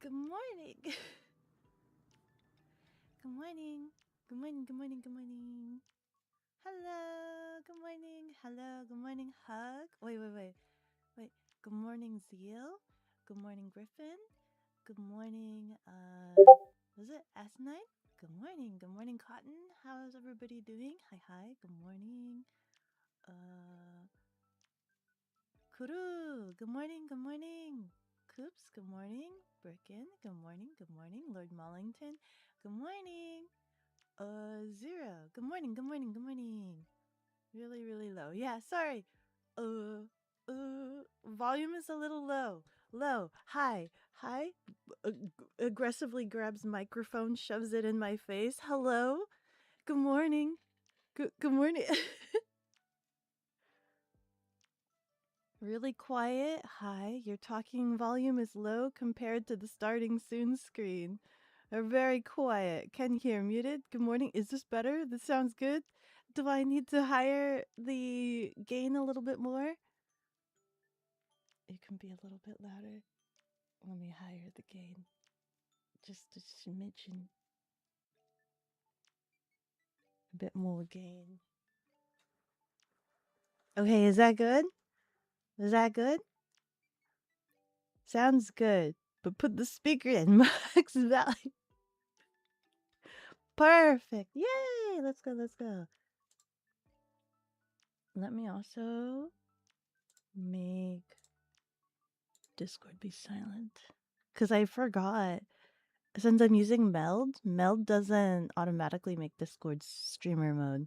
Good morning. Good morning. Good morning. Good morning. Good morning. Hello. Good morning. Hello. Good morning. Hug. Wait. Good morning, Zeal. Good morning, Griffin. Good morning. Was it Asinine? Good morning. Good morning, Cotton. How's everybody doing? Hi. Good morning. Kuru. Good morning. Good morning. Coops. Good morning. Birkin. Good morning. Good morning. Lord Mollington. Good morning. Zero. Good morning. Good morning. Good morning. Really, really low. Yeah, sorry. Volume is a little low. Low. Hi. Hi. Aggressively grabs microphone, shoves it in my face. Hello. Good morning. Good morning. Really quiet. Hi. Your talking volume is low compared to the starting soon screen. Very quiet. Can you hear muted? Good morning. Is this better? This sounds good. Do I need to higher the gain a little bit more? It can be a little bit louder. Let me higher the gain. Just a smidgen. A bit more gain. Okay, is that good? Is that good? Sounds good. But put the speaker in max value. Perfect. Yay! Let's go. Let me also make Discord be silent. Because I forgot. Since I'm using Meld doesn't automatically make Discord streamer mode.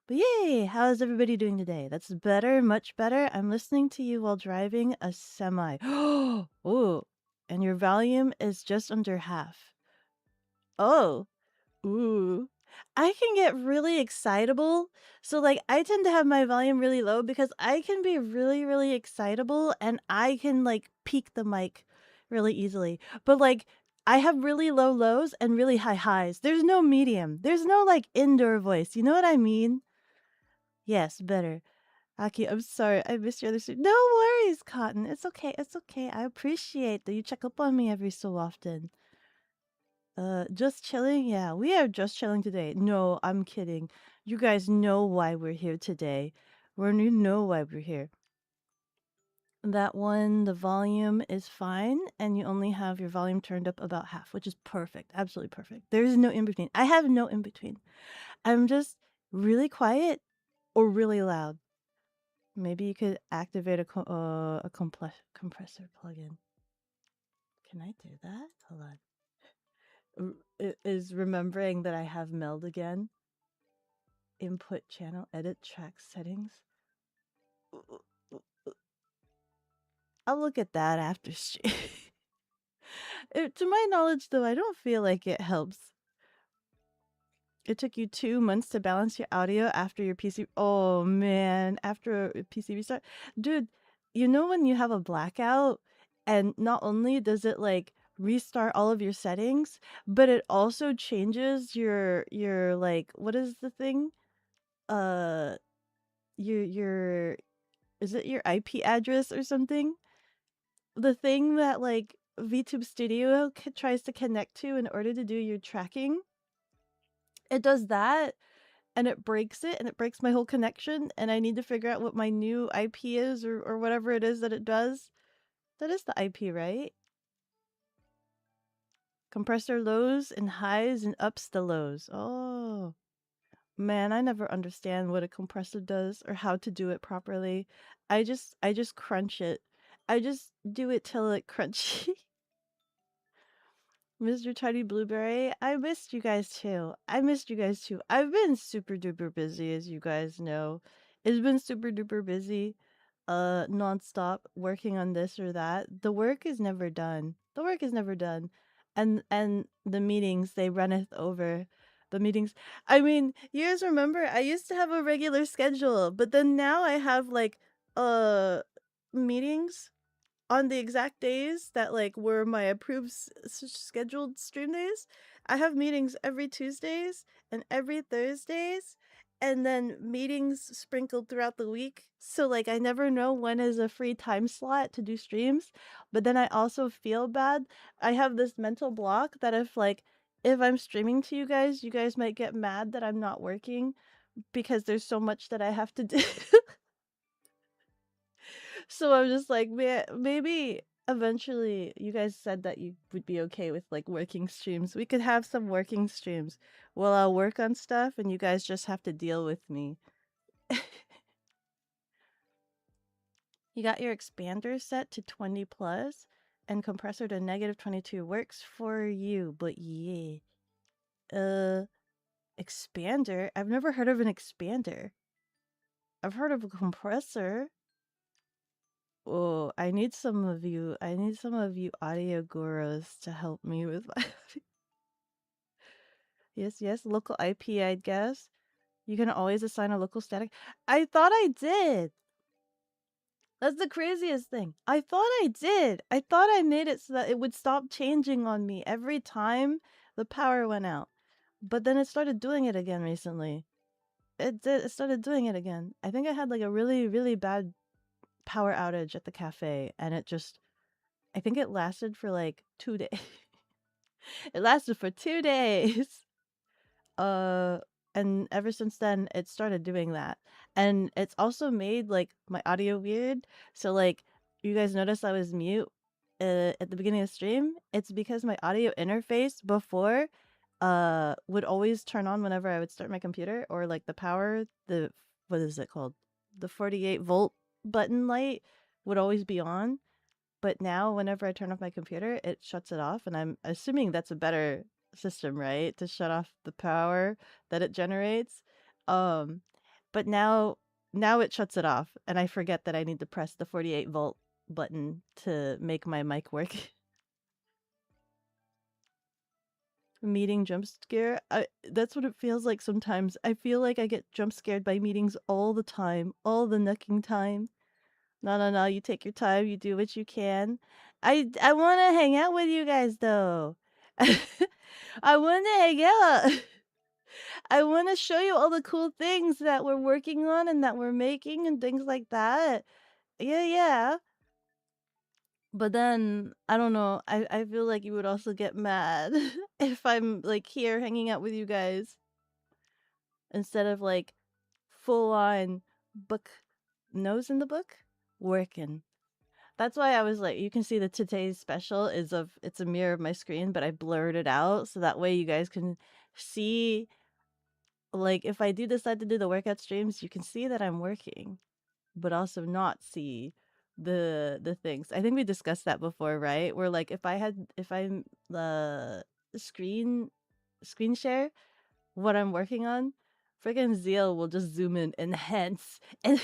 But yay! How is everybody doing today? That's better, much better. I'm listening to you while driving a semi. Oh, and your volume is just under half. Oh, ooh. I can get really excitable. So, like, I tend to have my volume really low because I can be really, really excitable and I can, like, peak the mic really easily. But, like, I have really low lows and really high highs. There's no medium. There's no, like, indoor voice. You know what I mean? Yes, better. Aki, I'm sorry. I missed your other stream. No worries, Cotton. It's okay. It's okay. I appreciate that you check up on me every so often. Just chilling? Yeah, we are just chilling today. No, I'm kidding. You guys know why we're here today. You know why we're here. That one, the volume is fine, and you only have your volume turned up about half, which is perfect. Absolutely perfect. There's no in between. I have no in between. I'm just really quiet or really loud. Maybe you could activate a compressor plugin. Can I do that? Hold on. Is remembering that I have Meld again. Input channel, edit track settings. I'll look at that after stream. To my knowledge, though, I don't feel like it helps. It took you 2 months to balance your audio after your PC. Oh man, after a PC restart, dude. You know when you have a blackout, and not only does it like restart all of your settings, but it also changes your like what is the thing? Uh, your is it your IP address or something? The thing that like VTube Studio tries to connect to in order to do your tracking. It does that, and it breaks it and it breaks my whole connection and I need to figure out what my new IP is or whatever it is that it does. That is the IP, right? Compressor lows and highs and ups the lows. Oh. Man, I never understand what a compressor does or how to do it properly. I just crunch it. I just do it till it crunchy. Mr. Tiny Blueberry, I missed you guys too. I missed you guys too. I've been super duper busy, as you guys know. It's been super duper busy, nonstop working on this or that. The work is never done. The work is never done. And the meetings, they runneth over. The meetings. I mean, you guys remember I used to have a regular schedule, but then now I have like uh meetings on the exact days that like were my approved scheduled stream days. I have meetings every Tuesdays and every Thursdays and then meetings sprinkled throughout the week. So like I never know when is a free time slot to do streams, but then I also feel bad. I have this mental block that if I'm streaming to you guys might get mad that I'm not working because there's so much that I have to do. So I'm just like, man, maybe eventually you guys said that you would be okay with like working streams. We could have some working streams. Well, I'll work on stuff and you guys just have to deal with me. You got your expander set to 20 plus and compressor to -22 works for you, but yeah. Expander? I've never heard of an expander. I've heard of a compressor. Oh, I need some of you audio gurus to help me with my Yes, yes, local IP, I guess. You can always assign a local static. I thought I did. That's the craziest thing. I thought I did. I thought I made it so that it would stop changing on me every time the power went out. But then it started doing it again recently. It started doing it again. I think I had like a really, really bad power outage at the cafe and I think it lasted for like 2 days. It lasted for 2 days. Uh, and ever since then, it started doing that. And it's also made like my audio weird. So like, you guys notice I was mute at the beginning of the stream. It's because my audio interface before would always turn on whenever I would start my computer or like the power, the what is it called? The 48-volt button light would always be on. But now whenever I turn off my computer, it shuts it off, and I'm assuming that's a better system, right? To shut off the power that it generates. Um, but now it shuts it off, and I forget that I need to press the 48-volt button to make my mic work. Meeting jump scare. That's what it feels like sometimes. I feel like I get jump scared by meetings all the time, all the necking time. No, no, no, you take your time, you do what you can. I wanna hang out with you guys, though. I wanna hang out. I wanna show you all the cool things that we're working on and that we're making and things like that. Yeah, yeah. But then, I don't know, I feel like you would also get mad if I'm, like, here hanging out with you guys instead of, like, full on book nose in the book working. That's why I was like, you can see the today's special it's a mirror of my screen, but I blurred it out so that way you guys can see, like, if I do decide to do the workout streams, you can see that I'm working, but also not see the things. I think we discussed that before, right? Where like if I'm the screen share what I'm working on, friggin' Zeal will just zoom in, enhance, and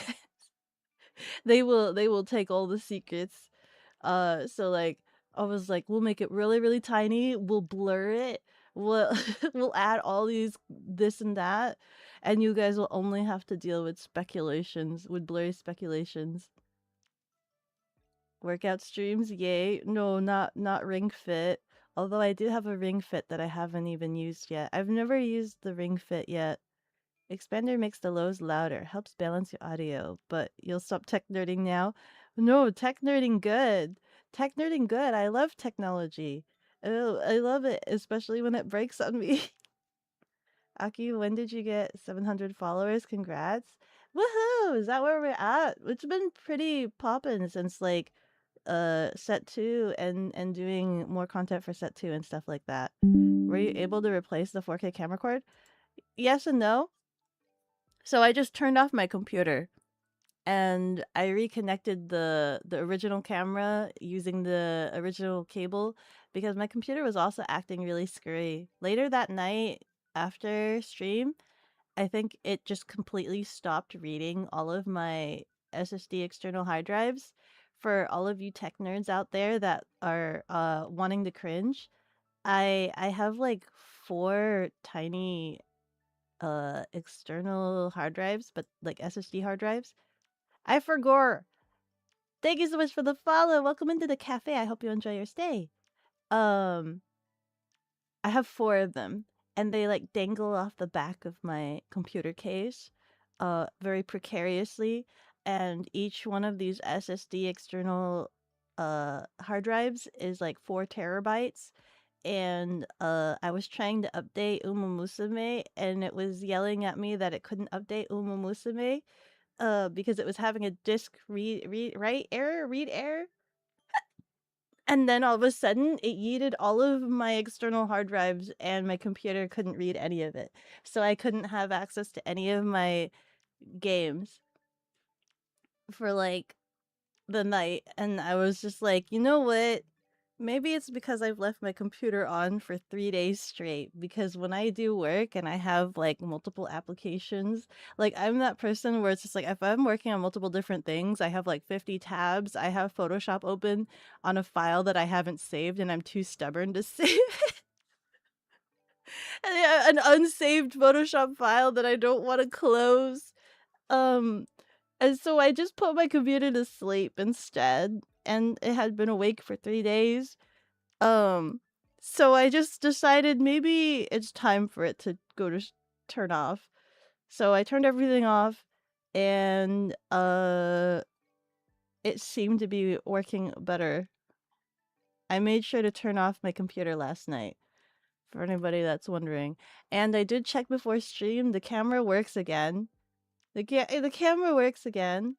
they will take all the secrets. So like I was like, we'll make it really, really tiny, we'll blur it, we'll we'll add all these this and that, and you guys will only have to deal with speculations, with blurry speculations. Workout streams, yay. No, not Ring Fit. Although I do have a Ring Fit that I haven't even used yet. I've never used the Ring Fit yet. Expander makes the lows louder, helps balance your audio, but you'll stop tech nerding now? No, tech nerding good. Tech nerding good. I love technology. Oh, I love it, especially when it breaks on me. Aki, when did you get 700 followers? Congrats. Woohoo! Is that where we're at? It's been pretty poppin' since like set 2 and doing more content for set 2 and stuff like that. Were you able to replace the 4K camera cord? Yes and no. So I just turned off my computer and I reconnected the original camera using the original cable because my computer was also acting really screwy. Later that night after stream, I think it just completely stopped reading all of my SSD external hard drives. For all of you tech nerds out there that are wanting to cringe, I have like 4 tiny external hard drives, but like SSD hard drives. I forgot. Thank you so much for the follow. Welcome into the cafe. I hope you enjoy your stay. Um, I have 4 of them, and they like dangle off the back of my computer case, very precariously. And each one of these SSD external hard drives is like 4 terabytes. And I was trying to update Uma Musume, and it was yelling at me that it couldn't update Uma Musume because it was having a disk read error. And then all of a sudden, it yeeted all of my external hard drives, and my computer couldn't read any of it. So I couldn't have access to any of my games for like the night. And I was just like, you know what? Maybe it's because I've left my computer on for 3 days straight, because when I do work and I have, like, multiple applications, like, I'm that person where it's just like, if I'm working on multiple different things, I have, like, 50 tabs, I have Photoshop open on a file that I haven't saved, and I'm too stubborn to save it. And an unsaved Photoshop file that I don't wanna close. Um, and so I just put my computer to sleep instead, and it had been awake for 3 days. So I just decided maybe it's time for it to go to turn off. So I turned everything off, and it seemed to be working better. I made sure to turn off my computer last night, for anybody that's wondering. And I did check before stream, the camera works again. The camera works again.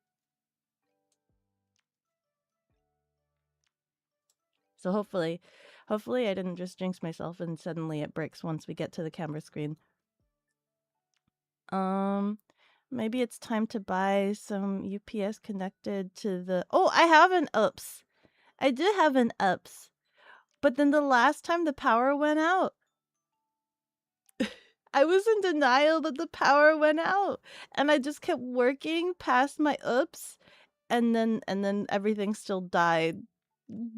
So hopefully I didn't just jinx myself and suddenly it breaks once we get to the camera screen. Maybe it's time to buy some UPS connected to the... Oh, I have an UPS. I did have an UPS. But then the last time the power went out, I was in denial that the power went out. And I just kept working past my UPS, and then everything still died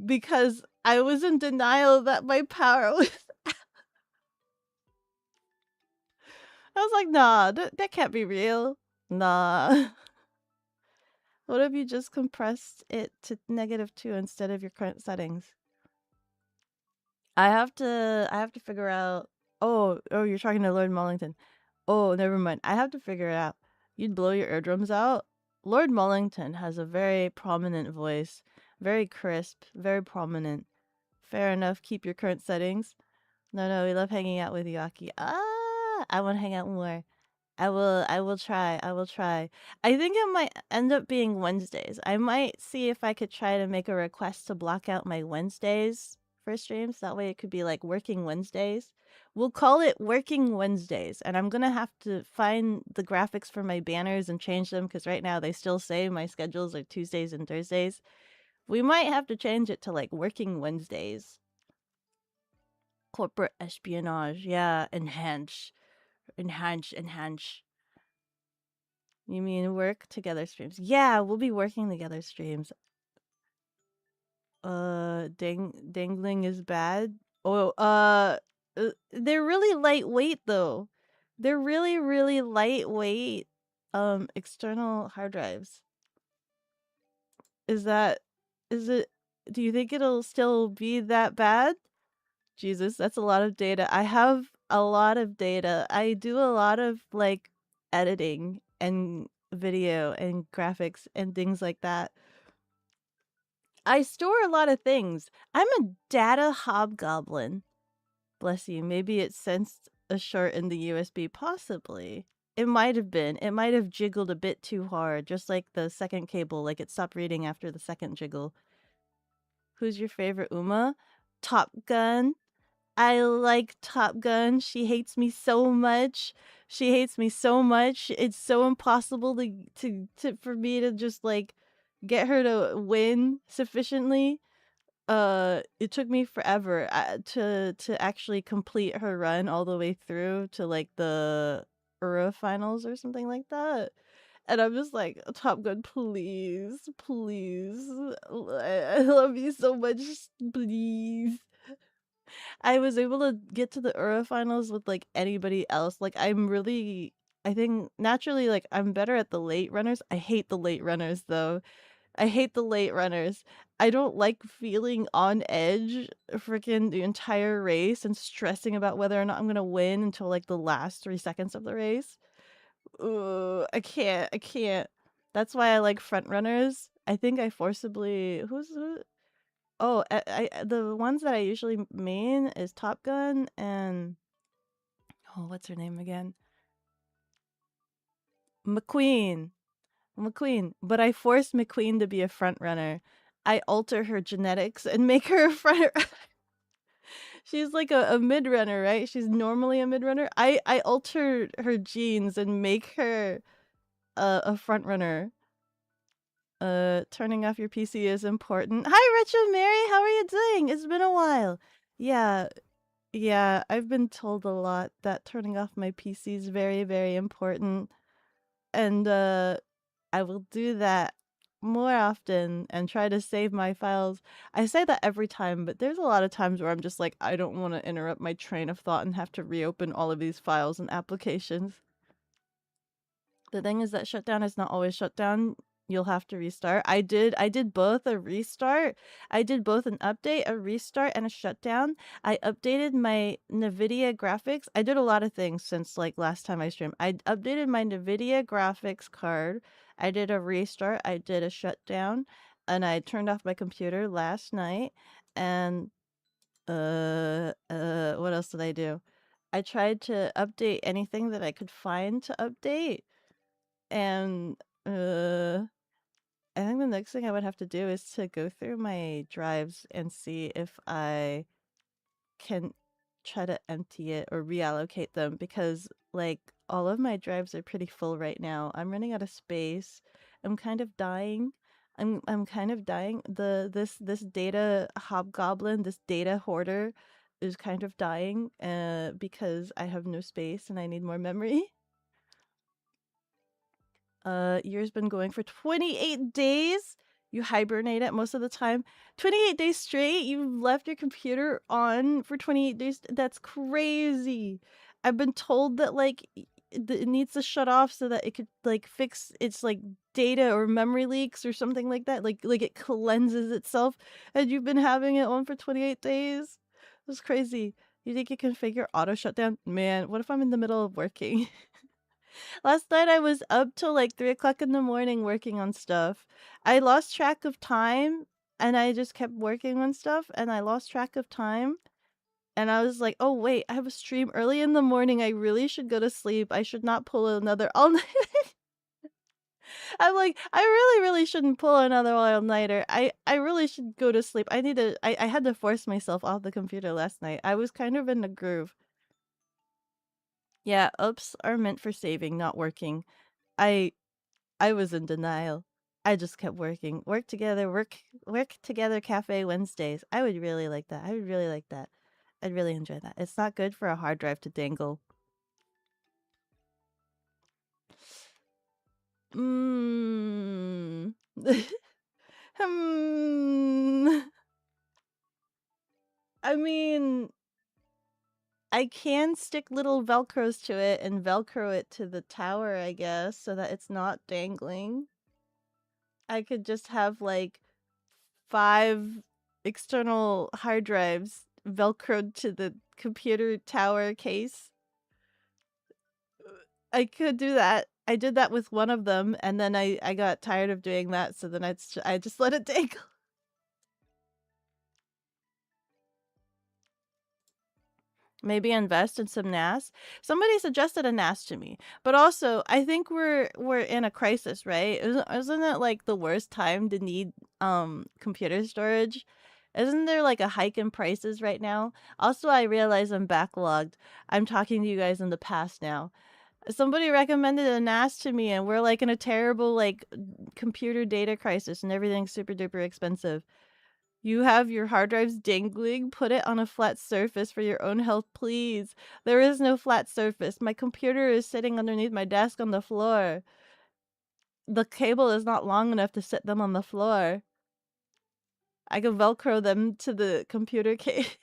because I was in denial that my power was... I was like, nah, that can't be real. Nah. What if you just compressed it to -2 instead of your current settings? I have to figure out... Oh, you're talking to Lord Mullington. Oh, never mind. I have to figure it out. You'd blow your eardrums out? Lord Mullington has a very prominent voice. Very crisp, very prominent. Fair enough, keep your current settings. No, we love hanging out with you, Aki. I want to hang out more. I will try. I think it might end up being Wednesdays. I might see if I could try to make a request to block out my Wednesdays for streams. That way it could be like working Wednesdays. We'll call it working Wednesdays. And I'm gonna have to find the graphics for my banners and change them, because right now they still say my schedules are Tuesdays and Thursdays. We might have to change it to like working Wednesdays. Corporate espionage. Yeah, enhance. You mean work together streams? Yeah, we'll be working together streams. Dangling is bad. Oh, they're really lightweight though. They're really, really lightweight. External hard drives. Is it? Do you think it'll still be that bad? Jesus, that's a lot of data. I have a lot of data. I do a lot of like editing and video and graphics and things like that. I store a lot of things. I'm a data hobgoblin. Bless you. Maybe it sensed a short in the USB? Possibly. It might have been. It might have jiggled a bit too hard, just like the second cable, like it stopped reading after the second jiggle. Who's your favorite Uma? Top Gun. I like Top Gun. She hates me so much. She hates me so much. It's so impossible to for me to just like get her to win sufficiently. It took me forever to actually complete her run all the way through to like the Ura finals or something like that. And I'm just like, Top Gun, please, please. I love you so much. Please. I was able to get to the Ura finals with like anybody else. Like I think naturally like I'm better at the late runners. I hate the late runners though. I hate the late runners. I don't like feeling on edge freaking the entire race and stressing about whether or not I'm gonna win until like the last 3 seconds of the race. Ugh, I can't. I can't. That's why I like front runners. I think I forcibly who oh the ones that I usually main is Top Gun and oh what's her name again? McQueen. McQueen. But I force McQueen to be a front runner. I alter her genetics and make her a front. She's like a mid runner, right? She's normally a mid runner. I alter her genes and make her a front runner. Turning off your PC is important. Hi, Rachel Mary. How are you doing? It's been a while. Yeah, yeah. I've been told a lot that turning off my PC is very, very important, and I will do that more often and try to save my files. I say that every time, but there's a lot of times where I'm just like, I don't want to interrupt my train of thought and have to reopen all of these files and applications. The thing is that shutdown is not always shutdown. You'll have to restart. I did both a restart. I did both an update, a restart, and a shutdown. I updated my NVIDIA graphics. I did a lot of things since like last time I streamed. I updated my NVIDIA graphics card. I did a restart. I did a shutdown, and I turned off my computer last night. And what else did I do? I tried to update anything that I could find to update. And I think the next thing I would have to do is to go through my drives and see if I can try to empty it or reallocate them because like all of my drives are pretty full right now. I'm running out of space. I'm kind of dying. I'm kind of dying. This data hobgoblin, this data hoarder is kind of dying because I have no space and I need more memory. Year's been going for 28 days. You hibernate it most of the time. 28 days straight. You left your computer on for 28 days. That's crazy. I've been told that like it needs to shut off so that it could like fix its like data or memory leaks or something like that. Like it cleanses itself. And you've been having it on for 28 days. That's crazy. You think you can figure auto shutdown? Man, what if I'm in the middle of working? Last night I was up till like 3 o'clock in the morning working on stuff. I lost track of time and I just kept working on stuff and I lost track of time. And I was like, oh wait, I have a stream early in the morning. I really should go to sleep. I should not pull another all night. I'm like, I really, really shouldn't pull another all-nighter. I really should go to sleep. I had to force myself off the computer last night. I was kind of in a groove. Yeah, ups are meant for saving, not working. I I was in denial. I just kept working. Work together cafe Wednesdays. I would really like that. I would really like that. I'd really enjoy that. It's not good for a hard drive to dangle. Hmm. Hmm. I mean, I can stick little Velcros to it and Velcro it to the tower, I guess, so that it's not dangling. I could just have like 5 external hard drives velcroed to the computer tower case. I could do that. I did that with one of them, and then I got tired of doing that, so then I just let it dangle. Maybe invest in some NAS. Somebody suggested a NAS to me, but also I think we're in a crisis, right? Isn't it like the worst time to need computer storage? Isn't there like a hike in prices right now? Also, I realize I'm backlogged. I'm talking to you guys in the past now. Somebody recommended a NAS to me, and we're like in a terrible like computer data crisis, and everything's super duper expensive. You have your hard drives dangling. Put it on a flat surface for your own health, please. There is no flat surface. My computer is sitting underneath my desk on the floor. The cable is not long enough to sit them on the floor. I can Velcro them to the computer case.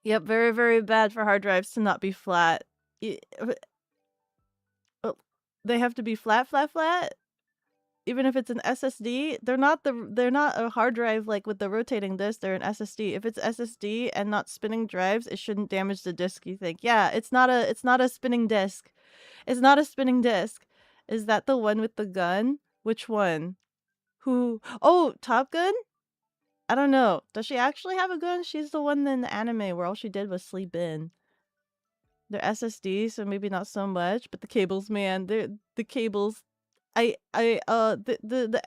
Yep, very, very bad for hard drives to not be flat. They have to be flat, flat, flat? Even if it's an SSD, they're not a hard drive like with the rotating disk, they're an SSD. If it's SSD and not spinning drives, it shouldn't damage the disk, you think. Yeah, it's not a spinning disk. It's not a spinning disk. Is that the one with the gun? Which one? Who? Oh, Top Gun? I don't know. Does she actually have a gun? She's the one in the anime where all she did was sleep in. They're SSDs, so maybe not so much, but the cables, man, the cables. The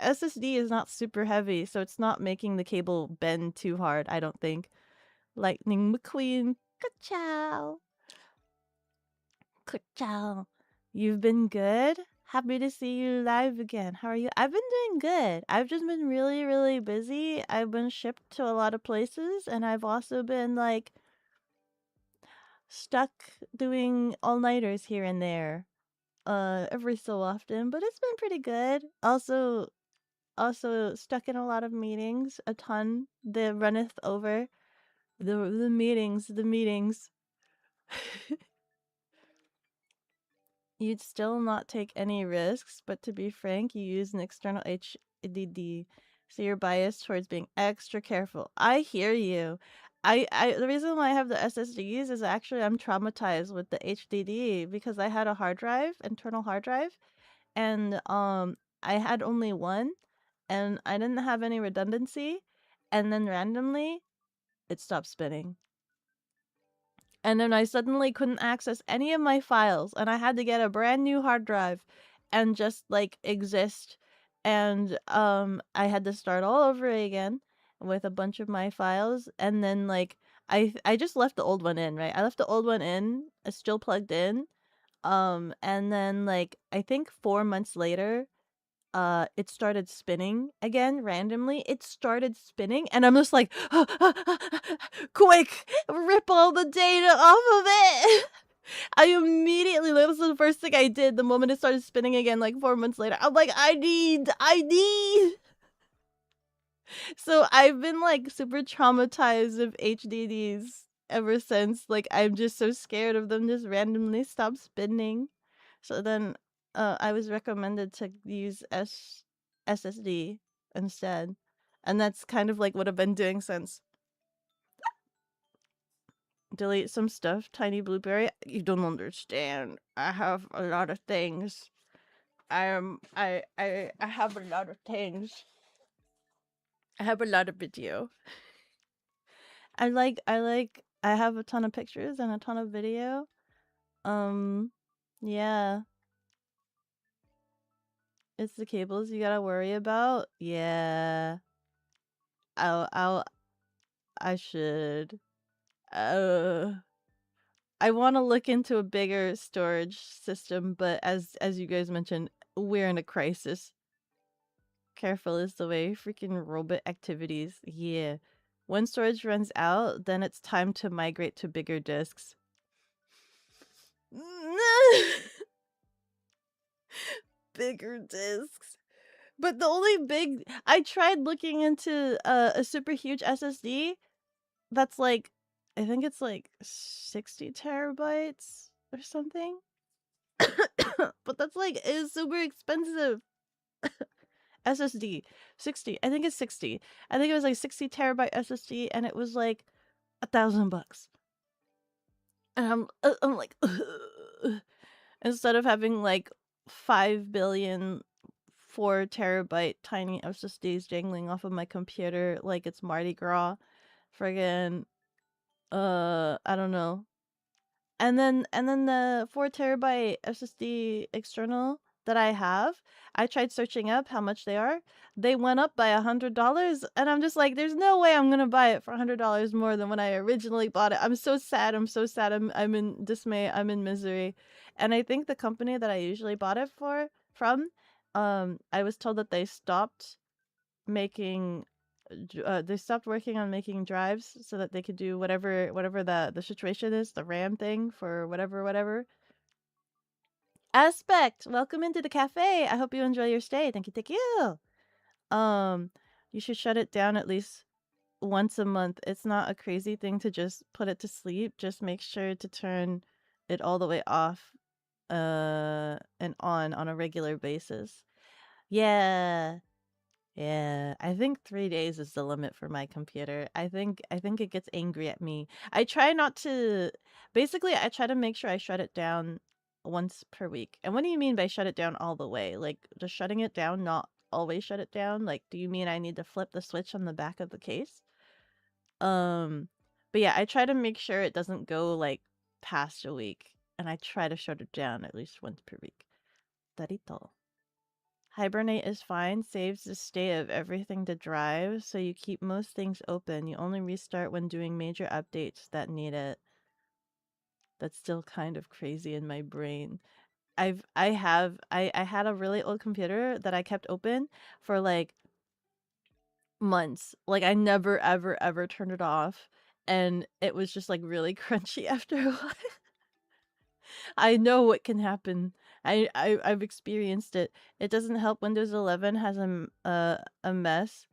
SSD is not super heavy, so it's not making the cable bend too hard, I don't think. Lightning McQueen, ka-chow. Ka-chow. You've been good? Happy to see you live again. How are you? I've been doing good. I've just been really, really busy. I've been shipped to a lot of places, and I've also been, like, stuck doing all-nighters here and there. Every so often, but it's been pretty good. Also stuck in a lot of meetings, a ton. The runneth over. The meetings. You'd still not take any risks, but to be frank, you use an external HDD, so you're biased towards being extra careful. I hear you. The reason why I have the SSDs is actually I'm traumatized with the HDD because I had a hard drive, internal hard drive, and I had only one, and I didn't have any redundancy, and then randomly it stopped spinning. And then I suddenly couldn't access any of my files, and I had to get a brand new hard drive and just like exist. And I had to start all over again with a bunch of my files, and then like I just left the old one in, right? I left the old one in, still plugged in. And then like I think 4 months later, it started spinning again randomly. It started spinning, and I'm just like, quick, rip all the data off of it. I immediately, that was the first thing I did the moment it started spinning again, like 4 months later. I'm like, I need. So I've been like super traumatized of HDDs ever since. Like, I'm just so scared of them just randomly stop spinning. So then I was recommended to use SSD instead. And that's kind of like what I've been doing since. Delete some stuff, Tiny Blueberry. You don't understand. I have a lot of things. I have a lot of things. I have a lot of video. I have a ton of pictures and a ton of video. Yeah. It's the cables you gotta worry about. Yeah. I'll I should. Uh, I want to look into a bigger storage system, but as you guys mentioned, we're in a crisis. Careful is the way. Freaking robot activities. Yeah. When storage runs out, then it's time to migrate to bigger disks. Bigger disks. But the only big I tried looking into a super huge SSD that's like I think it's like 60 terabytes or something. But that's like is super expensive. SSD 60. I think it's 60. I think it was like 60 terabyte SSD, and it was like $1,000. And I'm like instead of having like 5 billion 4 terabyte tiny SSDs jangling off of my computer like it's Mardi Gras, friggin' I don't know. And then the 4 terabyte SSD external that I have, I tried searching up how much they are. They went up by $100, and I'm just like, there's no way I'm gonna buy it for $100 more than when I originally bought it. I'm so sad. I'm so sad. I'm in dismay. I'm in misery. And I think the company that I usually bought it from, I was told that making they stopped working on making drives so that they could do whatever the situation is, the RAM thing for whatever. Aspect, welcome into the cafe. I hope you enjoy your stay. Thank you. Um, you should shut it down at least once a month. It's not a crazy thing to just put it to sleep. Just make sure to turn it all the way off and on a regular basis. Yeah. Yeah, I think 3 days is the limit for my computer. I think it gets angry at me. I try not to basically, I try to make sure I shut it down once per week. And what do you mean by shut it down all the way? Like, just shutting it down, not always shut it down? Like, do you mean I need to flip the switch on the back of the case? Um, but yeah, I try to make sure it doesn't go, like, past a week, and I try to shut it down at least once per week. Tarito. Hibernate is fine, saves the state of everything to drive, so you keep most things open. You only restart when doing major updates that need it. That's still kind of crazy in my brain. I had a really old computer that I kept open for like months. Like I never ever turned it off, and it was just like really crunchy after a while. I know what can happen. I've experienced it. It doesn't help Windows 11 has a mess.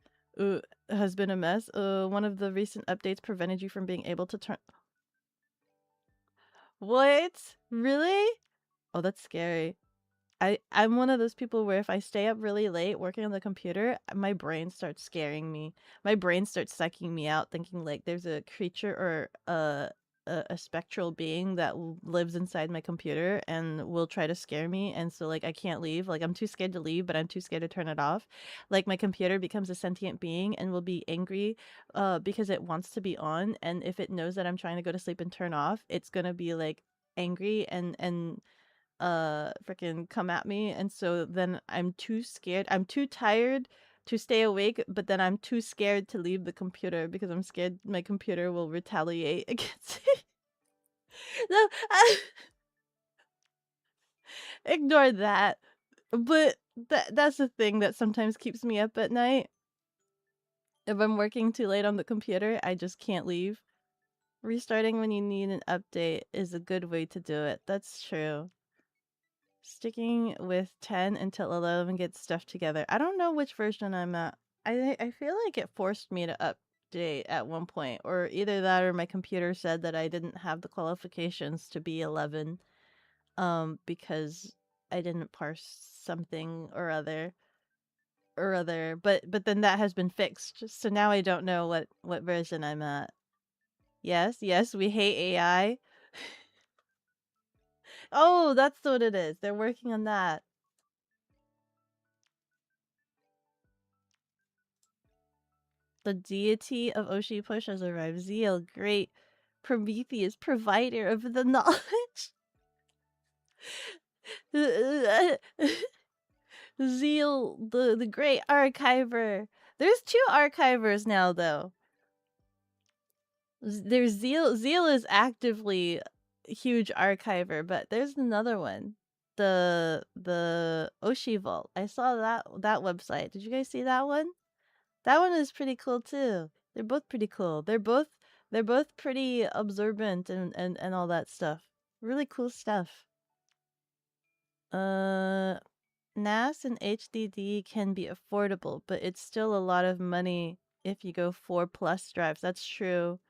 Has been a mess. One of the recent updates prevented you from being able to turn. What? Really? Oh, that's scary. I'm one of those people where if I stay up really late working on the computer, my brain starts scaring me. My brain starts psyching me out, thinking like there's a creature or a spectral being that lives inside my computer and will try to scare me. And so like I can't leave. Like I'm too scared to leave, but I'm too scared to turn it off. Like my computer becomes a sentient being and will be angry because it wants to be on. And if it knows that I'm trying to go to sleep and turn off, it's gonna be like angry and freaking come at me, and so then I'm too scared, I'm too tired to stay awake, but then I'm too scared to leave the computer because I'm scared my computer will retaliate against me. No, ignore that. But that's the thing that sometimes keeps me up at night. If I'm working too late on the computer, I just can't leave. Restarting when you need an update is a good way to do it. That's true. Sticking with 10 until 11 gets stuff together. I don't know which version I'm at. I feel like it forced me to update at one point, or either that or my computer said that I didn't have the qualifications to be 11 because I didn't parse something or other, but then that has been fixed. So now I don't know what version I'm at. Yes, we hate AI. Oh, that's what it is. They're working on that. The deity of Oshi Push has arrived. Zeal, great Prometheus, provider of the knowledge. Zeal, the great archiver. There's 2 archivers now, though. There's Zeal. Zeal is actively a huge archiver, but there's another one. The Oshi Vault. I saw that website. Did you guys see that one? That one is pretty cool too. They're both pretty cool. They're both pretty observant and all that stuff. Really cool stuff. NAS and HDD can be affordable, but it's still a lot of money if you go 4+ drives. That's true.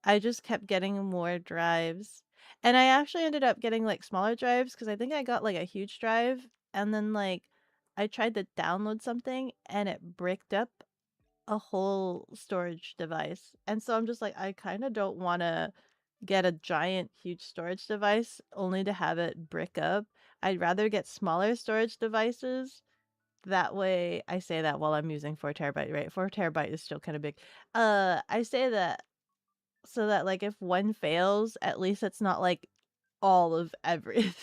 I just kept getting more drives. And I actually ended up getting like smaller drives because I think I got like a huge drive, and then like I tried to download something and it bricked up a whole storage device. And so I'm just like, I kind of don't want to get a giant, huge storage device only to have it brick up. I'd rather get smaller storage devices. That way, I say that while I'm using 4 terabyte, right? 4 terabyte is still kind of big. I say that so that like if one fails, at least it's not like all of everything.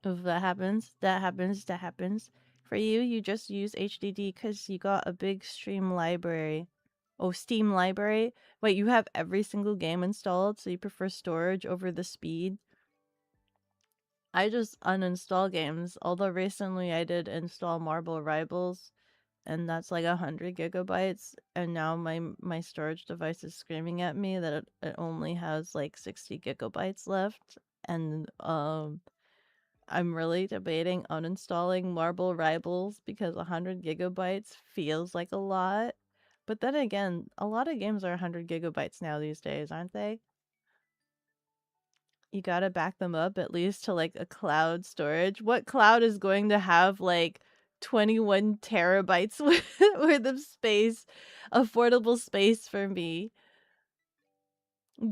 If that happens, that happens, that happens. For you, you just use HDD because you got a big stream library. Oh, Steam library? Wait, you have every single game installed, so you prefer storage over the speed? I just uninstall games, although recently I did install Marble Rivals, and that's like 100 GB, and now my storage device is screaming at me that it only has like 60 GB left, and I'm really debating uninstalling Marble Rivals because 100 GB feels like a lot. But then again, a lot of games are 100 GB now these days, aren't they? You gotta back them up at least to like a cloud storage. What cloud is going to have like 21 terabytes worth of space, affordable space for me?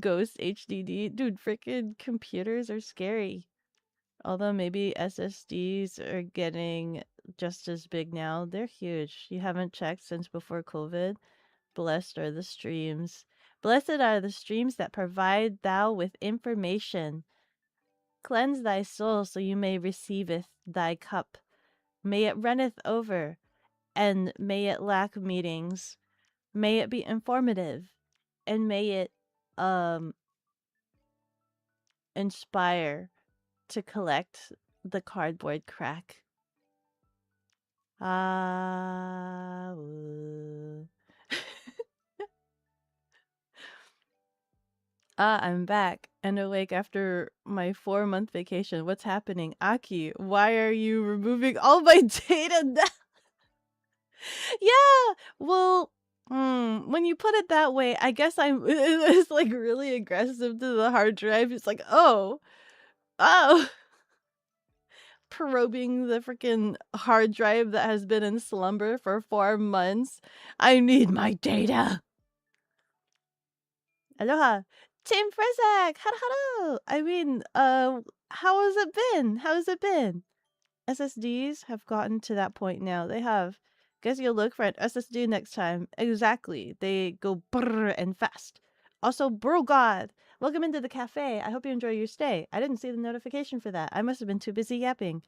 Ghost HDD? Dude, freaking computers are scary. Although maybe SSDs are getting just as big now. They're huge. You haven't checked since before COVID. Blessed are the streams. Blessed are the streams that provide thou with information. Cleanse thy soul so you may receiveth thy cup. May it runneth over, and may it lack meetings. May it be informative, and may it um inspire to collect the cardboard crack. Ah, I'm back and awake after my 4-month vacation. What's happening? Aki, why are you removing all my data now? Yeah, well, when you put it that way, I guess I'm it's like really aggressive to the hard drive. It's like, oh, probing the freaking hard drive that has been in slumber for 4 months. I need my data. Aloha. Team Frizzak! Hello, hello! I mean, how has it been? How has it been? SSDs have gotten to that point now. They have. Guess you'll look for an SSD next time. Exactly. They go brrr and fast. Also, bro god, welcome into the cafe. I hope you enjoy your stay. I didn't see the notification for that. I must have been too busy yapping.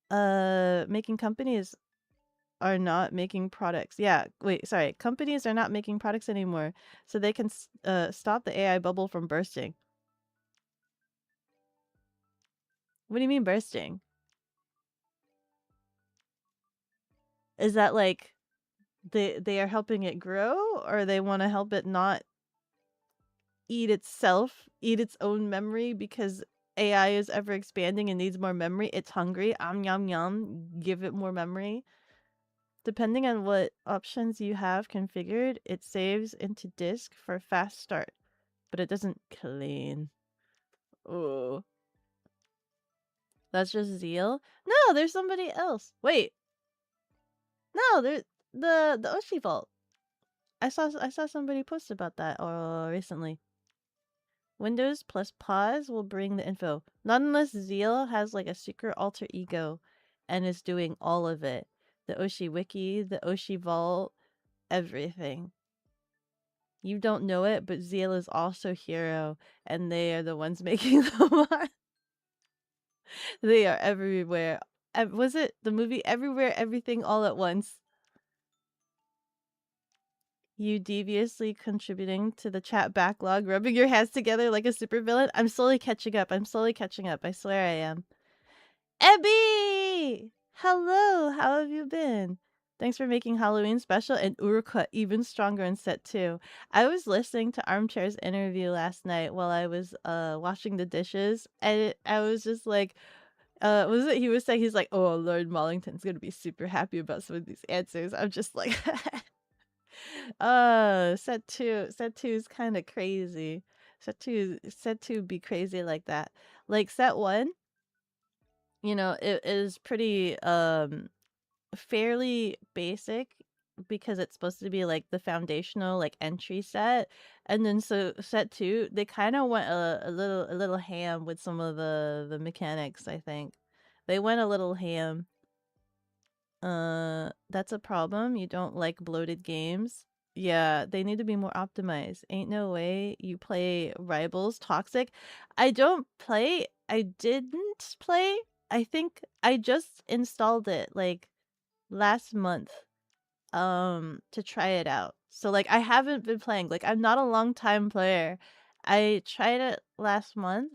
Making companies are not making products. Yeah, wait, sorry. Companies are not making products anymore, so they can stop the AI bubble from bursting. What do you mean bursting? Is that like they are helping it grow, or they want to help it not eat itself, eat its own memory because AI is ever expanding and needs more memory? It's hungry. Yum yum. Give it more memory. Depending on what options you have configured, it saves into disk for fast start, but it doesn't clean. Oh, that's just Zeal. No, there's somebody else. Wait, no, there's the Oshi vault. I saw somebody post about that recently. Windows plus pause will bring the info. Not unless Zeal has like a secret alter ego and is doing all of it. The Oshi wiki, the Oshi vault, everything. You don't know it, but Zeal is also Hero, and they are the ones making the mod. They are everywhere. Was it the movie Everywhere, Everything, All at Once? You deviously contributing to the chat backlog, rubbing your hands together like a supervillain. I'm slowly catching up. I'm slowly catching up. I swear I am. Ebby! Hello, how have you been? Thanks for making Halloween special and Uruka even stronger in set 2. I was listening to Armchair's interview last night while I was washing the dishes, and I was just like, was it he was saying he's like, oh, Lord Mollington's gonna be super happy about some of these answers. I'm just like set two is kind of crazy. Set two be crazy like that. Like set one, it is pretty fairly basic because it's supposed to be like the foundational like entry set, and then so set two they kind of went a little ham with some of the mechanics. I think they went a little ham. That's a problem. You don't like bloated games. Yeah, they need to be more optimized. Ain't no way you play Rivals Toxic. I don't play. I didn't play. I think I just installed it like last month to try it out. So like I haven't been playing. Like I'm not a long time player. I tried it last month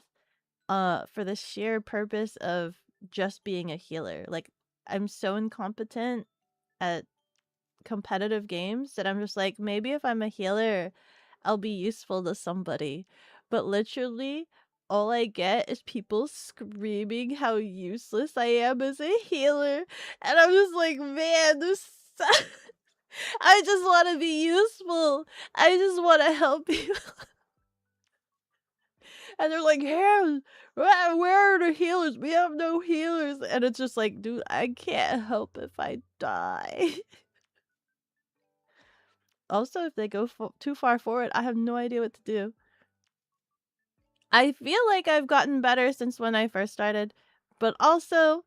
for the sheer purpose of just being a healer. Like I'm so incompetent at competitive games that I'm just like, maybe if I'm a healer, I'll be useful to somebody. But literally, all I get is people screaming how useless I am as a healer. And I'm just like, man, this I just want to be useful. I just want to help people. And they're like, "Hey, where are the healers? We have no healers." And it's just like, dude, I can't help if I die. Also, if they go too far forward, I have no idea what to do. I feel like I've gotten better since when I first started, but also,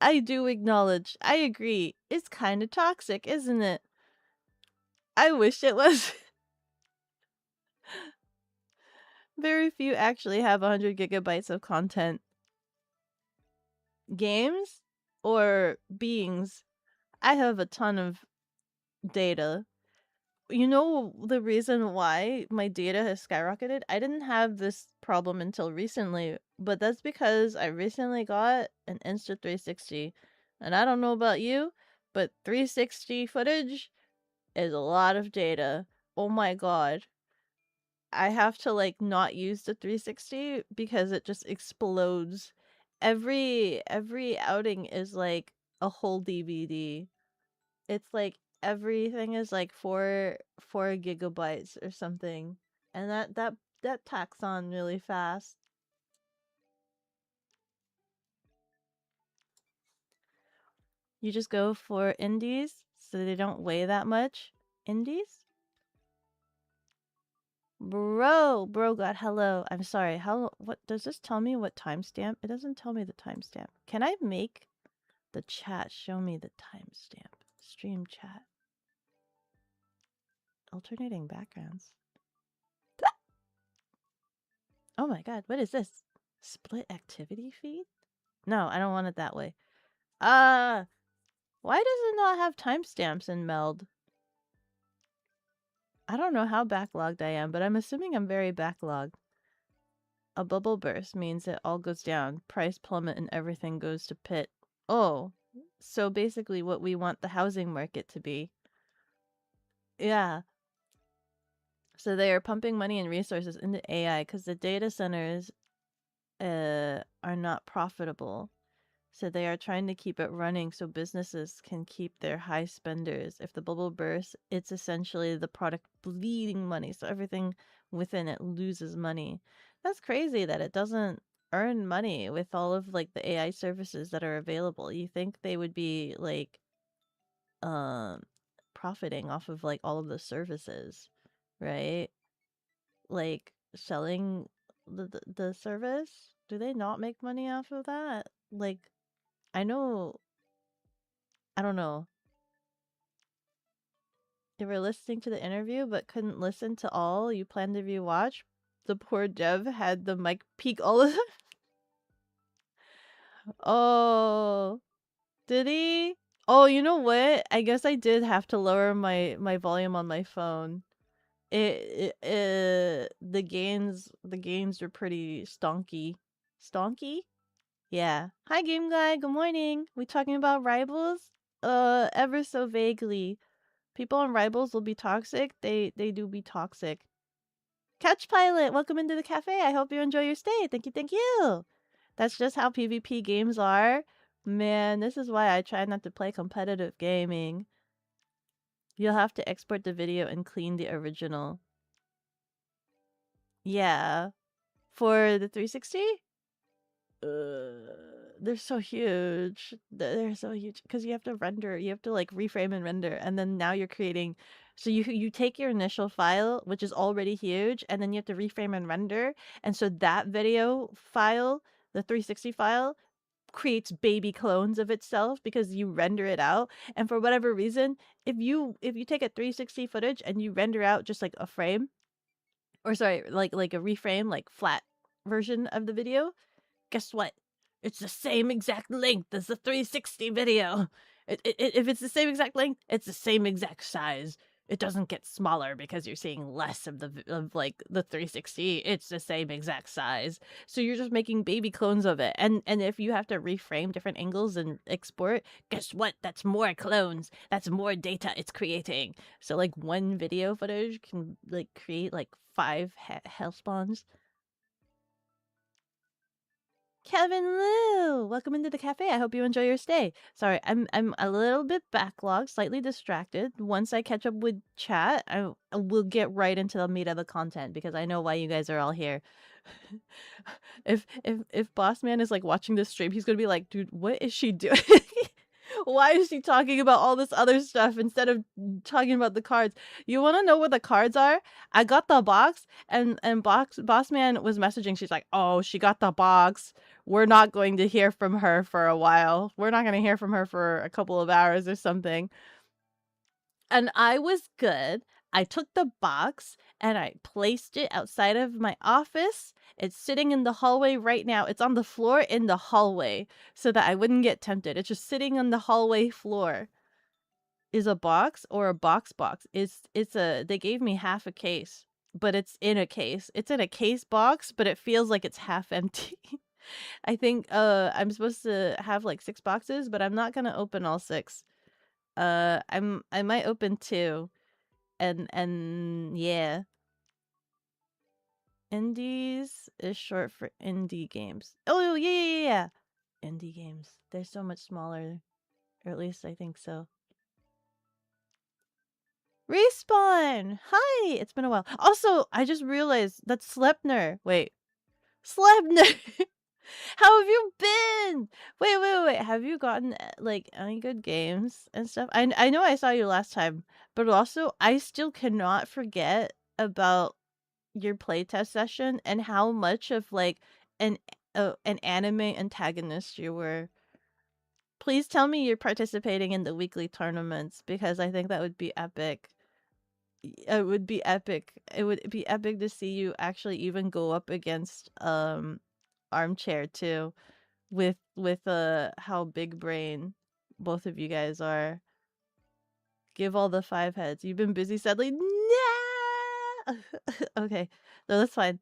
I do acknowledge, I agree, it's kind of toxic, isn't it? I wish it was. Very few actually have 100 gigabytes of content. Games or beings? I have a ton of data. You know the reason why my data has skyrocketed? I didn't have this problem until recently, but that's because I recently got an Insta360. And I don't know about you, but 360 footage is a lot of data. Oh my god. I have to like not use the 360 because it just explodes. Every outing is like a whole DVD. It's like everything is like 4 gigabytes or something. And that tacks on really fast. You just go for indies so they don't weigh that much. Indies? Bro got hello. I'm sorry. How what does this tell me what timestamp? It doesn't tell me the timestamp. Can I make the chat show me the timestamp? Stream chat. Alternating backgrounds. Oh my god, what is this? Split activity feed? No, I don't want it that way. Why does it not have timestamps in Meld? I don't know how backlogged I am, but I'm assuming I'm very backlogged. A bubble burst means it all goes down, price plummet, and everything goes to pit. Oh, so basically what we want the housing market to be. Yeah. So they are pumping money and resources into AI because the data centers are not profitable. So they are trying to keep it running so businesses can keep their high spenders. If the bubble bursts, it's essentially the product bleeding money. So everything within it loses money. That's crazy that it doesn't earn money with all of like the AI services that are available. You think they would be like um profiting off of like all of the services, right? Like selling the service? Do they not make money off of that? Like I know, I don't know. You were listening to the interview but couldn't listen to all you planned to rewatch. The poor dev had the mic peak all of them. Oh, did he? Oh, you know what? I guess I did have to lower my volume on my phone. The gains were pretty stonky. Stonky? Yeah. Hi, game guy. Good morning. We talking about rivals? Ever so vaguely. People on rivals will be toxic. They do be toxic. Catch Pilot, welcome into the cafe. I hope you enjoy your stay. Thank you, thank you. That's just how PvP games are. Man, this is why I try not to play competitive gaming. You'll have to export the video and clean the original. Yeah. For the 360? They're so huge. They're so huge because you have to render. You have to like reframe and render, and then now you're creating. So you take your initial file, which is already huge, and then you have to reframe and render. And so that video file, the 360 file, creates baby clones of itself because you render it out. And for whatever reason, if you take a 360 footage and you render out just like a frame, or sorry, like a reframe, like flat version of the video, guess what? It's the same exact length as the 360 video. If it's the same exact length, it's the same exact size. It doesn't get smaller because you're seeing less of like the 360. It's the same exact size. So you're just making baby clones of it. And if you have to reframe different angles and export, guess what? That's more clones. That's more data it's creating. So like one video footage can like create like 5 hell spawns. Kevin Liu, welcome into the cafe. I hope you enjoy your stay. Sorry, I'm a little bit backlogged, slightly distracted. Once I catch up with chat, I will get right into the meat of the content because I know why you guys are all here. If Boss Man is like watching this stream, he's gonna be like, dude, what is she doing? Why is she talking about all this other stuff instead of talking about the cards? You want to know what the cards are? I got the box, and Boss Man was messaging. She's like, "Oh, she got the box. We're not going to hear from her for a while. We're not going to hear from her for a couple of hours or something." And I was good. I took the box and I placed it outside of my office. It's sitting in the hallway right now. It's on the floor in the hallway so that I wouldn't get tempted. It's just sitting on the hallway floor. Is a box or a box? It's a they gave me half a case, but it's in a case. It's in a case box, but it feels like it's half empty. I think I'm supposed to have like 6 boxes, but I'm not going to open all 6. I might open 2. And yeah. Indies is short for indie games. Oh, yeah. Indie games. They're so much smaller. Or at least I think so. Respawn! Hi! It's been a while. Also, I just realized that's Slepner. Wait. Slepner! How have you been? Wait. Have you gotten like any good games and stuff? I know I saw you last time, but also I still cannot forget about your playtest session and how much of like an an anime antagonist you were. Please tell me you're participating in the weekly tournaments because I think that would be epic. It would be epic. It would be epic to see you actually even go up against Armchair too with how big brain both of you guys are. Give all the 5 heads. You've been busy sadly. Nah! Okay. No, that's fine.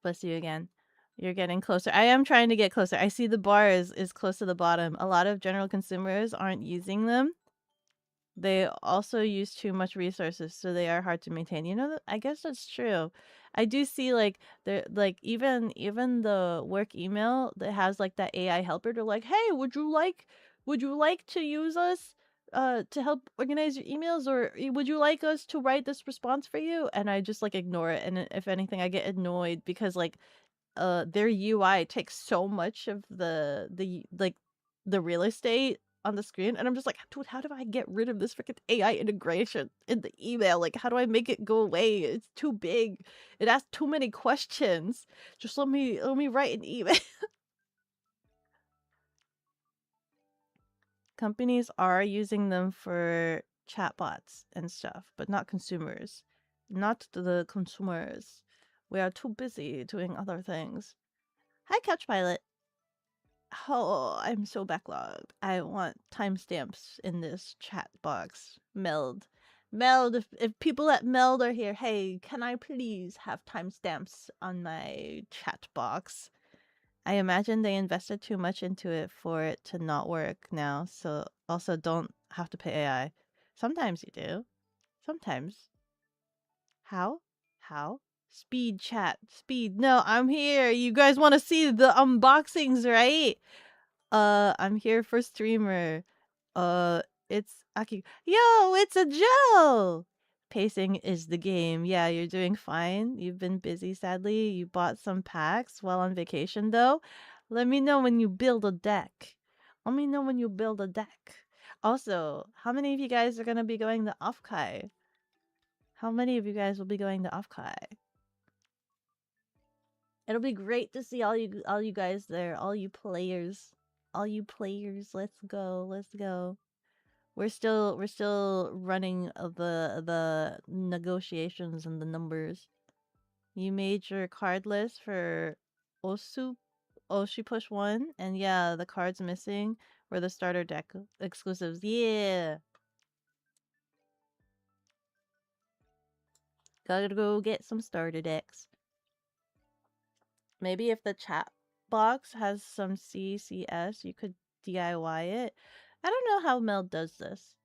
Bless you again. You're getting closer. I am trying to get closer. I see the bar is close to the bottom. A lot of general consumers aren't using them. They also use too much resources, so they are hard to maintain. You know, I guess that's true. I do see like there like even the work email that has like that AI helper. They're like, "Hey, would you like to use us to help organize your emails, or would you like us to write this response for you?" And I just like ignore it, and if anything I get annoyed because like their UI takes so much of the like the real estate on the screen, and I'm just like, dude, how do I get rid of this freaking AI integration in the email? Like, how do I make it go away? It's too big. It asks too many questions. Just let me write an email. Companies are using them for chatbots and stuff, but not consumers. Not the consumers. We are too busy doing other things. Hi, Couch Pilot. Oh, I'm so backlogged. I want timestamps in this chat box. Meld. Meld, if people at Meld are here, hey, can I please have timestamps on my chat box? I imagine they invested too much into it for it to not work now, so also don't have to pay AI. Sometimes you do. Sometimes. How? How? Speed chat. Speed. No, I'm here. You guys want to see the unboxings, right? I'm here for streamer. Uh, it's Aki. Yo, it's a Joe! Pacing is the game. Yeah, you're doing fine. You've been busy, sadly. You bought some packs while on vacation, though. Let me know when you build a deck. Let me know when you build a deck. Also, how many of you guys are gonna be going to Offkai? How many of you guys will be going to Offkai? It'll be great to see all you guys there, all you players. All you players, let's go. Let's go. We're still running the negotiations and the numbers. You made your card list for Osu Oshi push 1, and yeah, the cards missing were the starter deck exclusives. Yeah. Gotta go get some starter decks. Maybe if the chat box has some CCS, you could DIY it. I don't know how Meld does this.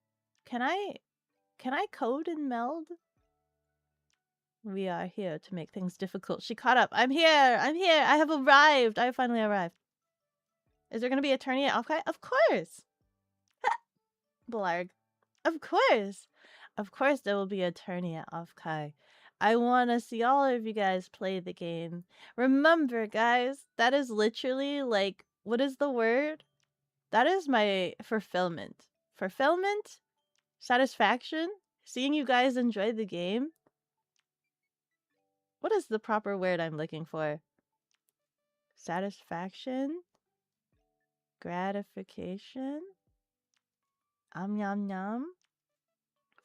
Can I code in Meld? We are here to make things difficult. She caught up. I'm here. I'm here. I have arrived. I finally arrived. Is there going to be a tourney at Offkai? Of course. Blarg. Of course. Of course there will be a tourney at Offkai. I want to see all of you guys play the game. Remember, guys, that is literally like, what is the word? That is my fulfillment. Fulfillment? Satisfaction? Seeing you guys enjoy the game? What is the proper word I'm looking for? Satisfaction? Gratification? Yum yum?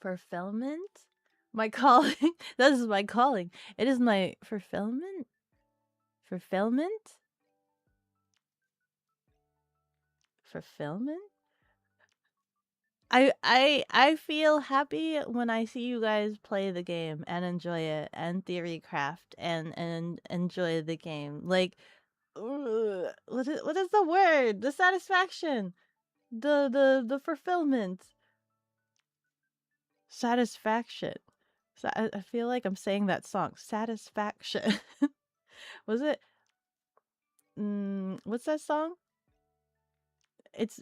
Fulfillment? My calling? This is my calling. It is my fulfillment? Fulfillment? Fulfillment? I feel happy when I see you guys play the game and enjoy it and theory craft and enjoy the game. Like what is the word? The satisfaction. The fulfillment. Satisfaction. So I feel like I'm saying that song. Satisfaction. Was it what's that song? It's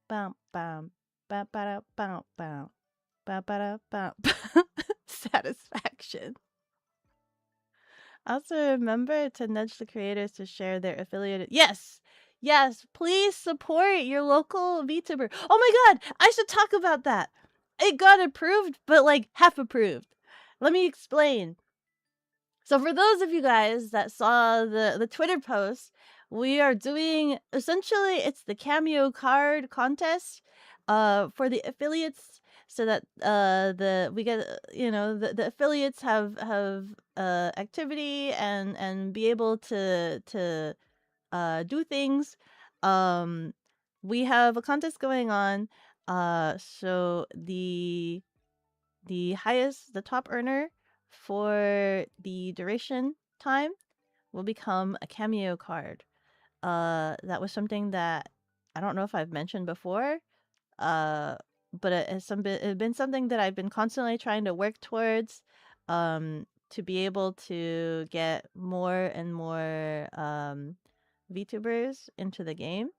bam bam ba ba da bam bam ba ba da bam. Satisfaction. Also remember to nudge the creators to share their affiliated. Yes. Yes, please support your local VTuber. Oh my god, I should talk about that. It got approved, but like half approved. Let me explain. So for those of you guys that saw the Twitter post, we are doing essentially it's the cameo card contest for the affiliates so that we get the affiliates have activity and be able to do things. We have a contest going on. So the top earner for the duration time will become a cameo card. That was something that I don't know if I've mentioned before, but it's been something that I've been constantly trying to work towards, to be able to get more and more VTubers into the game,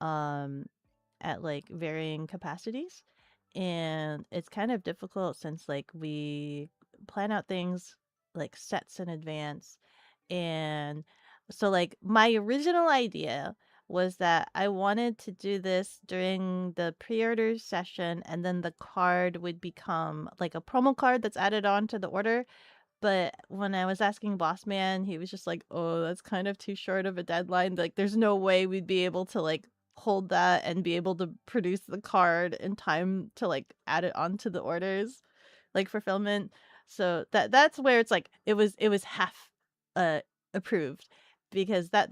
at like varying capacities. And it's kind of difficult since like we plan out things like sets in advance. And so like my original idea was that I wanted to do this during the pre-order session, and then the card would become like a promo card that's added on to the order. But when I was asking Boss Man, he was just like, "Oh, that's kind of too short of a deadline. Like, there's no way we'd be able to like hold that and be able to produce the card in time to like add it onto the orders, like fulfillment." So that's where it's like it was half approved, because that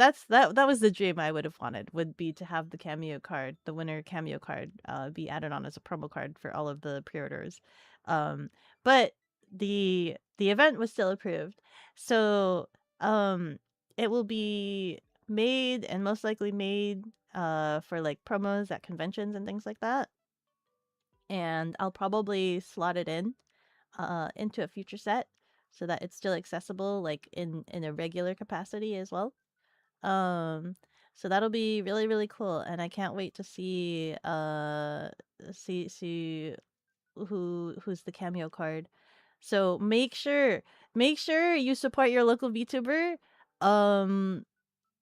was the dream I would have wanted, would be to have the cameo card, the winner cameo card, be added on as a promo card for all of the pre-orders. But the event was still approved. So it will be made and most likely made for like promos at conventions and things like that. And I'll probably slot it in into a future set so that it's still accessible like in a regular capacity as well. So that'll be really really cool, and I can't wait to see who's the cameo card. So make sure you support your local VTuber.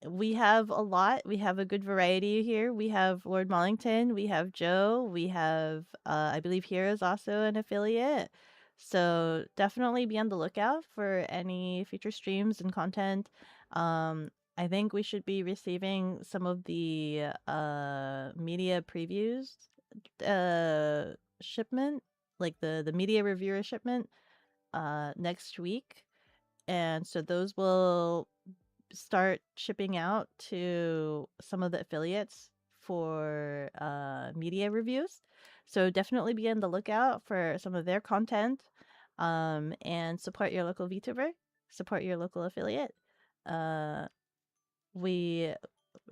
We have a lot. We have a good variety here. We have Lord Mollington, we have Joe, we have I believe here is also an affiliate. So definitely be on the lookout for any future streams and content. I think we should be receiving some of the media previews shipment, like the media reviewer shipment next week. And so those will start shipping out to some of the affiliates for media reviews. So definitely be on the lookout for some of their content, and support your local VTuber, support your local affiliate. Uh, we,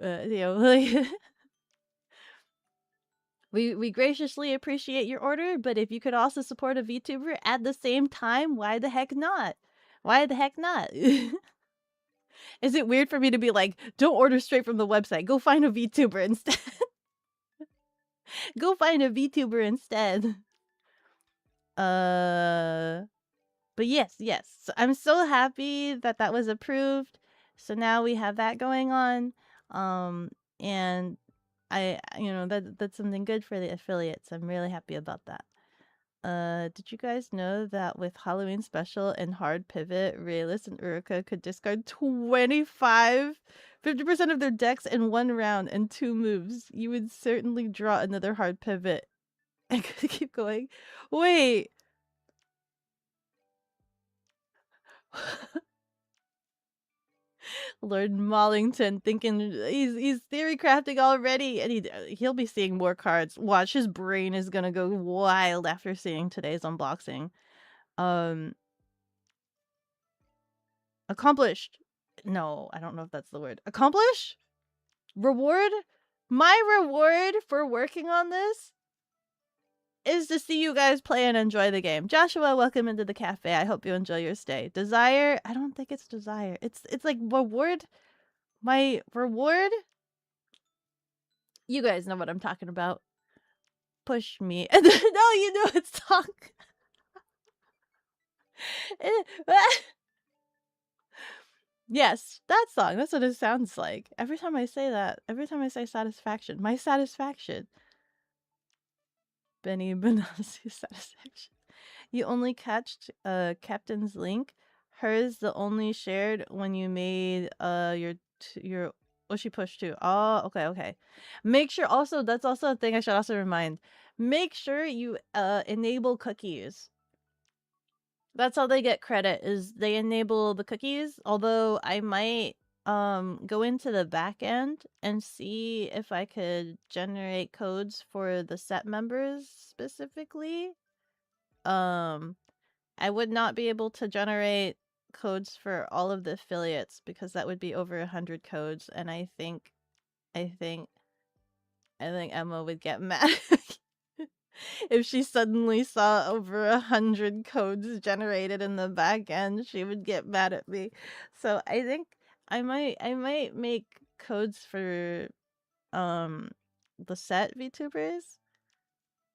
you know, we graciously appreciate your order, but if you could also support a VTuber at the same time, why the heck not? Why the heck not? Is it weird for me to be like, don't order straight from the website? Go find a VTuber instead. Go find a VTuber instead. But yes. So I'm so happy that that was approved. So now we have that going on. And that's something good for the affiliates. I'm really happy about that. Did you guys know that with Halloween special and hard pivot, Realist and Uruka could discard 50% of their decks in one round and 2 moves? You would certainly draw another hard pivot. I could keep going. Wait. Lord Mollington thinking he's theory crafting already, and he'll be seeing more cards. Watch, his brain is gonna go wild after seeing today's unboxing. Accomplished. No, I don't know if that's the word. Accomplish? Reward? My reward for working on this is to see you guys play and enjoy the game. Joshua, welcome into the cafe. I hope you enjoy your stay. Desire? I don't think it's desire. It's like reward. My reward? You guys know what I'm talking about. Push me. No, you know it's talk. Yes, that song. That's what it sounds like. Every time I say that, every time I say satisfaction, my satisfaction. Benny Benassi satisfaction. You only catched Captain's link. Hers the only shared when you made your Oshi push too. Oh, okay. Make sure also that's also a thing I should also remind. Make sure you enable cookies. That's how they get credit, is they enable the cookies. Although I might go into the back end and see if I could generate codes for the set members specifically. I would not be able to generate codes for all of the affiliates because that would be over 100 codes, and I think Emma would get mad if she suddenly saw over 100 codes generated in the back end. She would get mad at me. So I think I might make codes for the set VTubers.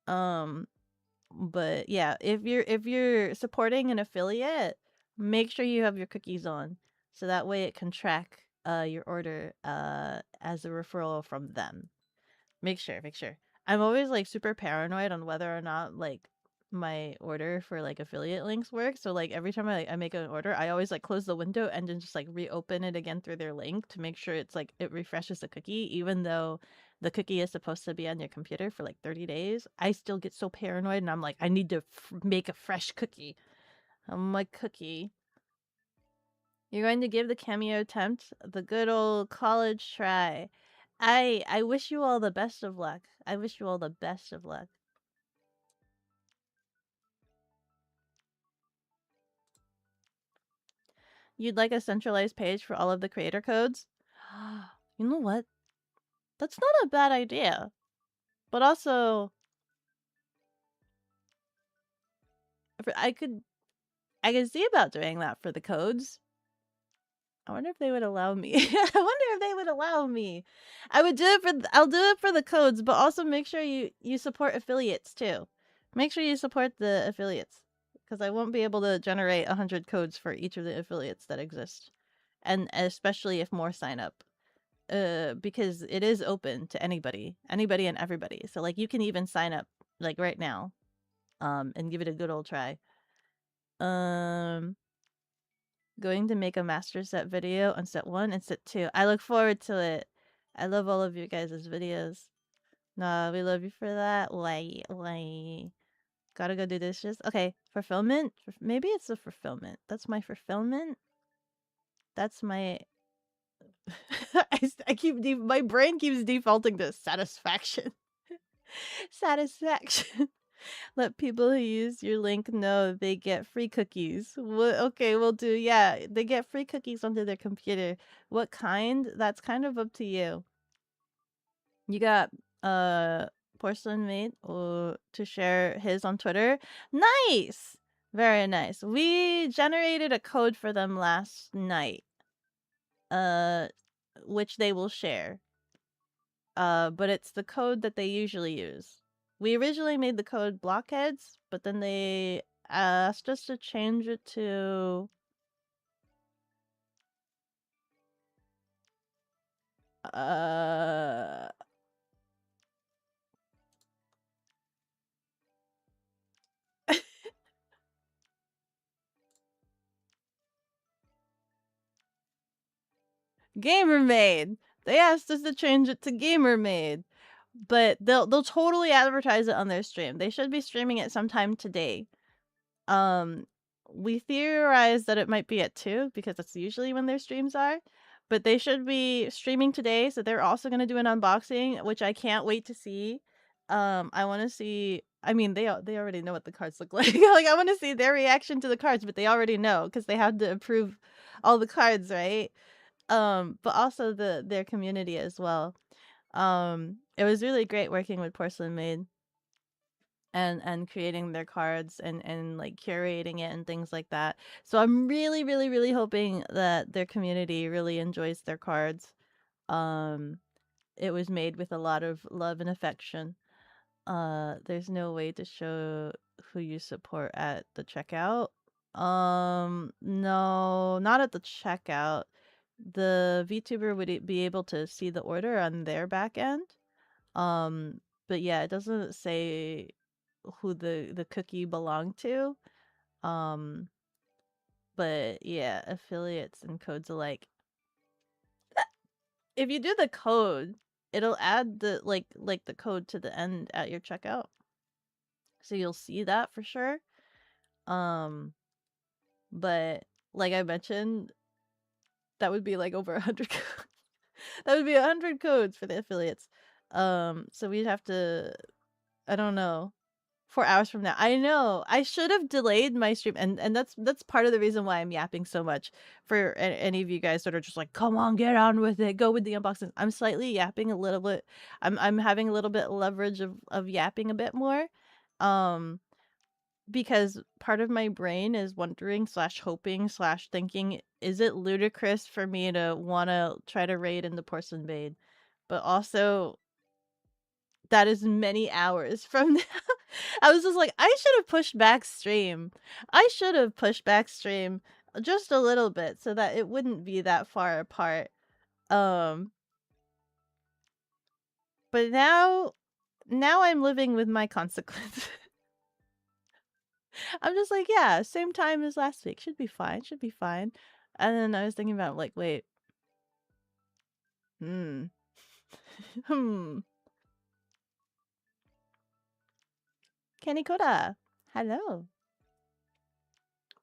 But yeah, if you're supporting an affiliate, make sure you have your cookies on, so that way it can track your order as a referral from them. Make sure. I'm always like super paranoid on whether or not like my order for like affiliate links work. So like every time I make an order, I always like close the window and then just like reopen it again through their link to make sure it's like it refreshes the cookie, even though the cookie is supposed to be on your computer for like 30 days. I still get so paranoid and I'm like, I need to make a fresh cookie. I'm like, cookie. You're going to give the cameo attempt the good old college try. I wish you all the best of luck. I wish you all the best of luck. You'd like a centralized page for all of the creator codes? You know what? That's not a bad idea. But also, I could see about doing that for the codes. I wonder if they would allow me. I wonder if they would allow me. I'll do it for the codes, but also make sure you support affiliates too. Make sure you support the affiliates, because I won't be able to generate 100 codes for each of the affiliates that exist, and especially if more sign up. Because it is open to anybody and everybody. So like you can even sign up like right now, and give it a good old try. Going to make a master set video on set 1 and set 2. I look forward to it. I love all of you guys' videos. Nah, we love you for that. Why? Gotta go do dishes. Okay, fulfillment. Maybe it's a fulfillment. That's my fulfillment. That's my. I keep my brain keeps defaulting to satisfaction. Satisfaction. Let people who use your link know they get free cookies. Okay, we'll do. Yeah, they get free cookies onto their computer. What kind? That's kind of up to you. You got Porcelain Mate to share his on Twitter. Nice! Very nice. We generated a code for them last night. Which they will share. But it's the code that they usually use. We originally made the code blockheads, but then they asked us to change it to Gamer Made. They asked us to change it to Gamer Made. But they'll totally advertise it on their stream. They should be streaming it sometime today. We theorized that it might be at 2 because that's usually when their streams are. But they should be streaming today, so they're also gonna do an unboxing, which I can't wait to see. I want to see. I mean, they already know what the cards look like. Like, I want to see their reaction to the cards, but they already know because they had to approve all the cards, right? But also their community as well. It was really great working with Porcelain Maid and creating their cards and like curating it and things like that. So I'm really hoping that their community really enjoys their cards. It was made with a lot of love and affection. There's no way to show who you support at the checkout. No, not at the checkout. The VTuber would be able to see the order on their back end. But yeah, it doesn't say who the cookie belonged to. Um, but yeah, affiliates and codes alike. If you do the code, it'll add the like the code to the end at your checkout. So you'll see that for sure. But like I mentioned, that would be like over 100 that would be 100 codes for the affiliates. So we'd have to, I don't know, 4 hours from now. I know. I should have delayed my stream, and that's part of the reason why I'm yapping so much. For any of you guys that are just like, come on, get on with it, go with the unboxing. I'm slightly yapping a little bit. I'm having a little bit leverage of yapping a bit more, because part of my brain is wondering slash hoping slash thinking, is it ludicrous for me to want to try to raid in the Porcelain Maid, but also that is many hours from now. I was just like, I should have pushed back stream. I should have pushed back stream just a little bit so that it wouldn't be that far apart. But now I'm living with my consequences. I'm just like, yeah, same time as last week. Should be fine. Should be fine. And then I was thinking about like, wait. Hmm. Kenny Koda. Hello.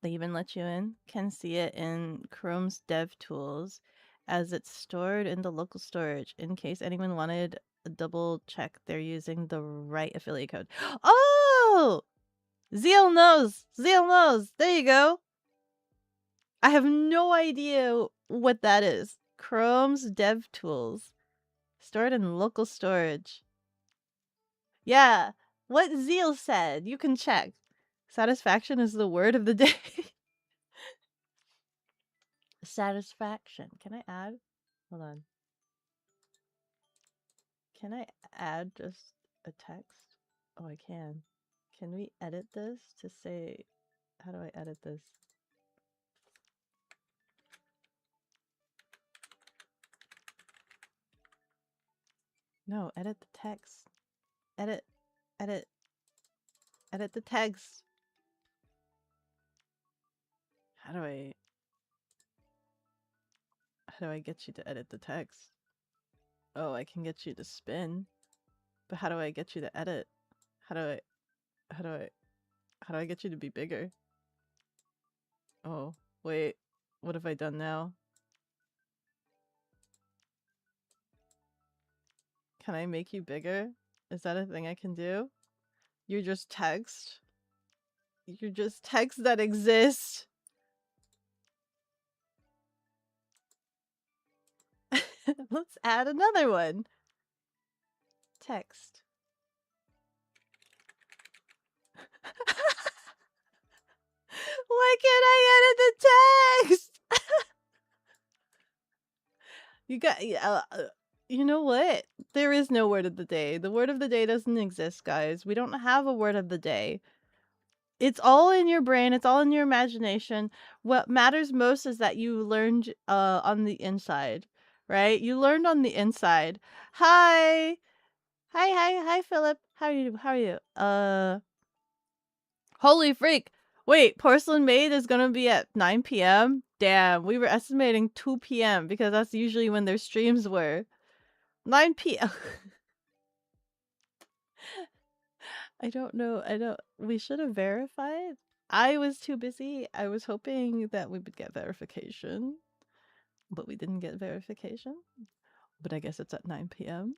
They even let you in. Can see it in Chrome's dev tools as it's stored in the local storage in case anyone wanted a double check they're using the right affiliate code. Oh! Zeal knows! Zeal knows! There you go! I have no idea what that is. Chrome's dev tools. Stored in local storage. Yeah, what Zeal said. You can check. Satisfaction is the word of the day. Satisfaction. Can I add? Hold on. Can I add just a text? Oh, I can. Can we edit this to say, how do I edit this? No, edit the text. Edit the text. How do I get you to edit the text? Oh, I can get you to spin. But how do I get you to edit? How do I how do I how do I get you to be bigger? Oh, wait. What have I done now? Can I make you bigger? Is that a thing I can do? You're just text. You're just text that exists. Let's add another one. Text. Why can't I edit the text? You got, you know what? There is no word of the day. The word of the day doesn't exist, guys. We don't have a word of the day. It's all in your brain. It's all in your imagination. What matters most is that you learned on the inside, right? You learned on the inside. Hi. Hi, Philip. How are you? How are you? Holy freak. Wait, Porcelain Maid is gonna be at 9 p.m.? Damn, we were estimating 2 p.m. because that's usually when their streams were. 9 p.m. I don't know. We should have verified. I was too busy. I was hoping that we would get verification, but we didn't get verification. But I guess it's at 9 p.m.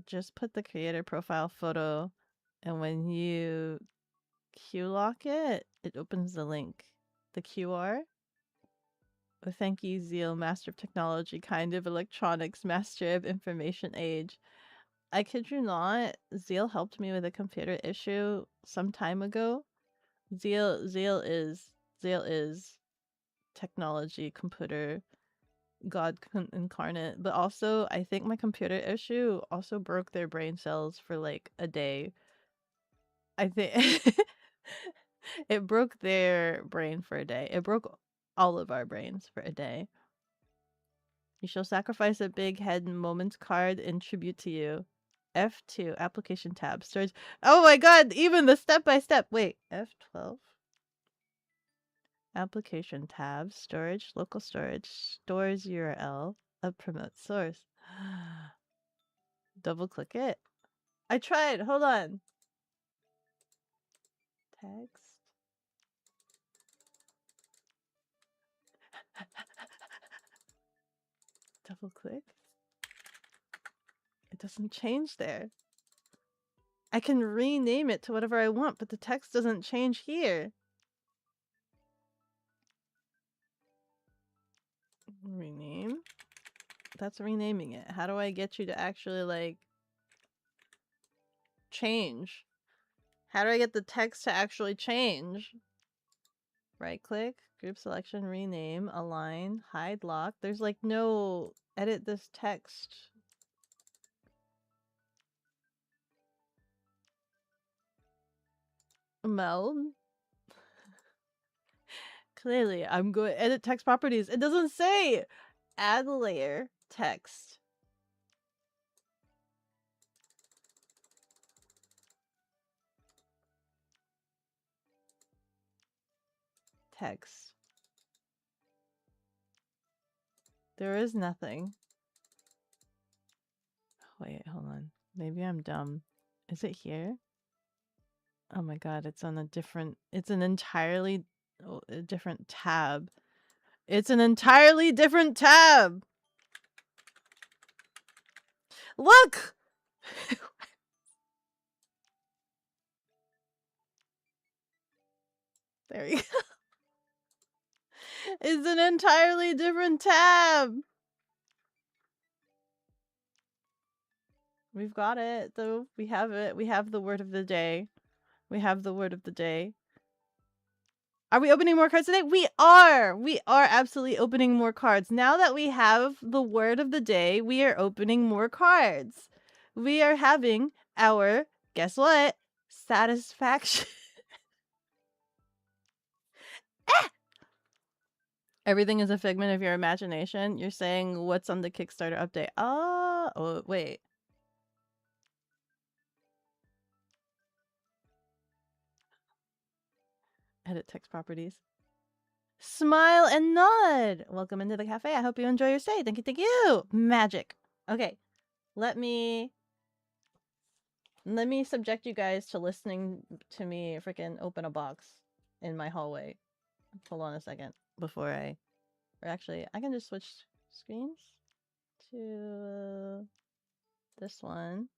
Just put the creator profile photo, and when you Q lock it, it opens the link. The QR. Oh, thank you, Zeal, master of technology, kind of electronics, master of information age. I kid you not, Zeal helped me with a computer issue some time ago. Zeal is technology, computer, God incarnate. But also, I think my computer issue also broke their brain cells for like a day. I think it broke their brain for a day. It broke all of our brains for a day. You shall sacrifice a big head moments card in tribute to you. F2, application tab, storage. Oh my god, even the step-by-step. Wait, F12? Application tab, storage, local storage, stores URL, of promote source. Double click it. I tried, hold on. Text. Double click. It doesn't change there. I can rename it to whatever I want, but the text doesn't change here. Rename. That's renaming it. How do I get you to actually, like, change? How do I get the text to actually change? Right click, group selection, rename, align, hide lock. There's like no edit this text. Meld. Clearly, I'm going to edit text properties. It doesn't say add layer text. Text. There is nothing. Wait, hold on. Maybe I'm dumb. Is it here? Oh my god, it's on a different, it's an entirely different tab. It's an entirely different tab! Look! There you go. It's an entirely different tab! We've got it, though. We have it. We have the word of the day. We have the word of the day. Are we opening more cards today? We are! We are absolutely opening more cards. Now that we have the word of the day, we are opening more cards. We are having our, guess what? Satisfaction. Everything is a figment of your imagination. You're saying what's on the Kickstarter update. Oh, wait. Edit text properties. Smile and nod. Welcome into the cafe. I hope you enjoy your stay. Thank you, thank you. Magic. Okay, let me subject you guys to listening to me freaking open a box in my hallway. Hold on a second before or actually, I can just switch screens to this one.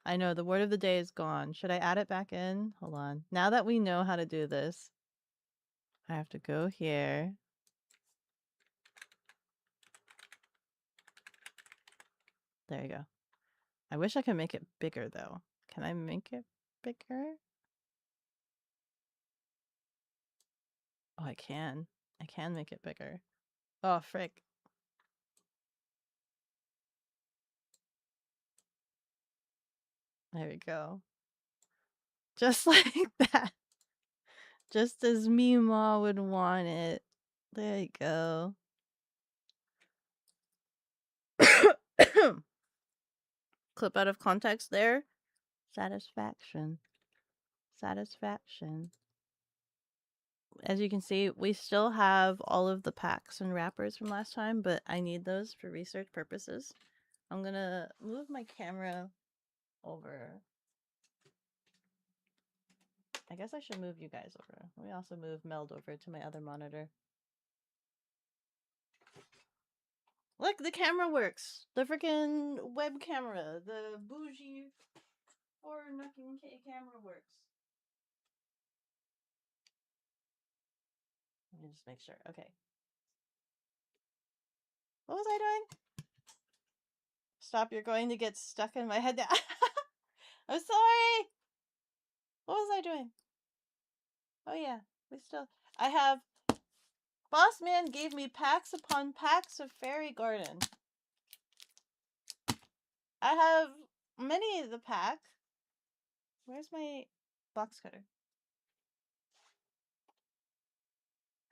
I know the word of the day is gone. Should I add it back in? Hold on. Now that we know how to do this, I have to go here. There you go. I wish I could make it bigger though. Can I make it bigger? Oh, I can. I can make it bigger. Oh, frick. There we go. Just like that. Just as Mima would want it. There you go. Clip out of context there. Satisfaction. Satisfaction. As you can see, we still have all of the packs and wrappers from last time, but I need those for research purposes. I'm gonna move my camera over. I guess I should move you guys over. Let me also move Meld over to my other monitor. Look, the camera works. The freaking web camera. The bougie 4K camera works. Let me just make sure. Okay. What was I doing? Stop, you're going to get stuck in my head. I'm sorry. What was I doing? Oh yeah, I have, Boss Man gave me packs upon packs of Fairy Garden. I have many of the pack. Where's my box cutter?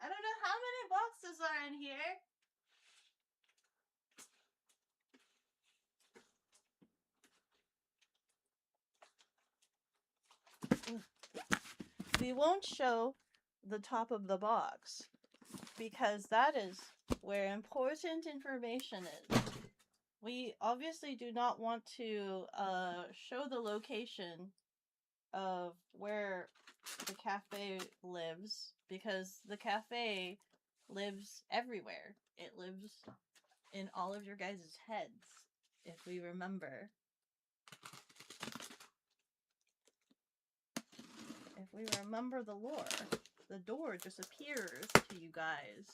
I don't know how many boxes are in here. We won't show the top of the box because that is where important information is. We obviously do not want to show the location of where the cafe lives because the cafe lives everywhere. It lives in all of your guys' heads, if we remember. If we remember the lore, the door just appears to you guys.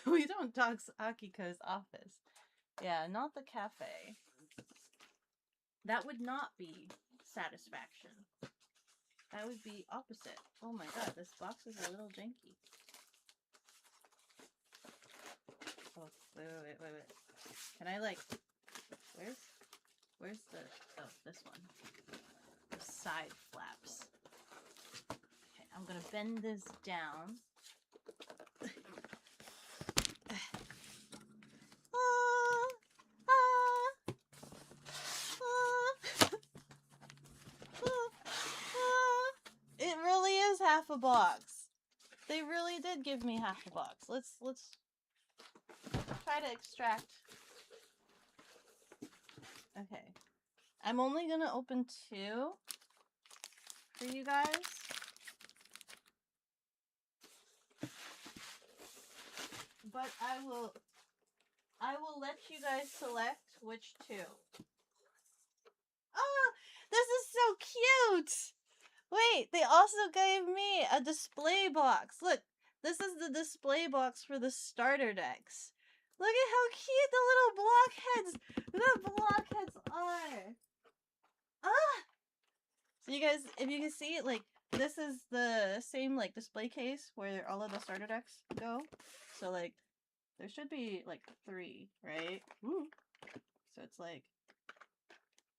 We don't dox Akiko's office. Yeah, not the cafe. That would not be satisfaction. That would be opposite. Oh my god, this box is a little janky. Oh, wait. Can I like, where's the, oh, this one. The side flaps. Okay, I'm gonna bend this down. It really is half a box. They really did give me half a box. Let's try to extract. Okay. I'm only gonna open 2 for you guys. But I will let you guys select which 2. Oh, this is so cute! Wait, they also gave me a display box. Look, this is the display box for the starter decks. Look at how cute the blockheads are. Ah! So you guys, if you can see, like, this is the same, like, display case where all of the starter decks go. So, like, there should be, like, 3, right? Ooh. So it's like,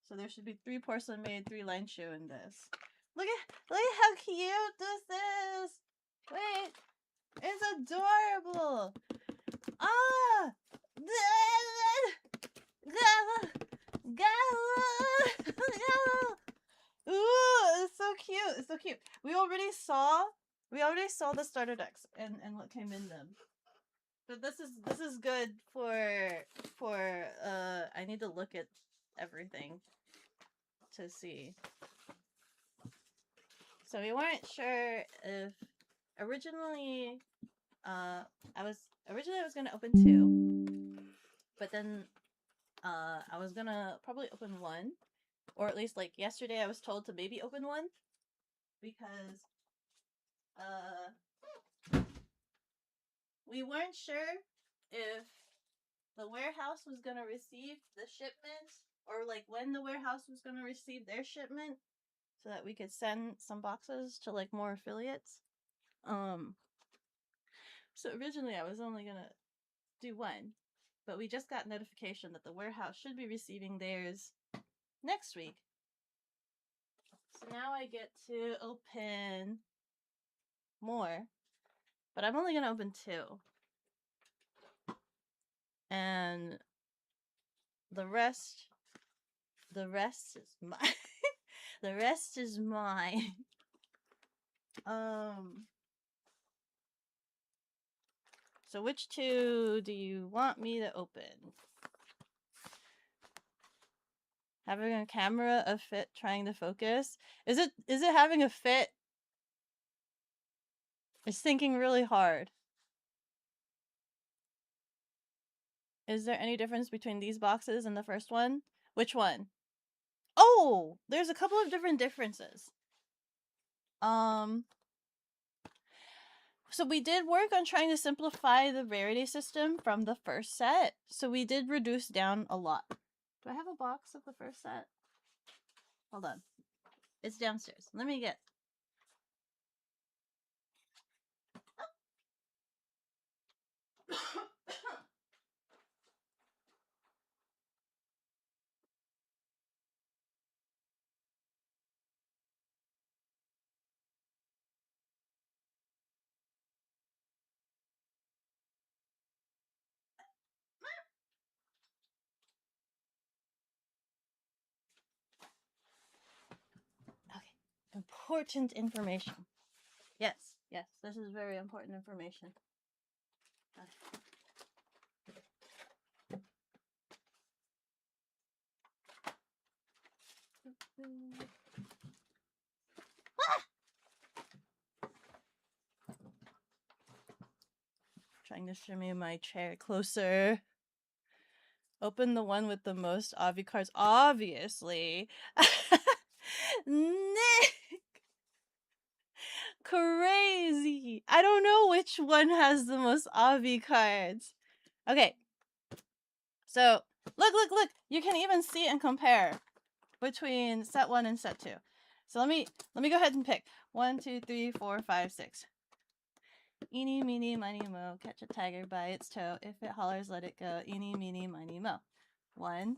so there should be 3 porcelain made, 3 line shoe in this. Look at how cute this is! Wait, it's adorable! Ah! already saw the starter decks and what came in them. But this is good for I need to look at everything to see. So we weren't sure if originally I was gonna open 2, but then I was gonna probably open 1, or at least like yesterday I was told to maybe open 1 because we weren't sure if the warehouse was gonna receive the shipment, or like when the warehouse was gonna receive their shipment, so that we could send some boxes to like more affiliates. So originally I was only gonna do 1, but we just got notification that the warehouse should be receiving theirs next week. So now I get to open more, but I'm only gonna open 2. And the rest is mine. The rest is mine. So which 2 do you want me to open? Having a camera a fit trying to focus? Is it having a fit? It's thinking really hard. Is there any difference between these boxes and the first one? Which one? Oh, there's a couple of different differences. So we did work on trying to simplify the rarity system from the first set. So we did reduce down a lot. Do I have a box of the first set? Hold on. It's downstairs. Let me get... Okay. Important information. Yes, this is very important information. Trying to shimmy my chair closer. Open the one with the most obvi cards. Obviously. Nick! Crazy. I don't know which one has the most obvi cards. Okay. So, look. You can even see and compare between set 1 and set 2. So let me go ahead and pick. 1, 2, 3, 4, 5, 6. Eeny, meeny, miny, mo. Catch a tiger by its toe. If it hollers, let it go. Eeny, meeny, miny, mo. 1.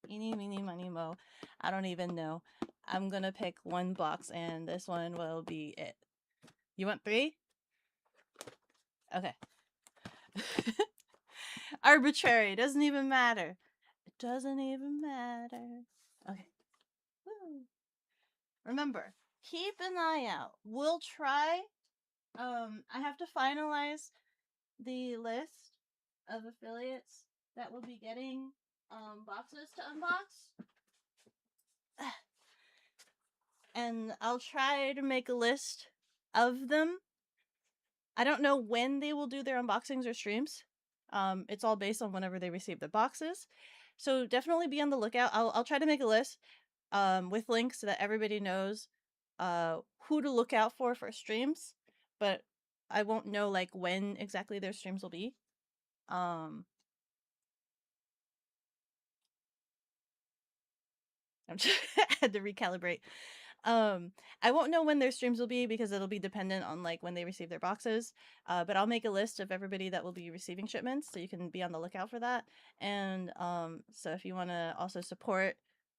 Eeny, meeny, miny, mo. I don't even know. I'm gonna pick 1 box, and this one will be it. You want 3? Okay. Arbitrary. Doesn't even matter. It doesn't even matter. Okay. Woo. Remember, keep an eye out. We'll try. I have to finalize the list of affiliates that will be getting boxes to unbox. And I'll try to make a list of them. I don't know when they will do their unboxings or streams. It's all based on whenever they receive the boxes. So definitely be on the lookout. I'll try to make a list with links so that everybody knows who to look out for streams. But I won't know like when exactly their streams will be. I had to recalibrate. I won't know when their streams will be because it'll be dependent on like when they receive their boxes. But I'll make a list of everybody that will be receiving shipments, so you can be on the lookout for that. And so if you want to also support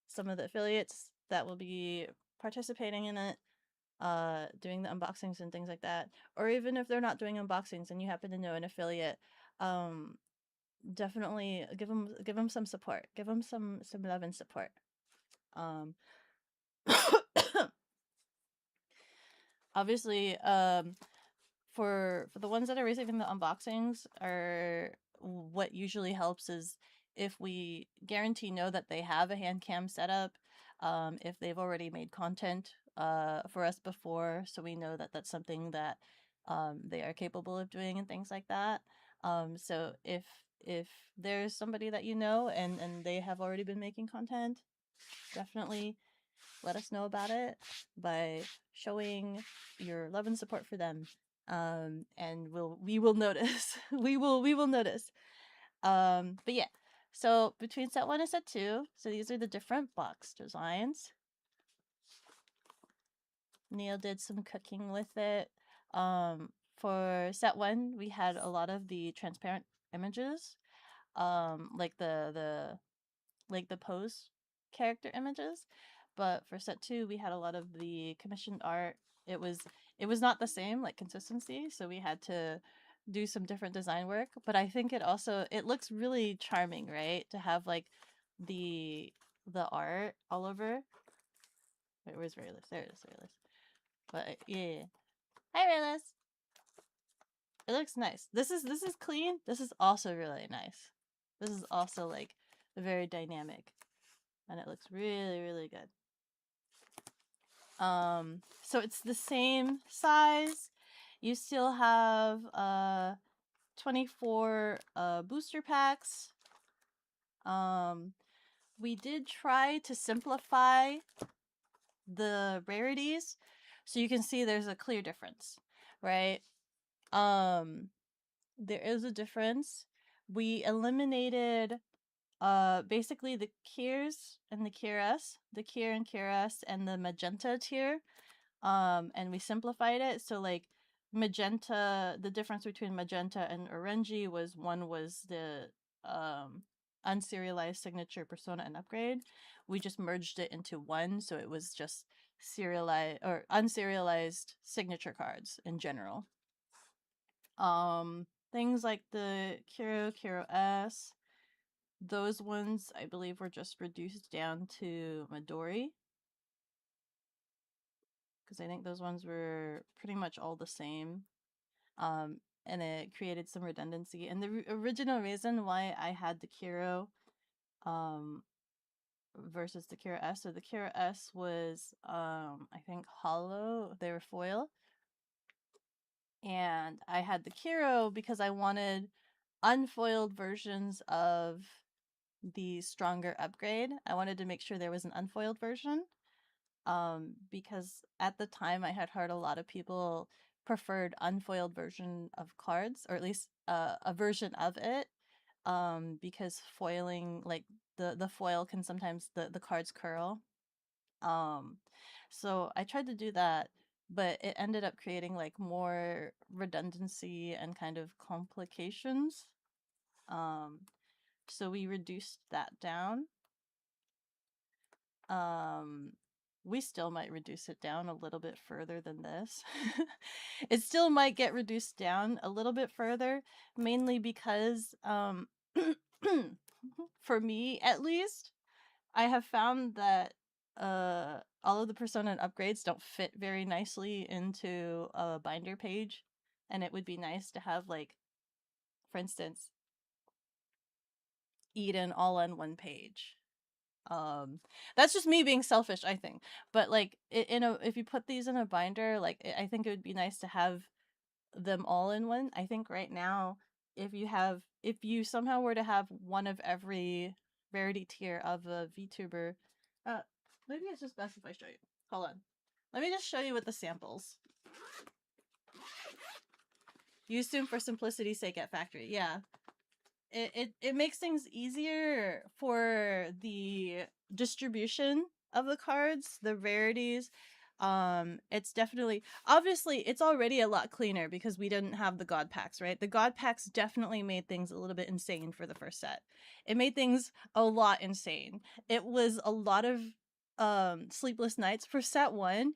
some of the affiliates that will be participating in it, doing the unboxings and things like that, or even if they're not doing unboxings and you happen to know an affiliate, definitely give them some support. Give them some love and support. obviously, for the ones that are receiving the unboxings, are what usually helps is if we guarantee know that they have a hand cam setup, if they've already made content for us before, so we know that that's something that they are capable of doing and things like that. So if there's somebody that you know and they have already been making content, definitely let us know about it by showing your love and support for them. And we will notice. We will notice. But yeah. So between set 1 and set 2, so these are the different box designs. Neil did some cooking with it. For set 1, we had a lot of the transparent images, like the pose character images. But for set 2, we had a lot of the commissioned art. It was not the same like consistency, so we had to do some different design work. But I think it looks really charming, right? To have like the art all over. Wait, where's Rayless? There it is, Rayless. But yeah. Hi, Rayless. It looks nice. This is clean. This is also really nice. This is also like very dynamic, and it looks really, really good. So it's the same size. You still have 24 booster packs. We did try to simplify the rarities, so you can see there's a clear difference, right? There is a difference. We eliminated basically the Kiers and the Kier-S, the Kier and Kier-S and the magenta tier. And we simplified it, so like magenta, the difference between magenta and orangey was one was the unserialized signature persona and upgrade. We just merged it into one, so it was just serialized or unserialized signature cards in general. Things like the Kiro S, those ones I believe were just reduced down to Midori, because I think those ones were pretty much all the same. And it created some redundancy. And the original reason why I had the Kiro versus the Kira S, so the Kira S was I think hollow, they were foil. And I had the Kiro because I wanted unfoiled versions of the stronger upgrade. I wanted to make sure there was an unfoiled version. Because at the time I had heard a lot of people preferred unfoiled version of cards, or at least a version of it, because foiling, like the foil can sometimes the cards curl. So I tried to do that, but it ended up creating like more redundancy and kind of complications. So we reduced that down. Um, we still might reduce it down a little bit further than this. It still might get reduced down a little bit further, mainly because for me at least, I have found that all of the persona and upgrades don't fit very nicely into a binder page, and it would be nice to have, like, for instance, Eden all on one page. That's just me being selfish, I think. But like if you put these in a binder, like I think it would be nice to have them all in one. I think right now, if you somehow were to have one of every rarity tier of a VTuber, maybe it's just best if I show you. Hold on. Let me just show you with the samples. You assume for simplicity's sake at factory. Yeah. It makes things easier for the distribution of the cards, the rarities. It's definitely, obviously it's already a lot cleaner because we didn't have the god packs, right? The god packs definitely made things a little bit insane for the first set. It made things a lot insane. It was a lot of sleepless nights for set 1.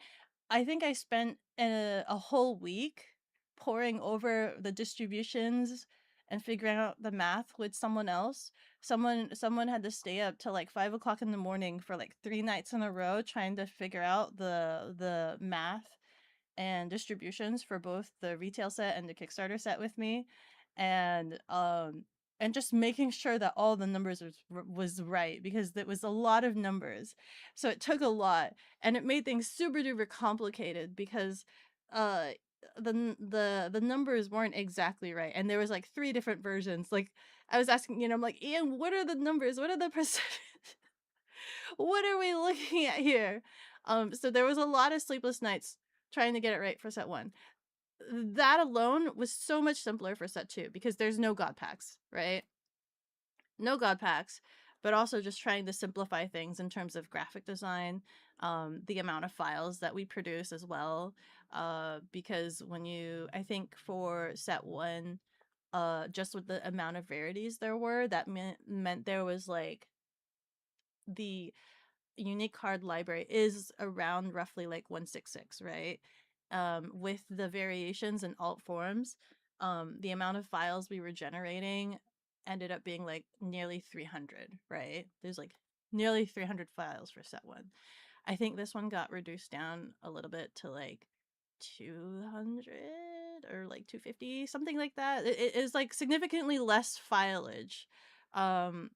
I think I spent a whole week poring over the distributions and figuring out the math with someone else. Someone had to stay up till like 5 o'clock in the morning for like 3 nights in a row trying to figure out the math and distributions for both the retail set and the Kickstarter set with me, and just making sure that all the numbers was right, because there was a lot of numbers, so it took a lot, and it made things super duper complicated because uh the numbers weren't exactly right, and there was like 3 different versions. Like, I was asking, I'm like, Ian, what are the numbers? What are the percentages? What are we looking at here? So there was a lot of sleepless nights trying to get it right for set 1. That alone was so much simpler for set 2 because there's no god packs, right? No god packs, but also just trying to simplify things in terms of graphic design, the amount of files that we produce as well. Because I think for set 1, just with the amount of rarities there were, that meant there was like the unique card library is around roughly like 166, right? With the variations and alt forms, the amount of files we were generating ended up being like nearly 300, right? There's like nearly 300 files for set 1. I think this one got reduced down a little bit to like 200 or like 250, something like that. It is like significantly less fileage. And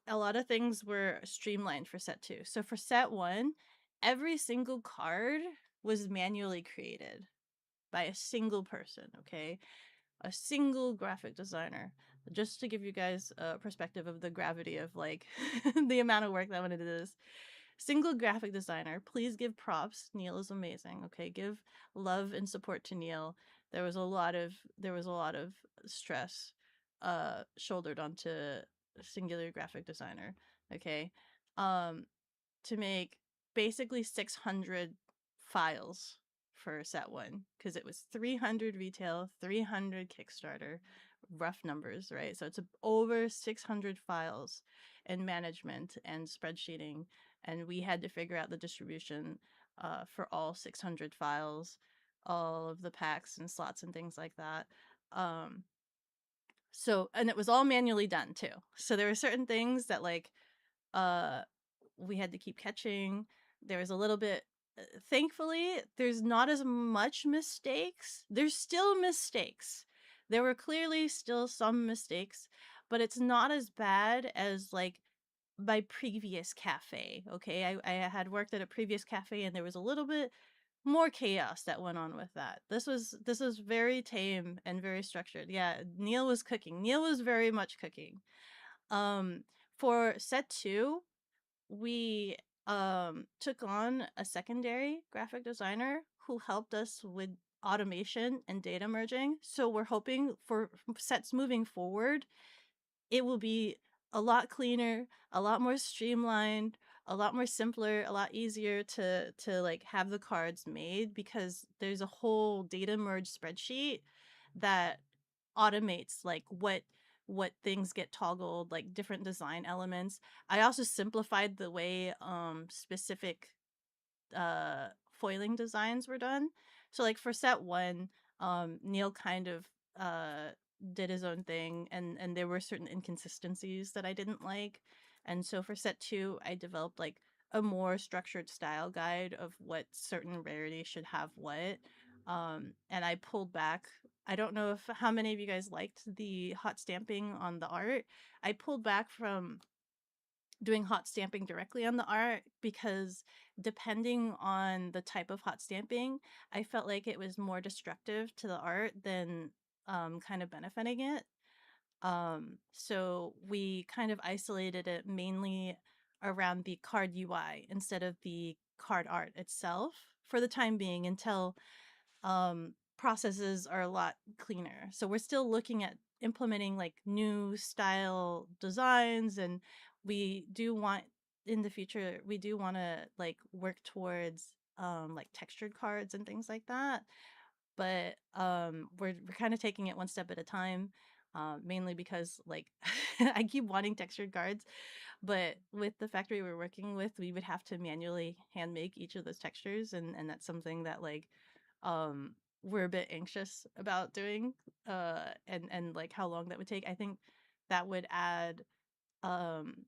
a lot of things were streamlined for set 2. So for set 1, every single card was manually created by a single person, okay? A single graphic designer. Just to give you guys a perspective of the gravity of like the amount of work that went into this. Single graphic designer. Please give props. Neil is amazing. Okay, give love and support to Neil. There was a lot of stress shouldered onto a singular graphic designer. Okay, to make basically 600 files for set 1, because it was 300 retail, 300 Kickstarter, rough numbers, right? So it's over 600 files and management and spreadsheeting, and we had to figure out the distribution for all 600 files, all of the packs and slots and things like that. So, and it was all manually done too. So there were certain things that like uh we had to keep catching. There was a little bit, thankfully there's not as much mistakes. There's still mistakes. There were clearly still some mistakes, but it's not as bad as like my previous cafe. Okay, I had worked at a previous cafe and there was a little bit more chaos that went on with that. This was very tame and very structured. Yeah, Neil was cooking. Neil was very much cooking. um for set 2, we took on a secondary graphic designer who helped us with automation and data merging. So we're hoping for sets moving forward, it will be a lot cleaner, a lot more streamlined, a lot more simpler, a lot easier to like have the cards made, because there's a whole data merge spreadsheet that automates like what things get toggled, like different design elements. I also simplified the way specific foiling designs were done. So like for set 1, Neil kind of uh did his own thing, and there were certain inconsistencies that I didn't like. And so for set 2, I developed like a more structured style guide of what certain rarities should have what. And I pulled back. I don't know if how many of you guys liked the hot stamping on the art. I pulled back from doing hot stamping directly on the art because depending on the type of hot stamping, I felt like it was more destructive to the art than kind of benefiting it. So we kind of isolated it mainly around the card UI instead of the card art itself for the time being, until processes are a lot cleaner. So we're still looking at implementing like new style designs, and we do want in the future, we do want to like work towards like textured cards and things like that. But we're kind of taking it one step at a time, mainly because like I keep wanting textured cards, but with the factory we're working with, we would have to manually hand make each of those textures, and that's something that like um we're a bit anxious about doing, and like how long that would take. I think that would add um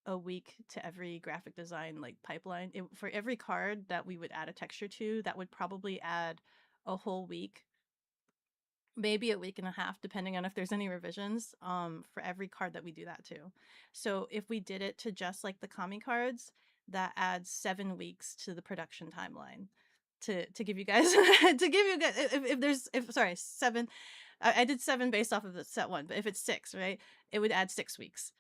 a week to every graphic design like pipeline. For every card that we would add a texture to, that would probably add a whole week, maybe a week and a half, depending on if there's any revisions, for every card that we do that to. So if we did it to just like the kami cards, that adds 7 weeks to the production timeline. To give you guys if there's sorry 7, I did 7 based off of the set 1, but if it's 6, right, it would add 6 weeks,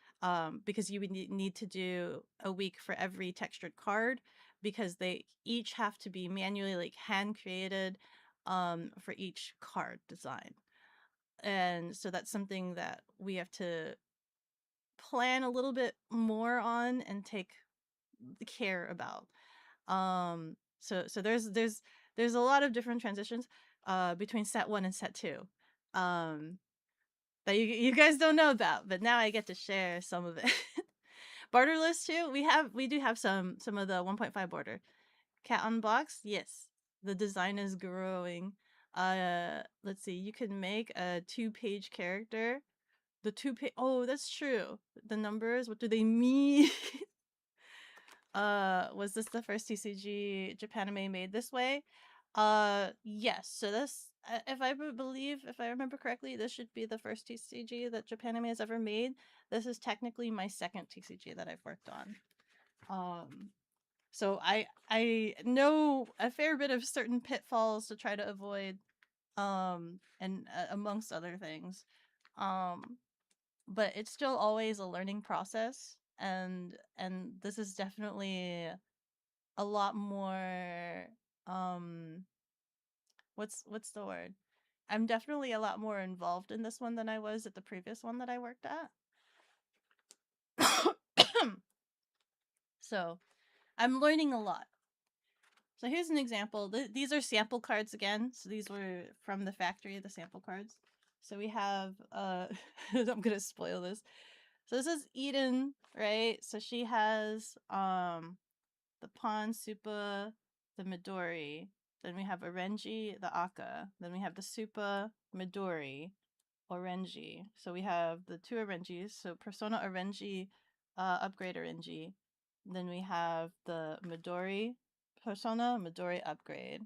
because you would need to do a week for every textured card, because they each have to be manually like hand created, for each card design. And so that's something that we have to plan a little bit more on and take care about. So there's a lot of different transitions between set 1 and set 2, that you guys don't know about, but now I get to share some of it. Border list too. We do have some of the 1.5 border. Cat on box, yes. The design is growing. Let's see. You can make a 2-page character. The 2-page. Oh, that's true. The numbers. What do they mean? Was this the first TCG Japanime made this way? Yes. So this, if I remember correctly, this should be the first TCG that Japanime has ever made. This is technically my second TCG that I've worked on. So I know a fair bit of certain pitfalls to try to avoid, and amongst other things, but it's still always a learning process, and this is definitely a lot more, um what's the word? I'm definitely a lot more involved in this one than I was at the previous one that I worked at. So I'm learning a lot. So here's an example. These are sample cards again. So these were from the factory, the sample cards. So we have, I'm gonna spoil this. So this is Eden, right? So she has the Pawn, Supa, the Midori. Then we have Orenji, the Aka. Then we have the Supa, Midori, Orenji. So we have the 2 Orenjis. So Persona Orenji, upgrade Orenji. Then we have the Midori Persona, Midori upgrade.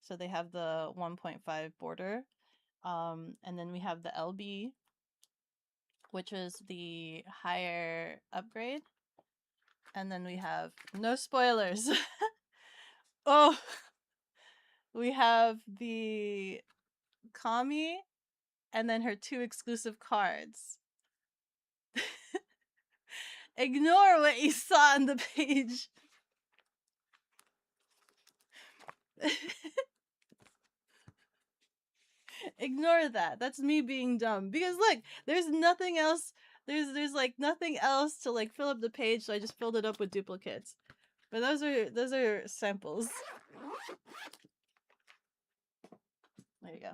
So they have the 1.5 border. And then we have the LB, which is the higher upgrade. And then we have, no spoilers. Oh, we have the Kami and then her 2 exclusive cards. Ignore what you saw on the page. Ignore that. That's me being dumb. Because look, there's nothing else. There's like nothing else to like fill up the page, so I just filled it up with duplicates. But those are samples. There you go.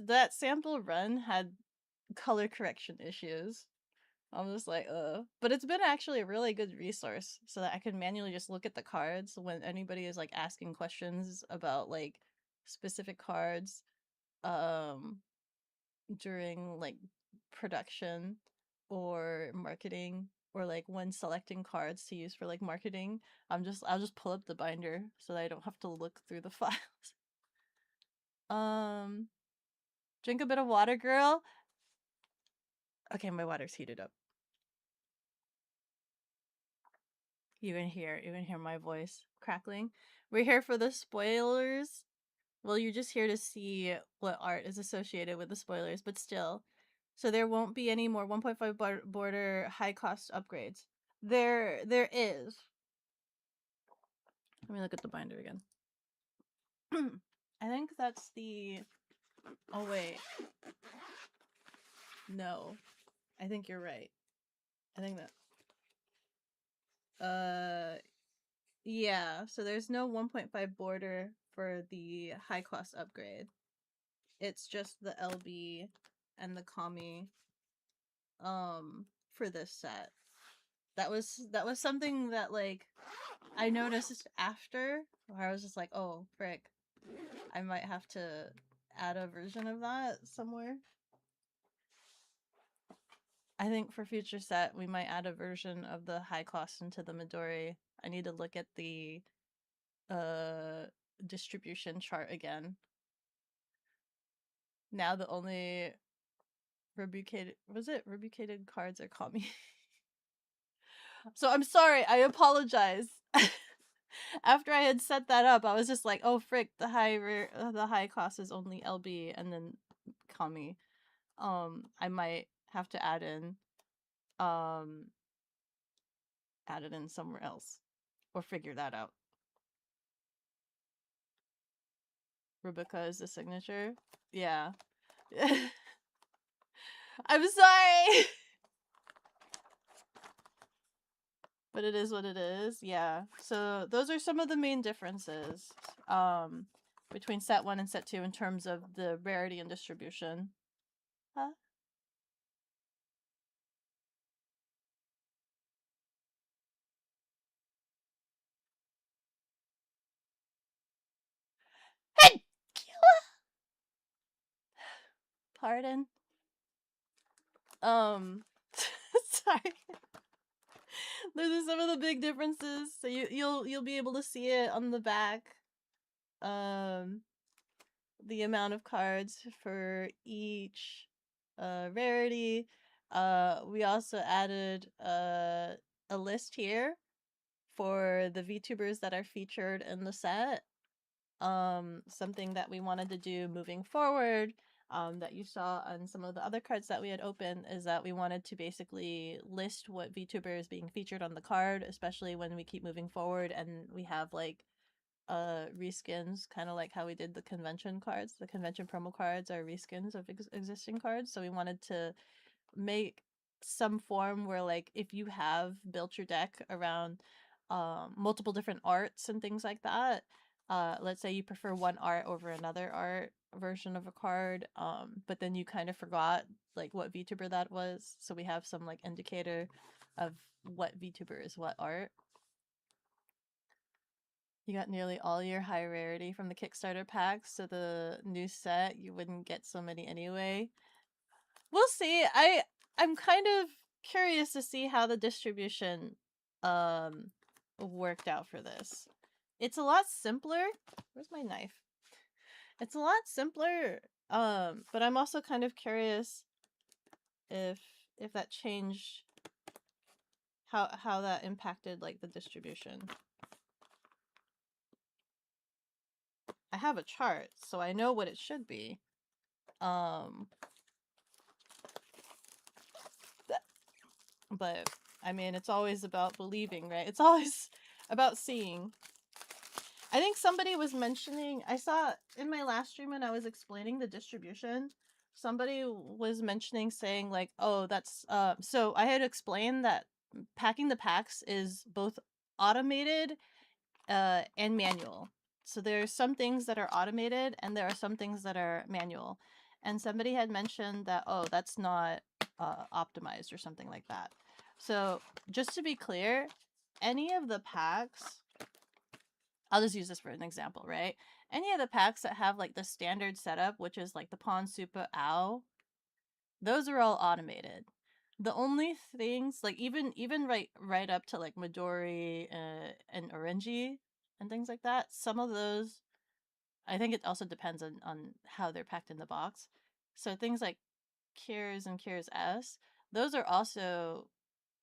That sample run had color correction issues. I'm just like, but it's been actually a really good resource so that I can manually just look at the cards when anybody is like asking questions about like specific cards, during like production or marketing, or like when selecting cards to use for like marketing. I'll just pull up the binder so that I don't have to look through the files. um Drink a bit of water, girl. Okay, my water's heated up. You can hear my voice crackling. We're here for the spoilers. Well, you're just here to see what art is associated with the spoilers, but still. So there won't be any more 1.5 border high cost upgrades. There is. Let me look at the binder again. I think that's the, oh wait. No. I think you're right. I think that, yeah, so there's no 1.5 border for the high cost upgrade. It's just the LB and the Kami, for this set. That was something that like I noticed after, where I was just like, oh frick, I might have to add a version of that somewhere. I think for future set, we might add a version of the high cost into the Midori. I need to look at the uh distribution chart again. Now the only rebucated cards are Kami. So I'm sorry, I apologize. After I had set that up, I was just like, oh frick, the high cost is only LB and then Kami. I might have to um add it in somewhere else or figure that out. Rubica is the signature. Yeah. I'm sorry. But it is what it is. Yeah. So those are some of the main differences between set 1 and set 2 in terms of the rarity and distribution. Huh? Pardon. Sorry. Those are some of the big differences. So you'll be able to see it on the back. The amount of cards for each rarity. We also added a list here for the VTubers that are featured in the set. Something that we wanted to do moving forward, that you saw on some of the other cards that we had opened, is that we wanted to basically list what VTuber is being featured on the card, especially when we keep moving forward and we have like reskins, kind of like how we did the convention cards. The convention promo cards are reskins of existing cards, so we wanted to make some form where, like, if you have built your deck around multiple different arts and things like that, let's say you prefer one art over another art version of a card, but then you kind of forgot like what VTuber that was, so we have some like indicator of what VTuber is what art. You got nearly all your high rarity from the Kickstarter packs, so the new set you wouldn't get so many anyway. We'll see. I'm kind of curious to see how the distribution worked out for this. It's a lot simpler. Where's my knife? It's a lot simpler. But I'm also kind of curious if that changed how that impacted like the distribution. I have a chart, so I know what it should be. But I mean, it's always about believing, right? It's always about seeing. I think somebody was mentioning, I saw in my last stream when I was explaining the distribution, somebody was mentioning saying like, oh, that's so I had explained that packing the packs is both automated and manual. So there's some things that are automated and there are some things that are manual. And somebody had mentioned that, oh, that's not optimized or something like that. So just to be clear, any of the packs, I'll just use this for an example, right? Any of the packs that have like the standard setup, which is like the Pawn Super Ow, those are all automated. The only things, like even right up to like Midori and Orangi and things like that, some of those, I think it also depends on how they're packed in the box. So things like Cures and Cures S, those are also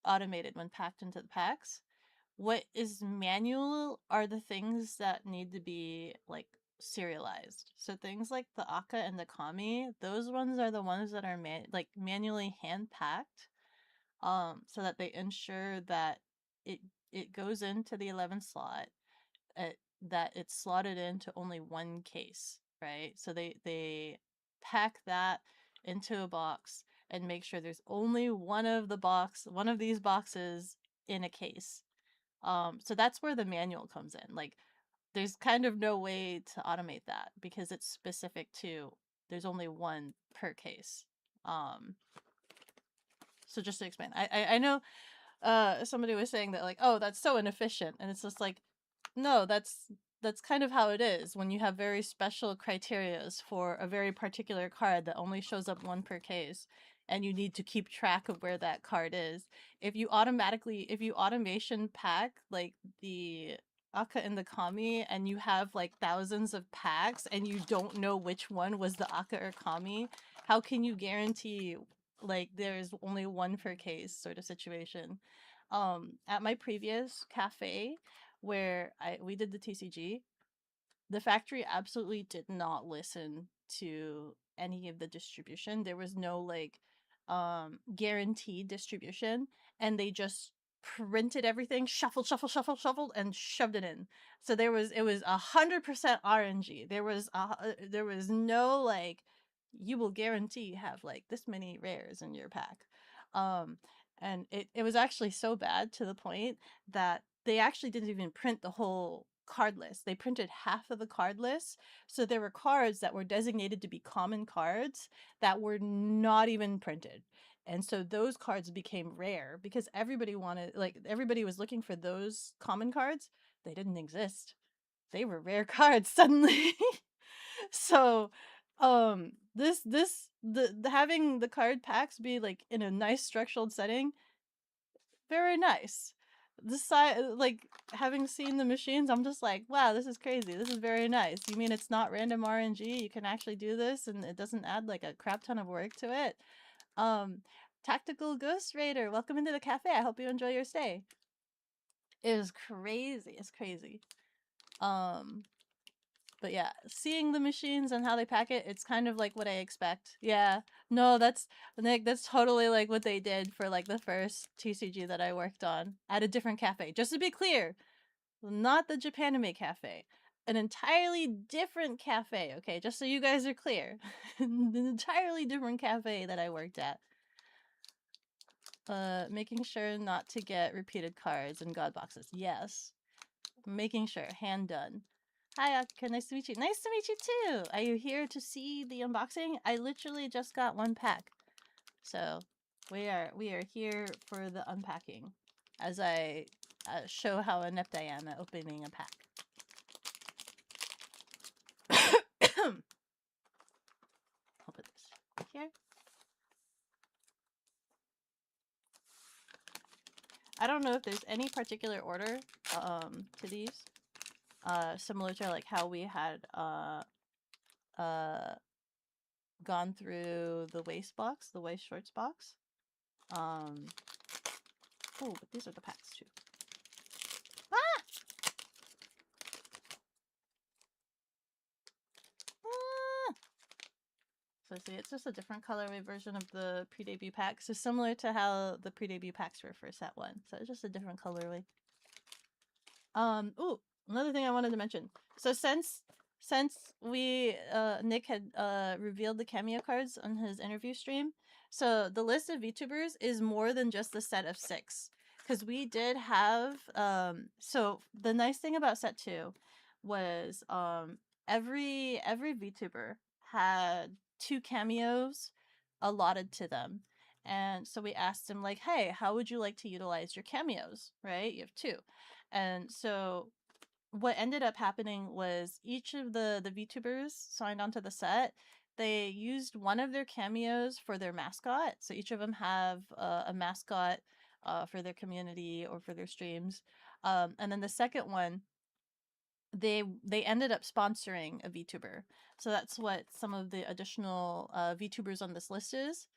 automated when packed into the packs. What is manual are the things that need to be like serialized. So things like the Aka and the Kami, those ones are the ones that are manually hand packed, so that they ensure that it it goes into the 11th slot, that it's slotted into only one case, right? So they pack that into a box and make sure there's only one of these boxes in a case. So that's where the manual comes in. Like, there's kind of no way to automate that because it's specific to, there's only one per case. So just to explain, I know somebody was saying that like, oh, that's so inefficient, and it's just like, no, that's kind of how it is when you have very special criterias for a very particular card that only shows up one per case. and you need to keep track of where that card is. If you automation pack like the Aka and the Kami and you have like thousands of packs and you don't know which one was the Aka or Kami, how can you guarantee like there's only one per case sort of situation? At my previous cafe where we did the TCG, the factory absolutely did not listen to any of the distribution. There was no like guaranteed distribution, and they just printed everything, shuffled and shoved it in. So it was 100% RNG. There was no like you will guarantee have like this many rares in your pack. um and it was actually so bad to the point that they actually didn't even print the whole card list. They printed half of the card list. So there were cards that were designated to be common cards that were not even printed. And so those cards became rare because everybody was looking for those common cards. They didn't exist. They were rare cards suddenly. So the having the card packs be like in a nice structured setting, very nice. This side, like having seen the machines, I'm just like, wow, this is crazy. This is very nice. You mean it's not random RNG? You can actually do this, and it doesn't add like a crap ton of work to it. Um, Tactical Ghost Raider, welcome into the cafe. I hope you enjoy your stay. It was crazy. It's crazy. But yeah, seeing the machines and how they pack it, it's kind of like what I expect. Yeah. No, that's Nick, that's totally like what they did for like the first TCG that I worked on at a different cafe. Just to be clear, not the Japanime cafe. An entirely different cafe, okay? Just so you guys are clear. An entirely different cafe that I worked at. Making sure not to get repeated cards and god boxes. Yes. Making sure. Hand done. Hi, Akika. Nice to meet you. Nice to meet you too. Are you here to see the unboxing? I literally just got one pack, so we are here for the unpacking, as I show how inept I am at opening a pack. I'll put this here. I don't know if there's any particular order to these, similar to like how we had gone through the waist box, the waist shorts box. Oh, but these are the packs too. Ah! Ah! So see, it's just a different colorway version of the pre-debut pack. So similar to how the pre-debut packs were for set 1. So it's just a different colorway. Ooh, another thing I wanted to mention. So since we Nick had revealed the cameo cards on his interview stream, so the list of VTubers is more than just the set of 6. Because we did have so the nice thing about set 2 was every VTuber had 2 cameos allotted to them. And so we asked him like, hey, how would you like to utilize your cameos? Right? You have 2. And so what ended up happening was each of the VTubers signed onto the set, they used one of their cameos for their mascot. So each of them have a mascot for their community or for their streams. And then the second one, they ended up sponsoring a VTuber. So that's what some of the additional VTubers on this list is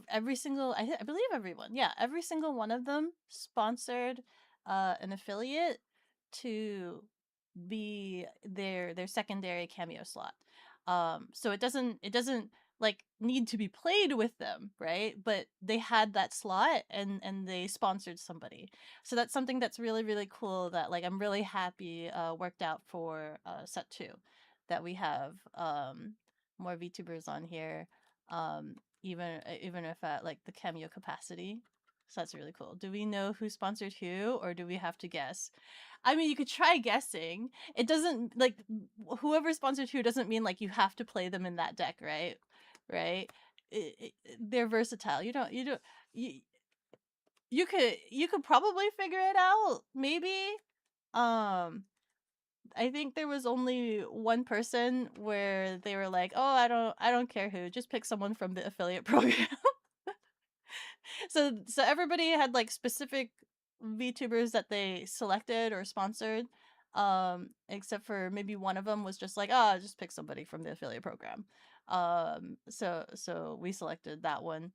every single I believe everyone, yeah, every single one of them sponsored an affiliate to be their secondary cameo slot. So it doesn't like need to be played with them, right? But they had that slot and they sponsored somebody. So that's something that's really really cool that like I'm really happy worked out for set 2, that we have more VTubers on here, even if at like the cameo capacity. So that's really cool. Do we know who sponsored who, or do we have to guess? I mean, you could try guessing. It doesn't like whoever sponsored who doesn't mean like you have to play them in that deck, right? Right? They're versatile. You you could probably figure it out, maybe. Um, I think there was only one person where they were like, "Oh, I don't care who, just pick someone from the affiliate program." So everybody had like specific VTubers that they selected or sponsored, except for maybe one of them was just like, "Oh, just pick somebody from the affiliate program." So we selected that one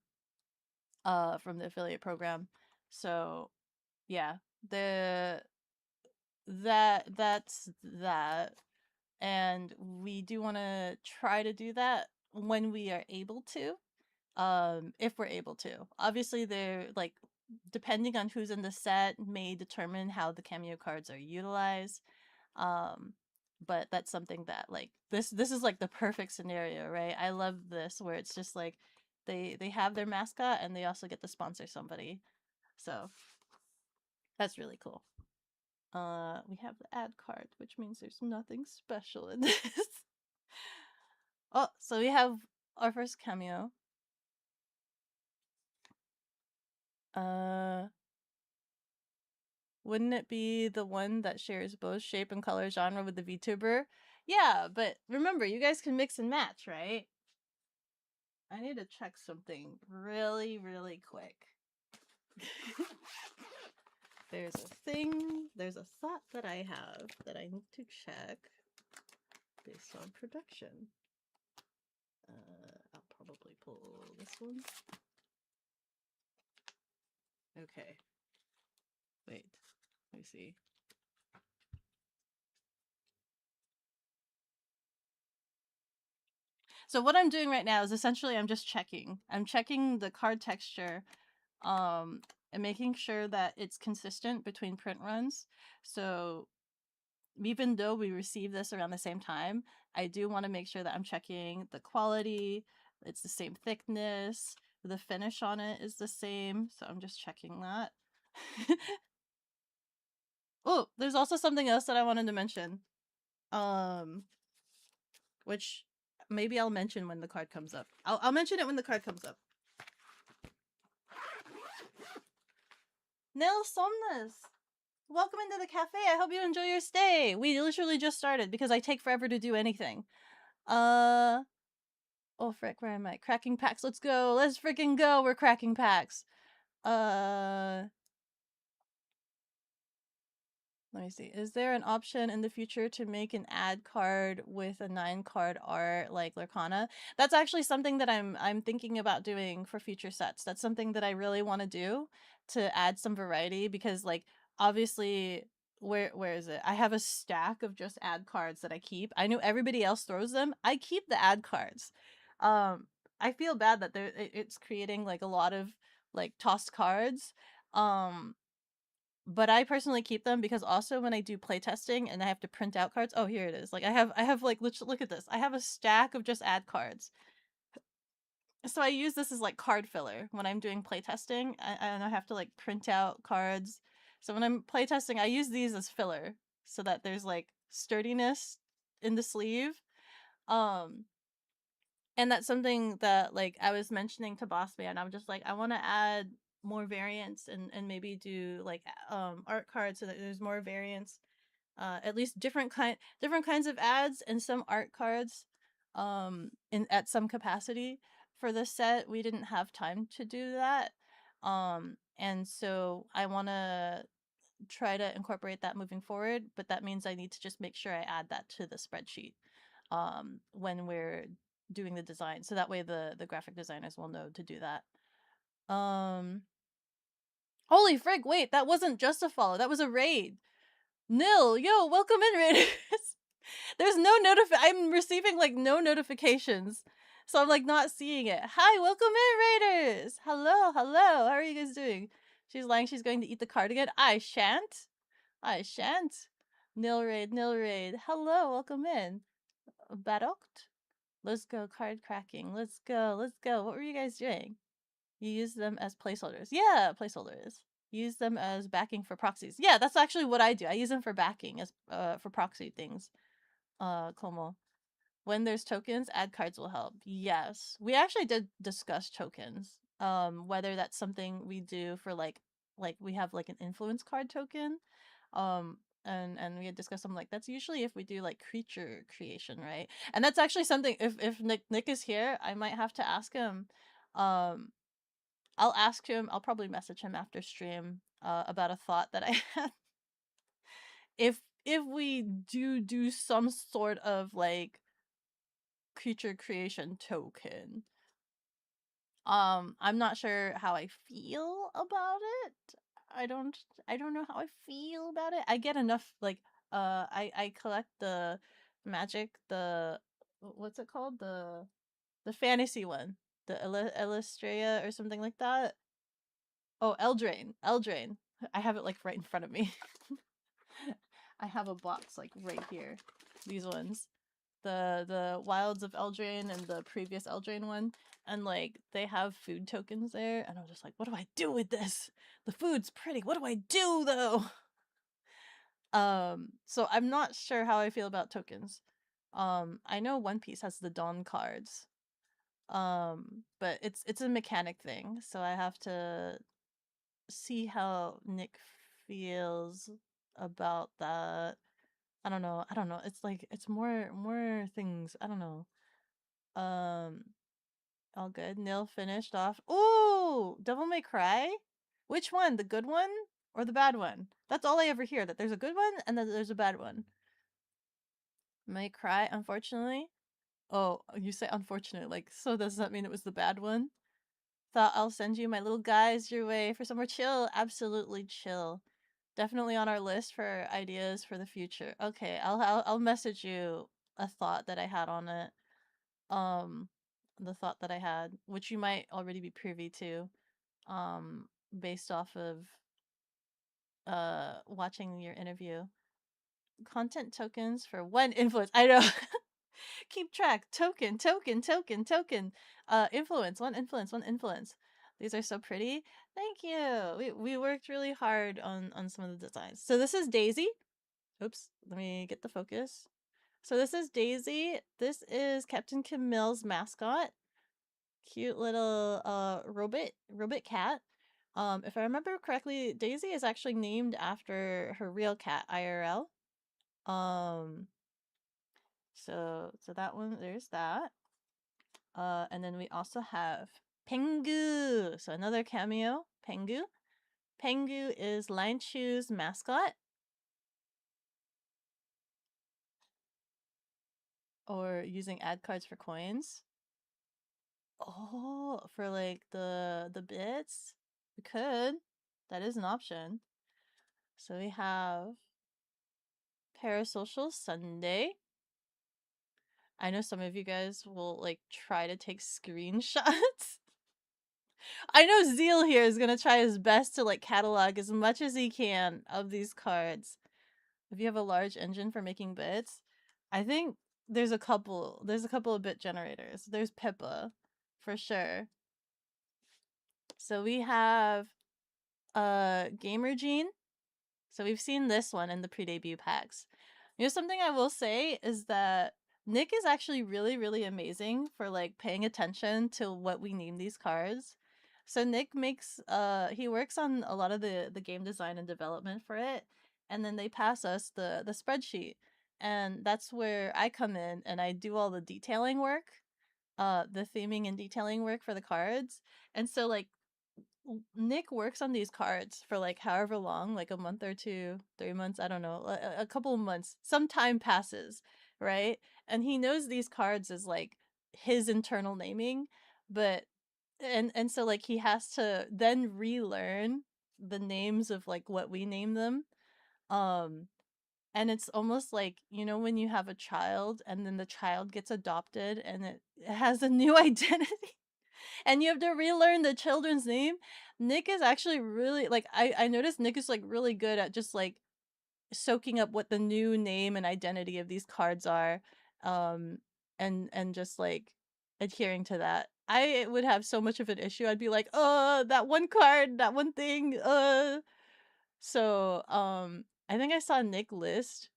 from the affiliate program. So yeah, the that's that. And we do want to try to do that when we are able to, if we're able to. Obviously, they're like, depending on who's in the set may determine how the cameo cards are utilized. But that's something that like this is like the perfect scenario, right? I love this where it's just like they have their mascot and they also get to sponsor somebody. So that's really cool. We have the ad card, which means there's nothing special in this. Oh, so we have our first cameo. Uh, wouldn't it be the one that shares both shape and color genre with the VTuber? Yeah, but remember, you guys can mix and match, right? I need to check something really, really quick. There's a thought that I have that I need to check based on production. I'll probably pull this one. Okay. Wait, let me see. So what I'm doing right now is essentially I'm just checking. I'm checking the card texture, and making sure that it's consistent between print runs. So even though we receive this around the same time, I do want to make sure that I'm checking the quality, it's the same thickness, the finish on it is the same. So I'm just checking that. Oh, there's also something else that I wanted to mention. Which maybe I'll mention when the card comes up. I'll mention it when the card comes up. Nil Somnus, welcome into the cafe. I hope you enjoy your stay. We literally just started because I take forever to do anything. Oh frick, where am I? Cracking packs. Let's go. Let's freaking go. We're cracking packs. Let me see. Is there an option in the future to make an ad card with a 9-card art like Lurkana? That's actually something that I'm thinking about doing for future sets. That's something that I really want to do to add some variety because like obviously where is it? I have a stack of just ad cards that I keep. I know everybody else throws them. I keep the ad cards. I feel bad that it's creating like a lot of like tossed cards. But I personally keep them because also when I do playtesting and I have to print out cards, oh here it is. Like I have like look at this. I have a stack of just ad cards. So I use this as like card filler when I'm doing playtesting and I have to like print out cards. So when I'm playtesting, I use these as filler so that there's like sturdiness in the sleeve. Um and that's something that like I was mentioning to Boss Man. I'm just like I want to add more variants and maybe do like art cards so that there's more variants, at least different kinds of ads and some art cards in at some capacity for this set. We didn't have time to do that, and so I want to try to incorporate that moving forward, but that means I need to just make sure I add that to the spreadsheet when we're doing the design, so that way the graphic designers will know to do that. Holy frig, wait, that wasn't just a follow, that was a raid. Nil, yo, welcome in, Raiders. There's no I'm receiving like no notifications. So I'm like not seeing it. Hi, welcome in, Raiders. Hello, hello. How are you guys doing? She's lying she's going to eat the cardigan. I shan't. I shan't. Nil raid, nil raid. Hello, welcome in. Badokt. Let's go card cracking. Let's go, let's go. What were you guys doing? You use them as placeholders. Yeah, placeholders. Use them as backing for proxies. Yeah, that's actually what I do. I use them for backing as for proxy things. Como. When there's tokens, add cards will help. Yes. We actually did discuss tokens. Whether that's something we do for like we have like an influence card token. and we had discussed something like that's usually if we do like creature creation, right? And that's actually something if Nick is here, I might have to ask him. I'll ask him. I'll probably message him after stream about a thought that I had. If we do some sort of like creature creation token, I'm not sure how I feel about it. I don't I don't know how I feel about it. I get enough like I collect the magic, the what's it called, the fantasy one, the Illustria or something like that. Oh, Eldraine. I have it like right in front of me. I have a box like right here. These ones. The Wilds of Eldraine and the previous Eldraine one. And like they have food tokens there, and I'm just like, what do I do with this? The food's pretty. What do I do though? So I'm not sure how I feel about tokens. I know One Piece has the Dawn cards. But it's a mechanic thing, so I have to see how Nick feels about that. I don't know. I don't know. It's like it's more things. I don't know. Um, all good. Nil finished off. Ooh, Devil May Cry. Which one? The good one or the bad one? That's all I ever hear. That there's a good one and that there's a bad one. May Cry, unfortunately. Oh, you say unfortunate. Like, so does that mean it was the bad one? Thought I'll send you my little guys your way for somewhere chill. Absolutely chill. Definitely on our list for ideas for the future. Okay, I'll message you a thought that I had on it. Um, the thought that I had, which you might already be privy to, based off of watching your interview. Content tokens for one influence. I know. Keep track. Token. Influence. One influence. One influence. These are so pretty. Thank you. We worked really hard on some of the designs. So this is Daisy. Oops. Let me get the focus. So this is Daisy. This is Captain Camille's mascot. Cute little robot cat. If I remember correctly, Daisy is actually named after her real cat, IRL. Um, so that one, there's that. And then we also have Pengu. So another cameo, Pengu. Pengu is Lanchu's mascot. Or using ad cards for coins. Oh, for like the bits? We could. That is an option. So we have Parasocial Sunday. I know some of you guys will like try to take screenshots. I know Zeal here is gonna try his best to like catalog as much as he can of these cards. If you have a large engine for making bits, I think there's a couple of bit generators. There's Pippa, for sure. So we have Gamer Gene. So we've seen this one in the pre-debut packs. You know, something I will say is that Nick is actually really, really amazing for like paying attention to what we name these cards. So Nick makes he works on a lot of the game design and development for it, and then they pass us the spreadsheet. And that's where I come in and I do all the detailing work, the theming and detailing work for the cards. And so like Nick works on these cards for like however long, like a month or two, 3 months, I don't know, a couple of months. Some time passes, right? And he knows these cards as like his internal naming, but and so like he has to then relearn the names of like what we name them. Um and it's almost like, you know, when you have a child and then the child gets adopted and it has a new identity and you have to relearn the children's name. Nick is actually really like I noticed Nick is like really good at just like soaking up what the new name and identity of these cards are, um and just like adhering to that. I would have so much of an issue. I'd be like, that one card, that one thing, so I think I saw Nick list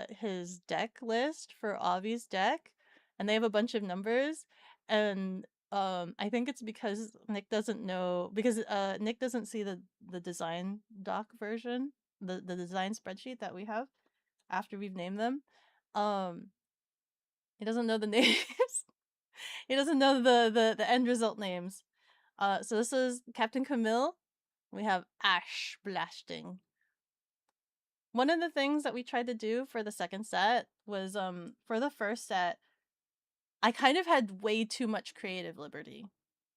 his deck list for Avi's deck, and they have a bunch of numbers, and I think it's because Nick doesn't know, because Nick doesn't see the design doc version, the design spreadsheet that we have after we've named them. Um, he doesn't know the names. He doesn't know the end result names. So this is Captain Camille. We have Ash Blasting. One of the things that we tried to do for the second set was for the first set, I kind of had way too much creative liberty.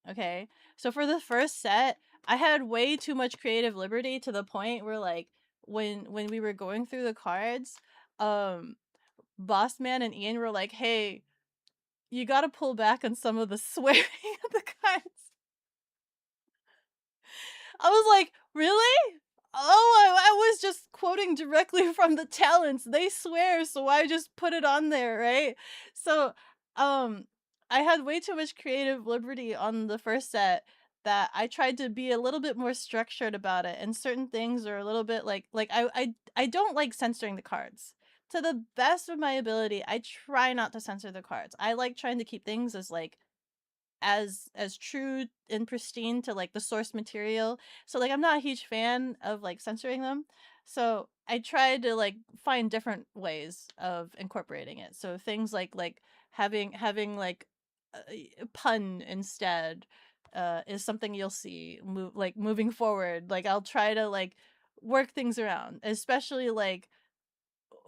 Okay? So for the first set, I had way too much creative liberty to the point where like when we were going through the cards, um Boss Man and Ian were like, "Hey, you got to pull back on some of the swearing of the cards." I was like, "Really? Oh, I was just quoting directly from the talents. They swear, so I just put it on there, right?" So, um, I had way too much creative liberty on the first set that I tried to be a little bit more structured about it, and certain things are a little bit like I don't like censoring the cards. To the best of my ability, I try not to censor the cards. I like trying to keep things as like as true and pristine to like the source material. So like I'm not a huge fan of like censoring them. So I tried to like find different ways of incorporating it. So things like having like a pun instead is something you'll see moving forward. Like I'll try to like work things around, especially like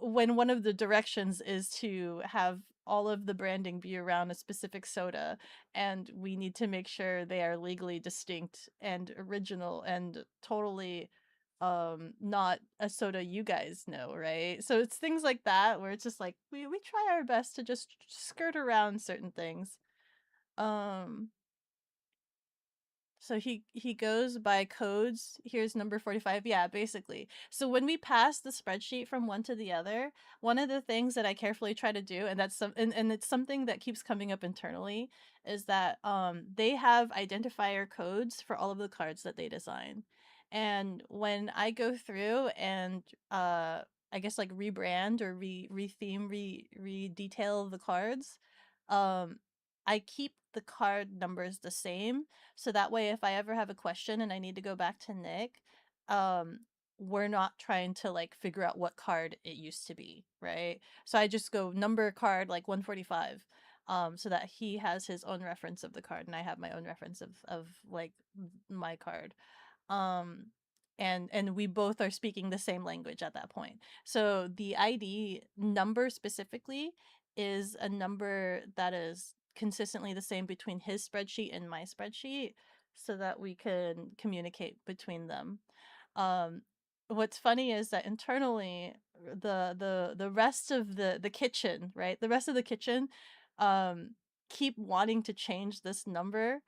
when one of the directions is to have all of the branding be around a specific soda, and we need to make sure they are legally distinct and original and totally not a soda you guys know, right? So it's things like that where it's just like we try our best to just skirt around certain things. um so he goes by codes. Here's number 45. Yeah, basically. So when we pass the spreadsheet from one to the other, one of the things that I carefully try to do, and that's and it's something that keeps coming up internally, is that they have identifier codes for all of the cards that they design. And when I go through and I guess like rebrand or re-theme, re-detail the cards, um I keep the card numbers the same, so that way if I ever have a question and I need to go back to Nick, um we're not trying to like figure out what card it used to be, right? So I just go number card like 145, so that he has his own reference of the card and I have my own reference of like my card. um and we both are speaking the same language at that point. So the ID number specifically is a number that is consistently the same between his spreadsheet and my spreadsheet, so that we can communicate between them. um what's funny is that internally the rest of the kitchen, right, the rest of the kitchen um keep wanting to change this number.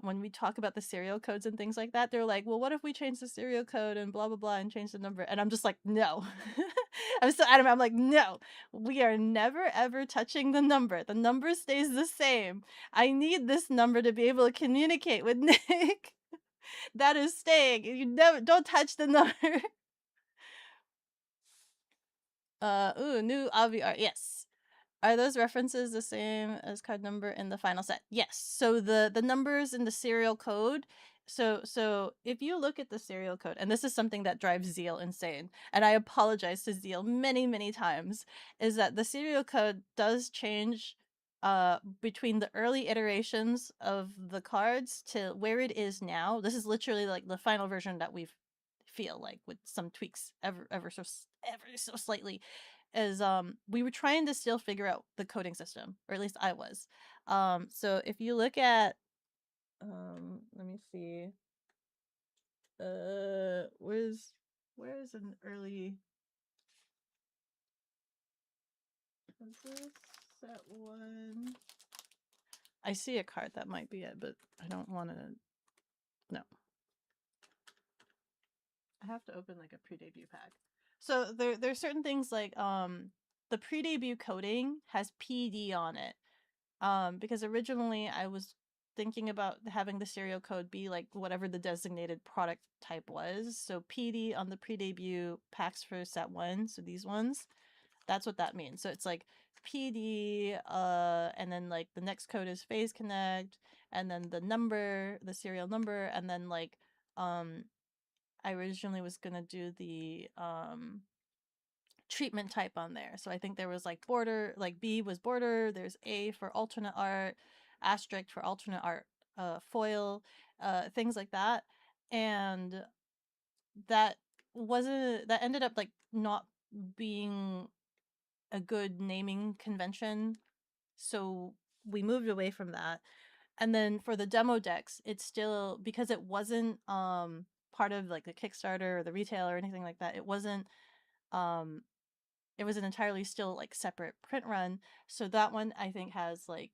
When we talk about the serial codes and things like that, they're like, well, what if we change the serial code and blah blah blah and change the number? And I'm just like, no. I'm so adamant. I'm like, no, we are never ever touching the number. The number stays the same. I need this number to be able to communicate with Nick. That is staying. You never don't touch the number. Ooh, new Avi art. Yes. Are those references the same as card number in the final set? Yes. So the numbers in the serial code. So if you look at the serial code, and this is something that drives Zeal insane, and I apologize to Zeal many times, is that the serial code does change between the early iterations of the cards to where it is now. This is literally like the final version that we feel like, with some tweaks ever so slightly, is we were trying to still figure out the coding system, or at least I was. So if you look at let me see, where's an early, is this set one? I see a card that might be it, but I don't want to. No, I have to open like a pre-debut pack. So there's certain things like the pre-debut coding has PD on it. Because originally I was thinking about having the serial code be like whatever the designated product type was. So PD on the pre-debut packs for set one, so these ones, that's what that means. So it's like PD, and then like the next code is phase connect, and then the number, the serial number, and then like um I originally was gonna do the treatment type on there. So I think there was like border, like B was border, there's A for alternate art, asterisk for alternate art, foil, things like that. And that that ended up like not being a good naming convention. So we moved away from that. And then for the demo decks, it's still, because it wasn't part of like the Kickstarter or the retail or anything like that, it wasn't um it was an entirely still like separate print run. So that one I think has like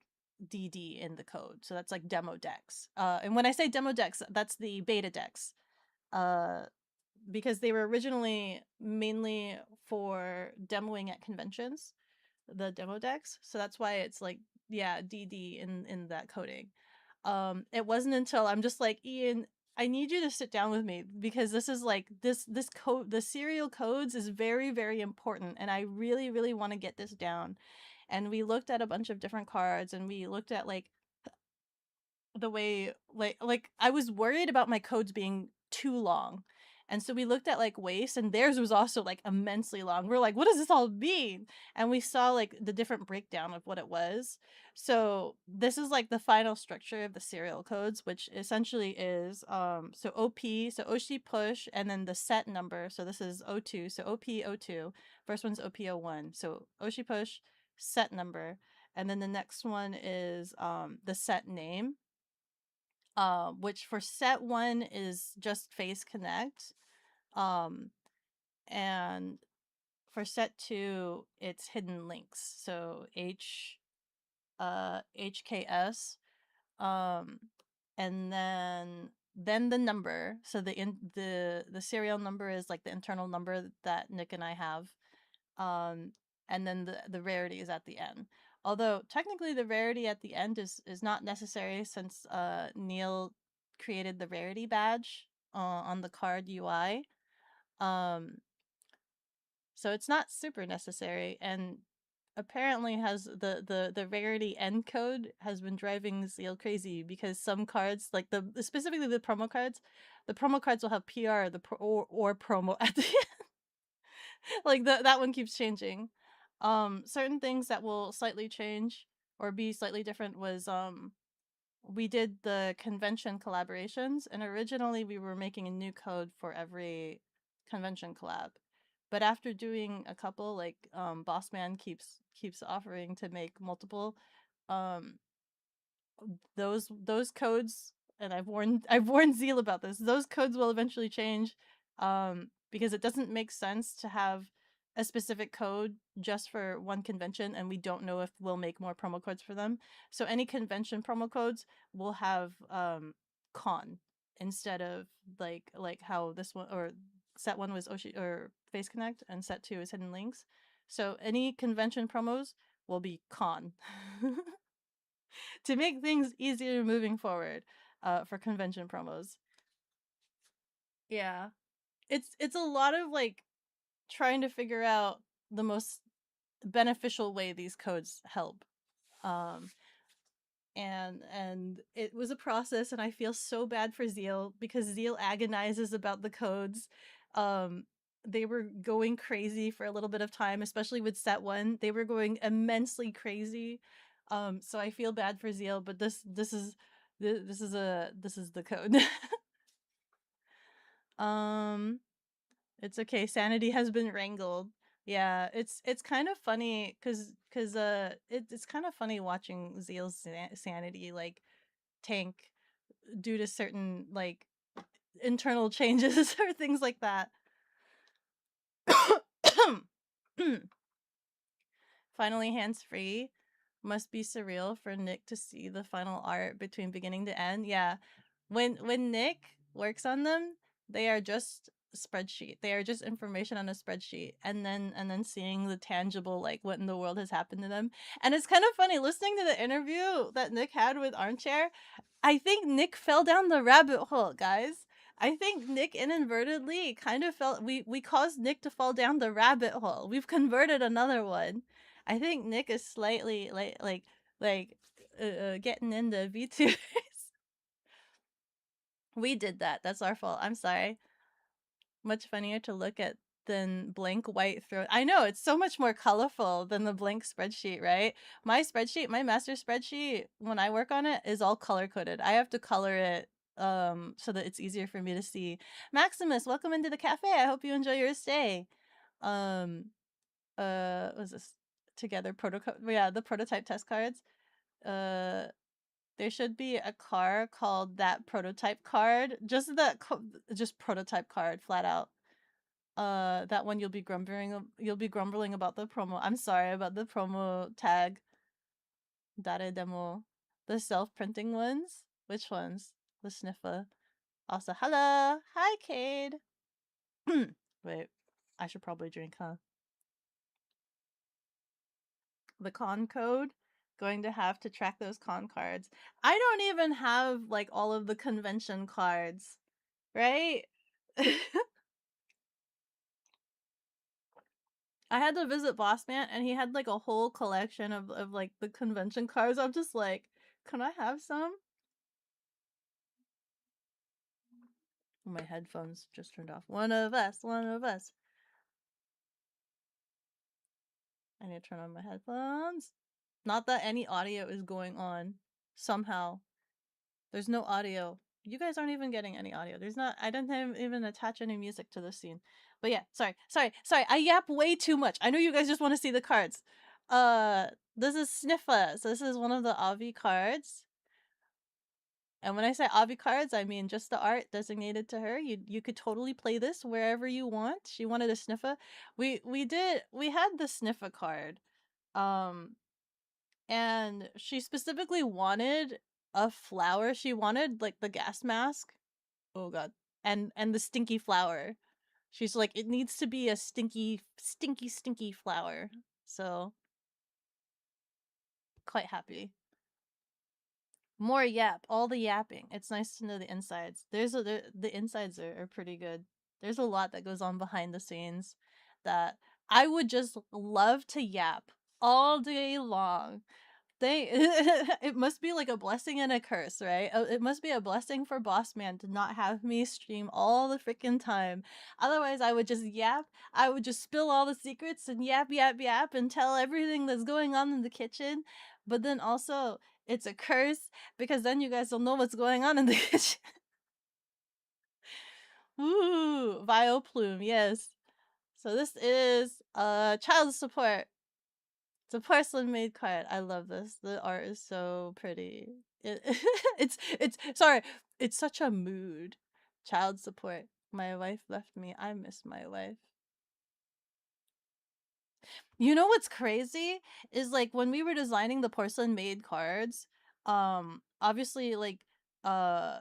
DD in the code. So that's like demo decks. And when I say demo decks, that's the beta decks. Uh because they were originally mainly for demoing at conventions, the demo decks. So that's why it's like, yeah, DD in that coding. It wasn't until I'm just like, Ian, I need you to sit down with me because this is like this code, the serial codes is very, very important, and I really, really want to get this down. And we looked at a bunch of different cards, and we looked at like the way like I was worried about my codes being too long. And so we looked at like waste, and theirs was also like immensely long. We're like, what does this all mean? And we saw like the different breakdown of what it was. So this is like the final structure of the serial codes, which essentially is so OP, so Oshi push, and then the set number. So this is O2, so OP02. First one's OP01. So Oshi push, set number, and then the next one is the set name, which for set one is just face connect. Um, and for set two, it's hidden links. So HKS. Um, and then the number. So the serial number is like the internal number that Nick and I have. Um, and then the rarity is at the end. Although technically the rarity at the end is not necessary, since Neil created the rarity badge on the card UI. Um, so it's not super necessary, and apparently has the rarity end code has been driving Zeal crazy, because some cards, like specifically the promo cards will have PR or promo at the end. Like that one keeps changing. Certain things that will slightly change or be slightly different was we did the convention collaborations, and originally we were making a new code for every convention collab. But after doing a couple, like Bossman keeps offering to make multiple, um those codes, and I've warned Zeal about this. Those codes will eventually change, because it doesn't make sense to have a specific code just for one convention, and we don't know if we'll make more promo codes for them. So any convention promo codes will have con instead of like how this one, or set one was Oshi or Face Connect, and set two is Hidden Links. So any convention promos will be con. To make things easier moving forward, for convention promos. Yeah, it's a lot of like trying to figure out the most beneficial way these codes help. Um, and it was a process, and I feel so bad for Zeal, because Zeal agonizes about the codes. Um, they were going crazy for a little bit of time, especially with set one. They were going immensely crazy. So I feel bad for Zeal, but this is the code. um, it's okay. Sanity has been wrangled. Yeah, it's kind of funny it's kind of funny watching Zeal's sanity like tank due to certain like internal changes or things like that. Finally hands free. Must be surreal for Nick to see the final art between beginning to end. Yeah. When Nick works on them, they are just a spreadsheet. They are just information on a spreadsheet, and then seeing the tangible, like what in the world has happened to them. And it's kind of funny listening to the interview that Nick had with Armchair. I think Nick fell down the rabbit hole, guys. I think Nick inadvertently kind of fell. We caused Nick to fall down the rabbit hole. We've converted another one. I think Nick is slightly getting into VTubers. We did that. That's our fault. I'm sorry. much funnier to look at than blank white throat. I know, it's so much more colorful than the blank spreadsheet, right? My spreadsheet, my master spreadsheet, when I work on it, is all color coded. I have to color it so that it's easier for me to see. Maximus, welcome into the cafe. I hope you enjoy your stay. What was this? Together prototype, yeah, the prototype test cards. Uh there should be a car called that prototype card. Just prototype card, flat out. That one you'll be grumbling about the promo. I'm sorry about the promo tag. Dare demo. The self-printing ones? Which ones? The sniffer. Also, hello! Hi, Cade! Wait, I should probably drink, huh? The con code? Going to have to track those con cards. I don't even have, like, all of the convention cards. Right? I had to visit Boss Man and he had like a whole collection of like the convention cards. I'm just like, can I have some? My headphones just turned off. One of us, one of us. I need to turn on my headphones. Not that any audio is going on. Somehow. There's no audio. You guys aren't even getting any audio. There's not, I didn't even attach any music to this scene. But yeah, sorry. I yap way too much. I know you guys just want to see the cards. This is Sniffa. So this is one of the Avi cards. And when I say Avi cards, I mean just the art designated to her. You could totally play this wherever you want. She wanted a Sniffa. We had the Sniffa card. Um and she specifically wanted a flower. She wanted like the gas mask. Oh god. And the stinky flower. She's like, it needs to be a stinky flower. So quite happy. More yap, all the yapping. It's nice to know the insides. The insides are pretty good. There's a lot that goes on behind the scenes that I would just love to yap all day long. They it must be like a blessing and a curse, right? It must be a blessing for Boss Man to not have me stream all the freaking time. Otherwise, I would just yap. I would just spill all the secrets and yap and tell everything that's going on in the kitchen. But then also, it's a curse because then you guys don't know what's going on in the kitchen. Ooh, Vile Plume, yes. So this is child support. It's a porcelain made card. I love this. The art is so pretty. It's sorry. It's such a mood. Child support. My wife left me. I miss my wife. You know what's crazy is like when we were designing the porcelain made cards, obviously like uh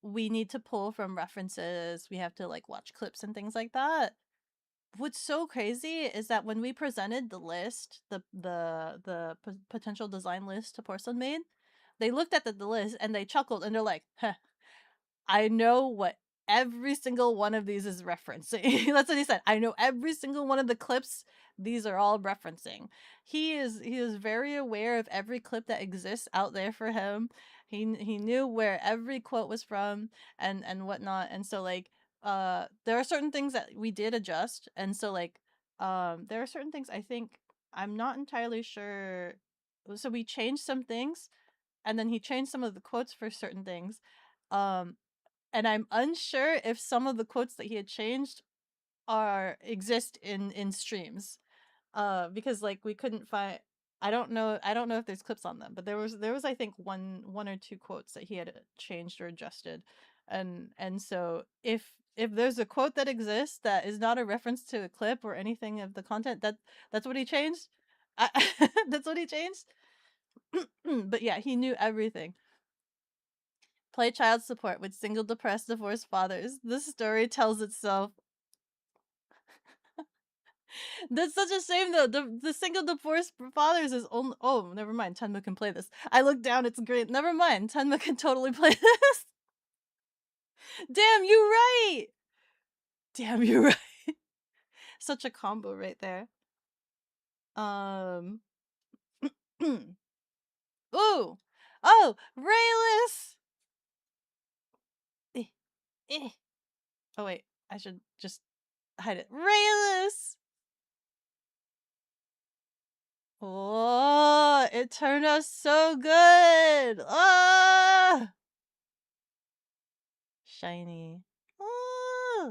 we need to pull from references. We have to like watch clips and things like that. What's so crazy is that when we presented the list, the potential design list to Porcelain Maid, they looked at the list and they chuckled and they're like, huh, I know what every single one of these is referencing. That's what he said. I know every single one of the clips these are all referencing. He is very aware of every clip that exists out there for him. He knew where every quote was from and whatnot. And so like there are certain things that we did adjust. And so like there are certain things I think I'm not entirely sure. So we changed some things and then he changed some of the quotes for certain things. Um and I'm unsure if some of the quotes that he had changed are exist in streams. Because like we couldn't find I don't know if there's clips on them, but there was I think one or two quotes that he had changed or adjusted. And so if there's a quote that exists that is not a reference to a clip or anything of the content, that's what he changed. That's what he changed. But yeah, he knew everything. Play child support with single depressed divorced fathers. This story tells itself. That's such a shame though. The single divorced fathers is only. Oh, never mind. Tenma can play this. I look down. It's great. Never mind. Tenma can totally play this. Damn, you right. Damn, you're right. Such a combo right there. Um. Ooh. Oh, Rayless. Eh, eh. Oh wait. I should just hide it. Rayus! Oh, it turned out so good! Ah! Shiny. Ah!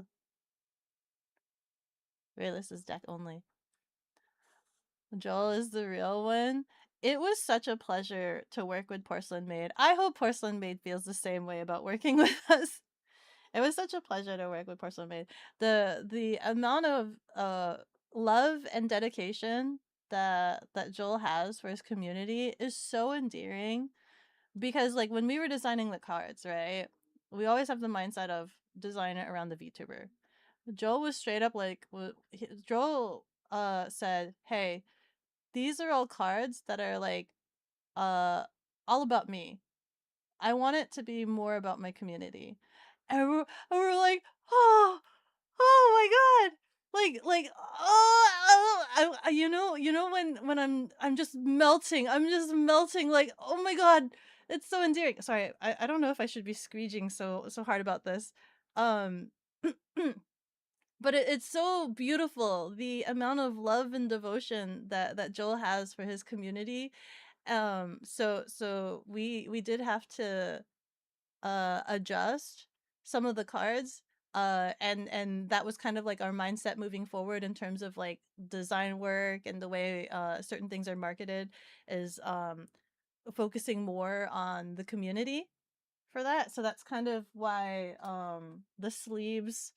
Rayless is deck only. Joel is the real one. It was such a pleasure to work with Porcelain Maid. I hope Porcelain Maid feels the same way about working with us. It was such a pleasure to work with Porcelain Maid. The amount of love and dedication that Joel has for his community is so endearing, because like when we were designing the cards, right? We always have the mindset of design it around the VTuber. Joel was straight up like Joel said, "Hey, these are all cards that are like uh all about me. I want it to be more about my community." And we're like, "Oh, oh my god." Like you know when I'm just melting. I'm just melting like, "Oh my god." It's so endearing. Sorry, I don't know if I should be screeching so hard about this. Um but it's so beautiful, the amount of love and devotion that Joel has for his community. So we did have to adjust some of the cards, and that was kind of like our mindset moving forward in terms of like design work and the way certain things are marketed, is focusing more on the community for that. So that's kind of why the sleeves,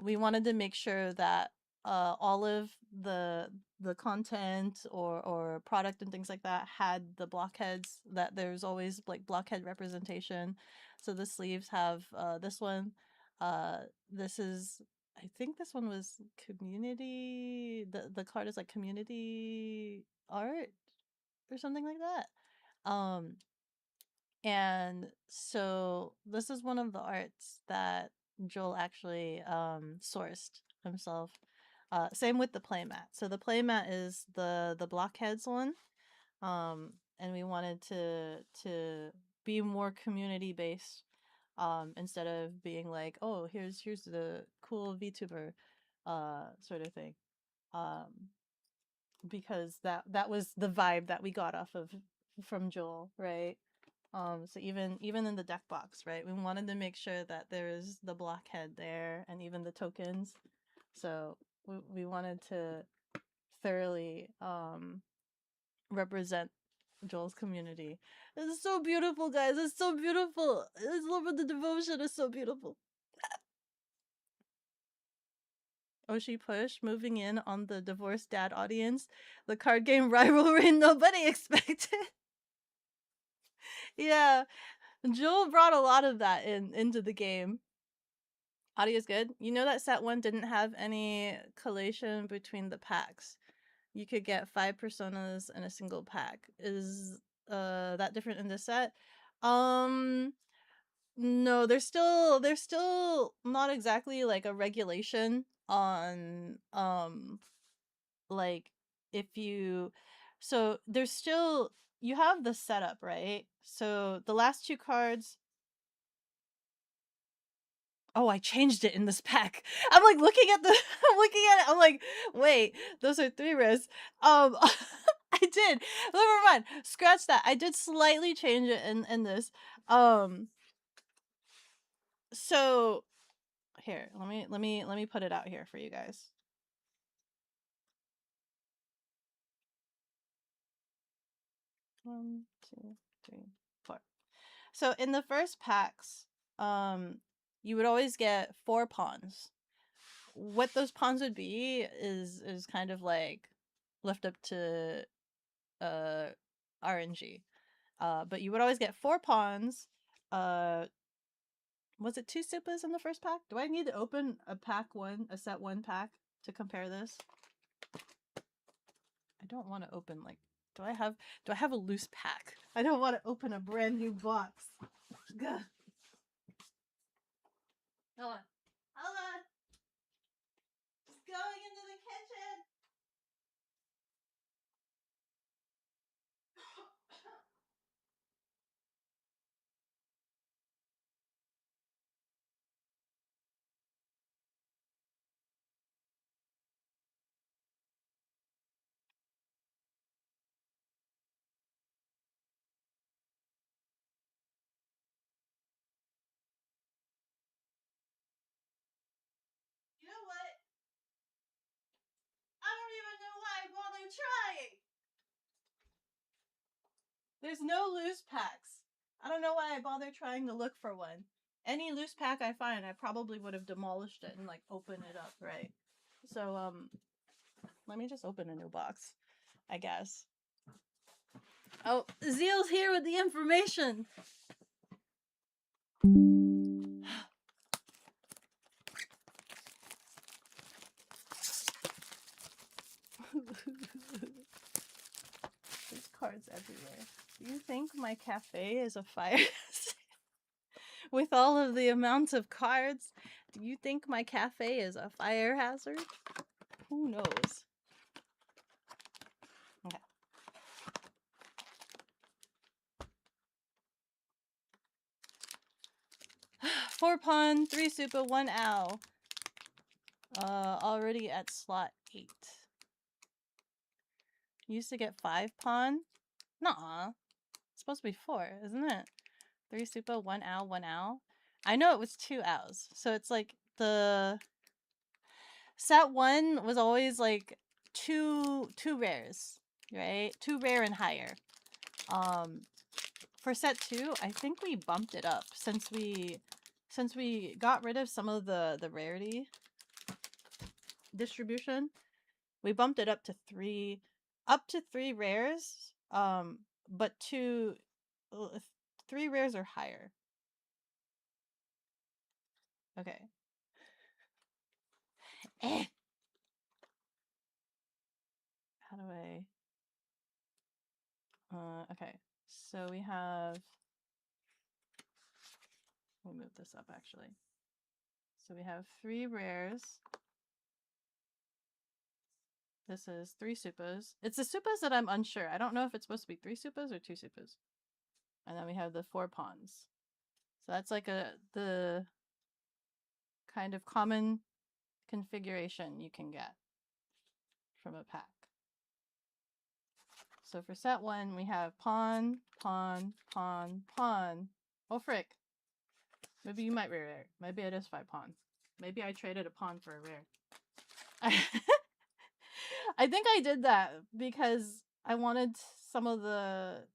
we wanted to make sure that all of the content or product and things like that had the blockheads, that there's always like blockhead representation. So the sleeves have this one. uh this is, I think this one was community, the card is like community art or something like that. And so this is one of the arts that Joel actually sourced himself. Same with the playmat. So the playmat is the blockheads one. And we wanted to be more community based, instead of being like, oh, here's the cool VTuber sort of thing. Um because that was the vibe that we got off of from Joel, right? So even in the deck box, right, we wanted to make sure that there's the blockhead there and even the tokens. So we wanted to thoroughly represent Joel's community. It's so beautiful, guys. It's so beautiful. This love of the devotion is so beautiful. Oshi push moving in on the divorced dad audience. The card game rivalry nobody expected. Yeah, Joel brought a lot of that into the game. Audio's good. You know that set one didn't have any collation between the packs. You could get 5 personas in a single pack. Is that different in this set? Um no, there's still not exactly like a regulation on like if you, so there's still, you have the setup, right? So the last two cards, oh, I changed it in this pack. I'm like looking at the I'm looking at it. I'm like, wait, those are 3 risks. I did. Never mind. Scratch that. I did slightly change it in this. Um so here, let me put it out here for you guys. One, two, three, four. So in the first packs, you would always get 4 pawns. What those pawns would be is kind of like left up to uh RNG. But you would always get 4 pawns. Uh was it 2 Supas in the first pack? Do I need to open a pack one, a set 1 pack to compare this? I don't want to open like, do I have a loose pack? I don't want to open a brand new box. Gah. Hold on. Hold on. Just going into the kitchen. I bother trying? There's no loose packs. I don't know why I bother trying to look for one. Any loose pack I find, I probably would have demolished it and like open it up, right? So let me just open a new box, I guess. Oh, Zeal's here with the information. There's cards everywhere. Do you think my cafe is a fire? With all of the amounts of cards, do you think my cafe is a fire hazard? Who knows? Okay. 4 pawn, 3 super, 1 owl. Already at slot 8. Used to get 5 pawn? Nuh-uh. It's supposed to be 4, isn't it? 3 super, 1 owl, 1 owl. I know it was 2 owls. So it's like the set 1 was always like two rares, right? 2 rare and higher. For set 2, I think we bumped it up since we got rid of some of the rarity distribution. We bumped it up to 3 rares, but 3 rares or higher. Okay. How do I okay. So we have, let me move this up actually. So we have 3 rares. This is 3 supas. It's the supas that I'm unsure. I don't know if it's supposed to be 3 supas or 2 supas. And then we have the 4 pawns. So that's like the kind of common configuration you can get from a pack. So for set 1, we have pawn, pawn, pawn, pawn. Oh frick. Maybe you might rare. Maybe it is 5 pawn. Maybe I traded a pawn for a rare. I think I did that because I wanted some of the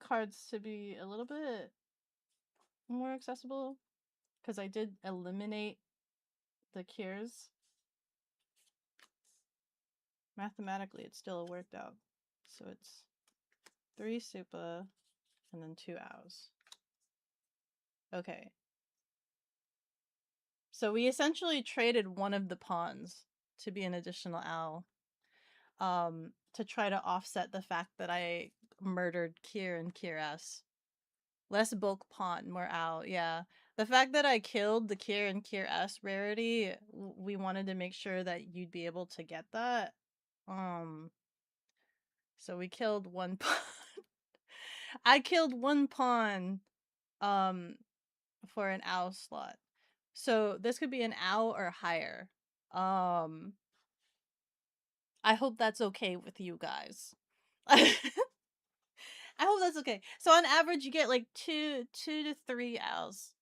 cards to be a little bit more accessible. Because I did eliminate the cures. Mathematically, it still worked out. So it's 3 supa and then 2 owls. Okay. So we essentially traded one of the pawns to be an additional owl. To try to offset the fact that I murdered Kier and Kier S. Less bulk pawn, more owl, yeah. The fact that I killed the Kier and Kier S rarity, we wanted to make sure that you'd be able to get that. So we killed 1 pawn. I killed 1 pawn for an owl slot. So this could be an owl or higher. I hope that's okay with you guys. I hope that's okay. So on average you get like 2 to 3 owls.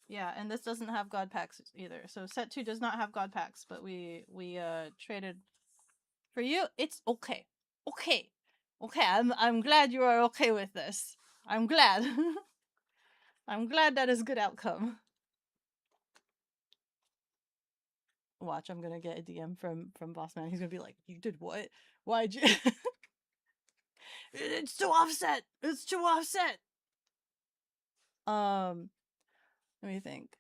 Yeah, and this doesn't have god packs either. So set 2 does not have god packs, but we traded for you. It's okay. Okay. Okay, I'm glad you are okay with this. I'm glad. I'm glad that is a good outcome. Watch, I'm gonna get a DM from Bossman. He's gonna be like, "You did what? Why'd you?" It's to offset. It's to offset. Let me think.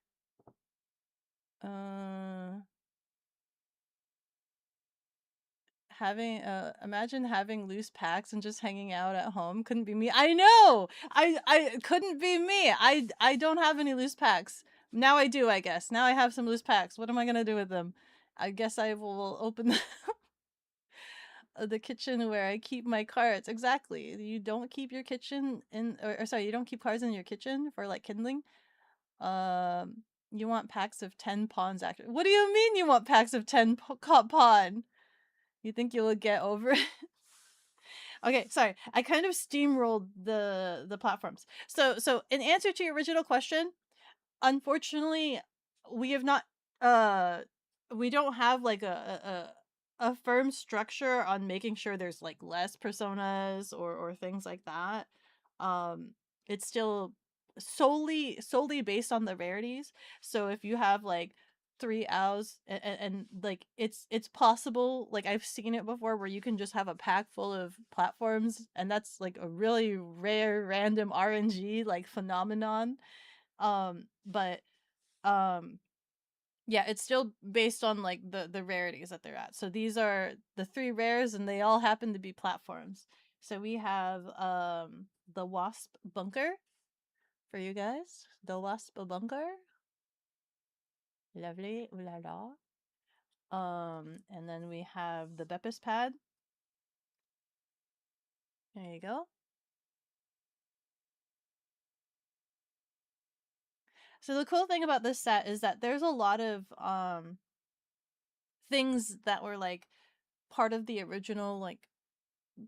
Having imagine having loose packs and just hanging out at home. Couldn't be me. I know. I couldn't be me. I don't have any loose packs. Now I do, I guess. Now I have some loose packs. What am I gonna do with them? I guess I will open the kitchen where I keep my cards. Exactly. You don't keep your kitchen in, or sorry, you don't keep cards in your kitchen for like kindling. You want packs of 10 pawns actually. What do you mean you want packs of 10 pawn? You think you'll get over it? Okay, sorry. I kind of steamrolled the platforms. So in answer to your original question, unfortunately, we have not we don't have like a firm structure on making sure there's like less personas or things like that. Um, it's still solely based on the rarities. So if you have like three owls and like it's possible, like I've seen it before, where you can just have a pack full of platforms, and that's like a really rare random RNG like phenomenon. But um yeah, it's still based on like the rarities that they're at. So these are the three rares, and they all happen to be platforms. So we have the Wasp Bunker for you guys. The Wasp Bunker. Lovely. Ooh la la. And then we have the Beppis Pad. There you go. So the cool thing about this set is that there's a lot of things that were like part of the original like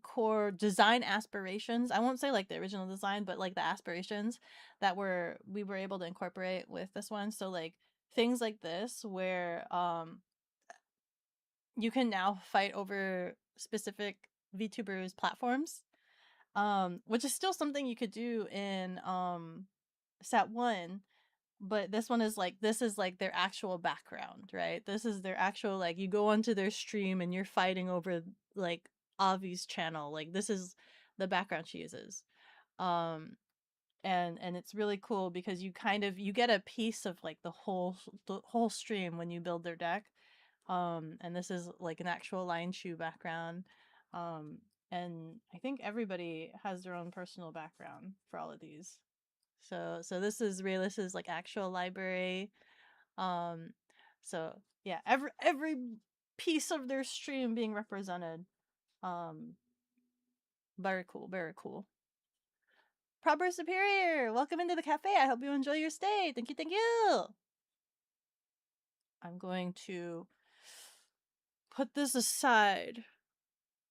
core design aspirations. I won't say like the original design, but like the aspirations that we were able to incorporate with this one. So like things like this where you can now fight over specific VTubers platforms. Which is still something you could do in set 1, but this is like their actual background, right? This is their actual, like, you go onto their stream and you're fighting over like Avi's channel. Like this is the background she uses. Um and it's really cool because you get a piece of like the whole stream when you build their deck. And this is like an actual line shoe background. Um and I think everybody has their own personal background for all of these. So this is like actual library. Um, so yeah, every piece of their stream being represented. Um, very cool, very cool. Proper Superior, welcome into the cafe. I hope you enjoy your stay. Thank you, thank you. I'm going to put this aside.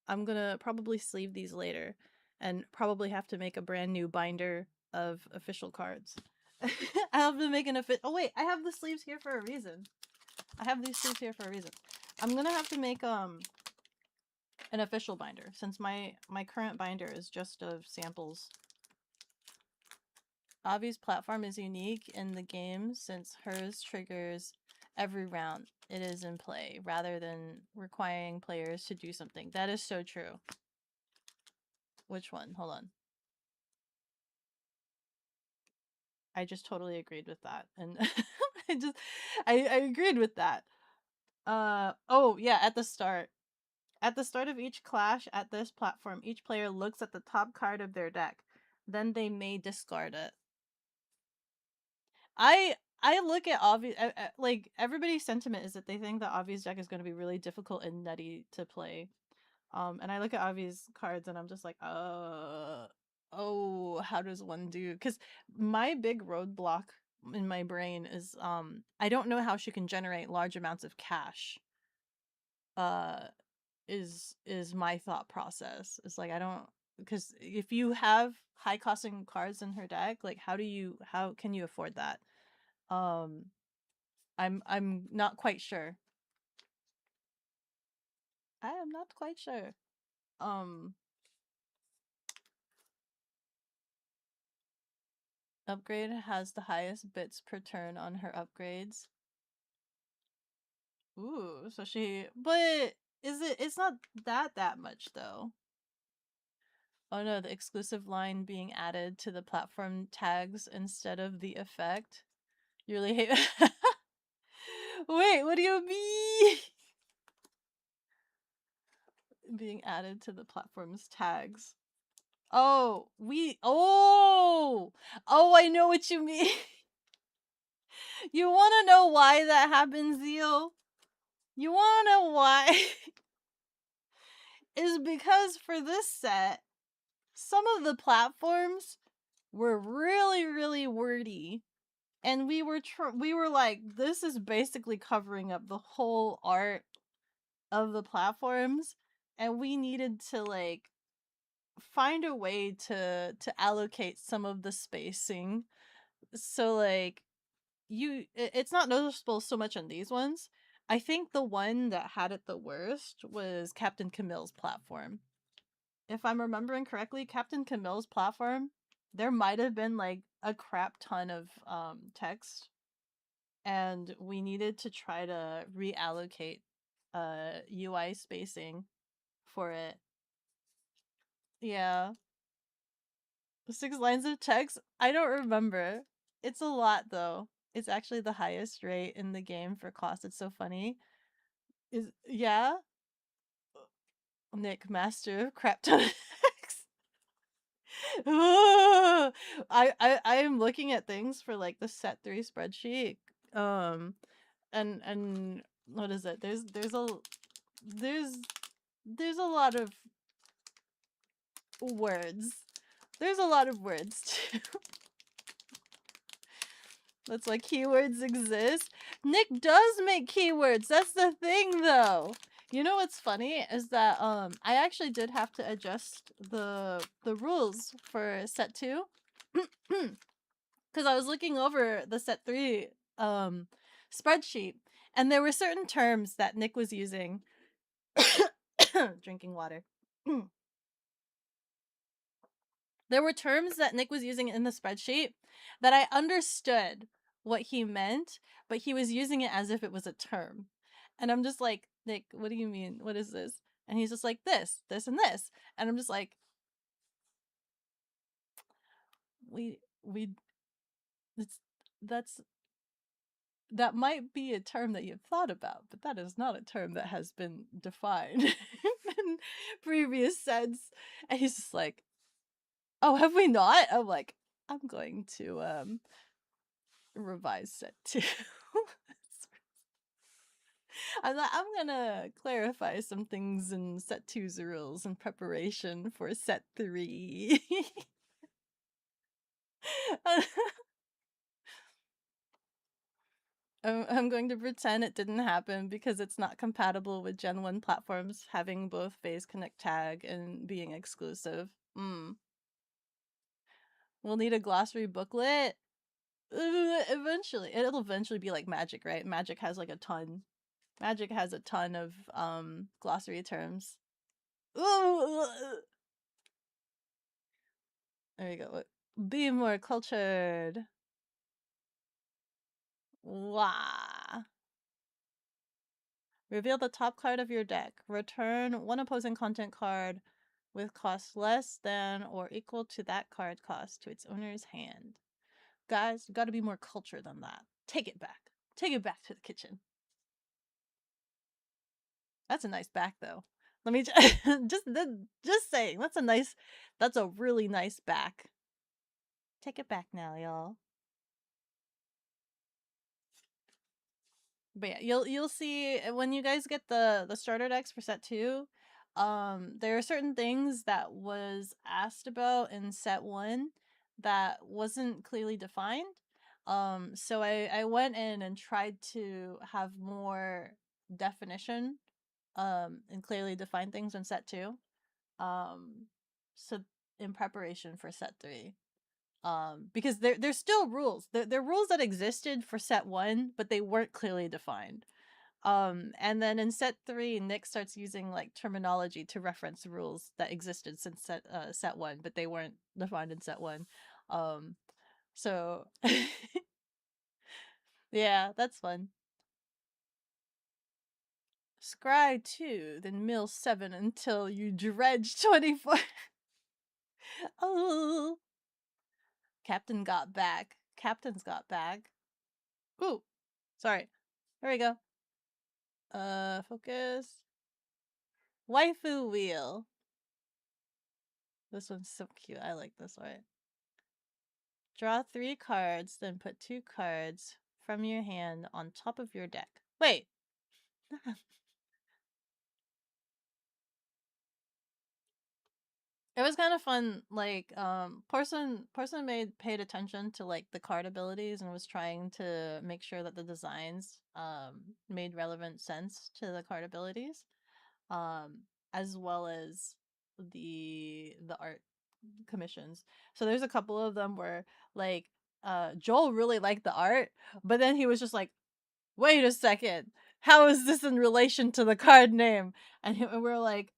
I'm gonna probably sleeve these later, and probably have to make a brand new binder of official cards. I have to make an official. Oh wait, I have the sleeves here for a reason. I have these sleeves here for a reason. I'm gonna have to make an official binder, since my current binder is just of samples. Avi's platform is unique in the game since hers triggers every round it is in play, rather than requiring players to do something. That is so true. Which one? Hold on. I just totally agreed with that. And I agreed with that. Oh yeah, at the start. At the start of each clash at this platform, each player looks at the top card of their deck. Then they may discard it. I look at Avi, like everybody's sentiment is that they think that Avi's deck is going to be really difficult and nutty to play. And I look at Avi's cards and I'm just like, oh, how does one do? Because my big roadblock in my brain is I don't know how she can generate large amounts of cash. Uh, is my thought process. It's like I don't, because if you have high costing cards in her deck, like how can you afford that? Um, I'm not quite sure. I am not quite sure. Um, Upgrade has the highest bits per turn on her upgrades. Ooh, so but it's not that much though. Oh no, the exclusive line being added to the platform tags instead of the effect. You really hate. Wait, what do you mean? Being added to the platform's tags. Oh, oh, I know what you mean. You want to know why that happens, Zeal? You want to know why? Is because for this set, some of the platforms were really wordy, and we were like, this is basically covering up the whole art of the platforms, and we needed to like find a way to allocate some of the spacing. So like it's not noticeable so much on these ones. I think the one that had it the worst was Captain Camille's platform. If I'm remembering correctly, Captain Camille's platform, there might have been like a crap ton of text, and we needed to try to reallocate UI spacing for it. Yeah. 6 lines of text? I don't remember. It's a lot though. It's actually the highest rate in the game for cost. It's so funny. Is yeah? Nick, master of crap ton of text. I am looking at things for like the set 3 spreadsheet. And what is it? There's there's a lot of words. There's a lot of words too. That's like keywords exist. Nick does make keywords. That's the thing though. You know what's funny is that I actually did have to adjust the rules for set 2. Cuz I was looking over the set 3 spreadsheet, and there were certain terms that Nick was using. Drinking water. There were terms that Nick was using in the spreadsheet that I understood what he meant, but he was using it as if it was a term. And I'm just like, Nick, what do you mean? What is this? And he's just like, this, and this. And I'm just like, it's, that's, that might be a term that you've thought about, but that is not a term that has been defined in previous sets. And he's just like, oh, have we not? I'm like, I'm going to revise set 2. I'm gonna clarify some things in set 2's rules in preparation for set 3. I'm going to pretend it didn't happen because it's not compatible with Gen 1 platforms having both phase connect tag and being exclusive. We'll need a glossary booklet. Eventually. It'll eventually be like Magic, right? Magic has like a ton. Magic has a ton of glossary terms. There you go. Be more cultured. Wah. Reveal the top card of your deck. Return one opposing content card with cost less than or equal to that card cost to its owner's hand. Guys, you gotta be more cultured than that. Take it back. Take it back to the kitchen. That's a nice back, though. Let me just saying. That's a really nice back. Take it back now, y'all. But yeah, you'll see when you guys get the starter decks for set 2. There are certain things that was asked about in set 1 that wasn't clearly defined. So I went in and tried to have more definition and clearly define things in set 2. So in preparation for set 3. Because there's still rules. There are rules that existed for set 1, but they weren't clearly defined. And then in set 3, Nick starts using like terminology to reference rules that existed since set 1, but they weren't defined in set 1. So yeah, that's fun. Scry 2, then mill 7 until you dredge 24. Oh, Captain got back. Captain's got back. Ooh, sorry. There we go. Focus. Waifu wheel. This one's so cute. I like this one. Draw 3 cards, then put 2 cards from your hand on top of your deck. Wait. It was kind of fun. Like, person paid attention to like the card abilities and was trying to make sure that the designs made relevant sense to the card abilities, as well as the art commissions. So there's a couple of them where like Joel really liked the art, but then he was just like, wait a second, How is this in relation to the card name? And we're like,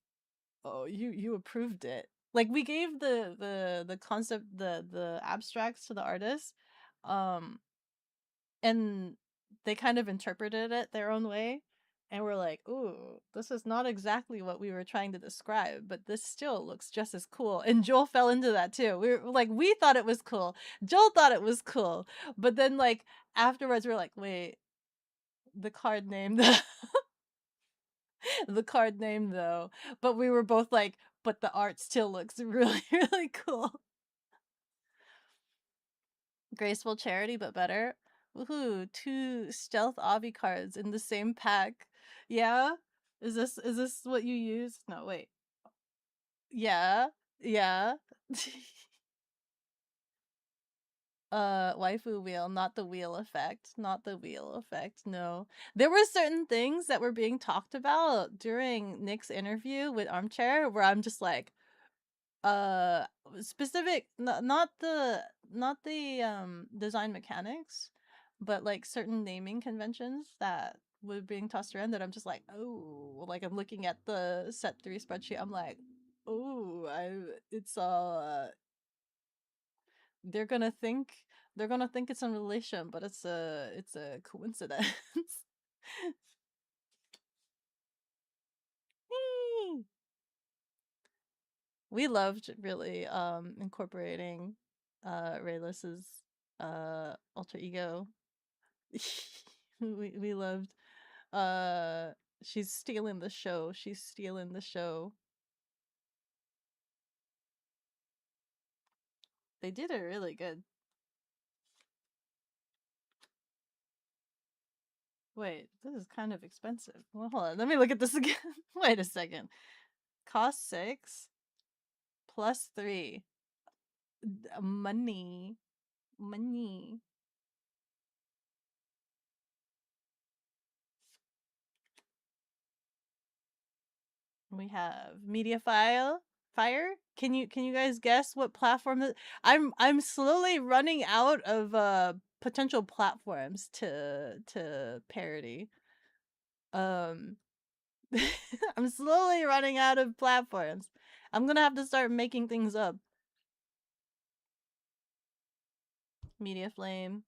oh, you approved it. Like we gave the concept, the abstracts to the artist, um, and they kind of interpreted it their own way. And we're like, ooh, this is not exactly what we were trying to describe, but this still looks just as cool. And Joel fell into that too. We were like, we thought it was cool. Joel thought it was cool. But then like afterwards we're like, wait, the card name the card name though. But we were both like, but the art still looks really, really cool. Graceful Charity, but better. Woohoo! 2 stealth obby cards in the same pack. Yeah? Is this what you use? No, wait. Yeah. Yeah. Waifu wheel, not the wheel effect. Not the wheel effect, no. There were certain things that were being talked about during Nick's interview with Armchair where I'm just like, uh specific, not the design mechanics, but like certain naming conventions that were being tossed around that I'm just like, oh, like I'm looking at the set 3 spreadsheet, I'm like, oh, it's all they're gonna think it's in relation, but it's a coincidence. We loved really incorporating Raylis's alter ego. We loved uh she's stealing the show. She's stealing the show. They did it really good. Wait, this is kind of expensive. Well, hold on. Let me look at this again. Wait a second. Cost 6 plus 3. Money. Money. We have Mediafile Fire. Can you guys guess what platform that I'm slowly running out of potential platforms to parody. Um I'm slowly running out of platforms. I'm gonna have to start making things up. Media Flame.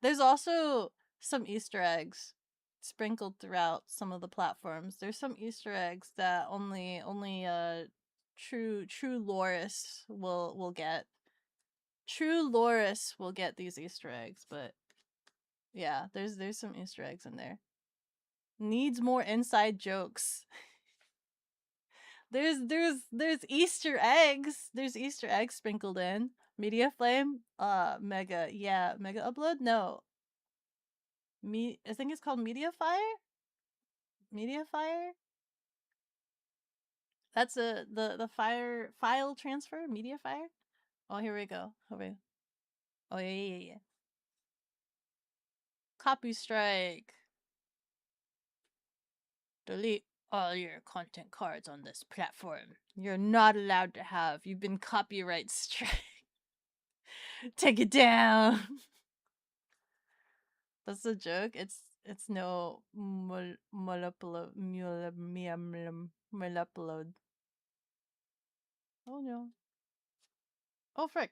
There's also some Easter eggs sprinkled throughout some of the platforms. There's some Easter eggs that only true loreists will get. True loreists will get these Easter eggs, but yeah, there's some Easter eggs in there. Needs more inside jokes. There's Easter eggs. There's Easter eggs sprinkled in. Media Flame, Mega, yeah, Mega Upload? No. I think it's called Media Fire? Media Fire? That's the file transfer? Media Fire? Oh, here we go. Oh, yeah. Copy strike. Delete all your content cards on this platform. You're not allowed to have. You've been copyright strike. Take it down. That's a joke. It's no molapolo. Oh no. Oh frick.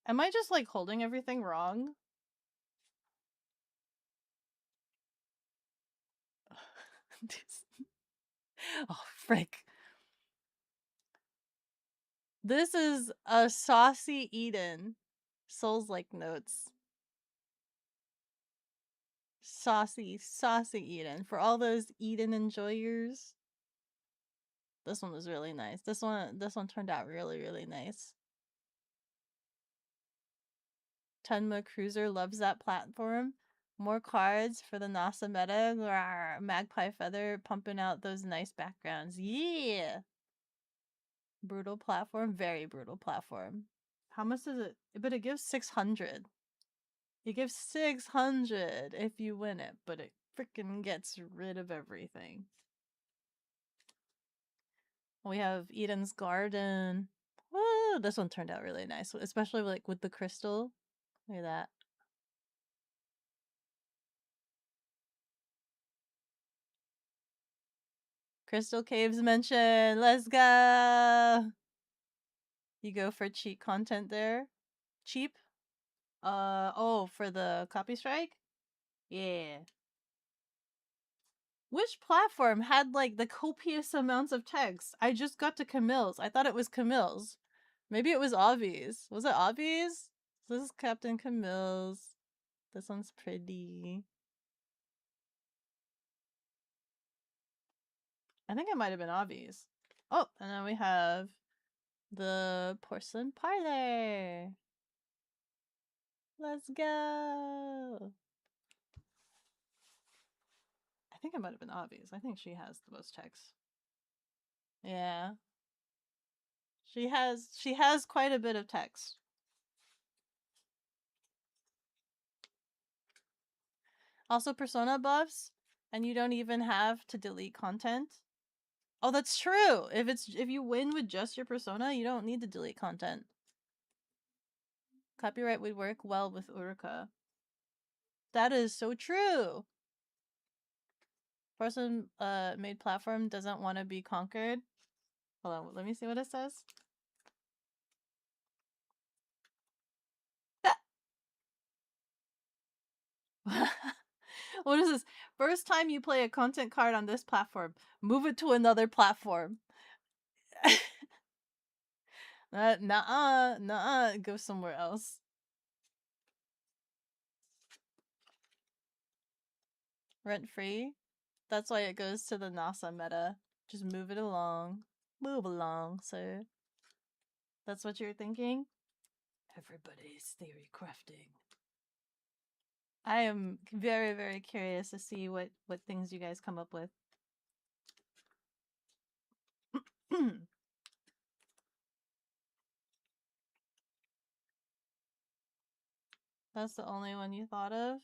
Am I just like holding everything wrong? Oh frick. This is a saucy Eden. Souls like notes. Saucy Eden. For all those Eden enjoyers. This one was really nice. This one turned out really, really nice. Tenma Cruiser loves that platform. More cards for the NASA meta. Rawr, Magpie Feather pumping out those nice backgrounds. Yeah! Brutal platform. Very brutal platform. How much is it? But it gives 600. It gives 600 if you win it, but it freaking gets rid of everything. We have Eden's Garden. Woo! This one turned out really nice, especially like with the crystal. Look at that. Crystal Caves mention. Let's go. You go for cheap content there. Cheap? Oh, for the copy strike? Yeah. Which platform had like the copious amounts of text? I just got to Camille's. I thought it was Camille's. Maybe it was Avi's. Was it Avi's? This is Captain Camille's. This one's pretty. I think it might have been Avi's. Oh, and then we have the porcelain parlor. Let's go. I think it might have been Avi's. I think she has the most text. Yeah. She has quite a bit of text. Also persona buffs, and you don't even have to delete content. Oh, that's true. If you win with just your persona, you don't need to delete content. Copyright would work well with Uruka. That is so true. Person made platform doesn't want to be conquered. Hold on, let me see what it says. What is this? First time you play a content card on this platform, move it to another platform. Nuh-uh, go somewhere else. Rent free? That's why it goes to the NASA meta. Just move it along. Move along, sir. That's what you're thinking? Everybody's theory crafting. I am very, very curious to see what things you guys come up with. That's the only one you thought of?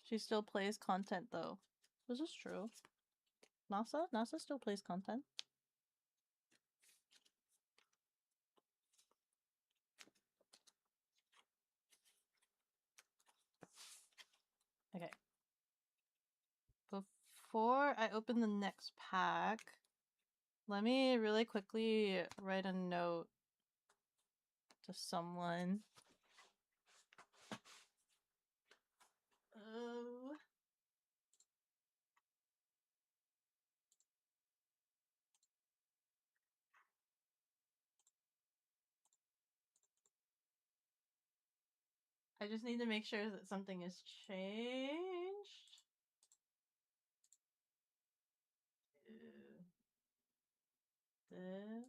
She still plays content though. This is true. NASA still plays content. Okay. Before I open the next pack, let me really quickly write a note to someone. Oh. I just need to make sure that something is changed. This. This.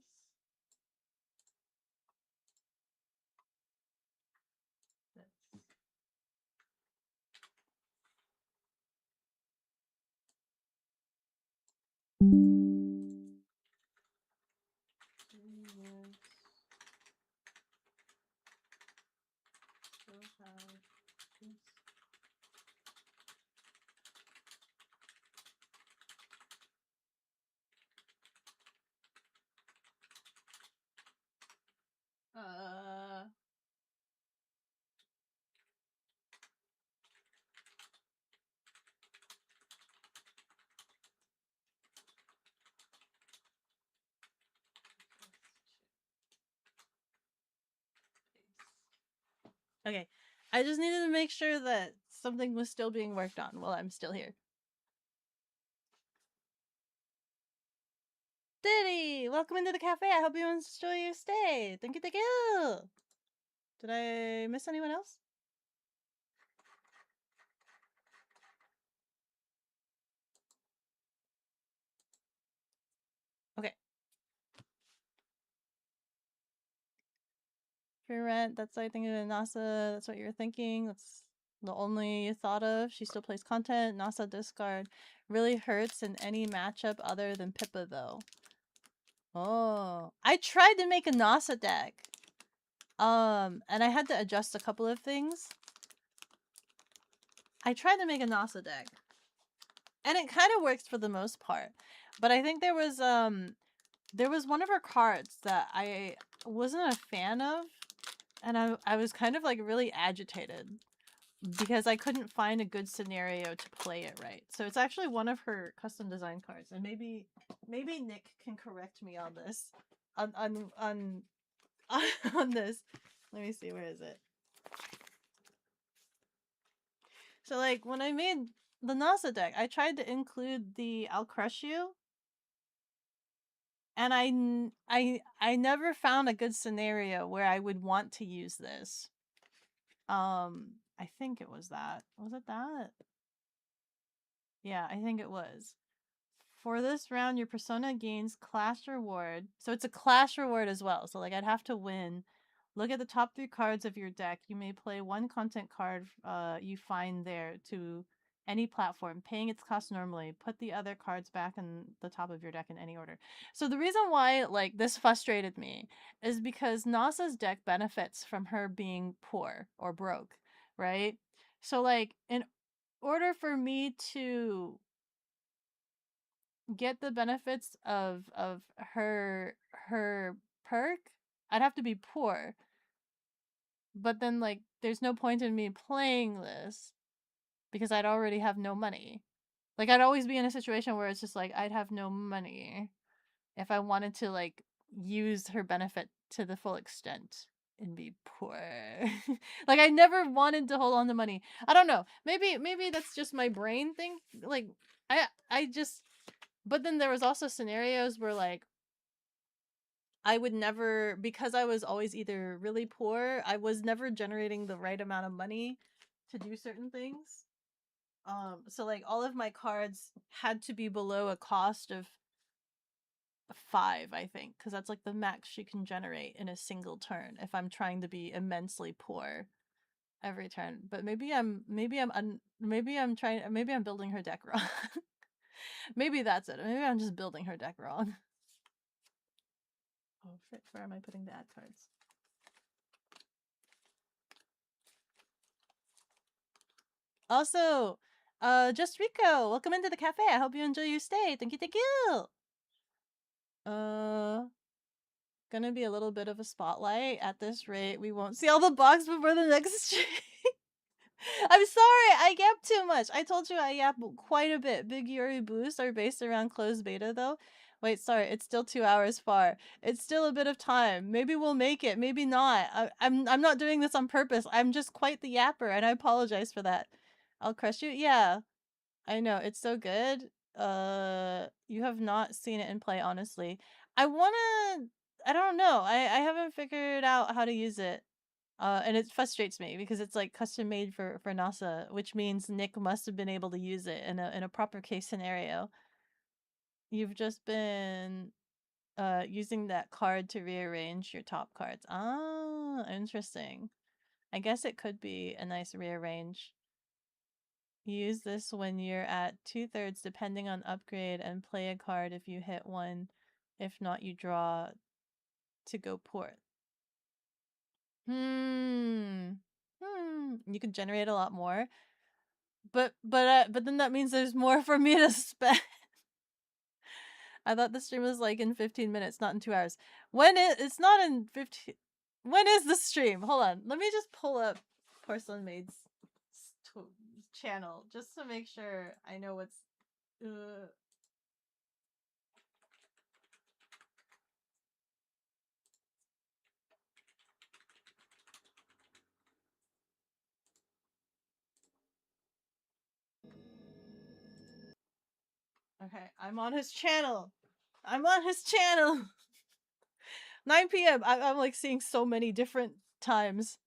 Uh, okay. I just needed to make sure that something was still being worked on while I'm still here. Diddy! Welcome into the cafe. I hope you enjoy your stay. Thank you, thank you! Did I miss anyone else? Okay. Free rent, that's what I think of NASA. That's what you're thinking. That's the only you thought of. She still plays content. NASA discard. Really hurts in any matchup other than Pippa, though. Oh. I tried to make a NASA deck. And I had to adjust a couple of things. I tried to make a NASA deck. And it kind of works for the most part. But I think there was one of her cards that I wasn't a fan of. And I was kind of like really agitated because I couldn't find a good scenario to play it right. So it's actually one of her custom design cards, and maybe Nick can correct me on this, on on this. Let me see, where is it? So like when I made the NASA deck, I tried to include the I'll Crush You, and I never found a good scenario where I would want to use this. I think it was that. Was it that? Yeah, I think it was. For this round, your persona gains clash reward. So it's a clash reward as well. So like I'd have to win. Look at the top 3 cards of your deck. You may play one content card you find there to any platform, paying its cost normally. Put the other cards back in the top of your deck in any order. So the reason why like this frustrated me is because Nasa's deck benefits from her being poor or broke, right? So like in order for me to get the benefits of her perk, I'd have to be poor. But then like there's no point in me playing this because I'd already have no money. Like I'd always be in a situation where it's just like I'd have no money if I wanted to like use her benefit to the full extent and be poor. Like I never wanted to hold on to money. I don't know. Maybe that's just my brain thing. Like I just, but then there was also scenarios where like I would never, because I was always either really poor, I was never generating the right amount of money to do certain things. So like all of my cards had to be below a cost of 5, I think, because that's like the max you can generate in a single turn if I'm trying to be immensely poor every turn. But maybe I'm building her deck wrong. Maybe that's it. Maybe I'm just building her deck wrong. Oh, frick, where am I putting the ad cards? Also, Just Rico, welcome into the cafe. I hope you enjoy your stay. Thank you, thank you. Gonna be a little bit of a spotlight. At this rate, we won't see all the box before the next stream. I'm sorry, I yap too much. I told you I yap quite a bit. Big Yuri boosts are based around closed beta though. Wait, sorry, it's still 2 hours far. It's still a bit of time. Maybe we'll make it, maybe not. I'm not doing this on purpose. I'm just quite the yapper, and I apologize for that. I'll crush you? Yeah. I know, it's so good. You have not seen it in play, honestly. I don't know. I haven't figured out how to use it. And it frustrates me because it's like custom made for NASA, which means Nick must have been able to use it in a proper case scenario. You've just been using that card to rearrange your top cards. Ah, interesting. I guess it could be a nice rearrange. Use this when you're at 2/3 depending on upgrade and play a card if you hit one. If not, you draw to go port. You could generate a lot more. But then that means there's more for me to spend. I thought the stream was like in 15 minutes, not in 2 hours. It's not in 15. When is the stream? Hold on. Let me just pull up Porcelain Maid's channel just to make sure I know what's Okay, I'm on his channel. 9 p.m. I'm like seeing so many different times.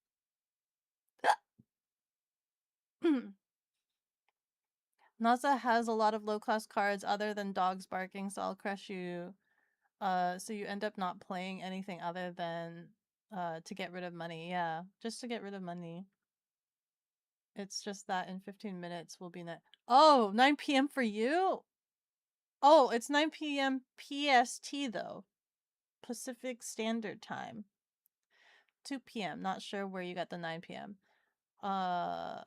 NASA has a lot of low-class cards other than dogs barking, so I'll crush you. So you end up not playing anything other than to get rid of money. Yeah, just to get rid of money. It's just that in 15 minutes we'll be Oh, 9 p.m. for you? Oh, it's 9 p.m. PST though. Pacific Standard Time. 2 p.m. Not sure where you got the 9 p.m. I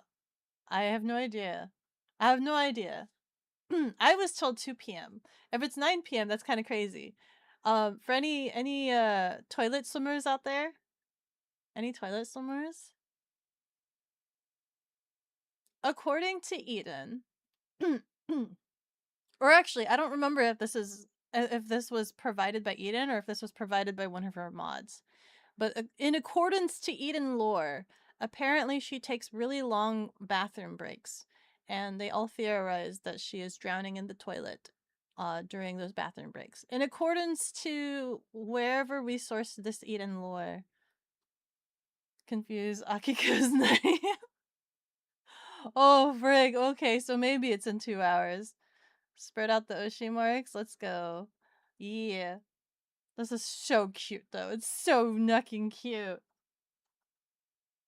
have no idea. I have no idea. I was told 2 p.m. If it's 9 p.m., that's kind of crazy. For any toilet swimmers out there? Any toilet swimmers? according to Eden, or actually, I don't remember if this was provided by Eden or if this was provided by one of her mods. But in accordance to Eden lore, apparently she takes really long bathroom breaks, and they all theorize that she is drowning in the toilet during those bathroom breaks. In accordance to wherever we sourced this Eden lore, confuse Akiko's name. Oh, frig. Okay, so maybe it's in 2 hours. Spread out the Oshi marks. Let's go. Yeah. This is so cute, though. It's so nucking cute.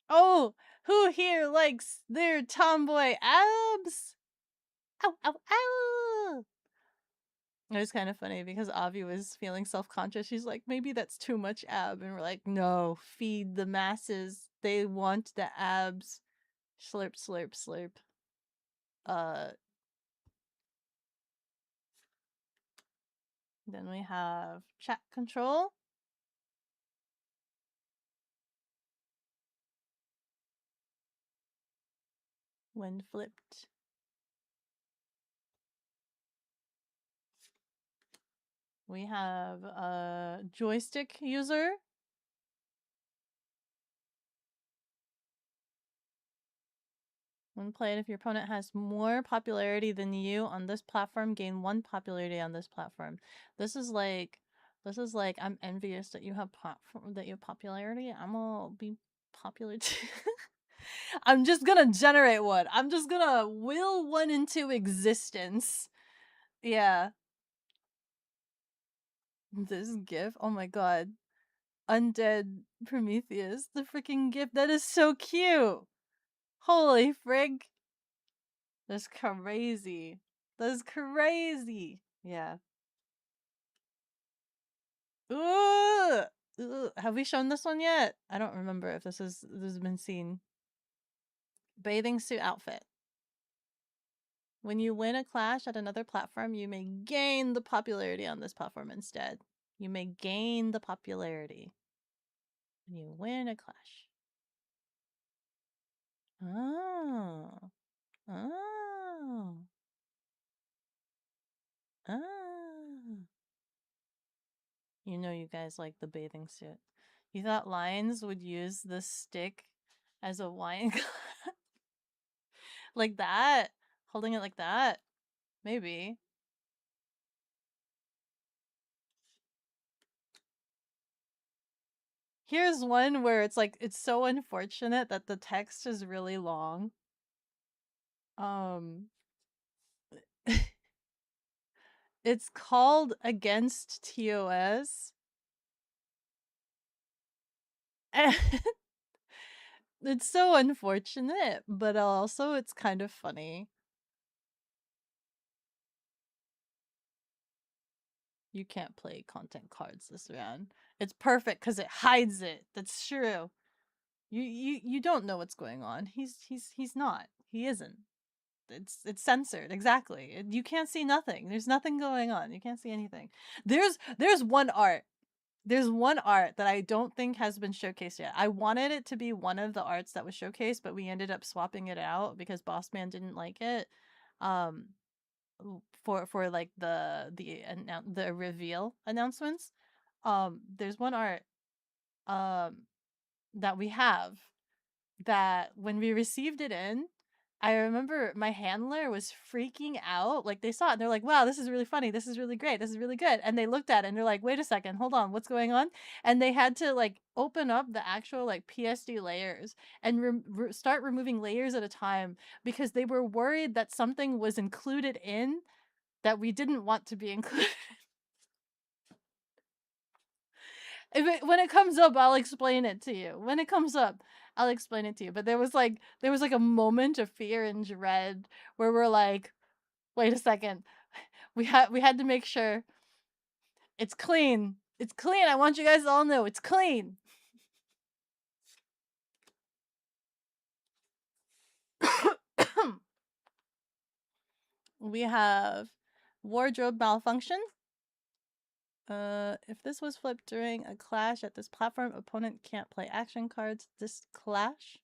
Oh, who here likes their tomboy abs? Ow, ow, ow! It was kind of funny because Avi was feeling self-conscious. She's like, maybe that's too much ab. And we're like, no, feed the masses. They want the abs. Slurp, slurp, slurp. Then we have chat control. When flipped. We have a joystick user. When played, if your opponent has more popularity than you on this platform, gain 1 popularity on this platform. This is like I'm envious that you have popularity. I'm gonna be popular too. I'm just gonna generate one. I'm just gonna will one into existence. Yeah. This gif, oh my god. Undead Prometheus, the freaking gif. That is so cute. Holy frig. That's crazy. That's crazy. Yeah. Ooh! Ooh. Have we shown this one yet? I don't remember if this has been seen. Bathing suit outfit. When you win a clash at another platform, you may gain the popularity on this platform instead. You may gain the popularity when you win a clash. Oh. Oh. Oh. You know you guys like the bathing suit. You thought lions would use this stick as a wine glass? Like that? Holding it like that? Maybe. Here's one where it's like, it's so unfortunate that the text is really long. It's called Against TOS. And it's so unfortunate, but also it's kind of funny. You can't play content cards this round. It's perfect because it hides it. That's true. You don't know what's going on. He's not. He isn't. It's censored, exactly. You can't see nothing. There's nothing going on. You can't see anything. There's one art. There's one art that I don't think has been showcased yet. I wanted it to be one of the arts that was showcased, but we ended up swapping it out because Bossman didn't like it. For like the reveal announcements. There's one art that we have that when we received it in, I remember my handler was freaking out. Like they saw it and they're like, wow, this is really funny. This is really great. This is really good. And they looked at it and they're like, wait a second, hold on, what's going on? And they had to like open up the actual like PSD layers and start removing layers at a time because they were worried that something was included in that we didn't want to be included. When it comes up, I'll explain it to you. When it comes up, I'll explain it to you. But there was like a moment of fear and dread where we're like, wait a second. We had to make sure it's clean. It's clean. I want you guys to all know it's clean. We have wardrobe malfunction. If this was flipped during a clash at this platform, opponent can't play action cards this clash.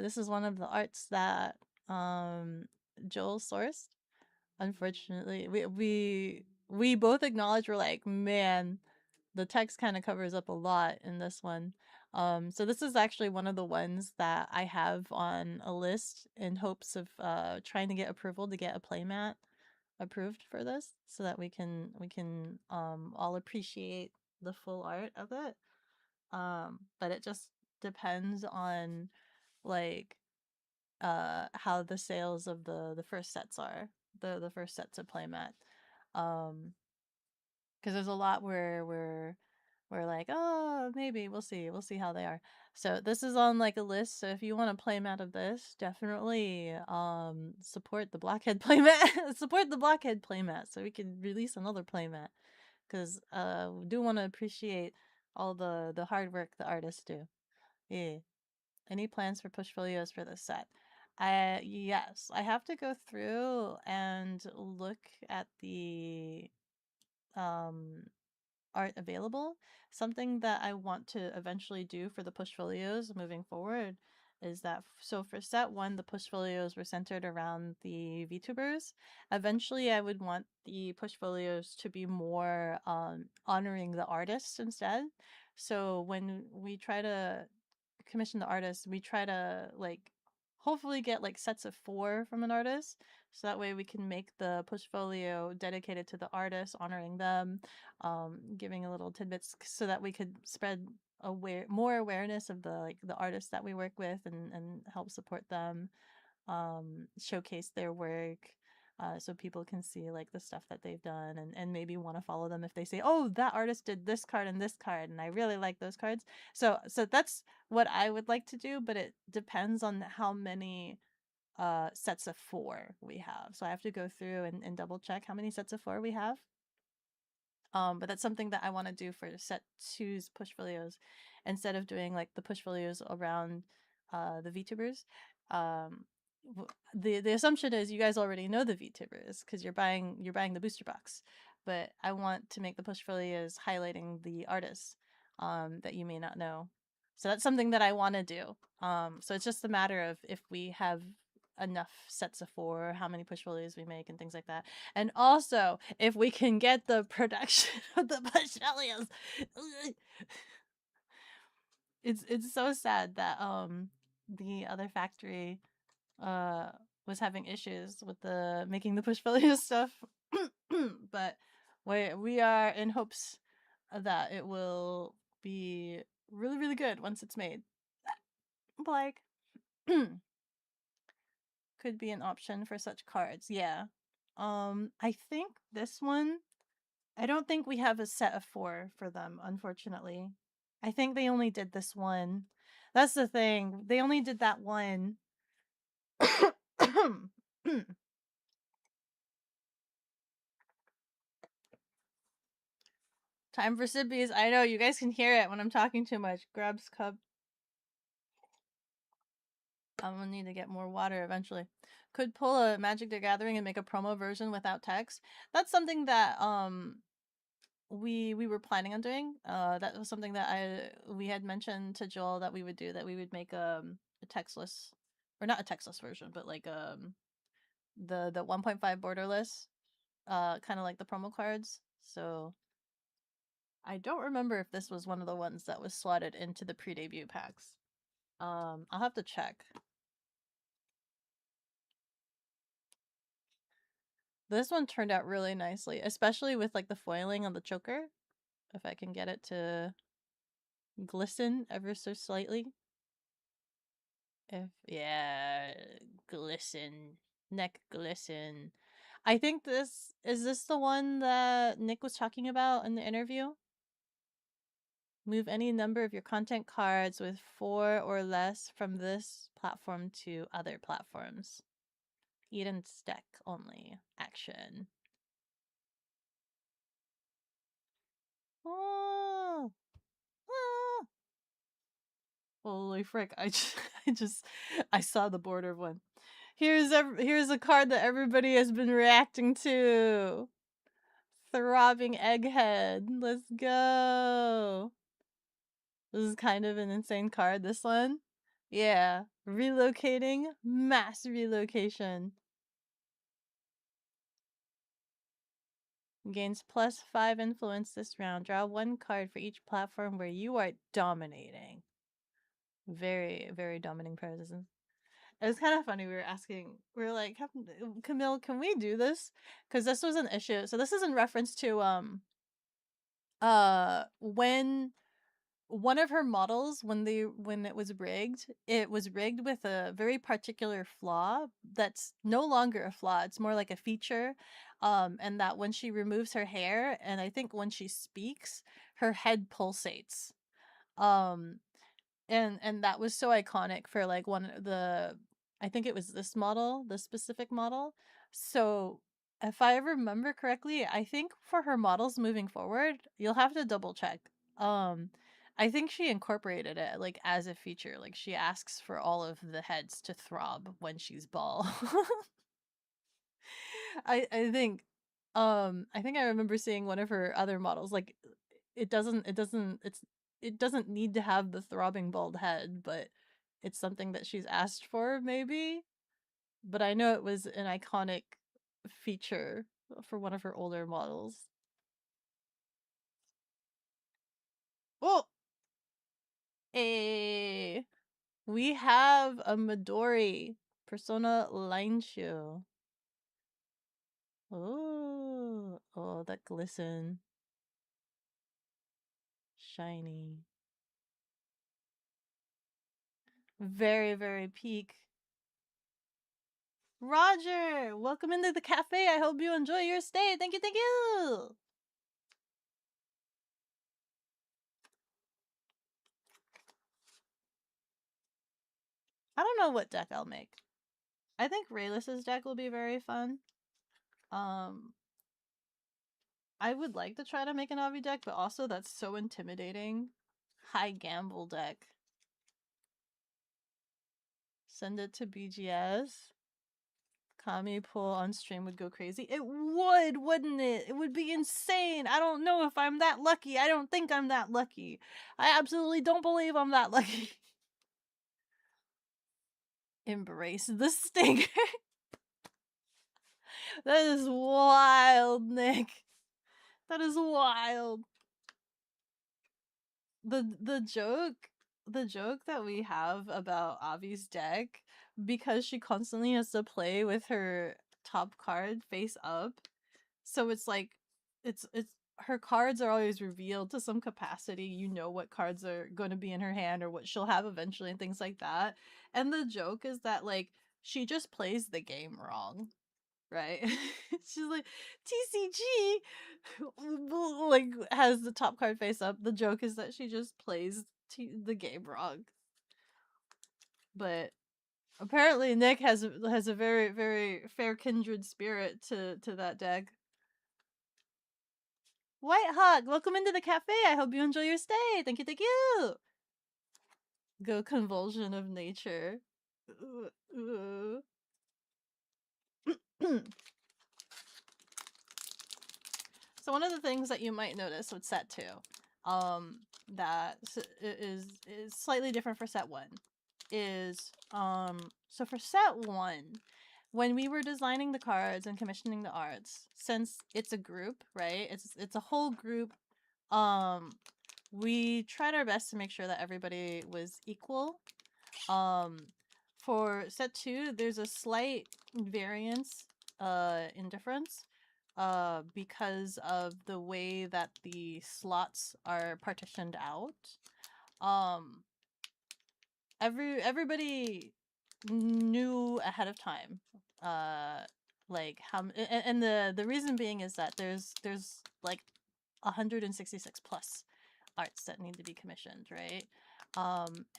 This is one of the arts that um Joel sourced. Unfortunately, we both acknowledge, we're like, man, the text kind of covers up a lot in this one. So this is actually one of the ones that I have on a list in hopes of trying to get approval to get a playmat approved for this, so that we can all appreciate the full art of it. But it just depends on, like, how the sales of the first sets are, the first sets of playmat. Because there's a lot where we're like, oh, maybe we'll see how they are. So this is on like a list. So if you want a playmat of this, definitely support the Blockhead playmat. Support the Blockhead playmat so we can release another playmat. Because we do want to appreciate all the hard work the artists do. Yeah. Any plans for push folios for this set? Yes, I have to go through and look at the um art available. Something that I want to eventually do for the push folios moving forward is that, so for set one, the push folios were centered around the VTubers. Eventually, I would want the push folios to be more honoring the artists instead. So when we try to commission the artist, we try to like hopefully get like sets of 4 from an artist, so that way we can make the portfolio dedicated to the artist, honoring them, giving a little tidbits so that we could spread more awareness of the like the artists that we work with, and help support them, showcase their work, so people can see like the stuff that they've done, and maybe want to follow them if they say, oh, that artist did this card and this card and I really like those cards. So that's what I would like to do, but it depends on how many sets of 4 we have. So I have to go through and double check how many sets of 4 we have. But that's something that I want to do for set two's push folios, instead of doing like the push folios around the VTubers. Um, the assumption is you guys already know the VTubers because you're buying the booster box, but I want to make the push folios highlighting the artists that you may not know. So that's something that I want to do. So it's just a matter of if we have enough sets of 4, how many push folios we make, and things like that. And also, if we can get the production of the push folios. It's so sad that the other factory uh was having issues with the making the push folio stuff. But we are in hopes that it will be really, really good once it's made. Like, could be an option for such cards. Yeah. I think this one, I don't think we have a set of 4 for them, unfortunately. I think they only did this one. That's the thing. They only did that one. Time for sippies. I know, you guys can hear it when I'm talking too much. Grabs cup. I'm gonna need to get more water eventually. Could pull a Magic the Gathering and make a promo version without text. That's something that we were planning on doing. That was something that we had mentioned to Joel that we would do, that we would make a textless, or not a textless version, but like the 1.5 borderless, kind of like the promo cards. So I don't remember if this was one of the ones that was slotted into the pre-debut packs. I'll have to check. This one turned out really nicely, especially with like the foiling on the choker. If I can get it to glisten ever so slightly. Yeah, glisten, neck glisten. I think this is the one that Nick was talking about in the interview? Move any number of your content cards with 4 or less from this platform to other platforms. Eden stack only. Action. Oh, ah. Holy frick! I saw the border one. Here's a card that everybody has been reacting to. Throbbing Egghead. Let's go. This is kind of an insane card, this one. Yeah, relocating, mass relocation. Gains +5 influence this round. Draw 1 card for each platform where you are dominating. Very, very dominating presence. It was kind of funny. We were like, Camille, can we do this? Because this was an issue. So this is in reference to when one of her models, when it was rigged, with a very particular flaw that's no longer a flaw. It's more like a feature. And that when she removes her hair, and I think when she speaks, her head pulsates. And that was so iconic for like one of the, I think it was this specific model. So if I remember correctly, I think for her models moving forward, you'll have to double check. I think she incorporated it like as a feature. Like she asks for all of the heads to throb when she's bald. I think I remember seeing one of her other models, like it doesn't need to have the throbbing bald head, but it's something that she's asked for, maybe. But I know it was an iconic feature for one of her older models. Oh, we have a Midori Persona Line Shoe. Oh, that glisten. Shiny. Very, very peak. Roger, welcome into the cafe. I hope you enjoy your stay. Thank you, thank you. I don't know what deck I'll make. I think Raylus's deck will be very fun. I would like to try to make an Avi deck, but also that's so intimidating. High gamble deck. Send it to BGS. Kami pull on stream would go crazy. It would, wouldn't it? It would be insane. I don't know if I'm that lucky. I don't think I'm that lucky. I absolutely don't believe I'm that lucky. Embrace the stinger. That is wild, Nick. That is wild. The joke that we have about Avi's deck, because she constantly has to play with her top card face up, so it's like it's her cards are always revealed to some capacity. You know what cards are going to be in her hand or what she'll have eventually and things like that. And the joke is that like she just plays the game wrong, right? She's like, TCG like has the top card face up. The joke is that she just plays the game wrong. But apparently Nick has a very, very fair kindred spirit to that deck. White Hawk, welcome into the cafe. I hope you enjoy your stay. Thank you, thank you. Go convulsion of nature. So one of the things that you might notice with set 2, that is slightly different for set 1, is so for set 1, when we were designing the cards and commissioning the arts, since it's a group, right? It's a whole group. We tried our best to make sure that everybody was equal. For set 2, there's a slight variance in difference because of the way that the slots are partitioned out. Everybody knew ahead of time like how, and the reason being is that there's like 166 plus arts that need to be commissioned, right?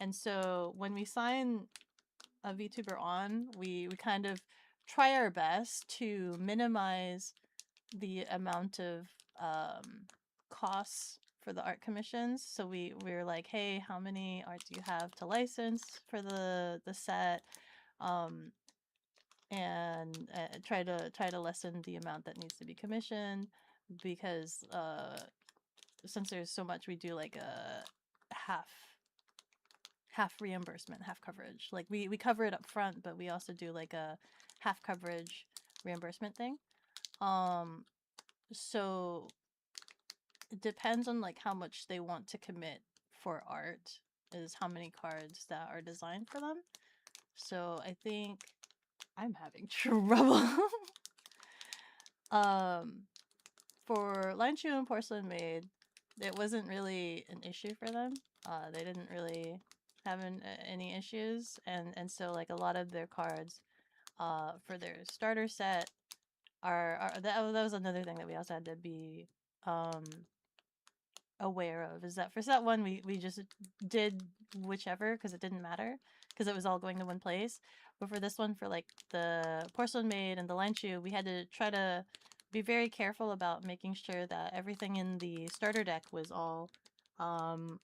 And so when we sign a VTuber on, we kind of try our best to minimize the amount of costs for the art commissions. So we're like, hey, how many art do you have to license for the set? And try to lessen the amount that needs to be commissioned, because since there's so much, we do like a half half reimbursement, half coverage. Like we cover it up front, but we also do like a half coverage reimbursement thing. So it depends on like how much they want to commit for art, is how many cards that are designed for them. So I think I'm having trouble. For Line Chew and Porcelain Maid, it wasn't really an issue for them. They didn't really have any issues, and so like a lot of their cards, for their starter set are that was another thing that we also had to be aware of, is that for set one we just did whichever because it didn't matter because it was all going to one place. But for this one, for like the Porcelain Maid and the Line Chew, we had to try to be very careful about making sure that everything in the starter deck was all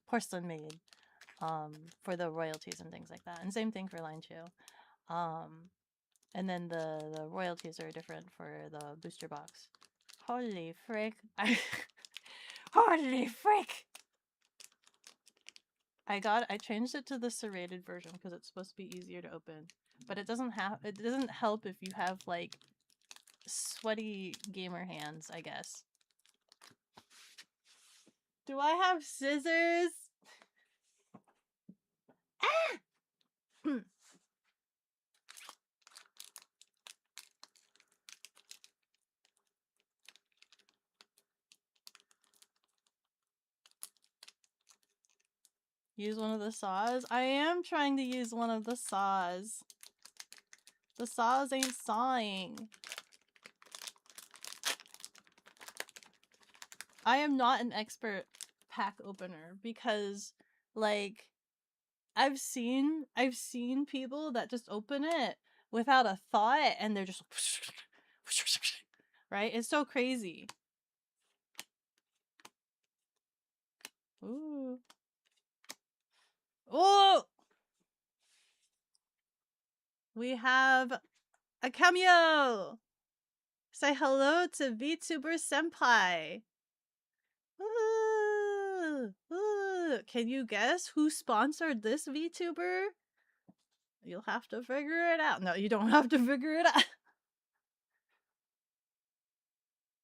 Porcelain Maid, for the royalties and things like that. And same thing for Line Chew. And then the royalties are different for the booster box. Holy frick. Holy frick! I changed it to the serrated version because it's supposed to be easier to open. But it doesn't help if you have like sweaty gamer hands, I guess. Do I have scissors? Ah! Use one of the saws? I am trying to use one of the saws. The saws ain't sawing. I am not an expert pack opener because, like, I've seen people that just open it without a thought and they're just right? It's so crazy. Ooh. Oh! We have a cameo! Say hello to Vtuber Senpai! Ooh, ooh. Can you guess who sponsored this VTuber? You'll have to figure it out. No, you don't have to figure it out.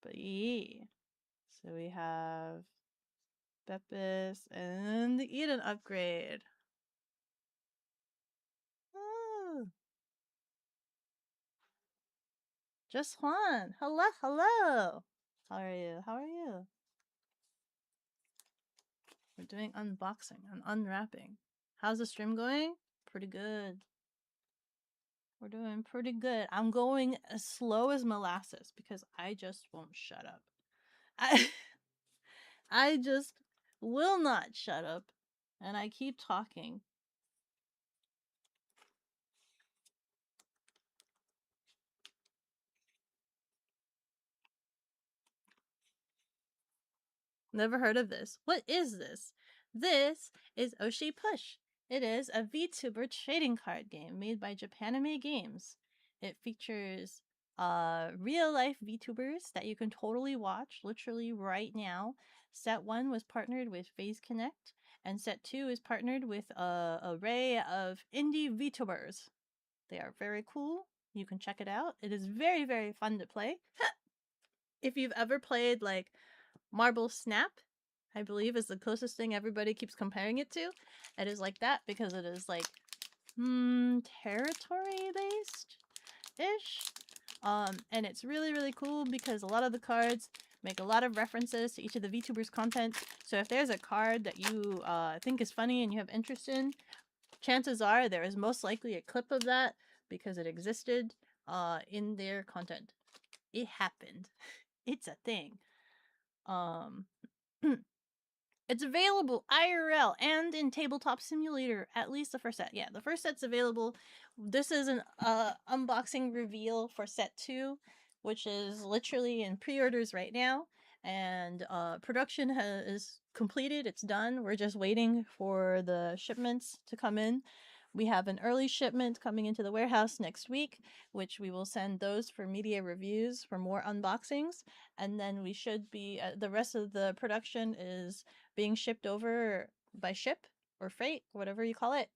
But yeah. So we have Beppis and the Eden upgrade. Ooh. Just Juan. Hello, hello. How are you? How are you? We're doing unboxing and unwrapping. How's the stream going? Pretty good. We're doing pretty good. I'm going as slow as molasses because I just won't shut up. I just will not shut up, and I keep talking. Never heard of this. What is this? This is Oshi Push. It is a VTuber trading card game made by Japanime Games. It features real life VTubers that you can totally watch literally right now. Set 1 was partnered with Phase Connect, and Set 2 is partnered with a array of indie VTubers. They are very cool. You can check it out. It is very, very fun to play. If you've ever played like Marble Snap, I believe is the closest thing everybody keeps comparing it to. It is like that because it is like territory based ish. And it's really, really cool because a lot of the cards make a lot of references to each of the VTubers' content. So if there's a card that you think is funny and you have interest in, chances are there is most likely a clip of that because it existed in their content. It happened. It's a thing. It's available IRL and in Tabletop Simulator, at least the first set. Yeah, the first set's available. This is an unboxing reveal for set 2, which is literally in pre-orders right now. And production is completed. It's done. We're just waiting for the shipments to come in. We have an early shipment coming into the warehouse next week, which we will send those for media reviews for more unboxings. And then we should be, the rest of the production is being shipped over by ship. or freight, whatever you call it,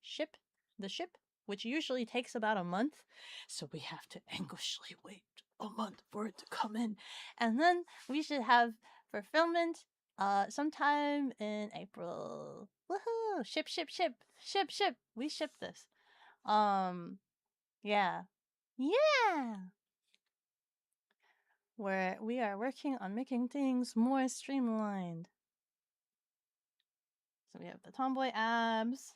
the ship, which usually takes about a month. So we have to anxiously wait a month for it to come in. And then we should have fulfillment sometime in April. Woohoo! Ship. We ship this. Yeah. Yeah. Where we are working on making things more streamlined. So we have the tomboy abs,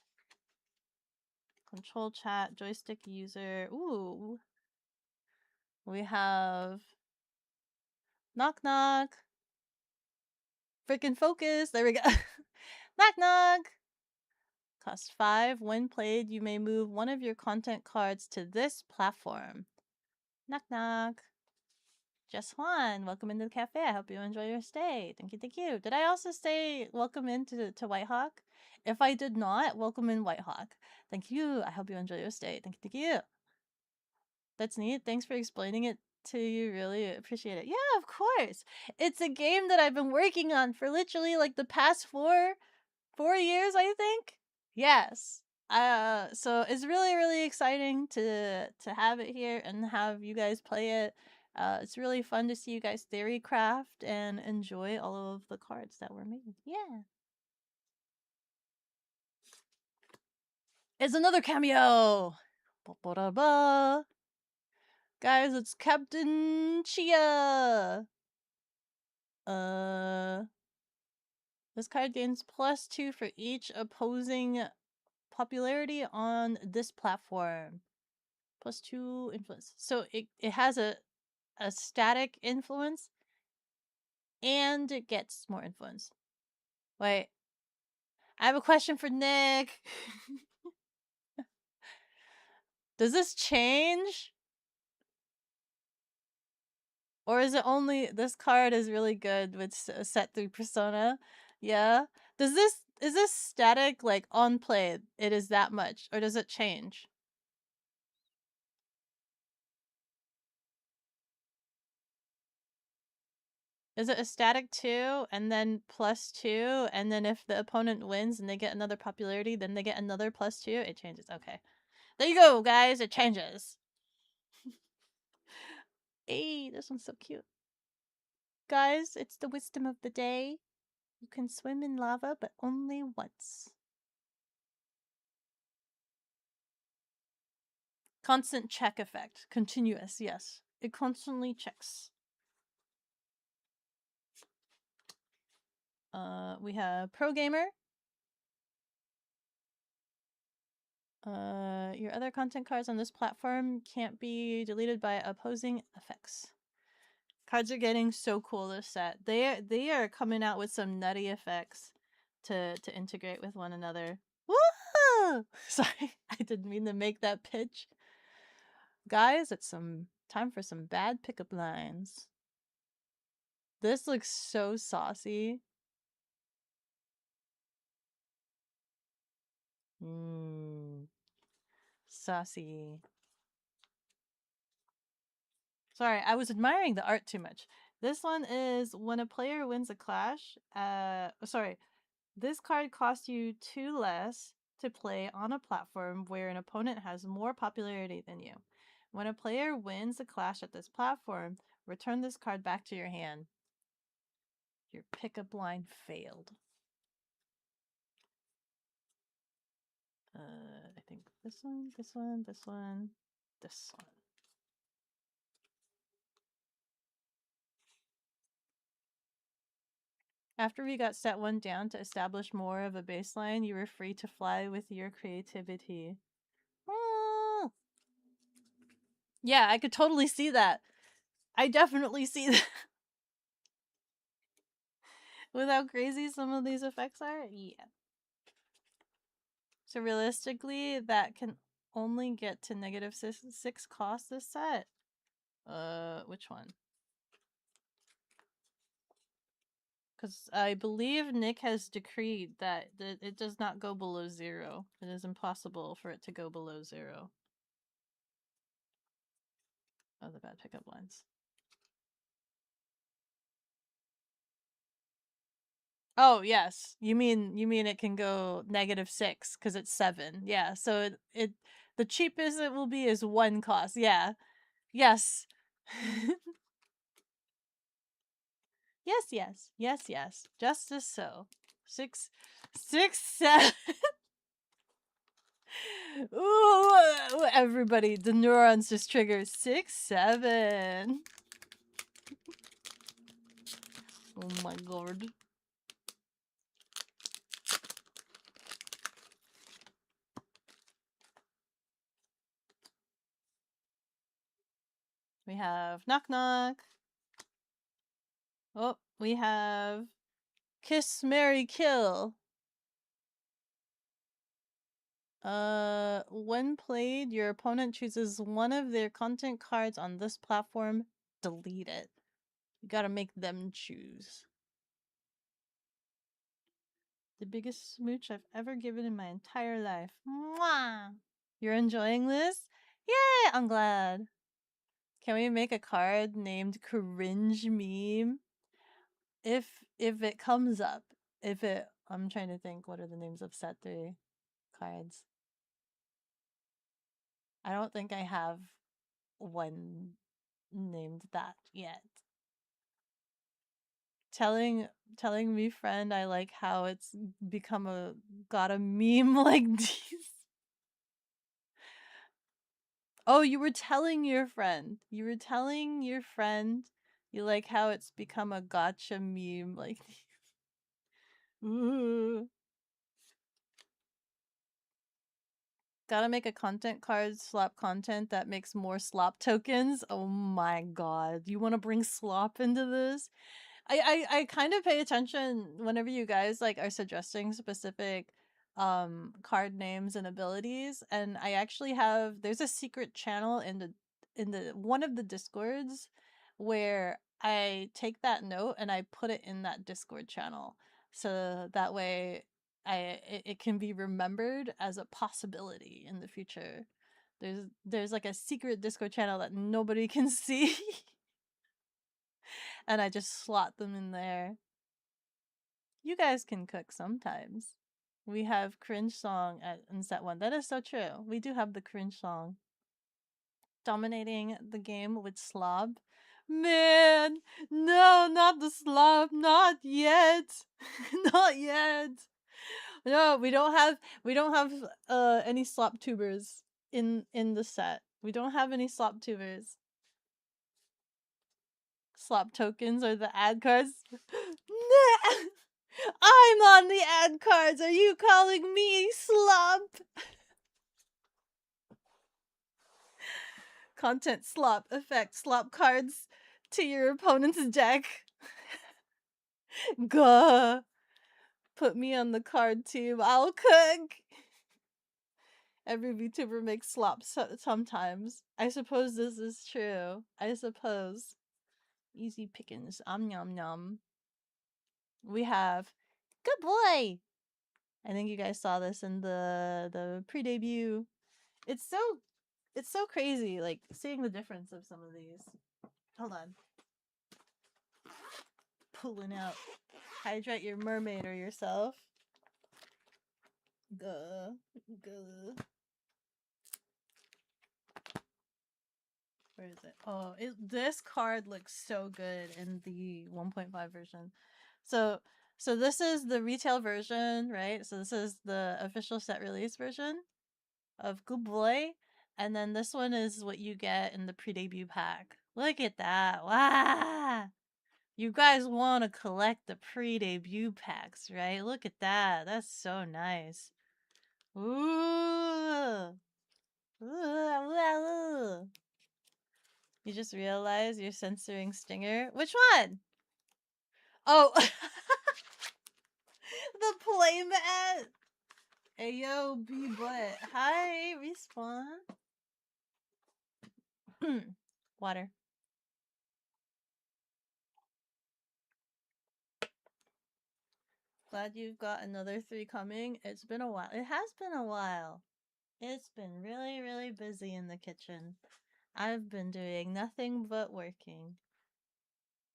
control chat, joystick user. Ooh. We have knock knock. Freaking focus. There we go. Knock knock. Cost 5. When played, you may move one of your content cards to this platform. Knock knock. Just Juan, welcome into the cafe. I hope you enjoy your stay. Thank you, thank you. Did I also say welcome into to Whitehawk? If I did not, welcome in Whitehawk. Thank you. I hope you enjoy your stay. Thank you, thank you. That's neat. Thanks for explaining it to you. Really appreciate it. Yeah, of course. It's a game that I've been working on for literally like the past 4 years, I think. Yes. So it's really exciting to have it here and have you guys play it. It's really fun to see you guys theory craft and enjoy all of the cards that were made. Yeah. It's another cameo. Ba-ba-da-ba. Guys, it's Captain Chia. This card gains +2 for each opposing popularity on this platform. +2 influence. So it has a static influence and it gets more influence. Wait. I have a question for Nick. Does this change? Or is it only this card is really good with set 3 persona? Yeah. Is this static like on play? It is that much or does it change? Is it a static 2 and then +2 and then if the opponent wins and they get another popularity then they get another +2? It changes. Okay. There you go, guys. It changes. Hey, this one's so cute. Guys, it's the wisdom of the day. You can swim in lava, but only once. Constant check effect. Continuous, yes. It constantly checks. We have Pro Gamer. Your other content cards on this platform can't be deleted by opposing effects. Cards are getting so cool this set. They are coming out with some nutty effects to integrate with one another. Woo! Sorry, I didn't mean to make that pitch. Guys, it's some time for some bad pickup lines. This looks so saucy. Saucy. Sorry, I was admiring the art too much. This one is when a player wins a clash. Sorry. This card costs you 2 less to play on a platform where an opponent has more popularity than you. When a player wins a clash at this platform, return this card back to your hand. Your pickup line failed. I think this one, this one, this one, this one. After we got set 1 down to establish more of a baseline, you were free to fly with your creativity. Oh. Yeah, I could totally see that. I definitely see that. With how crazy some of these effects are? Yeah. So realistically, that can only get to -6 cost this set. Which one? Because I believe Nick has decreed that it does not go below 0. It is impossible for it to go below 0. Oh, the bad pickup lines. Oh, yes. You mean it can go -6 because it's 7. Yeah. So it the cheapest it will be is 1 cost. Yeah. Yes. Yes, yes. Yes, yes. Just as so. 6 6 7. Ooh, everybody, the neurons just trigger 6 7. Oh my god. We have knock knock. Oh, we have kiss Mary kill. When played, your opponent chooses one of their content cards on this platform. Delete it. You gotta make them choose. The biggest smooch I've ever given in my entire life. Mwah! You're enjoying this? Yay! I'm glad. Can we make a card named Cringe Meme? If it comes up, if it, I'm trying to think. What are the names of set 3 cards? I don't think I have one named that yet. Telling me friend I like how it's become got a meme like these. Oh, you were telling your friend. You were telling your friend you like how it's become a gotcha meme like these. Ooh. Gotta make a content card slop content that makes more slop tokens. Oh my god. You wanna bring slop into this? I kind of pay attention whenever you guys like are suggesting specific card names and abilities, and I actually have there's a secret channel in the one of the discords where I take that note and I put it in that Discord channel so that way it can be remembered as a possibility in the future. There's like a secret Discord channel that nobody can see. And I just slot them in there. You guys can cook sometimes. We have cringe song in set 1. That is so true. We do have the cringe song. Dominating the game with slob. Man, no, not the slob, not yet. Not yet. No, we don't have any slop tubers in the set. We don't have any slop tubers. Slop tokens are the ad cards. I'm on the ad cards. Are you calling me slop? Content slop effect slop cards to your opponent's deck. Gah. Put me on the card team. I'll cook. Every VTuber makes slop sometimes. I suppose this is true. I suppose. Easy pickings. Nom nom. We have good boy. I think you guys saw this in the pre-debut. It's so crazy, like seeing the difference of some of these. Hold on. Pulling out. Hydrate your mermaid or yourself. Guh. Guh. Where is it? Oh, this card looks so good in the 1.5 version. So this is the retail version, right? So this is the official set release version of Good Boy. And then this one is what you get in the pre-debut pack. Look at that. Wow. You guys want to collect the pre-debut packs, right? Look at that. That's so nice. Ooh. Ooh. You just realize you're censoring Stinger? Which one? Oh. The playmat. Ayo, B butt. Hi, respawn. Water. Glad you've got another 3 coming. It's been a while. It has been a while. It's been really, really busy in the kitchen. I've been doing nothing but working.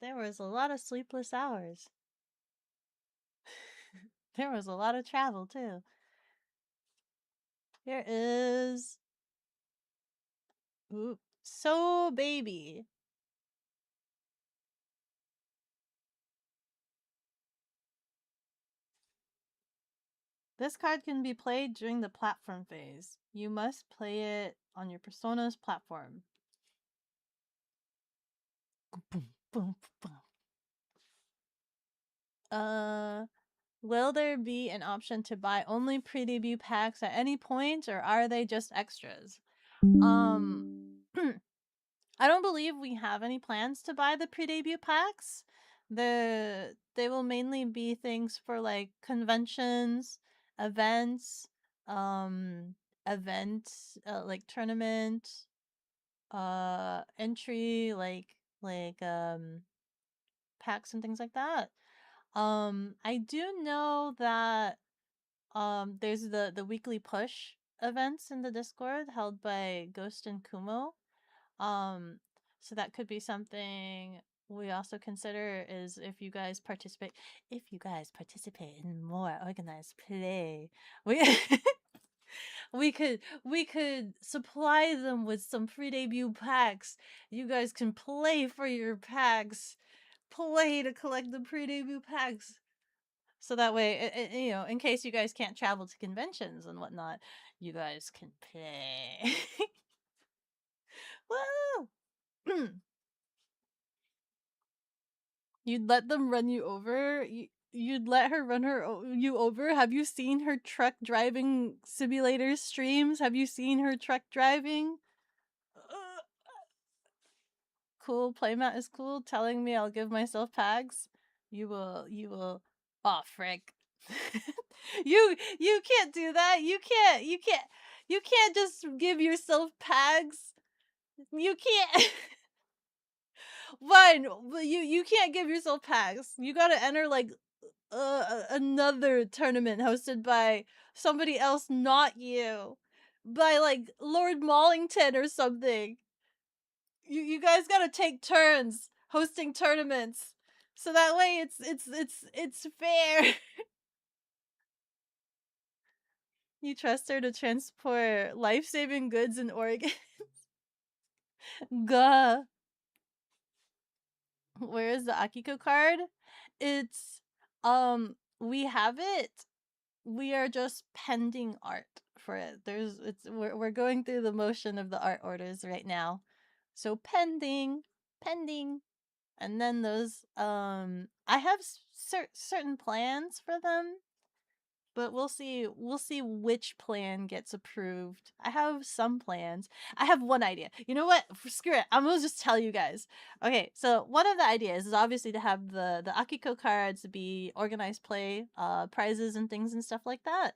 There was a lot of sleepless hours. There was a lot of travel too. Here is ooh, So Baby. This card can be played during the platform phase. You must play it on your persona's platform. Boom, boom, boom. Will there be an option to buy only pre-debut packs at any point, or are they just extras? I don't believe we have any plans to buy the pre-debut packs. They will mainly be things for like conventions, events, um, events like tournament, entry like packs and things like that. I do know that there's the weekly push events in the Discord held by Ghost and Kumo. Um, so that could be something we also consider is if you guys participate in more organized play, we we could supply them with some pre-debut packs. You guys can play for your packs. Play to collect the pre-debut packs. So that way, in case you guys can't travel to conventions and whatnot, you guys can play. Woo! You'd let them run you over? You'd let her run you over? Have you seen her truck driving simulator streams? Have you seen her truck driving? Cool, playmat is cool. Telling me I'll give myself pags. You will. Oh, frick. You can't do that. You can't just give yourself pags. You can't. Fine, but you can't give yourself packs. You gotta enter like another tournament hosted by somebody else, not you, by like Lord Mollington or something. You guys gotta take turns hosting tournaments, so that way it's fair. You trust her to transport life-saving goods in Oregon. Gah. Where is the Akiko card? It's we have it. We are just pending art for it. We're going through the motion of the art orders right now. So pending. And then those I have certain plans for them, but we'll see which plan gets approved. I have some plans. I have one idea. You know what? Screw it. I'm gonna just tell you guys. Okay, so one of the ideas is obviously to have the Akiko cards be organized play, prizes and things and stuff like that.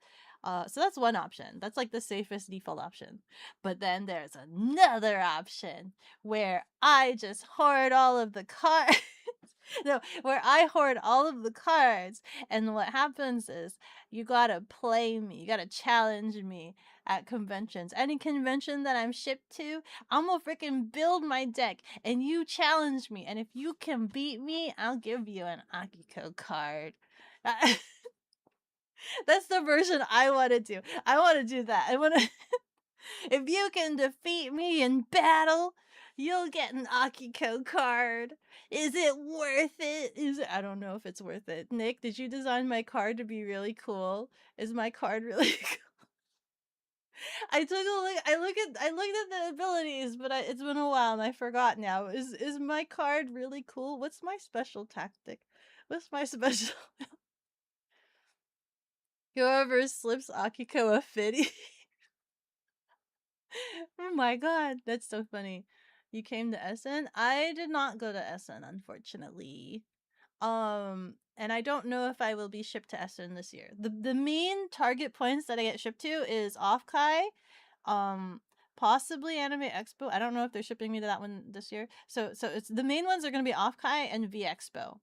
So that's one option. That's like the safest default option. But then there's another option where I just hoard all of the cards. No, where I hoard all of the cards, and what happens is you gotta play me. You gotta challenge me at conventions. Any convention that I'm shipped to, I'm gonna freaking build my deck and you challenge me. And if you can beat me, I'll give you an Akiko card. That's the version I want to do. I want to do that. I want to. If you can defeat me in battle, you'll get an Akiko card. Is it worth it? I don't know if it's worth it. Nick, did you design my card to be really cool? Is my card really cool? I took a look. I looked at the abilities, but it's been a while and I forgot now. Is my card really cool? What's my special tactic? What's my special? Whoever slips Akiko a fitty. Oh my god, that's so funny. You came to Essen? I did not go to Essen, unfortunately. And I don't know if I will be shipped to Essen this year. The main target points that I get shipped to is Offkai, um, possibly Anime Expo. I don't know if they're shipping me to that one this year. So it's the main ones are gonna be Offkai and V Expo.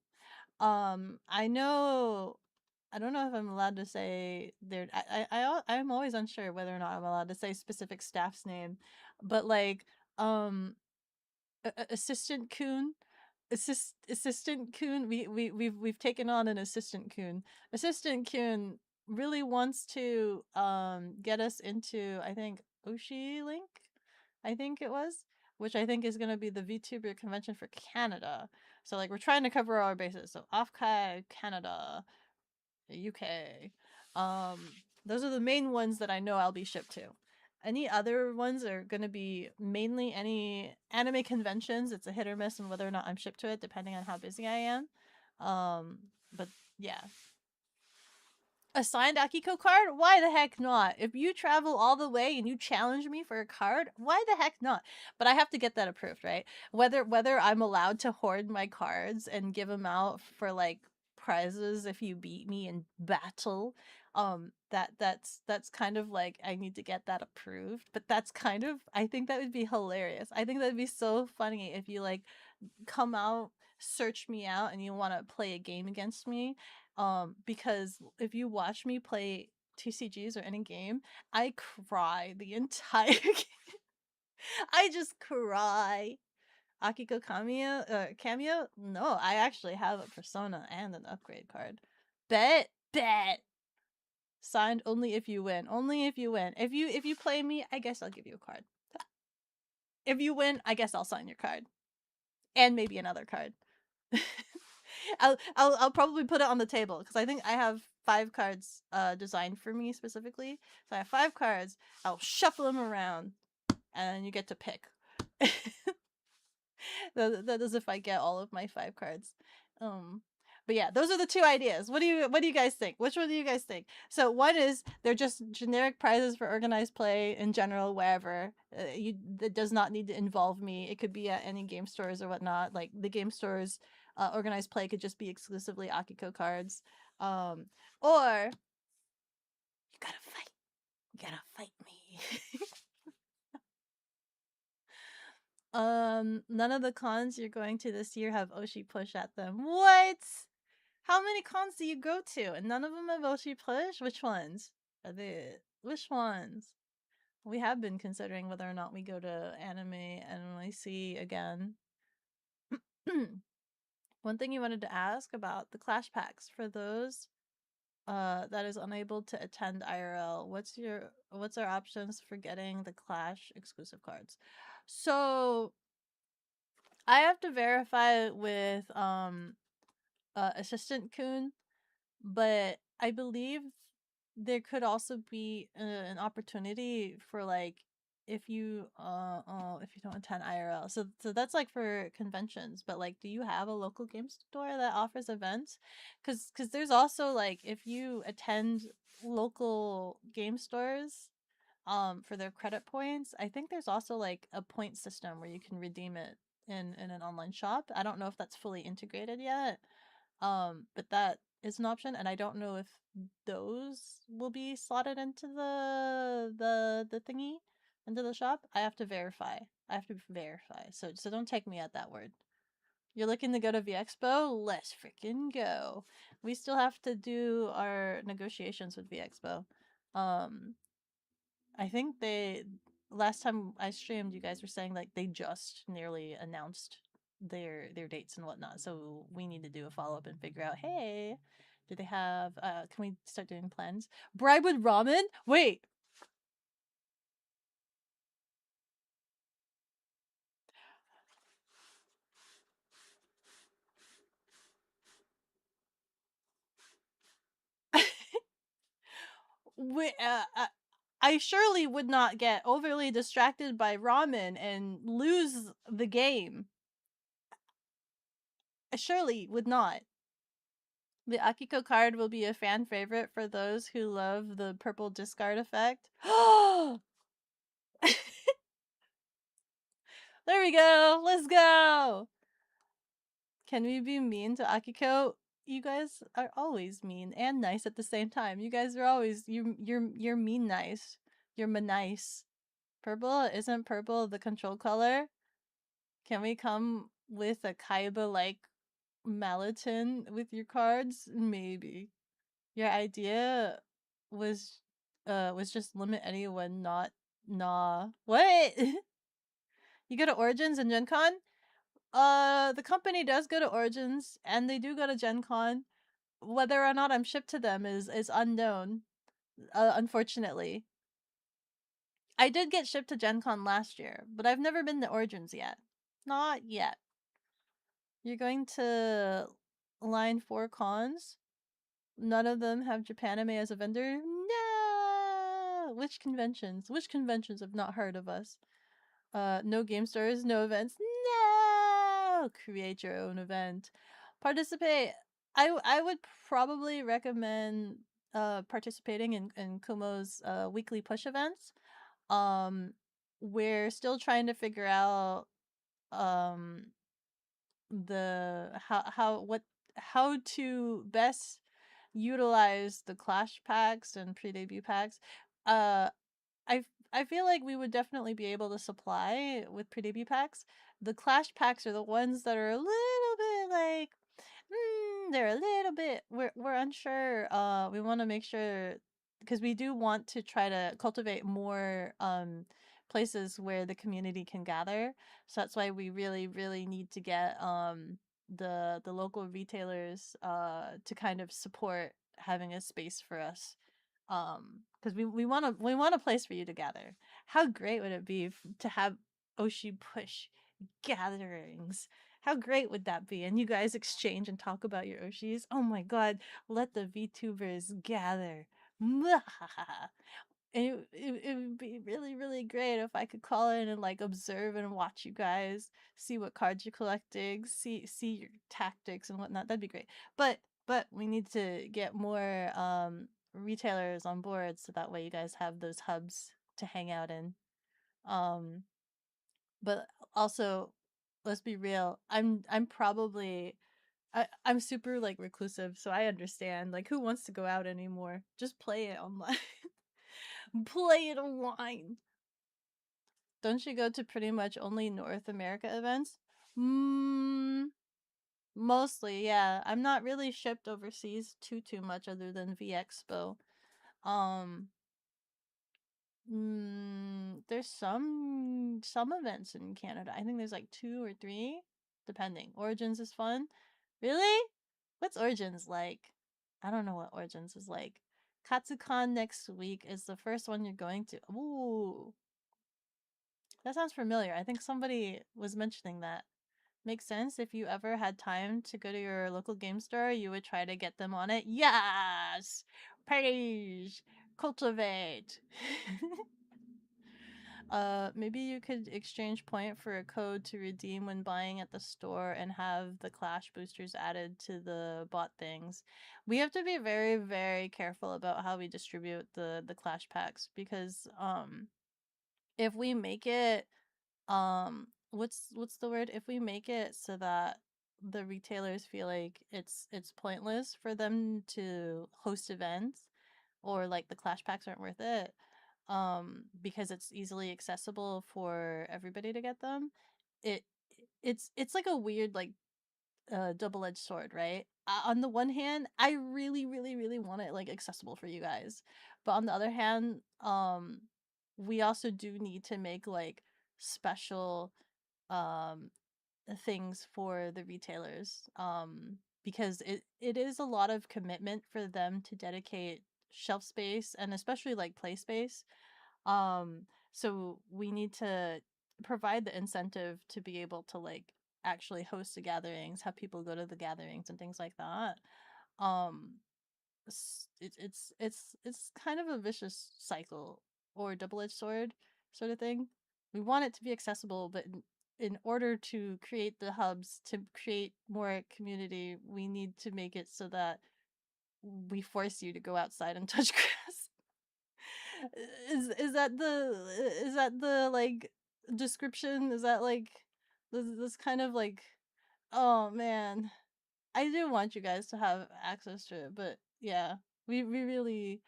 I don't know if I'm allowed to say their. I'm always unsure whether or not I'm allowed to say specific staff's name, but like Assistant Kun assistant Coon. We've taken on an assistant Coon. Assistant Coon really wants to get us into, I think, Oshi Link, I think it was, which I think is going to be the VTuber convention for Canada. So like we're trying to cover our bases. So Offkai, Canada, UK. Um, those are the main ones that I know I'll be shipped to. Any other ones are going to be mainly any anime conventions. It's a hit or miss on whether or not I'm shipped to it, depending on how busy I am. But yeah, a signed Akiko card? Why the heck not? If you travel all the way and you challenge me for a card, why the heck not? But I have to get that approved, right? Whether I'm allowed to hoard my cards and give them out for like prizes if you beat me in battle. That's kind of like I need to get that approved. But that's kind of I think that would be hilarious. I think that'd be so funny if you like come out, search me out, and you want to play a game against me. Because if you watch me play TCGs or any game, I cry the entire game. I just cry. Akiko cameo? No, I actually have a persona and an upgrade card. Bet. Signed only if you win. Only if you win. If you play me, I guess I'll give you a card. If you win, I guess I'll sign your card. And maybe another card. I'll probably put it on the table because I think I have 5 cards designed for me specifically. So I have 5 cards. I'll shuffle them around, and you get to pick. that is if I get all of my 5 cards. But yeah, those are the 2 ideas. What do you guys think? Which one do you guys think? So one is they're just generic prizes for organized play in general, wherever. That does not need to involve me. It could be at any game stores or whatnot. Like the game stores, organized play could just be exclusively Akiko cards. Or you gotta fight. You gotta fight me. None of the cons you're going to this year have Oshi push at them. What? How many cons do you go to? And none of them have Oshi push? Which ones? Which ones? We have been considering whether or not we go to anime NYC again. One thing you wanted to ask about the Clash packs for those that is unable to attend IRL. What's our options for getting the Clash exclusive cards? So I have to verify with assistant Kun, but I believe there could also be an opportunity for like if you don't attend IRL. So that's like for conventions, but like do you have a local game store that offers events? Cuz there's also like if you attend local game stores for their credit points, I think there's also like a point system where you can redeem it in an online shop. I don't know if that's fully integrated yet. But that is an option, and I don't know if those will be slotted into the thingy, into the shop. I have to verify. So don't take me at that word. You're looking to go to V Expo? Let's freaking go. We still have to do our negotiations with V Expo. I think they last time I streamed, you guys were saying like they just nearly announced their dates and whatnot. So we need to do a follow up and figure out, hey, do they have? Can we start doing plans? Bribe with ramen? Wait. Wait. I surely would not get overly distracted by ramen and lose the game. I surely would not. The Akiko card will be a fan favorite for those who love the purple discard effect. There we go. Let's go. Can we be mean to Akiko? You guys are always mean and nice at the same time. You guys are always you're mean nice. You're nice. Purple isn't purple the control color. Can we come with a Kaiba like Malatin with your cards? Maybe. Your idea was just limit anyone not nah. What? You go to Origins and Gen Con? The company does go to Origins and they do go to Gen Con. Whether or not I'm shipped to them is unknown. Unfortunately, I did get shipped to Gen Con last year, but I've never been to Origins yet. Not yet. You're going to line 4 cons. None of them have Japanime as a vendor. No. Which conventions? Which conventions have not heard of us? No game stores, no events. No. Create your own event. Participate. I would probably recommend participating in Kumo's weekly push events. Um, we're still trying to figure out um the how to best utilize the clash packs and pre-debut packs. Uh, I feel like we would definitely be able to supply with pre-debut packs. The clash packs are the ones that are a little bit like they're a little bit we're unsure. We want to make sure because we do want to try to cultivate more places where the community can gather. So that's why we really need to get the local retailers to kind of support having a space for us. Because we want a place for you to gather. How great would it be to have Oshi push gatherings? How great would that be? And you guys exchange and talk about your Oshis. Oh my god, let the VTubers gather. It would be really great if I could call in and like observe and watch you guys, see what cards you're collecting, see your tactics and whatnot. That'd be great. But we need to get more retailers on board so that way you guys have those hubs to hang out in. Um but also let's be real. I'm probably I'm super like reclusive, so I understand. Like who wants to go out anymore? Just play it online. Play it online. Don't you go to pretty much only North America events? Mm, mostly, yeah. I'm not really shipped overseas too much other than V Expo. Um, there's some events in Canada. I think there's like 2 or 3, depending. Origins is fun. Really? What's Origins like? I don't know what Origins is like. Katsucon next week is the first one you're going to. Ooh, that sounds familiar. I think somebody was mentioning that. Makes sense. If you ever had time to go to your local game store, you would try to get them on it. Yes! Page! Cultivate! Maybe you could exchange point for a code to redeem when buying at the store and have the clash boosters added to the bot things. We have to be very careful about how we distribute the clash packs because if we make it what's the word, if we make it so that the retailers feel like it's pointless for them to host events or like the clash packs aren't worth it because it's easily accessible for everybody to get them, it it's like a weird like double-edged sword, right? On the one hand, I really want it like accessible for you guys, but on the other hand, we also do need to make like special um things for the retailers because it is a lot of commitment for them to dedicate shelf space and especially like play space. So we need to provide the incentive to be able to like actually host the gatherings, have people go to the gatherings and things like that. um it's kind of a vicious cycle or double-edged sword sort of thing. We want it to be accessible, but in order to create the hubs to create more community, we need to make it so that we force you to go outside and touch grass. Is that the like description? Is that like this kind of like, oh man, I do want you guys to have access to it, but yeah, we really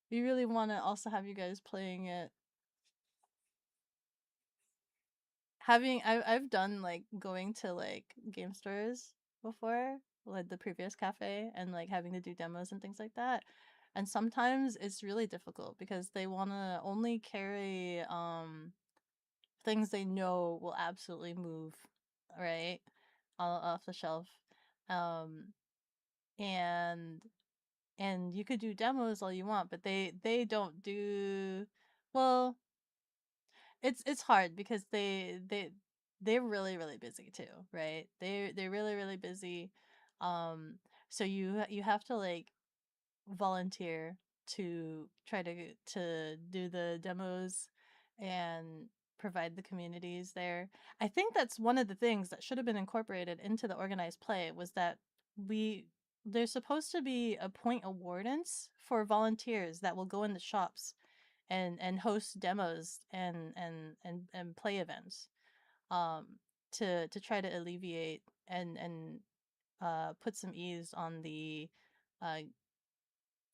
want to also have you guys playing it. I've done like going to like game stores before, like the previous cafe, and like having to do demos and things like that. And sometimes it's really difficult because they want to only carry things they know will absolutely move, right? off the shelf. Um, and you could do demos all you want, but they don't do well. It's hard because they're really really busy too, right? They're really really busy. Um, so you have to like volunteer to try to do the demos and provide the communities there. I think that's one of the things that should have been incorporated into the organized play was that we there's supposed to be a point awardance for volunteers that will go in the shops and host demos and play events um to try to alleviate and put some ease on the uh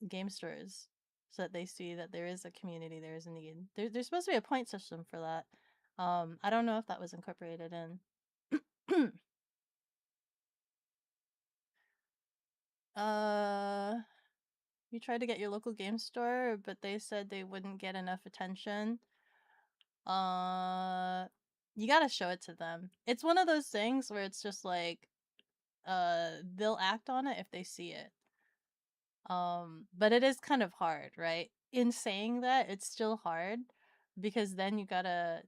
game stores so that they see that there is a community, there is a need. There's supposed to be a point system for that. I don't know if that was incorporated in. uh, you tried to get your local game store, but they said they wouldn't get enough attention. Uh, you gotta show it to them. It's one of those things where it's just like, they'll act on it if they see it. But it is kind of hard, right? In saying that, it's still hard because then you gotta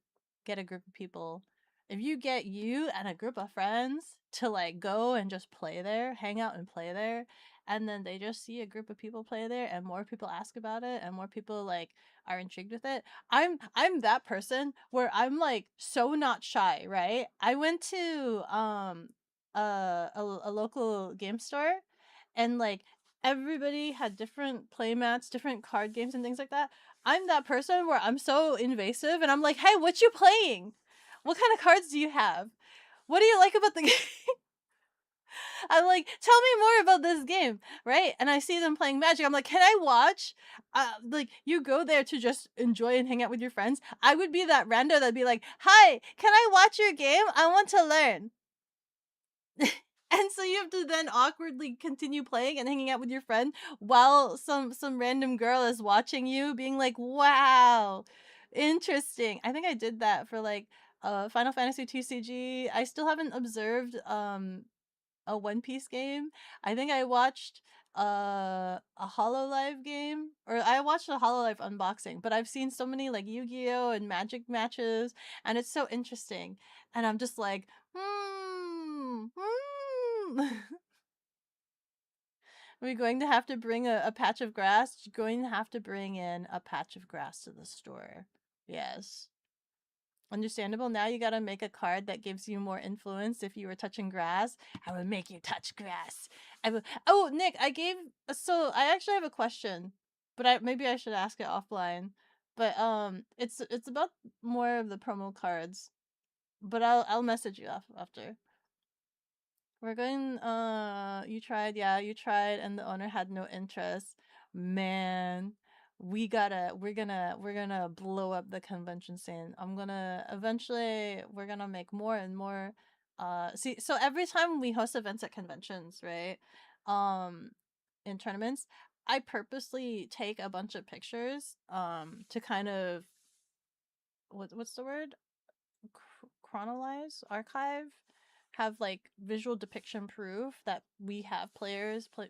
get a group of people. If you get you and a group of friends to like go and just play there, hang out and play there, and then they just see a group of people play there and more people ask about it and more people like are intrigued with it. I'm that person where I'm like so not shy, right? I went to a local game store and like everybody had different play mats, different card games and things like that. I'm that person where I'm so invasive and I'm like, "Hey, what you playing? What kind of cards do you have? What do you like about the game?" I'm like, "Tell me more about this game." Right? And I see them playing Magic. I'm like, "Can I watch?" Like you go there to just enjoy and hang out with your friends. I would be that rando that'd be like, "Hi, can I watch your game? I want to learn." And so you have to then awkwardly continue playing and hanging out with your friend while some random girl is watching you being like, "Wow, interesting." I think I did that for like Final Fantasy TCG. I still haven't observed a One Piece game. I think I watched a Hololive game or I watched a Hololive unboxing, but I've seen so many like Yu-Gi-Oh and Magic matches and it's so interesting. And I'm just like, "Hmm. We're going to have to bring a patch of grass. You're going to have to bring in a patch of grass to the store." Yes. Understandable. Now you gotta make a card that gives you more influence if you were touching grass. I would make you touch grass. I would. Oh, Nick, I gave. So I actually have a question, but maybe I should ask it offline. But it's about more of the promo cards. But I'll message you after. We're going you tried, yeah, you tried and the owner had no interest. Man, we're gonna blow up the convention scene. I'm gonna eventually we're gonna make more and more see so every time we host events at conventions, right? Um in tournaments, I purposely take a bunch of pictures to kind of what's the word? Chronolize, archive, have like visual depiction proof that we have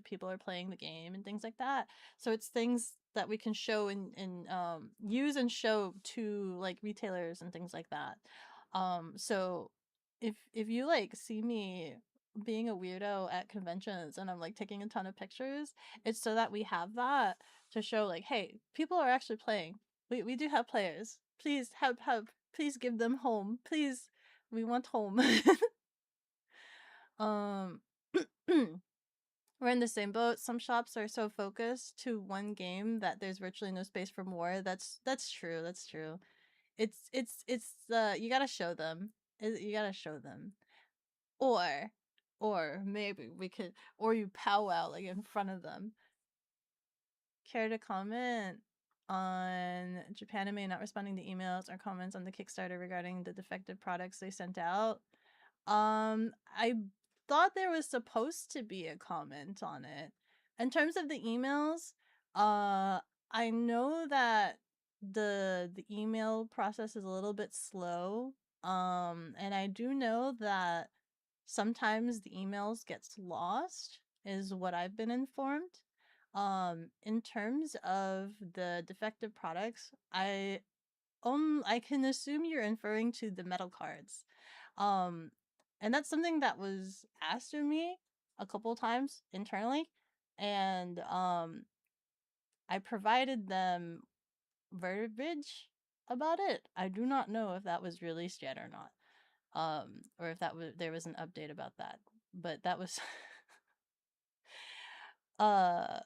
people are playing the game and things like that. So it's things that we can show and use and show to like retailers and things like that. So if you like see me being a weirdo at conventions and I'm like taking a ton of pictures, it's so that we have that to show like, hey, people are actually playing. We do have players. Please have please give them home. Please, we want home. um we're in the same boat. Some shops are so focused to one game that there's virtually no space for more. That's true. That's true. It's you got to show them. You got to show them. Or or maybe we could or you powwow like in front of them. Care to comment on Japanime not responding to emails or comments on the Kickstarter regarding the defective products they sent out? I thought there was supposed to be a comment on it. In terms of the emails, I know that the email process is a little bit slow. And I do know that sometimes the emails gets lost, is what I've been informed. In terms of the defective products, I can assume you're referring to the metal cards. Um, and that's something that was asked of me a couple times internally, and I provided them verbiage about it. I do not know if that was released yet or not. Or if that was there was an update about that. But that was uh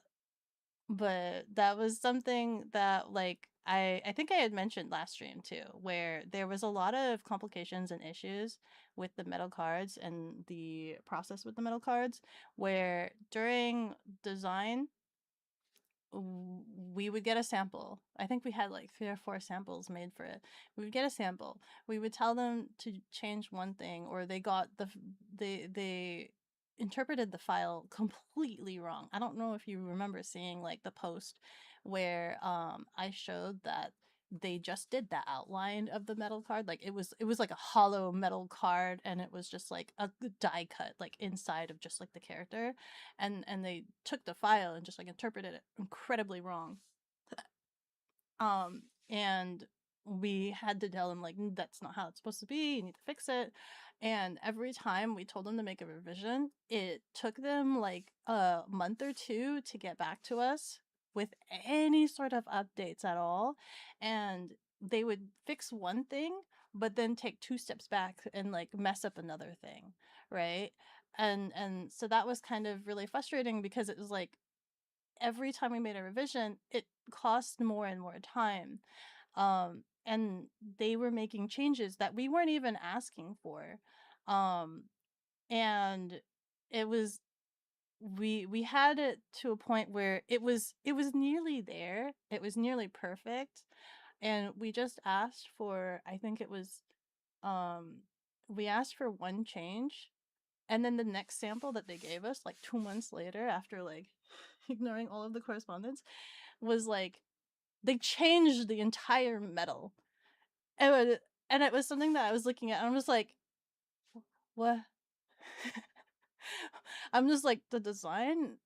but that was something that like I think I had mentioned last stream too, where there was a lot of complications and issues with the metal cards and the process with the metal cards, where during design we would get a sample. I think we had like 3 or 4 samples made for it. We would get a sample. We would tell them to change one thing, or they interpreted the file completely wrong. I don't know if you remember seeing like the post where I showed that they just did the outline of the metal card. Like it was like a hollow metal card, and it was just like a die cut like inside of just like the character, and they took the file and just like interpreted it incredibly wrong. And we had to tell them like that's not how it's supposed to be, you need to fix it. And every time we told them to make a revision, it took them like a month or two to get back to us with any sort of updates at all. And they would fix one thing but then take 2 steps back and like mess up another thing, right? And so that was kind of really frustrating, because it was like every time we made a revision, it cost more and more time. And they were making changes that we weren't even asking for. Um, and it was we had it to a point where it was nearly there. It was nearly perfect. And we just asked for, I think it was um we asked for one change, and then the next sample that they gave us like 2 months later, after like ignoring all of the correspondence, was like they changed the entire metal. And it was something that I was looking at, and I'm just like, what? I'm just like, the design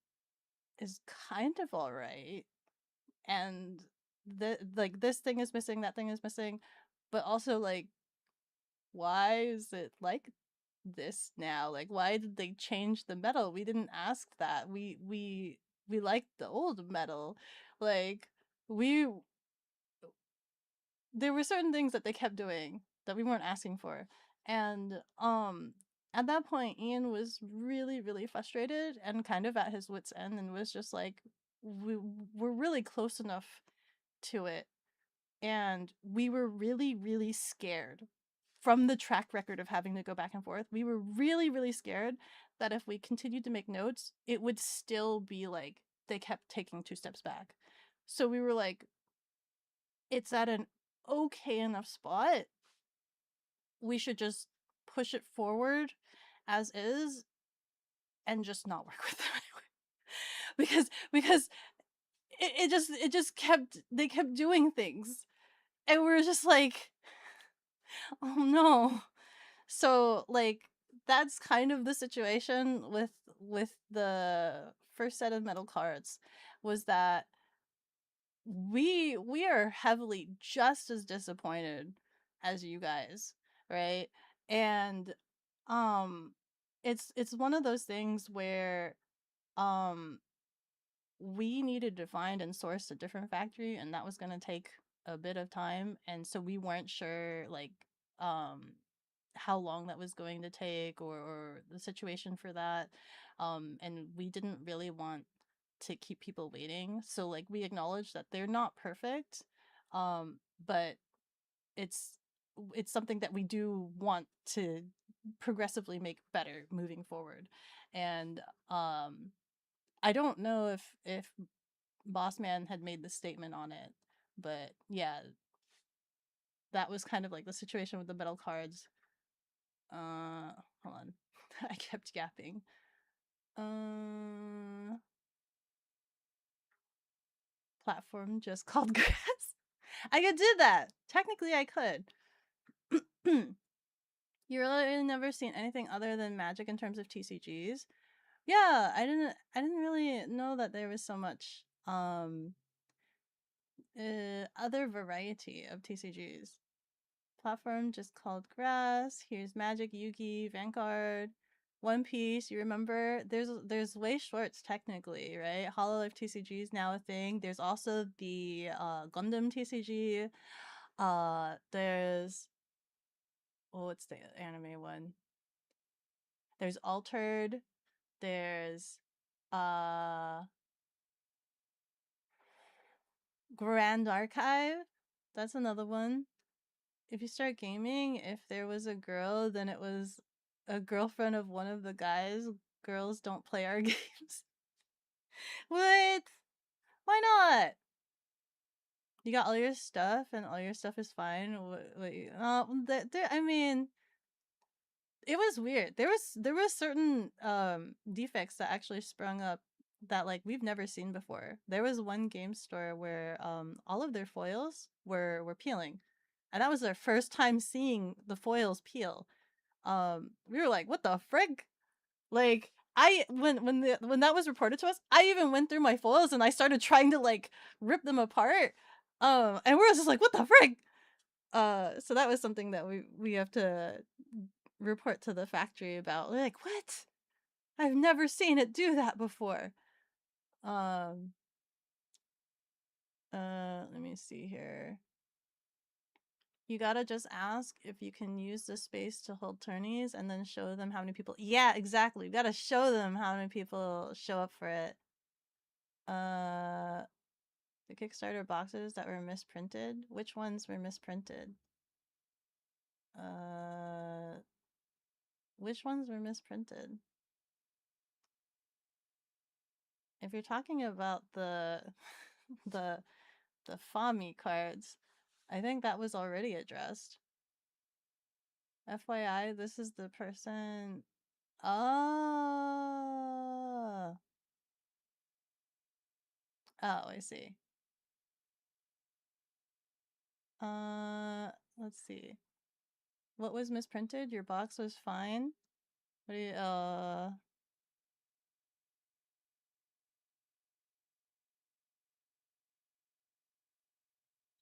is kind of all right, and the like this thing is missing, that thing is missing, but also like, why is it like this now? Like, why did they change the metal? We didn't ask that. We liked the old metal. Like, we there were certain things that they kept doing that we weren't asking for. And at that point Ian was really really frustrated and kind of at his wits end, and was just like, we're really close enough to it, and we were really really scared from the track record of having to go back and forth. We were really really scared that if we continued to make notes, it would still be like they kept taking 2 steps back. So we were like, it's at an okay enough spot, we should just push it forward as is and just not work with them anyway. Because it just kept they kept doing things, and we were just like, oh no. So like that's kind of the situation with the first set of metal cards, was that we are heavily just as disappointed as you guys, right? And um it's one of those things where um we needed to find and source a different factory, and that was going to take a bit of time, and so we weren't sure like um how long that was going to take, or the situation for that. And we didn't really want to keep people waiting, so like we acknowledge that they're not perfect, but it's it's something that we do want to progressively make better moving forward. And I don't know if Boss Man had made the statement on it, but yeah, that was kind of like the situation with the metal cards. Hold on. I kept yapping. Uh Platform just called grass. I could do that. Technically I could. You really never seen anything other than Magic in terms of TCGs? Yeah, I didn't really know that there was so much other variety of TCGs. Platform just called Grass. Here's Magic, Yugi, Vanguard, One Piece. You remember? There's way shorts technically, right? Hololive TCG is now a thing. There's also the Gundam TCG. There's what's the anime one? There's Altered. There's uh Grand Archive. That's another one. If you start gaming, if there was a girl, then it was a girlfriend of one of the guys. Girls don't play our games. What? Why not? You got all your stuff, and all your stuff is fine. I mean, it was weird. There was certain defects that actually sprung up that like we've never seen before. There was one game store where all of their foils were peeling, and that was their first time seeing the foils peel. We were like, what the frick? Like I when that was reported to us, I even went through my foils and I started trying to like rip them apart. And we were just like, what the frick? So that was something that we have to report to the factory about. We're like, what? I've never seen it do that before. Um let me see here. You gotta just ask if you can use the space to hold tourneys and then show them how many people. Yeah, exactly. You gotta show them how many people show up for it. Uh, the Kickstarter boxes that were misprinted. Which ones were misprinted? Uh, which ones were misprinted? If you're talking about the the the Fami cards, I think that was already addressed. FYI, this is the person. Oh, oh, I see. Let's see. What was misprinted? Your box was fine. What do you,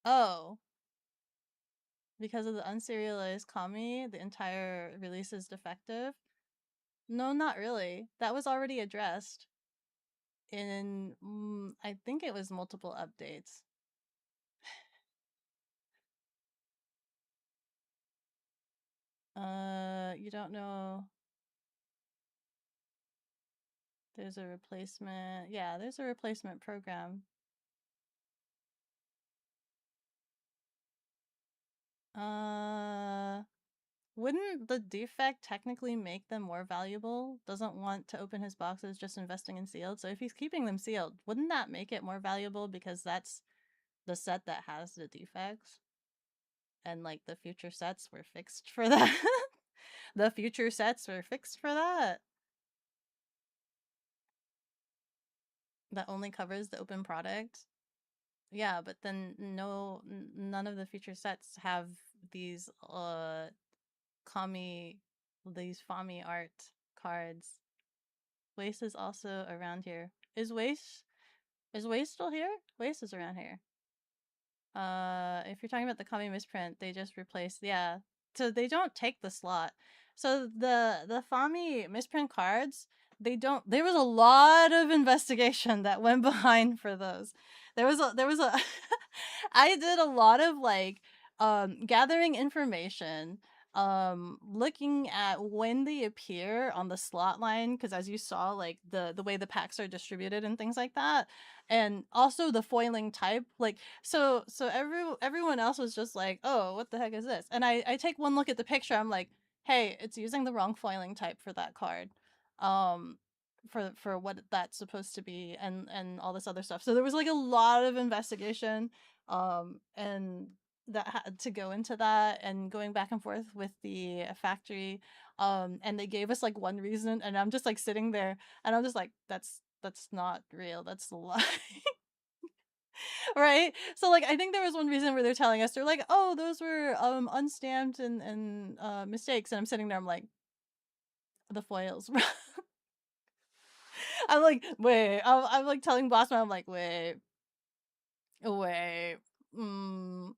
oh, because of the unserialized kami, the entire release is defective? No, not really. That was already addressed in, I think it was multiple updates. You don't know. There's a replacement. Yeah, there's a replacement program. Uh, wouldn't the defect technically make them more valuable? Doesn't want to open his boxes, just investing in sealed. So if he's keeping them sealed, wouldn't that make it more valuable because that's the set that has the defects? And like the future sets were fixed for that. The future sets were fixed for that. That only covers the open product. Yeah, but then none of the future sets have these kami these Fami art cards. Waste is also around here. Is Waste still here? Waste is around here. If you're talking about the Kami misprint, they just replaced, yeah. So they don't take the slot. So the Fami misprint cards, they don't. There was a lot of investigation that went behind for those. There was a I did a lot of like gathering information, looking at when they appear on the slot line, because as you saw, like the way the packs are distributed and things like that, and also the foiling type, like everyone else was just like, oh, what the heck is this? And I take one look at the picture, I'm like, hey, it's using the wrong foiling type for that card, um for what that's supposed to be, and all this other stuff. So there was like a lot of investigation, and that had to go into that, and going back and forth with the factory, and they gave us like one reason, and I'm just like sitting there, and I'm just like, that's not real, that's a lie. Right? So like I think there was one reason where they're telling us they're like, "Oh, those were unstamped and mistakes." And I'm sitting there I'm like, "The foils." I'm like, "Wait." I'm like telling Bossman I'm like, "Wait. Mm."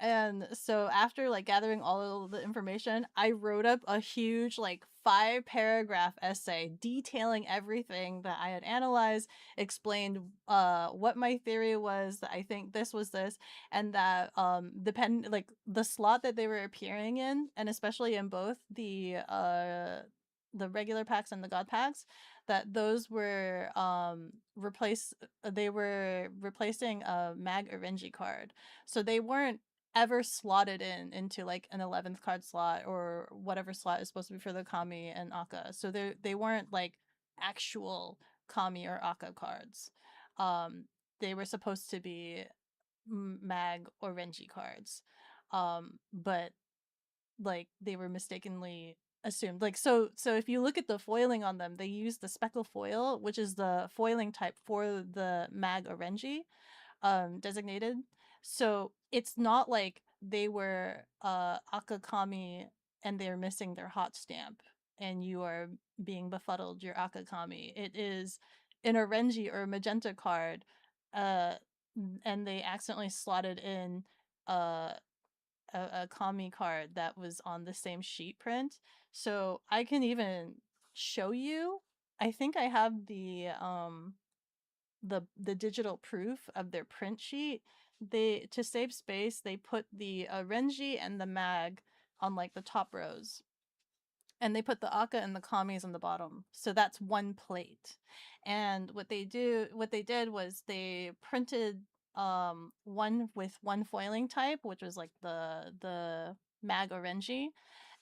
And so after like gathering all of the information, I wrote up a huge like 5 paragraph essay detailing everything that I had analyzed, explained what my theory was, that I think this was this, and that depend like the slot that they were appearing in, and especially in both the regular packs and the god packs, that those were they were replacing a Mag Orenji card. So they weren't ever slotted into like an 11th card slot or whatever slot is supposed to be for the Kami and Akka. So they weren't like actual Kami or Akka cards. Um they were supposed to be Mag or Renji cards. But like they were mistakenly assumed. Like so if you look at the foiling on them, they use the speckle foil, which is the foiling type for the Mag Orenji designated. So it's not like they were Akakami and they're missing their hot stamp and you are being befuddled your Akakami. It is an Orenji or a magenta card, uh and they accidentally slotted in uh a Kami card that was on the same sheet print. So I can even show you. I think I have the digital proof of their print sheet. They, to save space, they put the Renji and the Mag on like the top rows, and they put the Akka and the Kamis on the bottom. So that's one plate. And what they did was they printed one with one foiling type, which was like the Mag Orenji,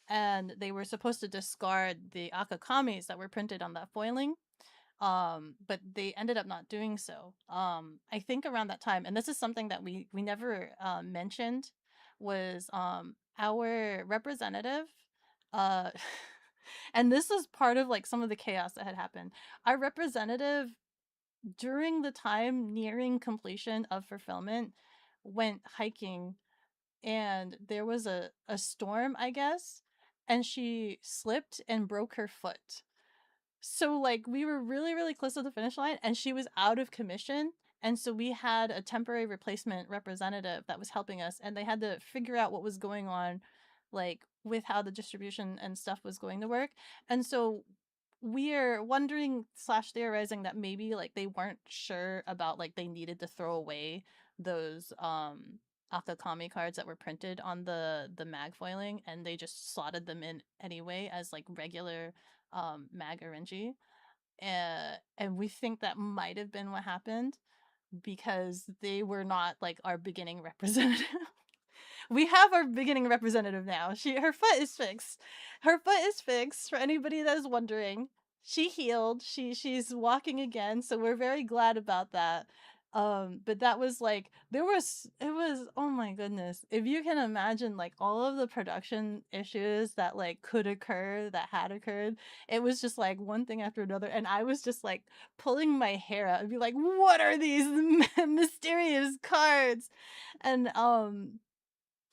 and they were supposed to discard the Akakamis that were printed on that foiling, but they ended up not doing so. I think around that time, and this is something that we never mentioned, was our representative, uh and this is part of like some of the chaos that had happened. Our representative, during the time nearing completion of fulfillment, went hiking, and there was a storm, I guess, and she slipped and broke her foot. So like we were really really close to the finish line and she was out of commission, and so we had a temporary replacement representative that was helping us, and they had to figure out what was going on like with how the distribution and stuff was going to work. And so we're wondering slash theorizing that maybe like they weren't sure about, like they needed to throw away those Akakami cards that were printed on the mag foiling, and they just slotted them in anyway as like regular Mag Orenji. And we think that might have been what happened because they were not like our beginning representative. We have our beginning representative now. Her foot is fixed. Her foot is fixed for anybody that is wondering. She healed. She's walking again, so we're very glad about that. But that was like it was, oh my goodness. If you can imagine like all of the production issues that like could occur, that had occurred, it was just like one thing after another, and I was just like pulling my hair out and be like, what are these mysterious cards? And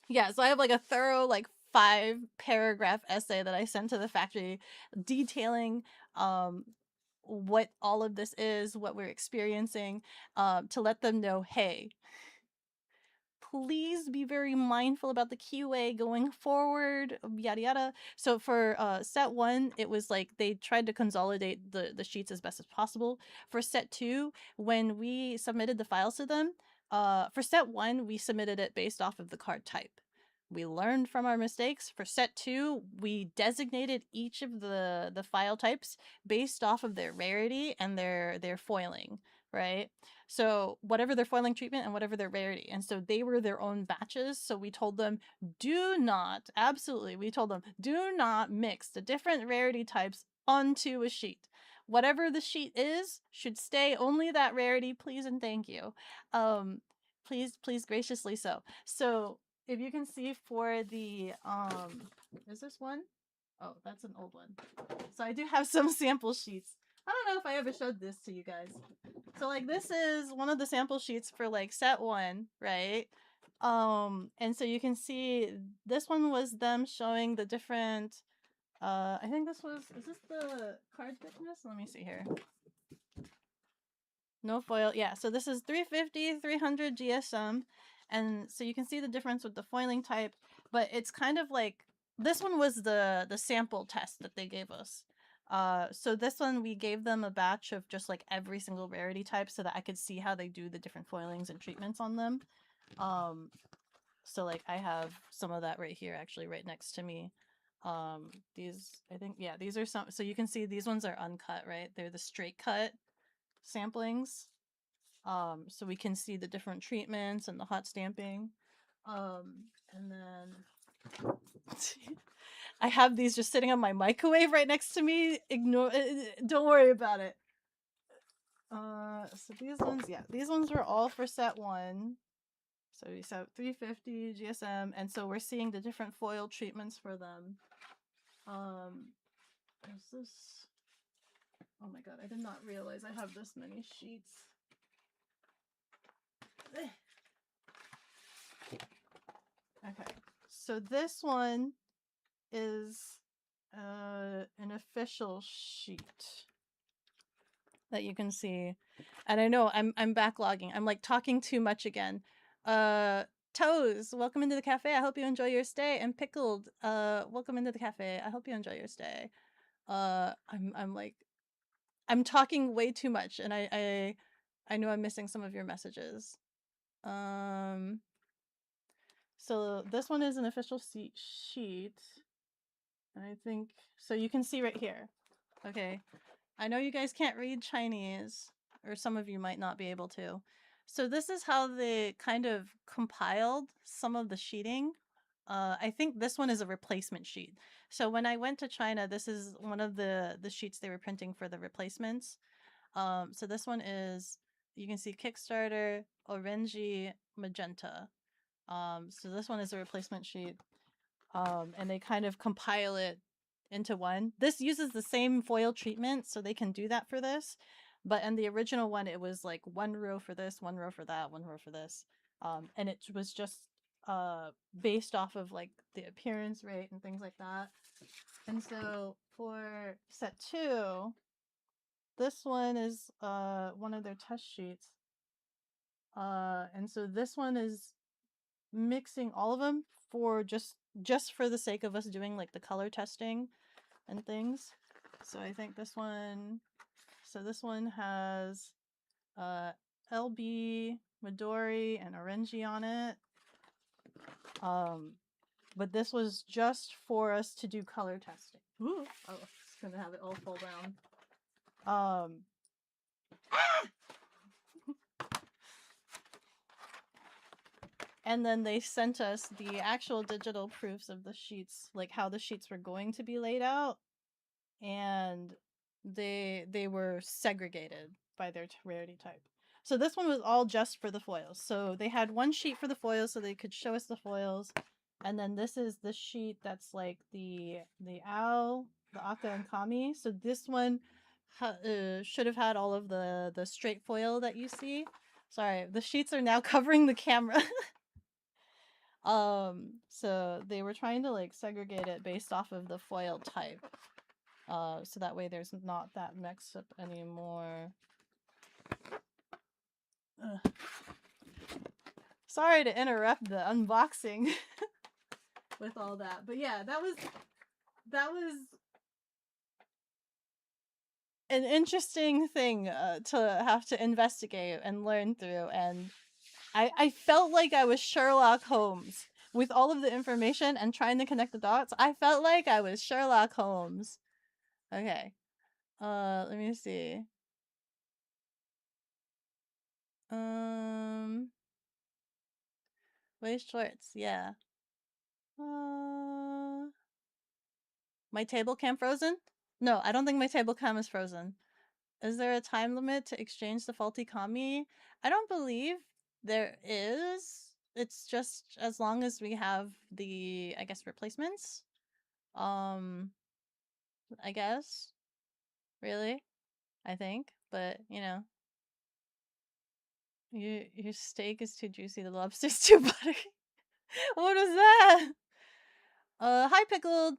yeah, so I have like a thorough like 5 paragraph essay that I sent to the factory detailing um what all of this is, what we're experiencing, to let them know, hey, please be very mindful about the QA going forward, yada yada. So for set 1, it was like they tried to consolidate the sheets as best as possible. For set 2, when we submitted the files to them, for set 1 we submitted it based off of the card type. We learned from our mistakes. For set 2, we designated each of the file types based off of their rarity and their foiling, right? So whatever their foiling treatment and whatever their rarity. And so they were their own batches. So we told them, do not, absolutely, we told them, do not mix the different rarity types onto a sheet. Whatever the sheet is should stay only that rarity, please and thank you. Please graciously so. So if you can see for the is this one? Oh, that's an old one. So I do have some sample sheets. I don't know if I ever showed this to you guys. So like this is one of the sample sheets for like set 1, right? And so you can see this one was them showing the different I think this was, is this the card thickness? Let me see here. No foil. Yeah, so this is 350, 300 GSM. And so you can see the difference with the foiling type, but it's kind of like this one was the sample test that they gave us. So this one we gave them a batch of just like every single rarity type so that I could see how they do the different foilings and treatments on them. So like I have some of that right here actually right next to me. These I think yeah, these are some, so you can see these ones are uncut, right? They're the straight cut samplings. So we can see the different treatments and the hot stamping. And then I have these just sitting on my microwave right next to me. Ignore, don't worry about it. So these ones, yeah, these ones were all for set 1. So we set 350 GSM, and so we're seeing the different foil treatments for them. Is this? Oh my god, I did not realize I have this many sheets. Okay, so this one is an official sheet that you can see, and I know I'm backlogging. I'm like talking too much again. Toes, welcome into the cafe. I hope you enjoy your stay. And Pickled, welcome into the cafe. I hope you enjoy your stay. I'm like, I'm talking way too much, and I know I'm missing some of your messages. So this one is an official sheet. And I think, so you can see right here. Okay. I know you guys can't read Chinese, or some of you might not be able to. So this is how they kind of compiled some of the sheeting. I think this one is a replacement sheet. So when I went to China, this is one of the sheets they were printing for the replacements. So this one is, you can see Kickstarter, Orangey, Magenta. So this one is a replacement sheet. And they kind of compile it into one. This uses the same foil treatment, so they can do that for this. But in the original one, it was like 1 row for this, 1 row for that, 1 row for this. And it was just based off of like the appearance rate and things like that. And so for set 2, this one is one of their test sheets. And so this one is mixing all of them for just for the sake of us doing like the color testing and things. So I think this one, so this one has LB, Midori, and Orangey on it. But this was just for us to do color testing. Ooh, oh, it's gonna have it all fall down. And then they sent us the actual digital proofs of the sheets, like how the sheets were going to be laid out, and they were segregated by their rarity type. So this one was all just for the foils. So they had one sheet for the foils so they could show us the foils, and then this is the sheet that's like the owl, the aka and kami. So this one should have had all of the straight foil that you see. Sorry, the sheets are now covering the camera. So they were trying to like segregate it based off of the foil type. So that way there's not that mix up anymore. Ugh. Sorry to interrupt the unboxing with all that. But yeah, that was an interesting thing to have to investigate and learn through, and I felt like I was Sherlock Holmes with all of the information and trying to connect the dots. I felt like I was Sherlock Holmes. Okay. Let me see. Waist shorts, yeah. My table cam frozen? No, I don't think my table cam is frozen. Is there a time limit to exchange the faulty kami? I don't believe there is. It's just as long as we have the, I guess, replacements. I guess. Really? I think. But your steak is too juicy, the lobster's too buttery. What is that? Hi Pickled.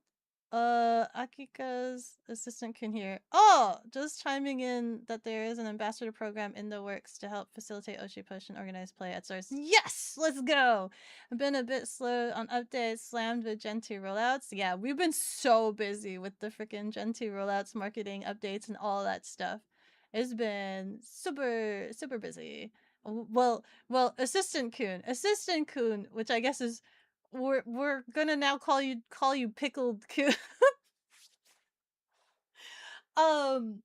Akika's assistant can hear. Oh, just chiming in that there is an ambassador program in the works to help facilitate Oshi push and organize play at source. Yes, let's go. I've been a bit slow on updates, slammed with Gen 2 rollouts. Yeah, we've been so busy with the freaking Gen 2 rollouts, marketing updates, and all that stuff. It's been super, super busy. Well, Assistant Kun, which I guess is we're gonna now call you Pickled Kun. um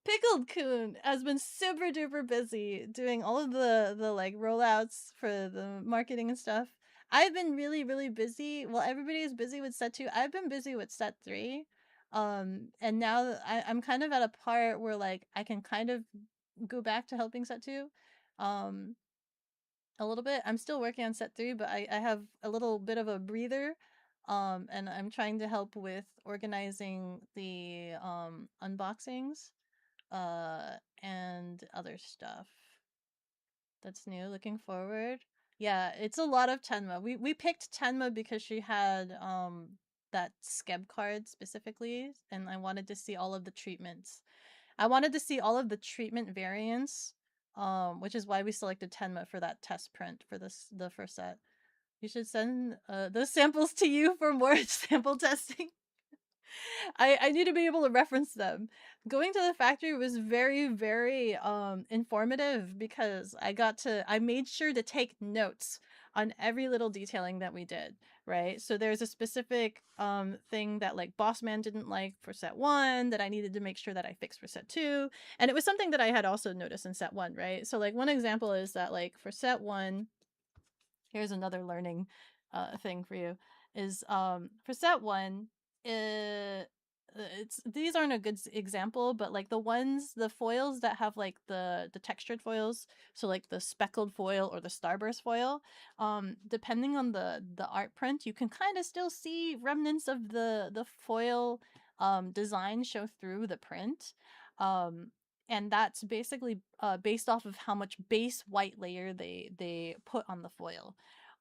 Pickled Kun has been super duper busy doing all of the like rollouts for the marketing and stuff. I've been really really busy. Well, everybody is busy with set 2. I've been busy with set 3. And now I'm kind of at a part where like I can kind of go back to helping set 2. Um a little bit. I'm still working on set 3, but I have a little bit of a breather. And I'm trying to help with organizing the unboxings and other stuff that's new. Looking forward. Yeah, it's a lot of Tenma. We picked Tenma because she had that Skeb card specifically, and I wanted to see all of the treatments. I wanted to see all of the treatment variants, which is why we selected Tenma for that test print for the first set. You should send those samples to you for more sample testing. I need to be able to reference them. Going to the factory was very very informative because I made sure to take notes on every little detailing that we did, right? So there's a specific thing that like Boss Man didn't like for set 1 that I needed to make sure that I fixed for set 2, and it was something that I had also noticed in set 1, right? So like one example is that like for set 1, here's another learning thing for you, is for set 1, it's these aren't a good example, but like the foils that have like the textured foils, so like the speckled foil or the starburst foil, depending on the art print, you can kind of still see remnants of the foil design show through the print. um and that's basically based off of how much base white layer they put on the foil.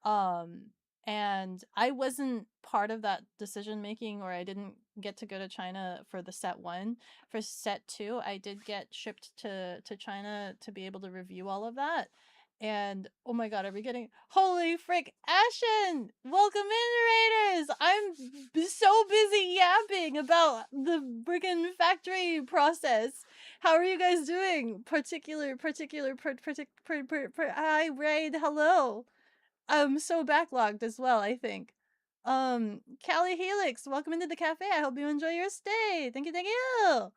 um and I wasn't part of that decision making, or I didn't get to go to China for the set 1. For set 2, I did get shipped to China to be able to review all of that. And oh my god, are we getting holy frick, Ashen! Welcome in, Raiders! I'm so busy yapping about the freaking factory process. How are you guys doing? Hi, Raid, hello. I'm so backlogged as well, I think. Callie Helix, welcome into the cafe. I hope you enjoy your stay. Thank you, thank you.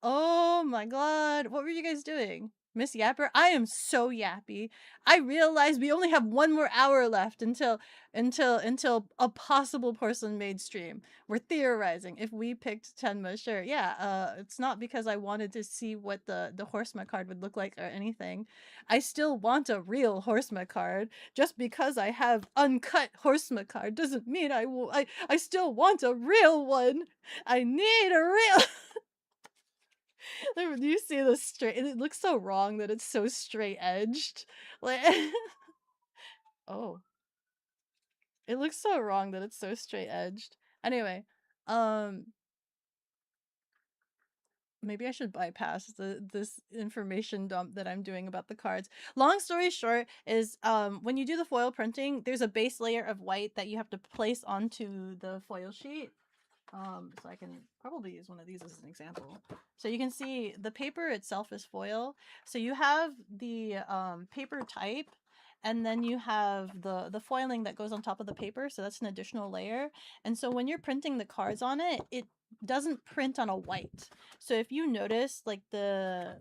Oh my god. What were you guys doing? Miss Yapper? I am so yappy. I realized we only have 1 more hour left until a possible porcelain maid stream. We're theorizing if we picked Tenma, sure. Yeah, it's not because I wanted to see what the Horsema card would look like or anything. I still want a real Horsema card. Just because I have uncut Horsema card doesn't mean I still want a real one. I need a real Do you see the straight? It looks so wrong that it's so straight edged. Like, oh, it looks so wrong that it's so straight edged. Anyway, um, maybe I should bypass this information dump that I'm doing about the cards. Long story short is when you do the foil printing, there's a base layer of white that you have to place onto the foil sheet. So I can probably use one of these as an example. So you can see the paper itself is foil. So you have the paper type, and then you have the foiling that goes on top of the paper. So that's an additional layer. And so when you're printing the cards on it, it doesn't print on a white. So if you notice, like the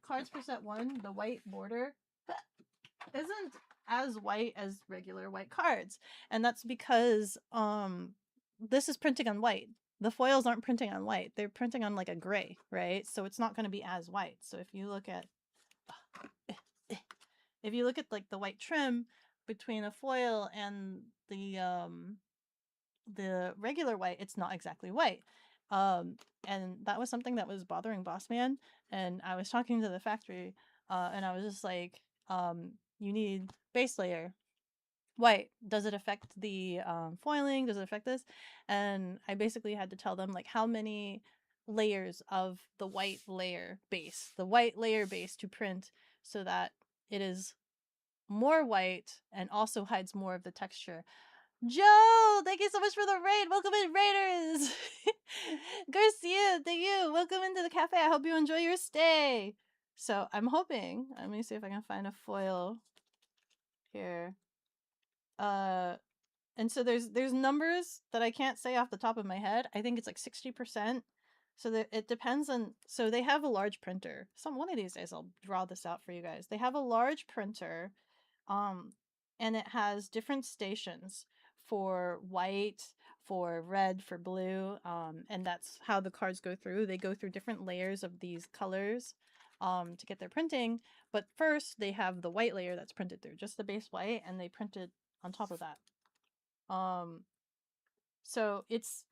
cards for set 1, the white border isn't as white as regular white cards, and that's because this is printing on white. The foils aren't printing on white, they're printing on like a gray, right? So it's not going to be as white. So if you look at like the white trim between a foil and the regular white, it's not exactly white. Um, and that was something that was bothering Boss Man. And I was talking to the factory, and I was just like, you need base layer white. Does it affect the foiling? Does it affect this? And I basically had to tell them like how many layers of the white layer base to print so that it is more white and also hides more of the texture. Joe, thank you so much for the raid. Welcome in, Raiders. Garcia, thank you. Welcome into the cafe. I hope you enjoy your stay. So I'm hoping. Let me see if I can find a foil here. Uh, and so there's numbers that I can't say off the top of my head. I think it's like 60%. So that it depends on. So they have a large printer. One of these days I'll draw this out for you guys. They have a large printer, um, and it has different stations for white, for red, for blue, and that's how the cards go through. They go through different layers of these colors, to get their printing. But first, they have the white layer that's printed through, just the base white, and they print it on top of that. Um, so it's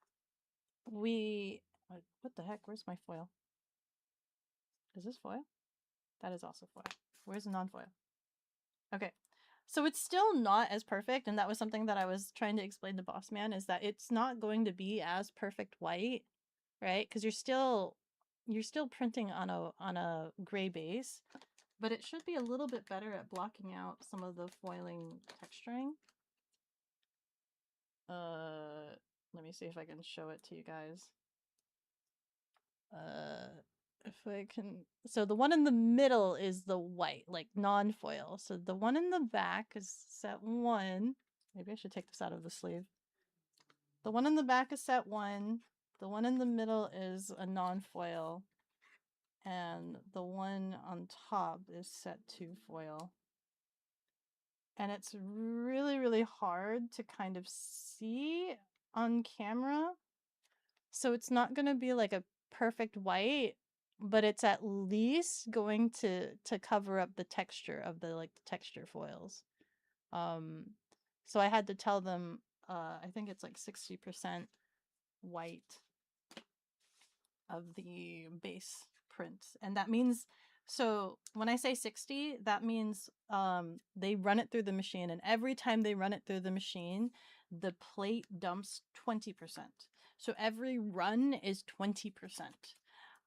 what the heck? Where's my foil? Is this foil? That is also foil. Where's the non-foil? Okay. So it's still not as perfect, and that was something that I was trying to explain to Boss Man, is that it's not going to be as perfect white, right? Because you're still printing on a gray base, but it should be a little bit better at blocking out some of the foiling texturing. Let me see if I can show it to you guys. Uh, if I can. So the one in the middle is the white, like non-foil. So the one in the back is set 1. Maybe I should take this out of the sleeve. The one in the back is set 1. The one in the middle is a non-foil. And the one on top is set 2 foil. And it's really, really hard to kind of see on camera. So it's not going to be like a perfect white, but it's at least going to cover up the texture of the texture foils. Um so I had to tell them, I think it's like 60% white of the base print. And that means, so when I say 60, that means they run it through the machine, and every time they run it through the machine, the plate dumps 20%. So every run is 20%.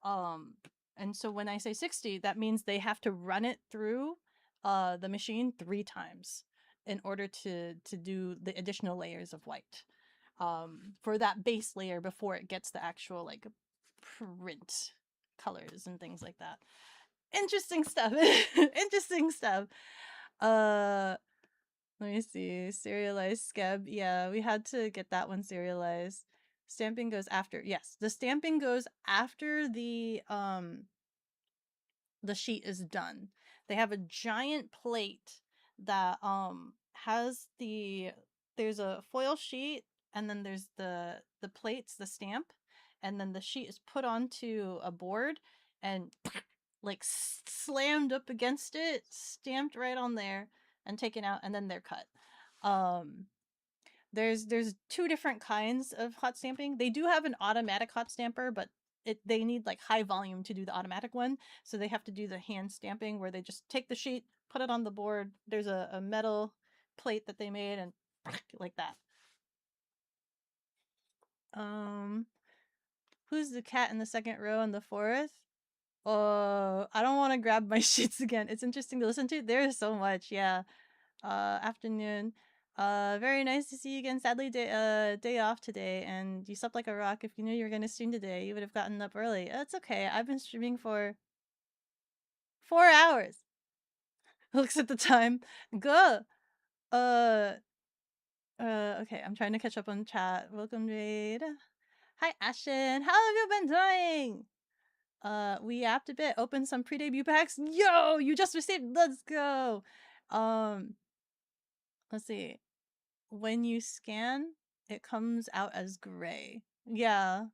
Um and so when I say 60, that means they have to run it through the machine 3 times in order to do the additional layers of white, for that base layer before it gets the actual like print colors and things like that. Interesting stuff. Interesting stuff. Uh Let me see. Serialized scab. Yeah, we had to get that one serialized. Stamping goes after. Yes, the stamping goes after the sheet is done. They have a giant plate that has there's a foil sheet, and then there's the plates, the stamp, and then the sheet is put onto a board and like slammed up against it, stamped right on there and taken out, and then they're cut. Um there's 2 different kinds of hot stamping. They do have an automatic hot stamper, but they need like high volume to do the automatic one, so they have to do the hand stamping where they just take the sheet, put it on the board. There's a metal plate that they made, and like that. Um, who's the cat in the second row in the fourth? Oh, I don't want to grab my sheets again. It's interesting to listen to. There's so much, yeah. Afternoon. Very nice to see you again. Sadly, day off today, and you slept like a rock. If you knew you were gonna stream today, you would have gotten up early. It's okay. I've been streaming for 4 hours. Looks at the time. Go. Uh. Okay. I'm trying to catch up on chat. Welcome, Jade. Hi, Ashen. How have you been doing? We yapped a bit. Opened some pre-debut packs. Yo, you just received. Let's go. Um. Let's see. When you scan, it comes out as gray. Yeah,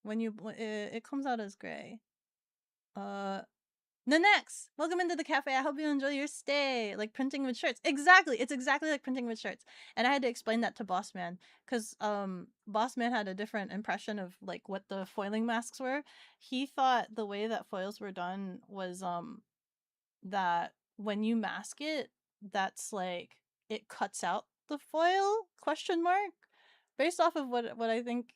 it comes out as gray. Uh, Nanex, welcome into the cafe. I hope you enjoy your stay. Like printing with shirts. Exactly. It's exactly like printing with shirts. And I had to explain that to Boss Man because Boss Man had a different impression of like what the foiling masks were. He thought the way that foils were done was that when you mask it, that's like it cuts out the foil question mark based off of what I think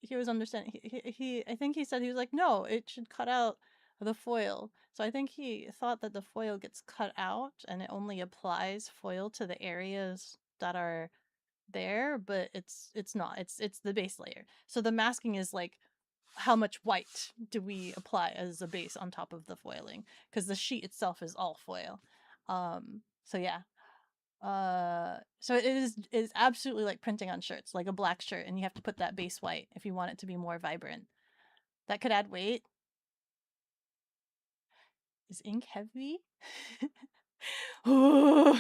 he was understanding. He I think he said he was like, no, it should cut out the foil. So I think he thought that the foil gets cut out and it only applies foil to the areas that are there, but it's not. It's the base layer. So the masking is like how much white do we apply as a base on top of the foiling, because the sheet itself is all foil. So yeah, so it is absolutely like printing on shirts, like a black shirt, and you have to put that base white if you want it to be more vibrant. That could add weight. Is ink heavy? You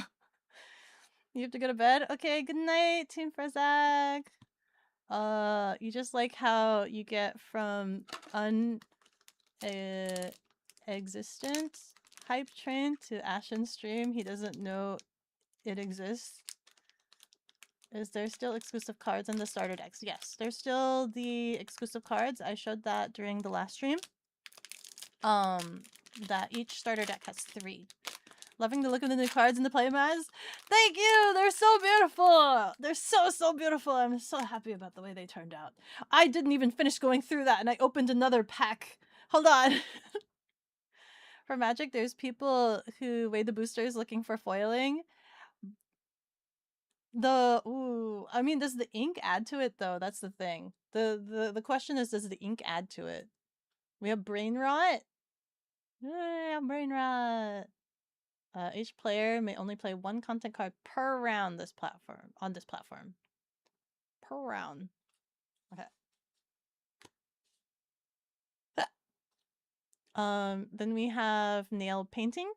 have to go to bed. Okay, good night, Team Frazak. You just like how you get from existent hype train to Ashen stream. He doesn't know it exists. Is there still exclusive cards in the starter decks? Yes, there's still the exclusive cards. I showed that during the last stream. That each starter deck has 3. Loving the look of the new cards in the playmats. Thank you! They're so beautiful! They're so beautiful. I'm so happy about the way they turned out. I didn't even finish going through that and I opened another pack. Hold on. For Magic, there's people who weigh the boosters looking for foiling. I mean, does the ink add to it though? That's the thing. The question is, does the ink add to it? We have brain rot. Yeah, brain rot. Each player may only play 1 content card per round on this platform. Per round. Okay. Then we have nail painting.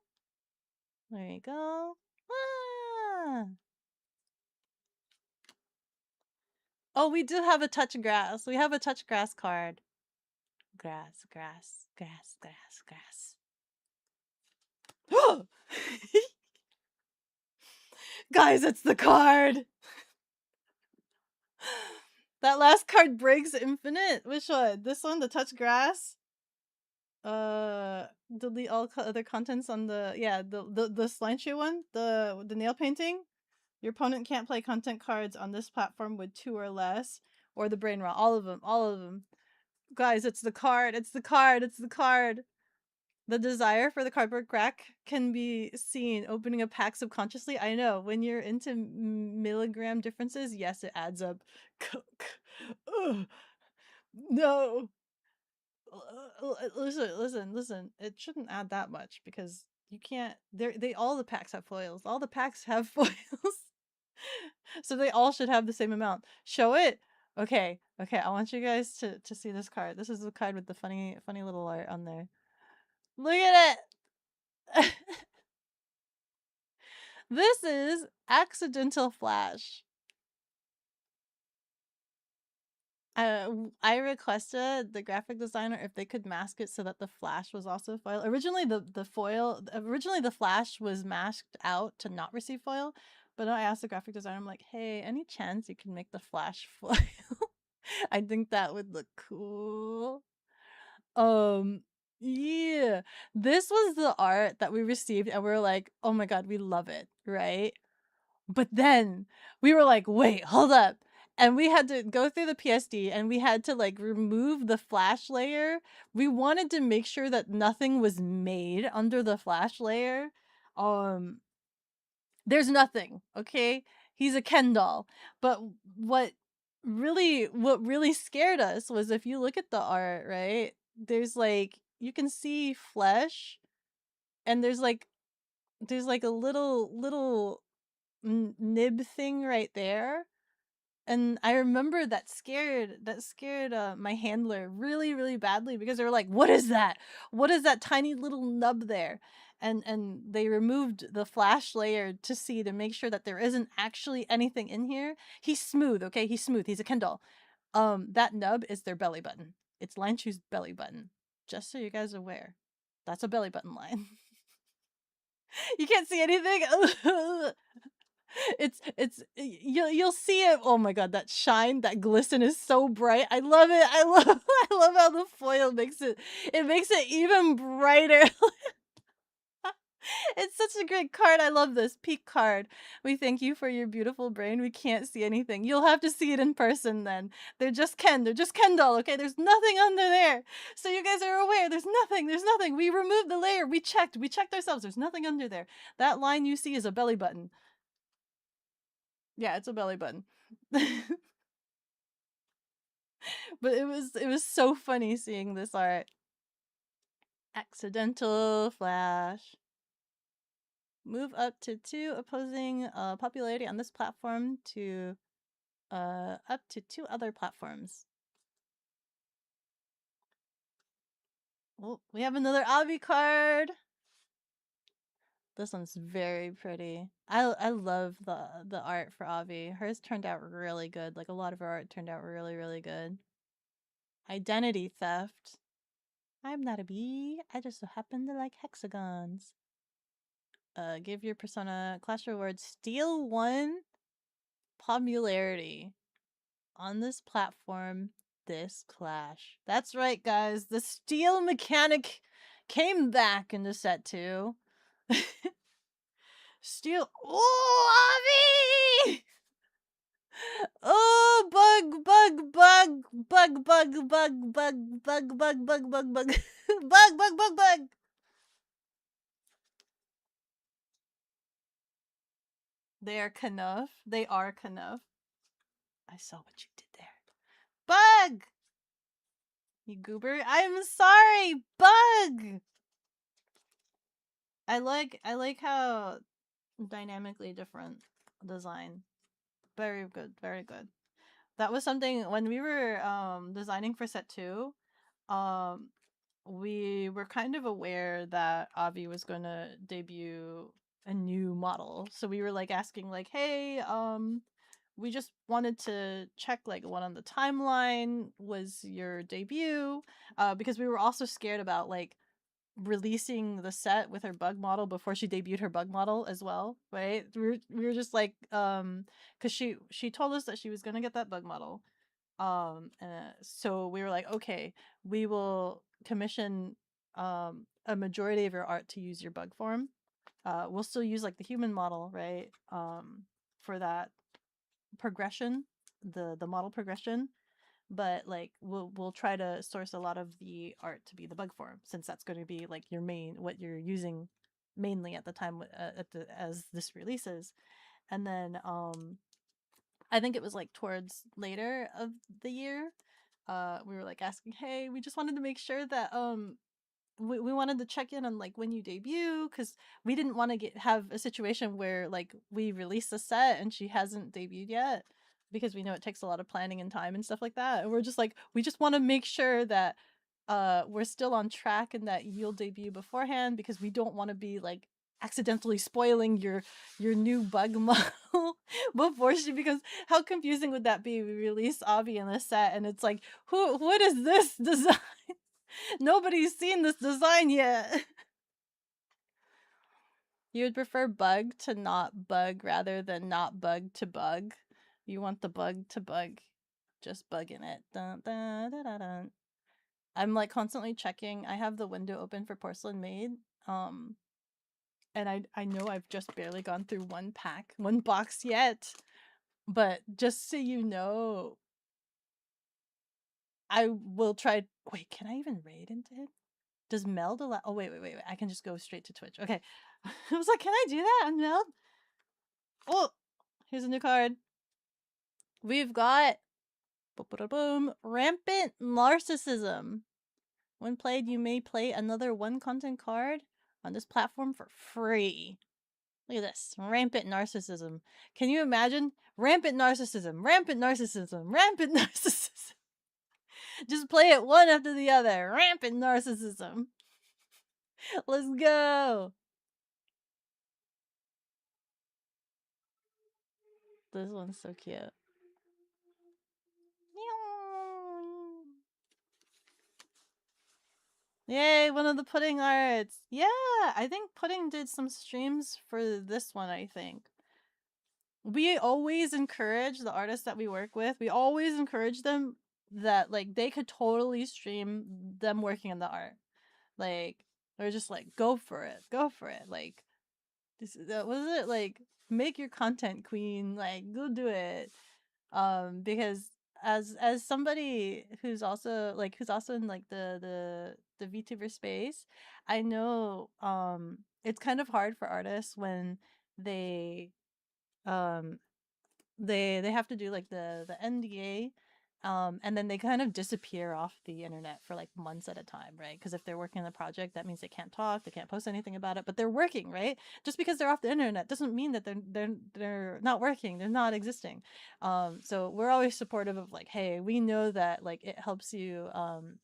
There you go. Ah! Oh, we do have a touch grass. We have a touch grass card. Grass. Guys, it's the card! That last card breaks infinite. Which one? This one, the touch grass? Delete all other contents on the slideshow one, the nail painting. Your opponent can't play content cards on this platform with 2 or less, or the brain rot. All of them. Guys, it's the card. It's the card. The desire for the cardboard crack can be seen opening a pack subconsciously. I know, when you're into milligram differences, yes, it adds up. Ugh. No. Listen. It shouldn't add that much because you can't. All the packs have foils. All the packs have foils, so they all should have the same amount. Show it. Okay. I want you guys to see this card. This is the card with the funny little art on there. Look at it. This is accidental flash. I requested the graphic designer if they could mask it so that the flash was also foil. Originally the flash was masked out to not receive foil, but I asked the graphic designer, I'm like, hey, any chance you can make the flash foil? I think that would look cool. Yeah. This was the art that we received and we were like, oh my god, we love it, right? But then we were like, wait, hold up. And we had to go through the PSD and we had to like remove the flash layer. We wanted to make sure that nothing was made under the flash layer. There's nothing, okay? He's a Ken doll. But what really scared us was if you look at the art, right? There's like you can see flesh and there's like a little nib thing right there, and I remember that scared my handler really badly because they were like, what is that tiny little nub there? And they removed the flash layer to make sure that there isn't actually anything in here. He's smooth, okay? He's a Ken doll. That nub is their belly button. It's Lanchu's belly button, just so you guys are aware. That's a belly button line. You can't see anything. It's you'll see it. Oh my god, that shine, that glisten is so bright. I love it. I love I love how the foil makes it even brighter. It's such a great card. I love this peak card. We thank you for your beautiful brain. We can't see anything. You'll have to see it in person then. They're just Ken doll, okay? There's nothing under there. So you guys are aware. There's nothing. We removed the layer. We checked ourselves. There's nothing under there. That line you see is a belly button. Yeah, it's a belly button. But it was so funny seeing this art. Accidental flash. Move up to 2 opposing popularity on this platform to up to 2 other platforms. Oh, we have another Avi card. This one's very pretty. I love the art for Avi. Hers turned out really good. Like a lot of her art turned out really, really good. Identity theft. I'm not a bee. I just so happen to like hexagons. Give your persona class rewards. Steal 1 popularity on this platform this clash. That's right, guys. The steal mechanic came back into set 2. Steal. Oh, Avi! Oh, bug, bug, bug, bug, bug, bug, bug, bug, bug, bug, bug, bug, bug, bug, bug, bug. They are Knuff. They are Knuff. I saw what you did there. Bug! You goober. I'm sorry, Bug! I like how dynamically different design. Very good, very good. That was something when we were designing for set 2, um we were kind of aware that Avi was going to debut a new model. So we were like asking like, "Hey, we just wanted to check like what on the timeline was your debut?" Because we were also scared about like releasing the set with her bug model before she debuted her bug model as well, right? We were just like cuz she told us that she was going to get that bug model. So we were like, "Okay, we will commission a majority of your art to use your bug form. We'll still use like the human model, right? For that progression, the model progression, but like we'll try to source a lot of the art to be the bug form, since that's going to be like your main what you're using mainly at the time as this releases." And then I think it was like towards later of the year, we were like asking, "Hey, we just wanted to make sure that we wanted to check in on like when you debut, because we didn't want to have a situation where like we release a set and she hasn't debuted yet, because we know it takes a lot of planning and time and stuff like that. And we're just like, we just want to make sure that we're still on track and that you'll debut beforehand, because we don't want to be like accidentally spoiling your new bug model before she becomes. How confusing would that be? We release Avi in a set and it's like, what is this design? Nobody's seen this design yet. You would prefer bug to not bug rather than not bug to bug. You want the bug to bug. Just bugging it. Dun, dun, dun, dun, dun. I'm like constantly checking. I have the window open for Porcelain Maid. Um and I know I've just barely gone through one box yet. But just so you know, I will try. Wait, can I even raid into it? Does Meld allow? Oh, wait. I can just go straight to Twitch. Okay. I was like, can I do that on Meld? Oh, here's a new card. We've got boom, Rampant Narcissism. When played, you may play another 1 content card on this platform for free. Look at this. Rampant Narcissism. Can you imagine? Rampant Narcissism. Rampant Narcissism. Rampant Narcissism. Just play it one after the other. Rampant Narcissism. Let's go. This one's so cute. Yay, one of the pudding arts. Yeah, I think Pudding did some streams for this one, I think. We always encourage the artists that we work with, we always encourage them that like they could totally stream them working in the art. Like they're just like, go for it, go for it. Like this was it like make your content queen, like go do it. Because as somebody who's also in like the VTuber space, I know it's kind of hard for artists when they um they have to do like the NDA, and then they kind of disappear off the internet for like months at a time, right? Because if they're working on the project, that means they can't talk, they can't post anything about it, but they're working, right? Just because they're off the internet doesn't mean that they're not working, they're not existing. So we're always supportive of like, hey, we know that like it helps you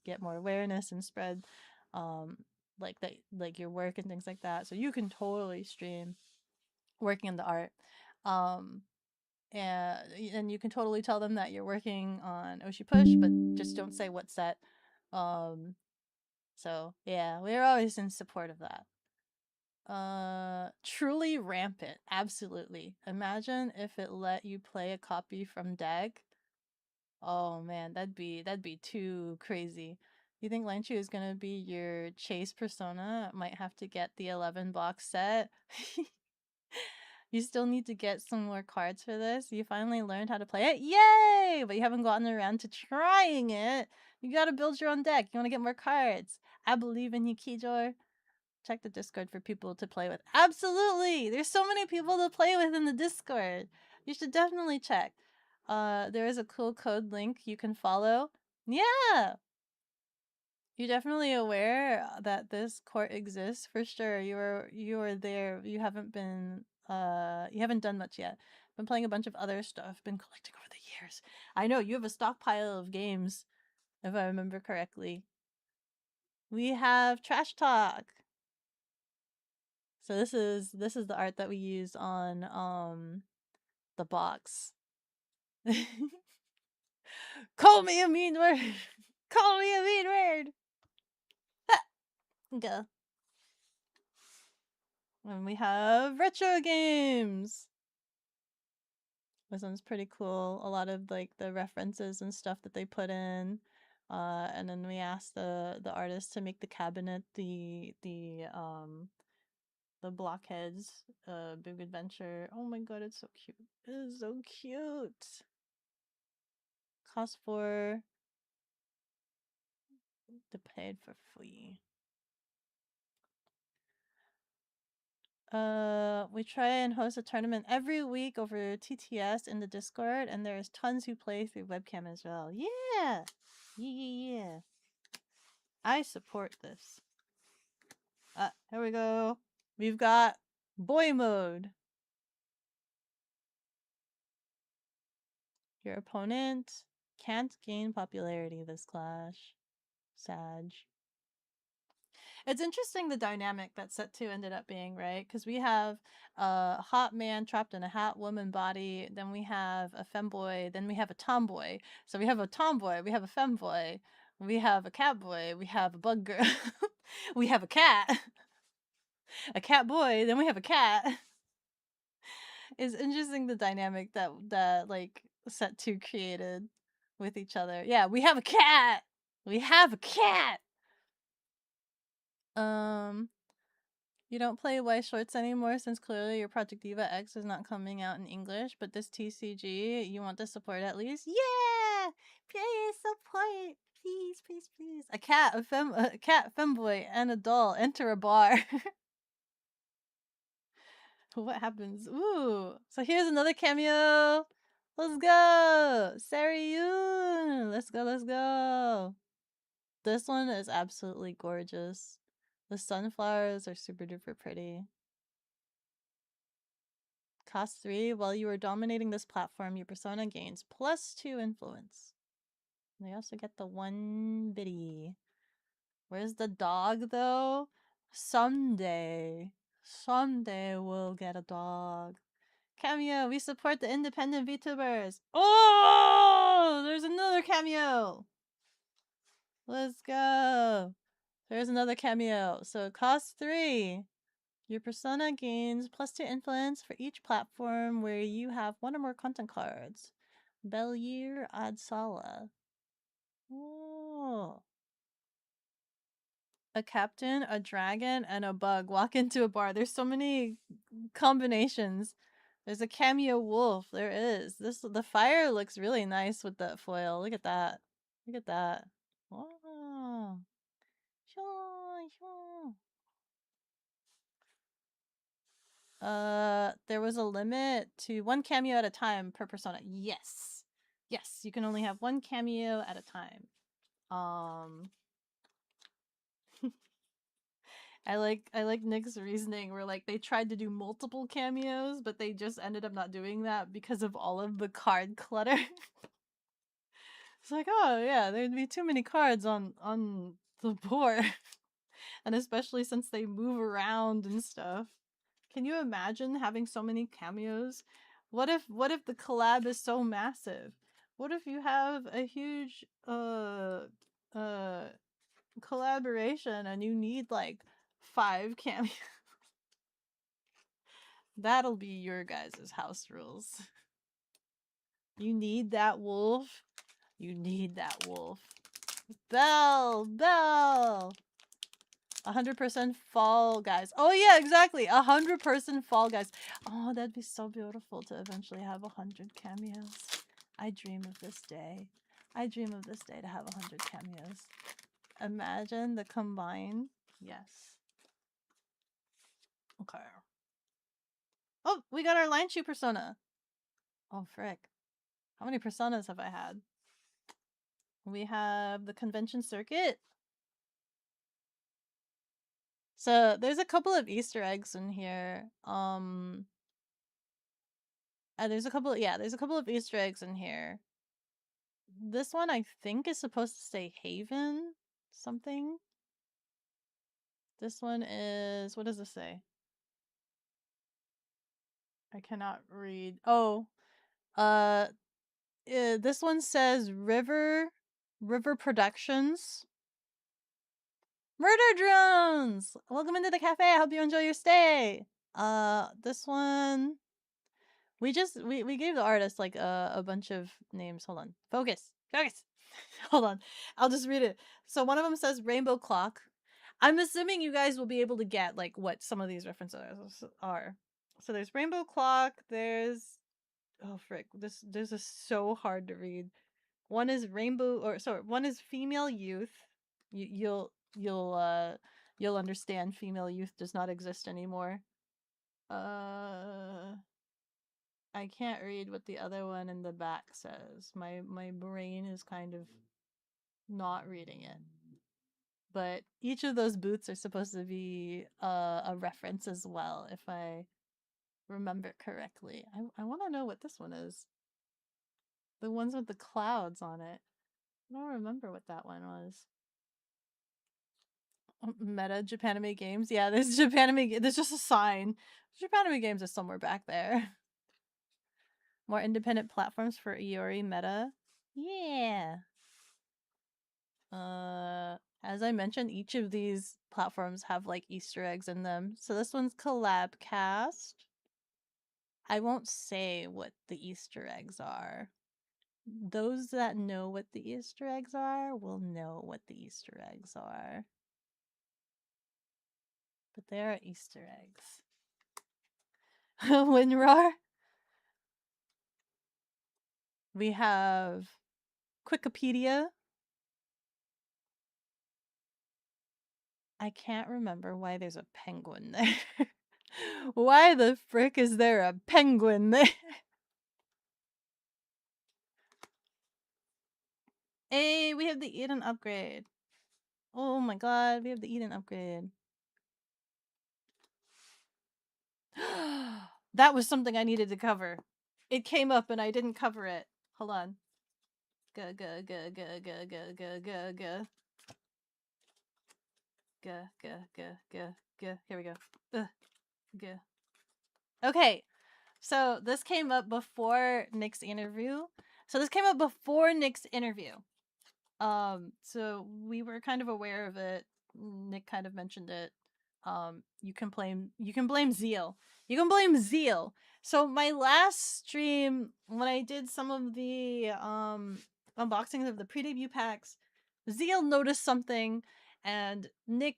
get more awareness and spread um like that like your work and things like that. So you can totally stream working in the art. Um and you can totally tell them that you're working on Oshi Push, but just don't say what set. Um, so yeah, we're always in support of that. Truly rampant, absolutely. Imagine if it let you play a copy from deck. Oh man, that'd be too crazy. You think Lanchu is gonna be your chase persona? Might have to get the 11 box set. You still need to get some more cards for this. You finally learned how to play it. Yay! But you haven't gotten around to trying it. You gotta build your own deck. You wanna get more cards. I believe in you, Kijor. Check the Discord for people to play with. Absolutely! There's so many people to play with in the Discord. You should definitely check. There is a cool code link you can follow. Yeah! You're definitely aware that this court exists for sure. You were there. You haven't done much yet. Been playing a bunch of other stuff. Been collecting over the years. I know you have a stockpile of games, if I remember correctly. We have Trash Talk. So this is the art that we use on the box. Call me a mean word. Call me a mean word. Go. And we have retro games. This one's pretty cool. A lot of like the references and stuff that they put in. And then we asked the artist to make the cabinet the blockheads big adventure. Oh my god, it's so cute. It is so cute. Cost for the paid for free. We try and host a tournament every week over TTS in the Discord, and there's tons who play through webcam as well. Yeah, yeah. I support this. Here we go. We've got boy mode. Your opponent can't gain popularity this clash. Sag. It's interesting the dynamic that set 2 ended up being, right? Because we have a hot man trapped in a hot woman body, then we have a femboy, then we have a tomboy. So we have a tomboy, we have a femboy, we have a cat boy, we have a bug girl, we have a cat boy, then we have a cat. It's interesting the dynamic that like set 2 created with each other. Yeah, we have a cat. We have a cat. Um, you don't play White Shorts anymore since clearly your Project Diva X is not coming out in English, but this TCG, you want to support at least? Yeah! Please support! Please, please, please. A cat, femboy, and a doll enter a bar. What happens? Ooh. So here's another cameo. Let's go! Saryun! Let's go, let's go! This one is absolutely gorgeous. The sunflowers are super duper pretty. Cost 3. While you are dominating this platform, your persona gains +2 influence. They also get the 1 biddy. Where's the dog, though? Someday. Someday we'll get a dog. Cameo, we support the independent VTubers. Oh! There's another cameo! Let's go! There's another cameo. So it costs 3. Your persona gains +2 influence for each platform where you have 1 or more content cards. Belier Adsala. Oh. A captain, a dragon, and a bug walk into a bar. There's so many combinations. There's a cameo wolf. There is. The fire looks really nice with that foil. Look at that. Look at that. Wow. There was a limit to 1 cameo at a time per persona. Yes. Yes, you can only have 1 cameo at a time. I like Nick's reasoning where like they tried to do multiple cameos, but they just ended up not doing that because of all of the card clutter. It's like, oh yeah, there'd be too many cards on the board. And especially since they move around and stuff. Can you imagine having so many cameos? What if the collab is so massive? What if you have a huge collaboration and you need like 5 cameos? That'll be your guys' house rules. You need that wolf. You need that wolf. Bell! Bell! 100% Fall Guys. Oh yeah, exactly. 100% Fall Guys. Oh, that'd be so beautiful to eventually have 100 cameos. I dream of this day. I dream of this day to have 100 cameos. Imagine the combine. Yes. Okay. Oh, we got our line shoe persona. Oh, frick. How many personas have I had? We have the convention circuit. So there's a couple of Easter eggs in here. There's a couple of Easter eggs in here. This one I think is supposed to say Haven something. This one is, what does this say? I cannot read. Oh, this one says River Productions. Murder drones! Welcome into the cafe. I hope you enjoy your stay. This one, we gave the artist like a bunch of names. Hold on. Focus. Hold on. I'll just read it. So one of them says Rainbow Clock. I'm assuming you guys will be able to get like what some of these references are. So there's Rainbow Clock. There's, oh frick, this is so hard to read. One is one is Female Youth. You'll understand Female Youth does not exist anymore. I can't read what the other one in the back says. My brain is kind of not reading it. But each of those boots are supposed to be a reference as well, if I remember correctly. I want to know what this one is. The ones with the clouds on it. I don't remember what that one was. Meta Japanime Games. Yeah, there's Japanime. There's just a sign. Japanime Games is somewhere back there. More independent platforms for Iori Meta. Yeah. As I mentioned, each of these platforms have like Easter eggs in them. So this one's Collabcast. I won't say what the Easter eggs are. Those that know what the Easter eggs are will know what the Easter eggs are. But there are Easter eggs. WinRAR. We have Wikipedia. I can't remember why there's a penguin there. Why the frick is there a penguin there? Hey, we have the Eden upgrade. Oh my god, we have the Eden upgrade. That was something I needed to cover. It came up and I didn't cover it. Hold on. Go. Here we go. Go. Okay. So this came up before Nick's interview. So we were kind of aware of it. Nick kind of mentioned it. You can blame Zeal. You can blame Zeal. So my last stream, when I did some of the unboxings of the pre-debut packs, Zeal noticed something, and Nick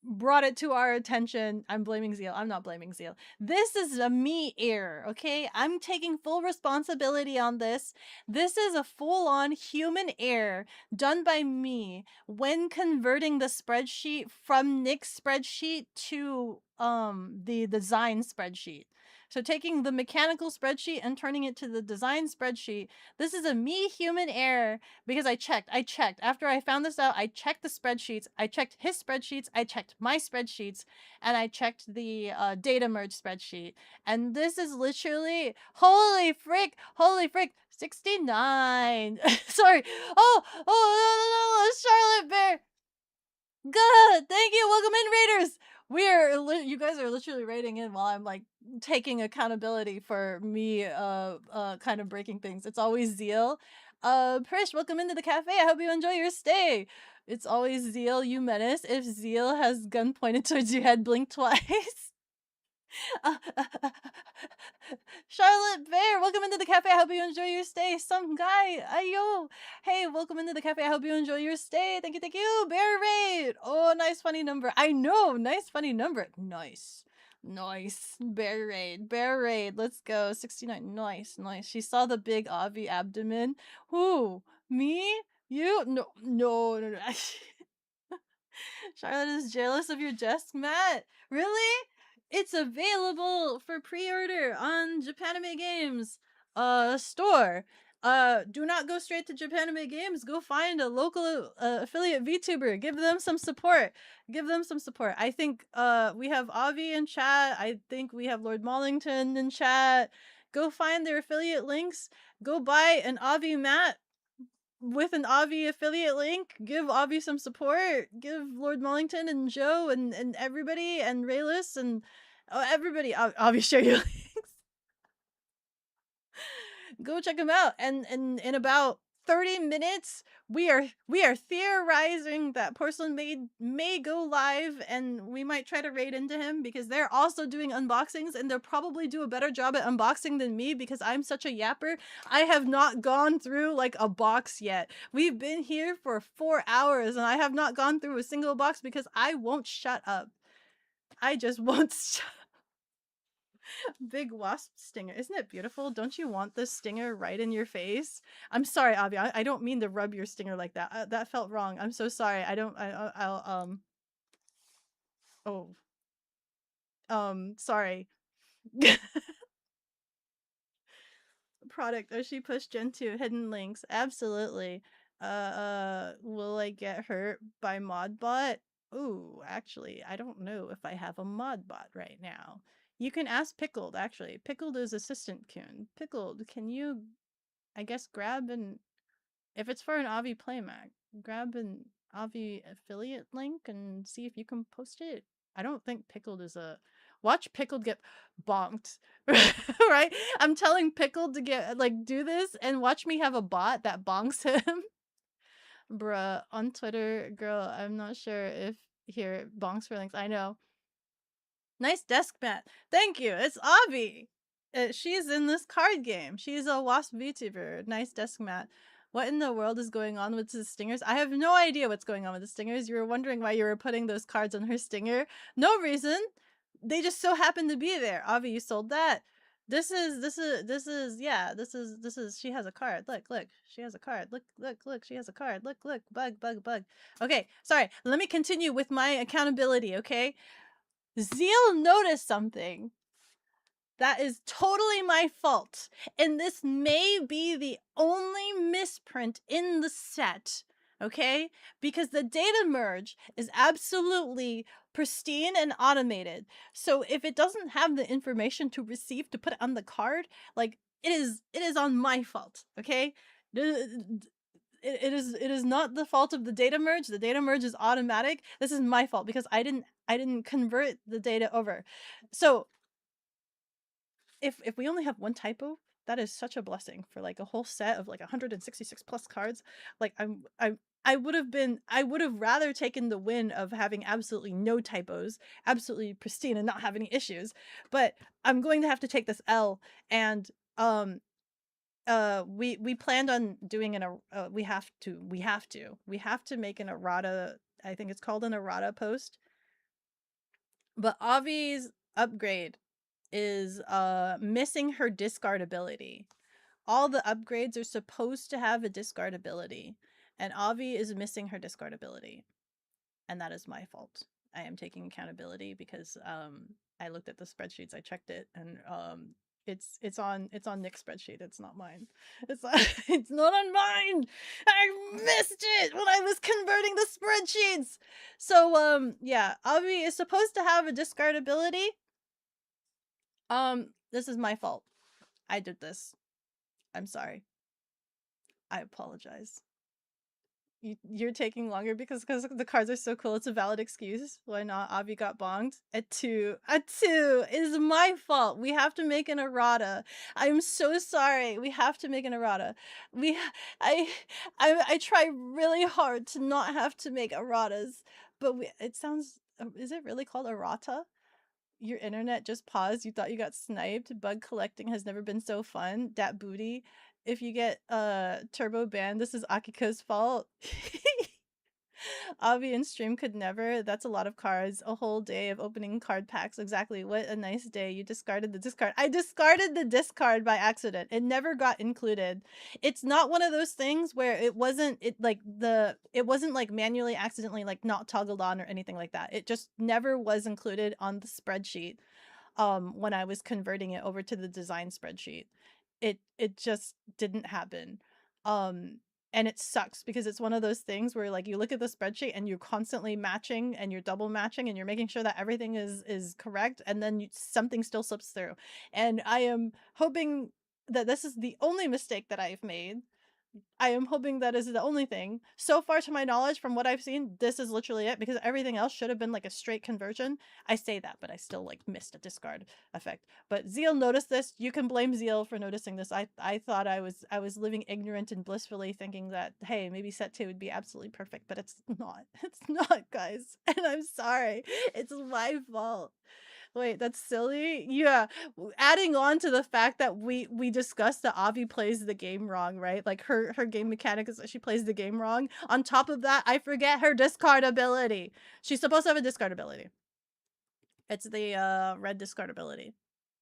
brought it to our attention. I'm blaming Zeal. I'm not blaming Zeal. This is a me error, okay? I'm taking full responsibility on this. This is a full-on human error done by me when converting the spreadsheet from Nick's spreadsheet to the design spreadsheet. So taking the mechanical spreadsheet and turning it to the design spreadsheet. This is a me human error because I checked. After I found this out, I checked the spreadsheets. I checked his spreadsheets. I checked my spreadsheets. And I checked the data merge spreadsheet. And this is literally, holy frick, 69. Sorry. Oh, Charlotte Bear. Good. Thank you. Welcome in, Raiders. You guys are literally raiding in while I'm like taking accountability for me kind of breaking things. It's always Zeal. Prish, welcome into the cafe. I hope you enjoy your stay. It's always Zeal, you menace. If Zeal has gun pointed towards your head, blink twice. Charlotte Bear, welcome into the cafe. I hope you enjoy your stay. Some guy, ayo. Hey, welcome into the cafe. I hope you enjoy your stay. Thank you. Bear raid. Oh, nice funny number. I know, nice funny number. Nice. Bear raid. Let's go. 69. Nice. She saw the big Avi abdomen. Who? Me? You? No. Charlotte is jealous of your desk mat. Really? It's available for pre-order on Japanime Games store. Do not go straight to Japanime Games. Go find a local affiliate VTuber. Give them some support. I think we have Avi in chat. I think we have Lord Mollington in chat. Go find their affiliate links. Go buy an Avi mat with an Avi affiliate link. Give Avi some support. Give Lord Mollington and Joe and everybody and Rayless and everybody. Avi, share your links. Go check them out. And in about 30 minutes, we are theorizing that Porcelain Maid may go live, and we might try to raid into him because they're also doing unboxings, and they'll probably do a better job at unboxing than me because I'm such a yapper. I have not gone through like a box yet. We've been here for 4 hours and I have not gone through a single box because I won't shut up. I just won't shut up. Big wasp stinger. Isn't it beautiful? Don't you want this stinger right in your face? I'm sorry, Avi. I don't mean to rub your stinger like that. That felt wrong. I'm so sorry. I'll oh. Sorry. Product Oshi push Gen 2 hidden links. Absolutely. Will I get hurt by modbot? Ooh, actually, I don't know if I have a modbot right now. You can ask Pickled, actually. Pickled is assistant Kun. Pickled, can you, I guess, grab an, if it's for an Avi playmat, grab an Avi affiliate link and see if you can post it? I don't think Pickled is a, watch Pickled get bonked. Right? I'm telling Pickled to get, like, do this and watch me have a bot that bonks him. Bruh, on Twitter, girl, I'm not sure if here, bonks for links. I know. Nice desk mat. Thank you. It's Avi. She's in this card game. She's a wasp VTuber. Nice desk mat. What in the world is going on with the stingers? I have no idea what's going on with the stingers. You were wondering why you were putting those cards on her stinger. No reason. They just so happened to be there. Avi, you sold that. This is she has a card. Look, she has a card. Look, she has a card. Look, bug. Okay, sorry. Let me continue with my accountability, okay? Zeal noticed something that is totally my fault, and this may be the only misprint in the set, okay? Because the data merge is absolutely pristine and automated. So if it doesn't have the information to receive to put it on the card, like it is on my fault, okay? It is not the fault of the data merge. The data merge is automatic. This is my fault because I didn't convert the data over. So if we only have one typo, that is such a blessing for like a whole set of like 166 plus cards. Like I would have rather taken the win of having absolutely no typos, absolutely pristine and not have any issues. But I'm going to have to take this L. And um we planned on doing we have to make an errata. I think it's called an errata post. But Avi's upgrade is missing her discard ability. All the upgrades are supposed to have a discard ability, and Avi is missing her discard ability, and that is my fault. I am taking accountability because I looked at the spreadsheets, I checked it, and it's on Nick's spreadsheet. It's not mine. It's it's not on mine. I missed it when I was converting the spreadsheets. So yeah, Avi is supposed to have a discard ability. This is my fault. I did this. I'm sorry. I apologize. You're taking longer because the cards are so cool. It's a valid excuse. Why not? Avi got bonged at two. At two. It is my fault. We have to make an errata. I'm so sorry. We have to make an errata. We, I, I try really hard to not have to make erratas, but it sounds. Is it really called errata? Your internet just paused. You thought you got sniped. Bug collecting has never been so fun. Dat booty. If you get turbo banned, this is Akiko's fault. Avi and stream could never. That's a lot of cards. A whole day of opening card packs. Exactly. What a nice day. You discarded the discard. I discarded the discard by accident. It never got included. It's not one of those things where it wasn't like manually accidentally like not toggled on or anything like that. It just never was included on the spreadsheet when I was converting it over to the design spreadsheet. It just didn't happen. And it sucks because it's one of those things where like you look at the spreadsheet and you're constantly matching and you're double matching and you're making sure that everything is correct, and then something still slips through. And I am hoping that this is the only mistake that I've made. I am hoping that is the only thing. So far, to my knowledge, from what I've seen, this is literally it, because everything else should have been like a straight conversion. I say that, but I still like missed a discard effect. But Zeal noticed this. You can blame Zeal for noticing this. I thought I was living ignorant and blissfully thinking that, hey, maybe set 2 would be absolutely perfect, but it's not. It's not, guys. And I'm sorry. It's my fault. Wait, that's silly? Yeah. Adding on to the fact that we discussed that Avi plays the game wrong, right? Like her game mechanic is that she plays the game wrong. On top of that, I forget her discard ability. She's supposed to have a discard ability. It's the red discard ability.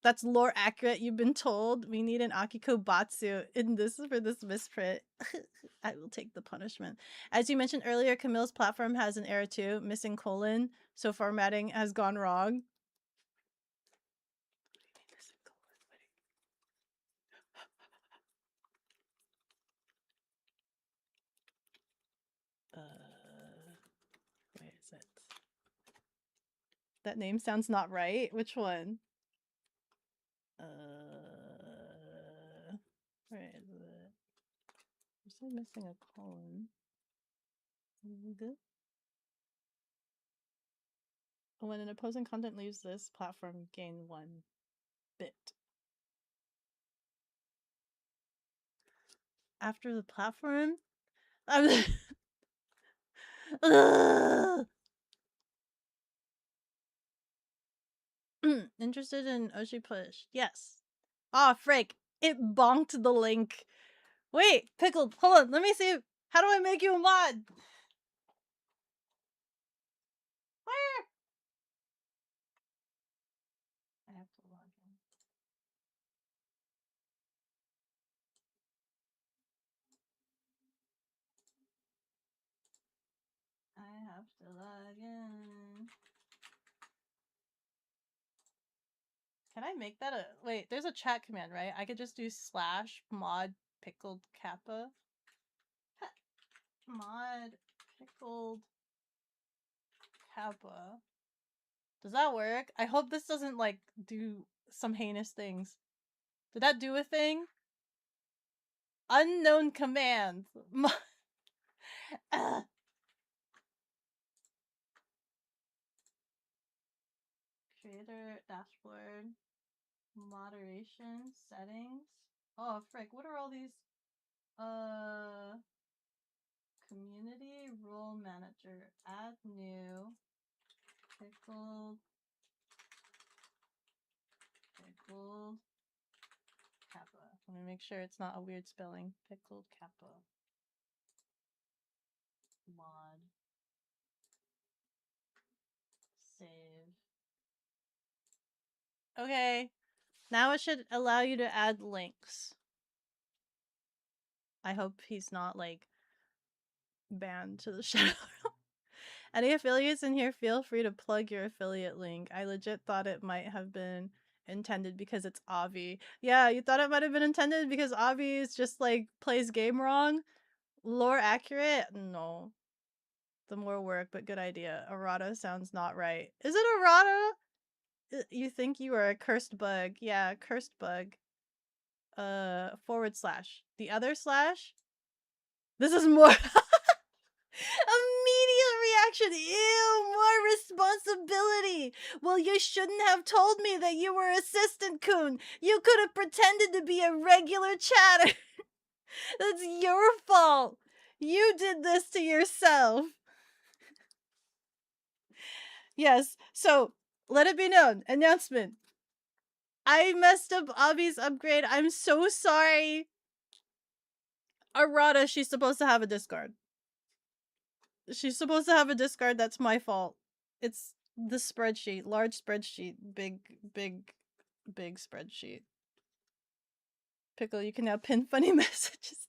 That's lore accurate, you've been told. We need an Akiko Batsu in this for this misprint. I will take the punishment. As you mentioned earlier, Camille's platform has an error too, missing colon, so formatting has gone wrong. Where is it? That name sounds not right. Which one? Where is it? I'm still missing a colon. When an opposing content leaves this platform, gain 1 bit. After the platform? I'm interested in Oshi push. Yes. Ah, frick. It bonked the link. Wait, Pickled, hold on. Let me see. How do I make you a mod? Where? I have to log in. I have to log in. Can I make that a... Wait, there's a chat command, right? I could just do /mod pickled kappa. Mod pickled kappa. Does that work? I hope this doesn't, like, do some heinous things. Did that do a thing? Unknown command. Creator dashboard. Moderation settings. Oh, frick. What are all these? Community role manager. Add new. Pickled kappa. Let me make sure it's not a weird spelling. Pickled kappa. Mod. Save. Okay. Now it should allow you to add links. I hope he's not like banned to the shadow. Any affiliates in here, feel free to plug your affiliate link. I legit thought it might have been intended because it's Avi. Yeah, you thought it might have been intended because Avi is just like plays game wrong? Lore accurate? No. The more work, but good idea. Errata sounds not right. Is it errata? You think you are a cursed bug. Yeah, cursed bug. / The other slash? This is more immediate reaction. Ew, more responsibility. Well, you shouldn't have told me that you were Assistant Kun. You could have pretended to be a regular chatter. That's your fault. You did this to yourself. Yes, so let it be known. Announcement. I messed up Avi's upgrade. I'm so sorry. Arata, she's supposed to have a discard. She's supposed to have a discard. That's my fault. It's the spreadsheet. Large spreadsheet. Big spreadsheet. Pickle, you can now pin funny messages.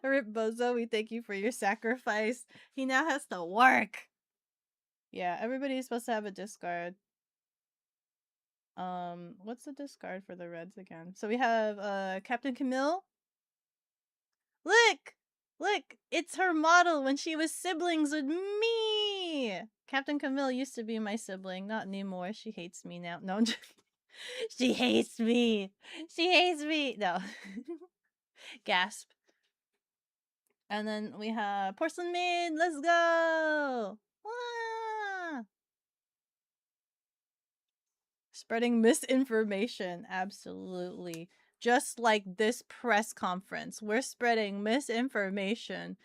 Rip Bozo, we thank you for your sacrifice. He now has to work. Yeah, everybody's supposed to have a discard. What's the discard for the Reds again? So we have Captain Camille. Look, it's her model when she was siblings with me. Captain Camille used to be my sibling, not anymore. She hates me now. No, she hates me. She hates me. No. Gasp. And then we have Porcelain Maid. Let's go. Ah! Spreading misinformation. Absolutely. Just like this press conference. We're spreading misinformation.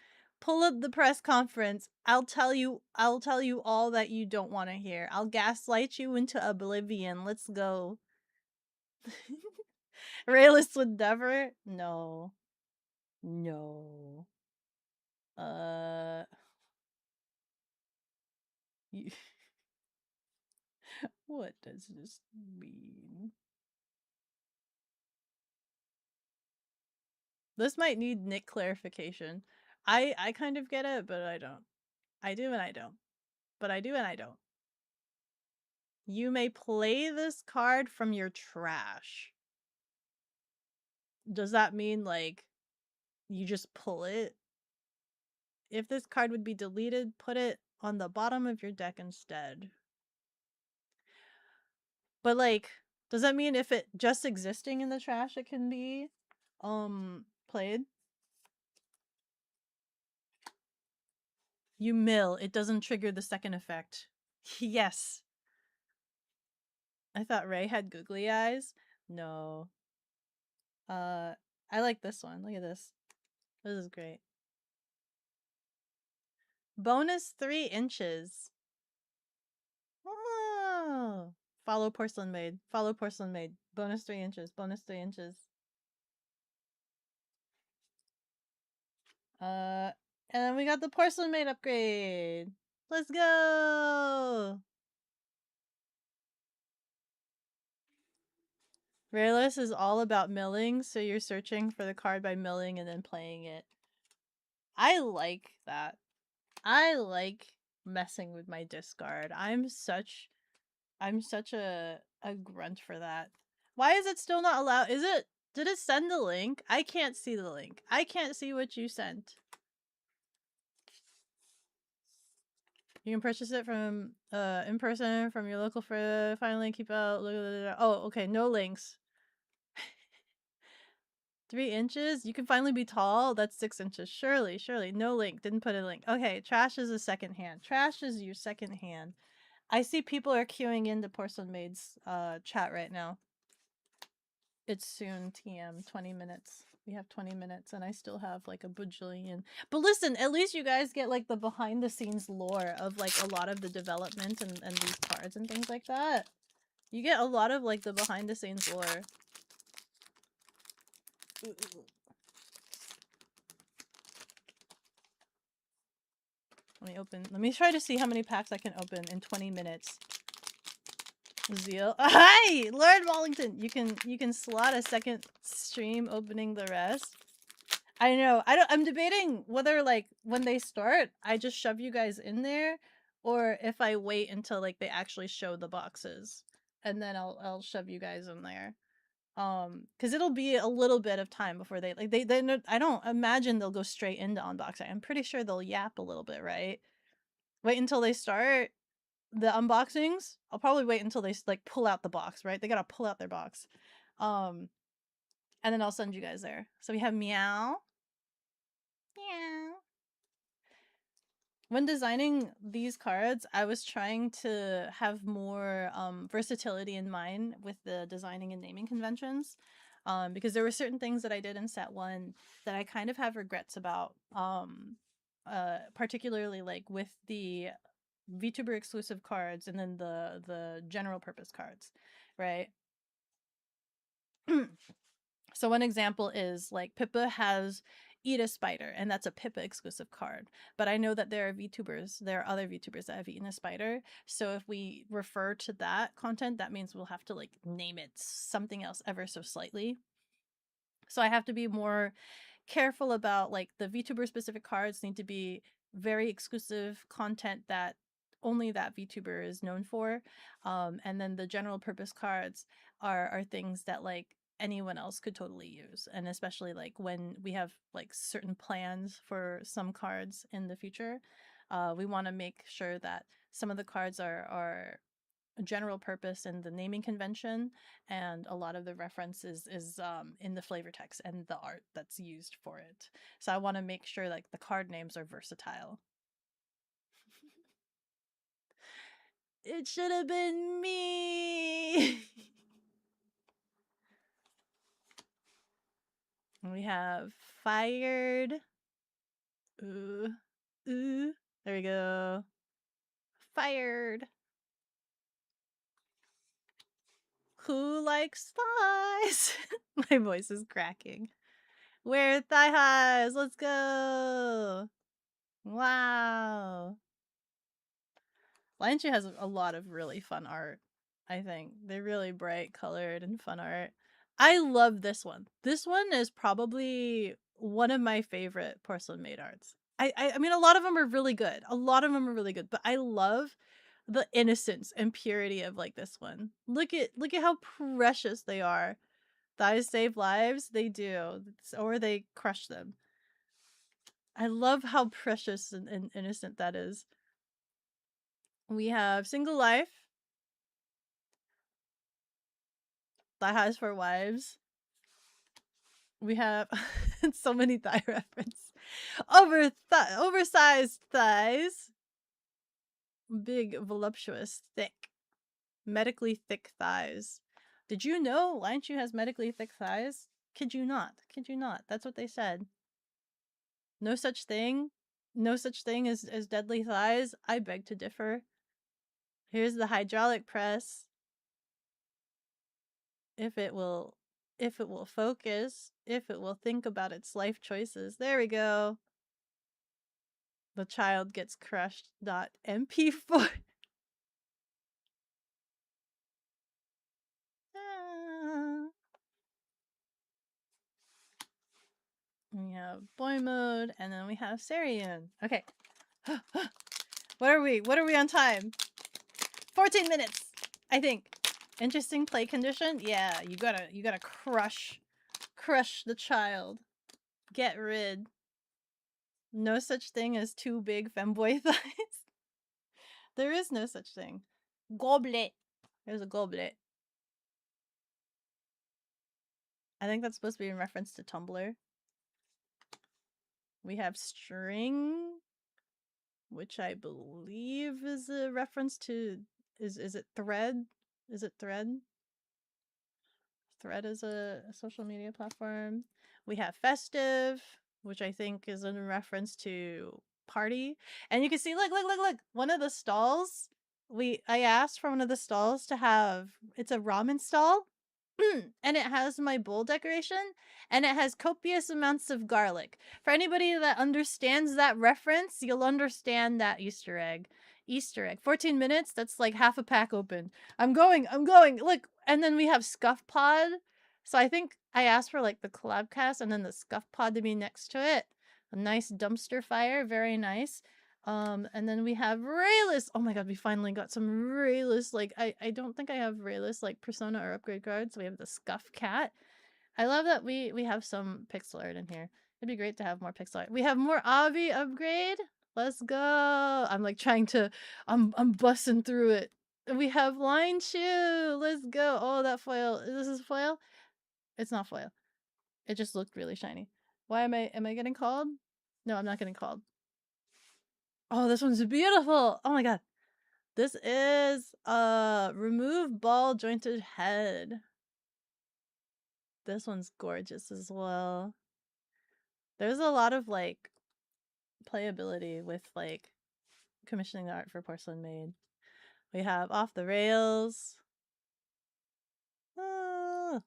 Pull up the press conference. I'll tell you all that you don't want to hear. I'll gaslight you into oblivion. Let's go. Rayless would never? No. No. What does this mean? This might need Nick clarification. I kind of get it, but I don't. I do and I don't. But I do and I don't. You may play this card from your trash. Does that mean, like, you just pull it? If this card would be deleted, put it on the bottom of your deck instead. But, like, does that mean if it just existing in the trash, it can be, played? You mill. It doesn't trigger the second effect. Yes. I thought Ray had googly eyes. No. I like this one. Look at this. This is great. Bonus 3 inches. Oh. Follow Porcelain Maid. Follow Porcelain Maid. Bonus 3 inches. Bonus 3 inches. And then we got the Porcelain Maid upgrade. Let's go! Rayless is all about milling, so you're searching for the card by milling and then playing it. I like that. I like messing with my discard. I'm such a grunt for that. Why is it still not allowed? Did it send the link? I can't see the link. I can't see what you sent. You can purchase it from in person from your local for finally keep out. Oh, okay, no links. 3 inches? You can finally be tall? That's 6 inches. Surely. No link. Didn't put a link. Okay, trash is a second hand. Trash is your second hand. I see people are queuing into Porcelain Maid's chat right now. It's soon, TM, 20 minutes. We have 20 minutes and I still have like a bajillion. But listen, at least you guys get like the behind the scenes lore of like a lot of the development and these cards and things like that. You get a lot of like the behind the scenes lore. Let me try to see how many packs I can open in 20 minutes. Zeal. Hi! Lord Wallington! You can slot a second stream opening the rest. I know. I'm debating whether like when they start, I just shove you guys in there, or if I wait until like they actually show the boxes. And then I'll shove you guys in there. Because it'll be a little bit of time before they I don't imagine they'll go straight into unboxing. I'm pretty sure they'll yap a little bit, right? Wait until they start the unboxings. I'll probably wait until they like pull out the box, right? They gotta pull out their box. And then I'll send you guys there. So we have Meow. Meow. When designing these cards, I was trying to have more versatility in mind with the designing and naming conventions. Because there were certain things that I did in set 1 that I kind of have regrets about. Particularly like with the VTuber exclusive cards and then the general purpose cards, right? So one example is like Pippa has Eat a Spider, and that's a Pippa exclusive card. But I know that there are other VTubers that have eaten a spider. So if we refer to that content, that means we'll have to like name it something else ever so slightly. So I have to be more careful about like the VTuber specific cards need to be very exclusive content that only that VTuber is known for. And then the general purpose cards are things that like anyone else could totally use. And especially like when we have like certain plans for some cards in the future, we want to make sure that some of the cards are general purpose in the naming convention, and a lot of the references is in the flavor text and the art that's used for it. So I want to make sure like the card names are versatile. It should have been me. We have fired. Ooh. Ooh. There we go. Fired. Who likes thighs? My voice is cracking. Wear thigh highs. Let's go. Wow. Lionshu has a lot of really fun art, I think. They're really bright colored and fun art. I love this one. This one is probably one of my favorite porcelain made arts. I mean, a lot of them are really good. A lot of them are really good, but I love the innocence and purity of like this one. Look at how precious they are. Thighs save lives, they do, or they crush them. I love how precious and innocent that is. We have Single Life, Thigh Highs for Wives. We have so many thigh reference. Oversized thighs. Big, voluptuous, thick. Medically thick thighs. Did you know Lionshu has medically thick thighs? Kid you not. Kid you not. That's what they said. No such thing. No such thing as deadly thighs. I beg to differ. Here's the hydraulic press. If it will focus, if it will think about its life choices. There we go. The child gets crushed. MP4. We have boy mode, and then we have Sarian. Okay. What are we? What are we on time? 14 minutes, I think. Interesting play condition. Yeah, you gotta crush the child. Get rid. No such thing as too big femboy thighs. There is no such thing. Goblet. There's a goblet. I think that's supposed to be in reference to Tumblr. We have string, which I believe is a reference to is it thread? Is it thread? Thread is a social media platform. We have Festive, which I think is in reference to party. And you can see, look, one of the stalls. I asked for one of the stalls to have, it's a ramen stall, and it has my bowl decoration, and it has copious amounts of garlic. For anybody that understands that reference, you'll understand that Easter egg. 14 minutes, that's like half a pack open. I'm going. Look, and then we have Scuff Pod. So I think I asked for like the collab cast and then the Scuff Pod to be next to it. A nice dumpster fire, very nice. And then we have Rayless. Oh my god, we finally got some Rayless. Like, I don't think I have Rayless like persona or upgrade cards. We have the Scuff Cat. I love that we have some pixel art in here. It'd be great to have more pixel art. We have more Avi upgrade. Let's go. I'm like trying to, I'm busting through it. We have Line Chew. Let's go. Oh, that foil. This is foil? It's not foil. It just looked really shiny. Why am I getting called? No, I'm not getting called. Oh, this one's beautiful. Oh my god. This is remove ball jointed head. This one's gorgeous as well. There's a lot of like playability with like commissioning the art for Porcelain Maid. We have Off the Rails. Ah.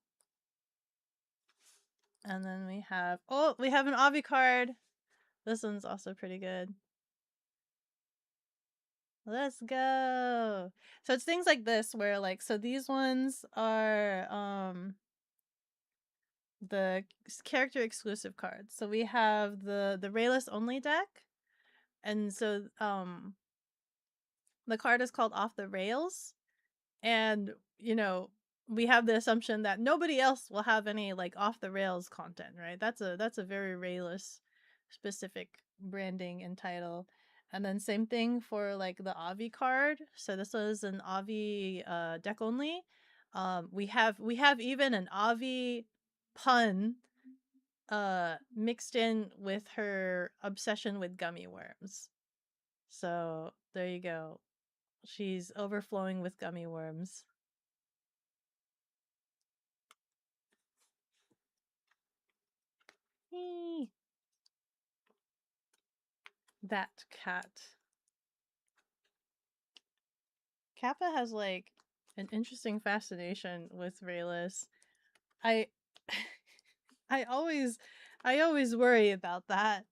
And then we have, oh, we have an Avi card. This one's also pretty good. Let's go. So it's things like this where like, so these ones are the character exclusive cards. So we have the Rayless only deck. And so the card is called Off the Rails. And, you know, we have the assumption that nobody else will have any like off the rails content, right? That's a very Rayless specific branding and title. And then same thing for like the Avi card. So this is an Avi deck only. We have even an Avi pun mixed in with her obsession with gummy worms. So there you go. She's overflowing with gummy worms. Eee. That cat. Kappa has like an interesting fascination with Rayless. I I always worry about that.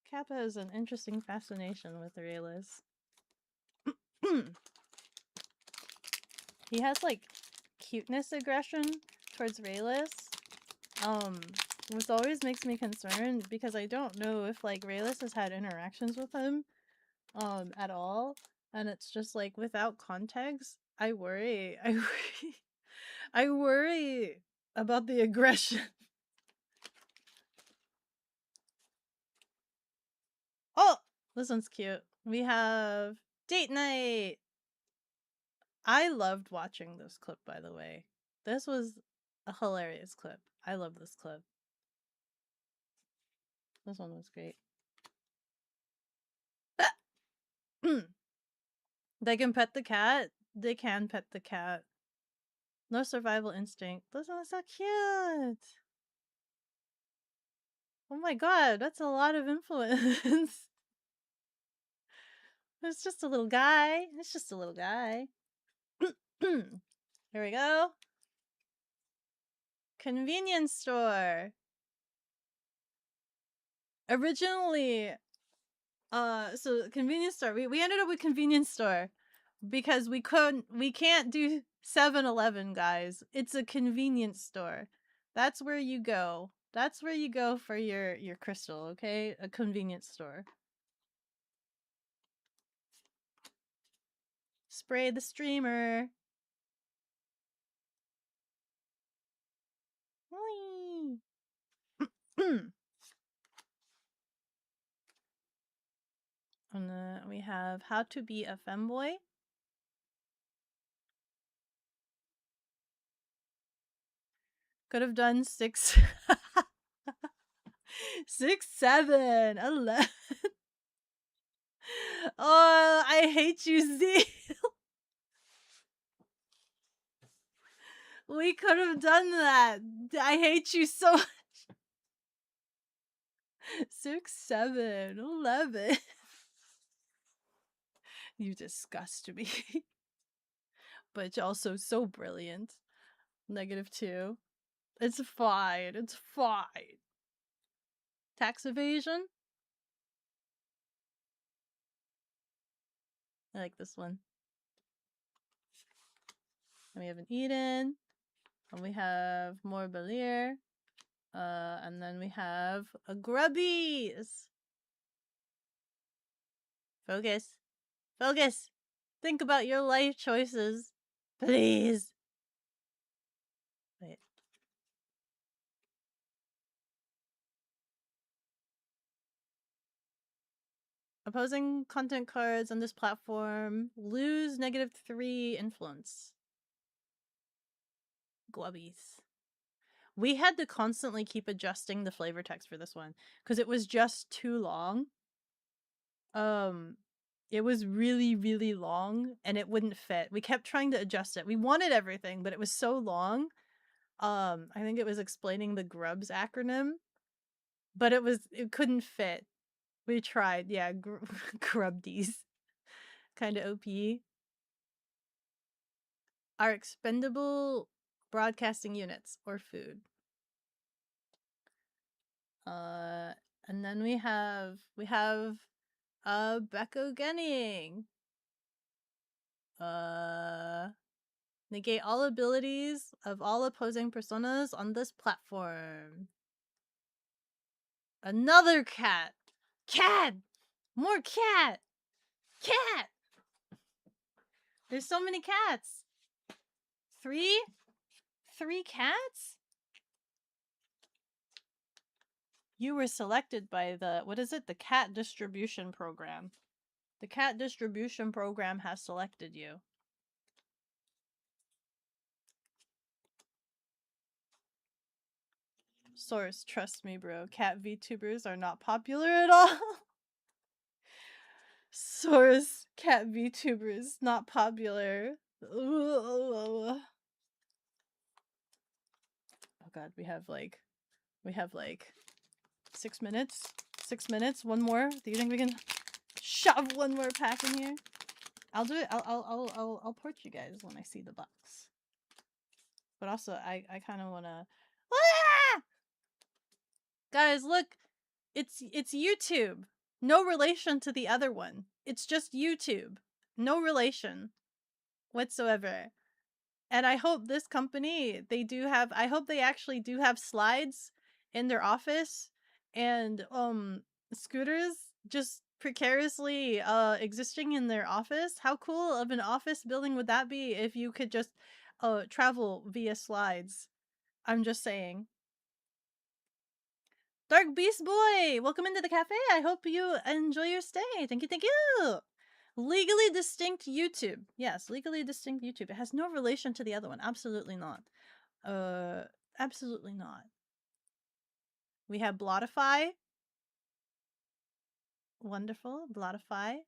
Kappa has an interesting fascination with Rayless. He has like cuteness aggression towards Rayless. Which always makes me concerned because I don't know if like Rayless has had interactions with him at all, and it's just like without context. I worry. I worry about the aggression. Oh, this one's cute. We have date night. I loved watching this clip, by the way. This was a hilarious clip. I love this clip. This one was great. They can pet the cat. They can pet the cat. No survival instinct. This one's so cute. Oh my god, that's a lot of influence. It's just a little guy. It's just a little guy. Here we go. Convenience store. Originally, so convenience store. We ended up with convenience store because we can't do 7-Eleven, guys. It's a convenience store. That's where you go. That's where you go for your crystal, okay? A convenience store. Spray the streamer. And then we have How to Be a Femboy. Could have done 6, 6, 7, 11. Oh, I hate you, Z. We could have done that. I hate you so much. 6, 7, 11. You disgust me. But also so brilliant. -2. It's fine. It's fine. Tax evasion? I like this one. And we have an Eden. And we have more Belier. And then we have a Grubbies. Focus. Focus. Think about your life choices. Please. Wait. Opposing content cards on this platform lose -3 influence. Glubbies. We had to constantly keep adjusting the flavor text for this one because it was just too long. It was really, really long and it wouldn't fit. We kept trying to adjust it. We wanted everything, but it was so long. I think it was explaining the Grubs acronym, but it couldn't fit. We tried, yeah, Grubdies. Kind of OP. Are expendable broadcasting units or food. And then we have Becco Genning. Negate all abilities of all opposing personas on this platform. Another cat. Cat! More cat! Cat! There's so many cats. 3? 3 cats? You were selected by the, what is it? The cat distribution program. The cat distribution program has selected you. Source, trust me, bro. Cat VTubers are not popular at all. Source, cat VTubers not popular. Oh god, we have like 6 minutes. 6 minutes. One more. Do you think we can shove one more pack in here? I'll do it. I'll port you guys when I see the box. But also, I kind of want to. Ah! Guys, look, it's YouTube. No relation to the other one. It's just YouTube. No relation whatsoever. And I hope this company, I hope they actually do have slides in their office and scooters just precariously existing in their office. How cool of an office building would that be if you could just travel via slides? I'm just saying. Dark Beast Boy, welcome into the cafe. I hope you enjoy your stay. Thank you, thank you. Legally distinct YouTube. Yes, legally distinct YouTube. It has no relation to the other one. Absolutely not. Absolutely not. We have Blotify. Wonderful. Blotify.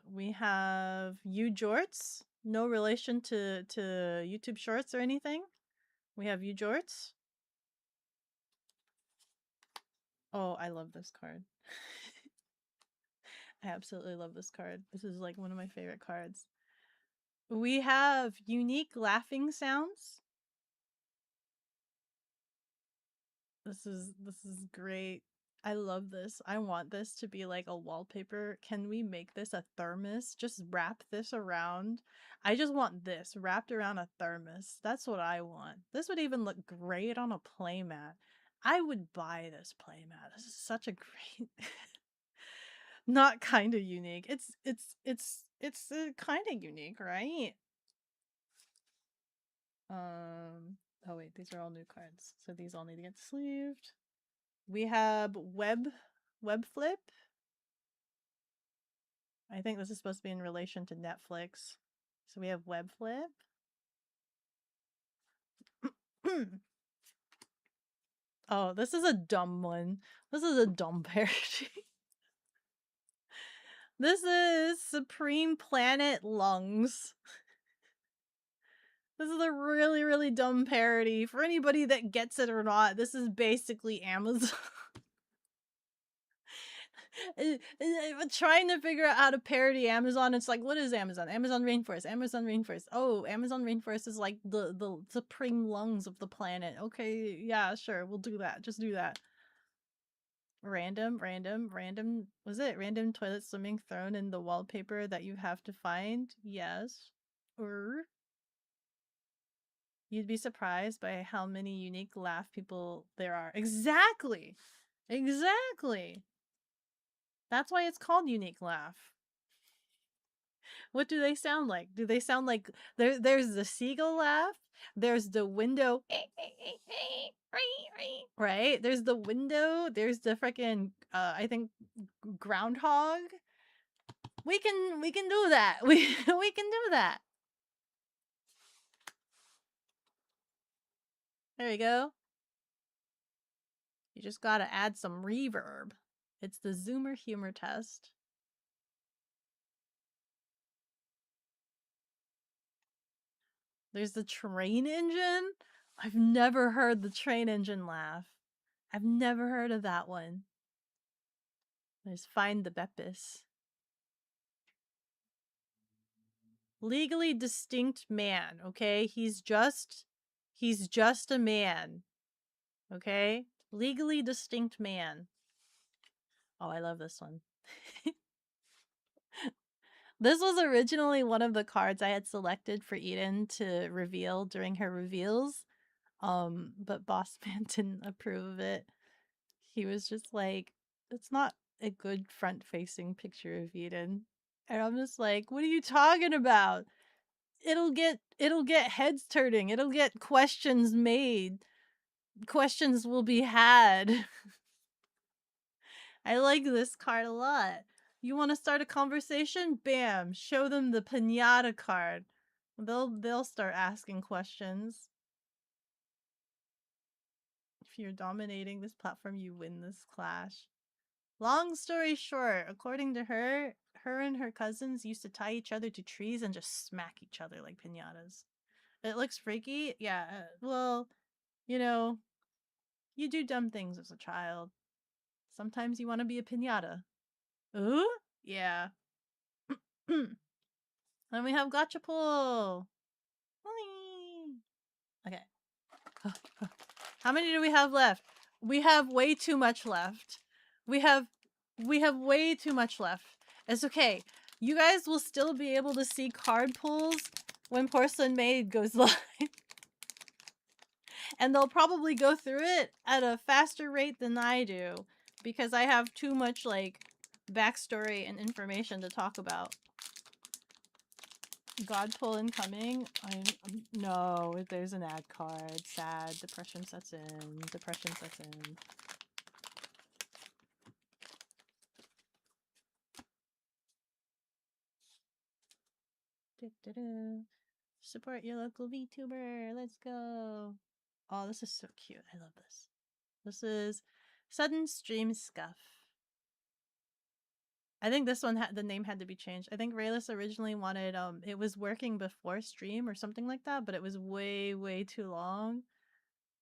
We have UJorts. No relation to YouTube Shorts or anything. We have UJorts. Oh, I love this card. I absolutely love this card. This is like one of my favorite cards. We have unique laughing sounds. This is great. I love this. I want this to be like a wallpaper. Can we make this a thermos? Just wrap this around. I just want this wrapped around a thermos. That's what I want. This would even look great on a playmat. I would buy this playmat. This is such a great not kind of unique. It's kind of unique, right? Oh wait, these are all new cards. So these all need to get sleeved. We have web flip. I think this is supposed to be in relation to Netflix. So we have web flip. Oh, this is a dumb one. This is a dumb parody. This is Supreme Planet Lungs. This is a really, really dumb parody. For anybody that gets it or not, this is basically Amazon. Trying to figure out how to parody Amazon. It's like, what is Amazon? Amazon rainforest. Amazon rainforest. Oh, Amazon rainforest is like the supreme lungs of the planet. Okay, yeah, sure, we'll do that. Just do that. Random. Was it random toilet swimming thrown in the wallpaper that you have to find? Yes. Or you'd be surprised by how many unique laugh people there are. Exactly. Exactly. That's why it's called unique laugh. What do they sound like? Do they sound like there's the seagull laugh, there's the window right? There's the window, there's the freaking I think groundhog. We can do that. We can do that. There you go. You just got to add some reverb. It's the Zoomer humor test. There's the train engine. I've never heard the train engine laugh. I've never heard of that one. There's Find the Beppis. Legally distinct man, okay? He's just a man. Okay? Legally distinct man. Oh, I love this one. This was originally one of the cards I had selected for Eden to reveal during her reveals. But Boss Man didn't approve of it. He was just like, it's not a good front facing picture of Eden. And I'm just like, what are you talking about? It'll get heads turning. It'll get questions made. Questions will be had. I like this card a lot. You want to start a conversation? Bam, show them the piñata card. They'll start asking questions. If you're dominating this platform, you win this clash. Long story short, according to her, her and her cousins used to tie each other to trees and just smack each other like piñatas. It looks freaky. Yeah, well, you know, you do dumb things as a child. Sometimes you want to be a piñata. Ooh? Yeah. Then we have gotcha pull. Okay. How many do we have left? We have way too much left. We have way too much left. It's okay. You guys will still be able to see card pulls when Porcelain Maid goes live. And they'll probably go through it at a faster rate than I do because I have too much like backstory and information to talk about. God pull incoming. No, there's an ad card. Sad. Depression sets in. Depression sets in. Support your local VTuber. Let's go. Oh, this is so cute. I love this. This is Sudden Stream Scuff. I think this one the name had to be changed. I think Rayless originally wanted it was working before stream or something like that, but it was way too long.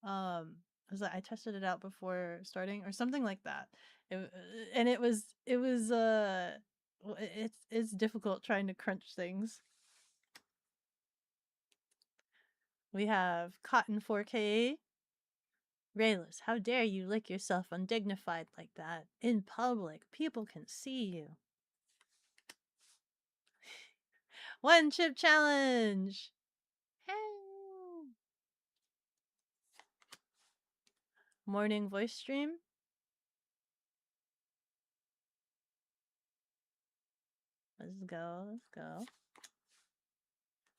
I was like I tested it out before starting or something like that. And it was it's difficult trying to crunch things. We have Cotton 4K. Rayless, how dare you lick yourself undignified like that? In public, people can see you. One chip challenge! Morning voice stream. Let's go.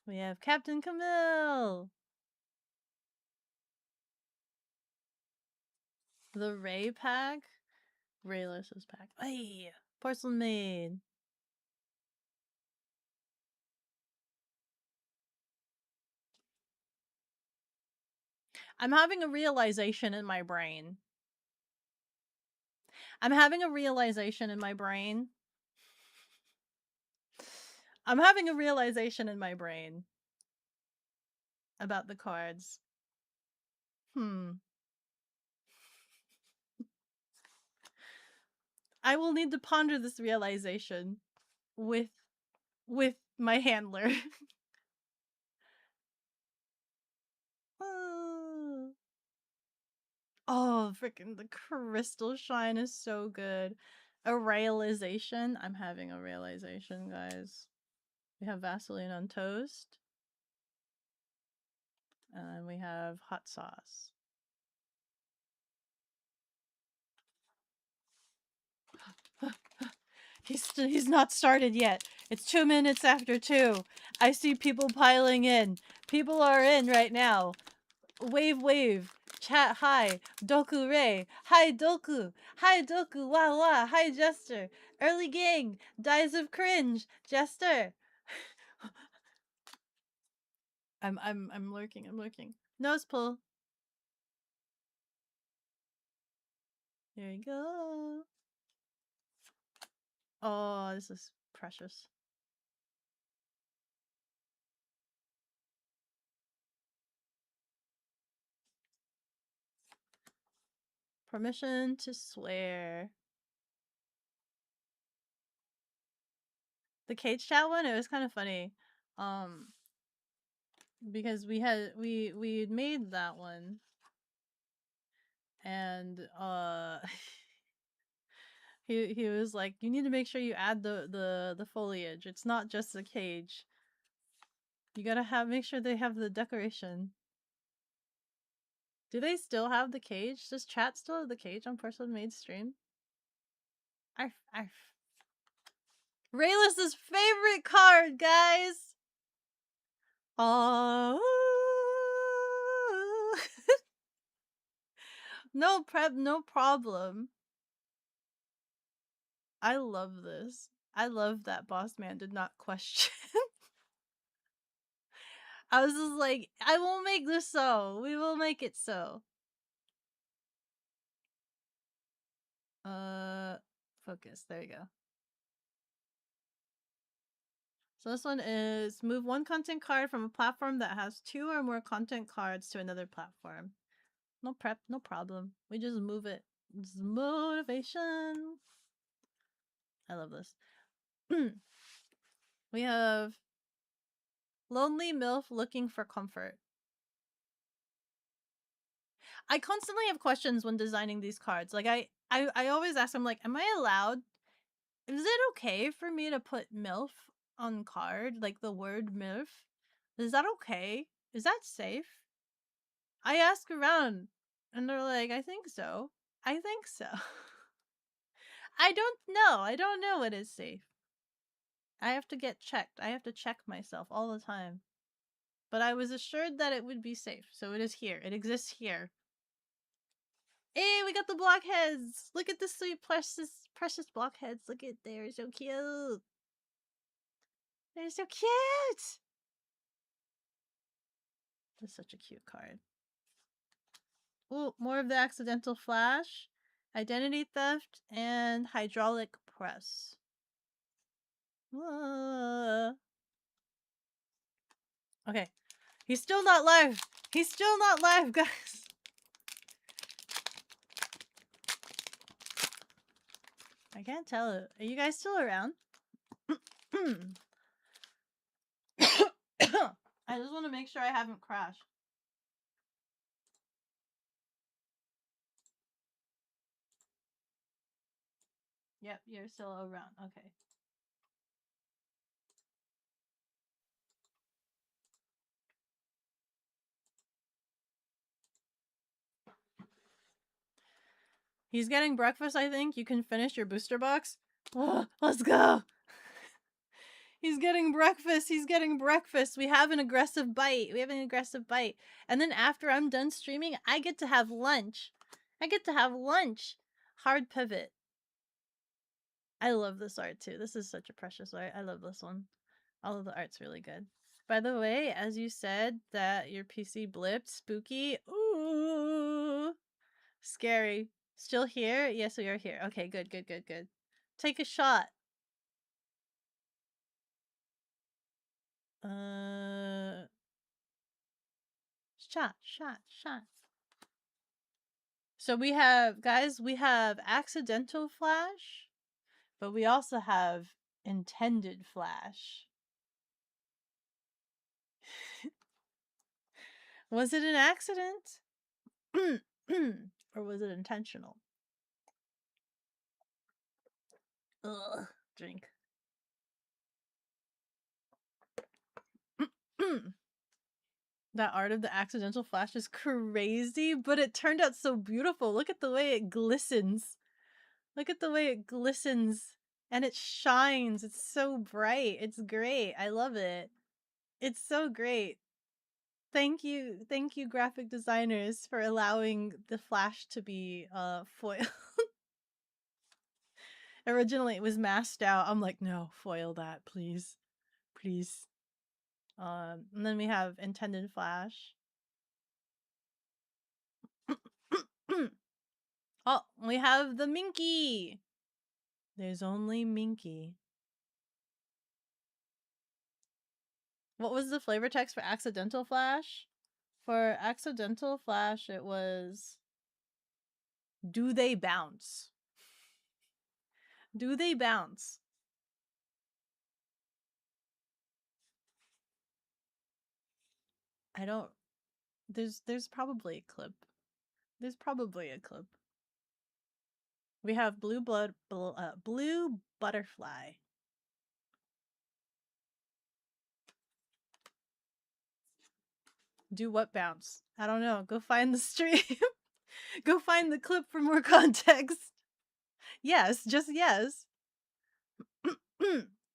We have Captain Camille! The Ray pack? Rayless's pack. Hey! Porcelain Maid. I'm having a realization in my brain. I'm having a realization in my brain about the cards. I will need to ponder this realization with with my handler. Oh, freaking the crystal shine is so good. A realization. I'm having a realization, guys. We have Vaseline on toast. And then we have hot sauce. He's not started yet. It's 2 minutes after 2. I see people piling in. People are in right now. Wave. Chat hi. Doku Ray. Hi Doku. Hi Doku. Wah. Hi Jester. Early gang. Dies of cringe. Jester. I'm lurking. Nose pull. There you go. Oh, this is precious. Permission to swear. The cage chat one, it was kind of funny. Because we'd made that one, and he was like, you need to make sure you add the foliage. It's not just the cage. You gotta make sure they have the decoration. Do they still have the cage? Does chat still have the cage on Porcelain Maid's stream? Arf. Raylus's favorite card, guys! Oh. No prep, no problem. I love this. I love that Boss Man did not question. I was just like, I will make this so. We will make it so. Focus. There you go. So this one is move one content card from a platform that has 2 or more content cards to another platform. No prep, no problem. We just move it. It's motivation. I love this. We have Lonely MILF looking for comfort. I constantly have questions when designing these cards. Like I always ask them, like, am I allowed? Is it okay for me to put MILF on card? Like the word MILF? Is that okay? Is that safe? I ask around and they're like, I think so. I think so. I don't know. I don't know what is safe. I have to get checked. I have to check myself all the time. But I was assured that it would be safe. So it is here. It exists here. Hey, we got the blockheads! Look at the sweet precious blockheads. Look at they're so cute. They're so cute. That's such a cute card. Ooh, more of the accidental flash, identity theft, and hydraulic press. Okay. He's still not live. He's still not live, guys. I can't tell it. Are you guys still around? I just want to make sure I haven't crashed. Yep, you're still around. Okay. He's getting breakfast, I think. You can finish your booster box. Oh, let's go. He's getting breakfast. He's getting breakfast. We have an aggressive bite. And then after I'm done streaming, I get to have lunch. Hard pivot. I love this art too. This is such a precious art. I love this one. All of the art's really good. By the way, as you said that your PC blipped, spooky. Ooh. Scary. Still here? Yes, we are here. Okay, good. Take a shot. Uh, shot. So we have, guys, we have accidental flash, but we also have intended flash. Was it an accident? Or was it intentional? Ugh, drink. That art of the accidental flash is crazy, but it turned out so beautiful. Look at the way it glistens. Look at the way it glistens and it shines. It's so bright. It's great. I love it. It's so great. Thank you, graphic designers, for allowing the flash to be foil. Originally, it was masked out. I'm like, no, foil that, please, please. And then we have intended flash. Oh, we have the Minky. There's only Minky. What was the flavor text for accidental flash? For accidental flash, it was, do they bounce? Do they bounce? I don't, there's probably a clip. There's probably a clip. We have blue butterfly. Do what bounce? I don't know. Go find the stream. Go find the clip for more context. Yes, just yes.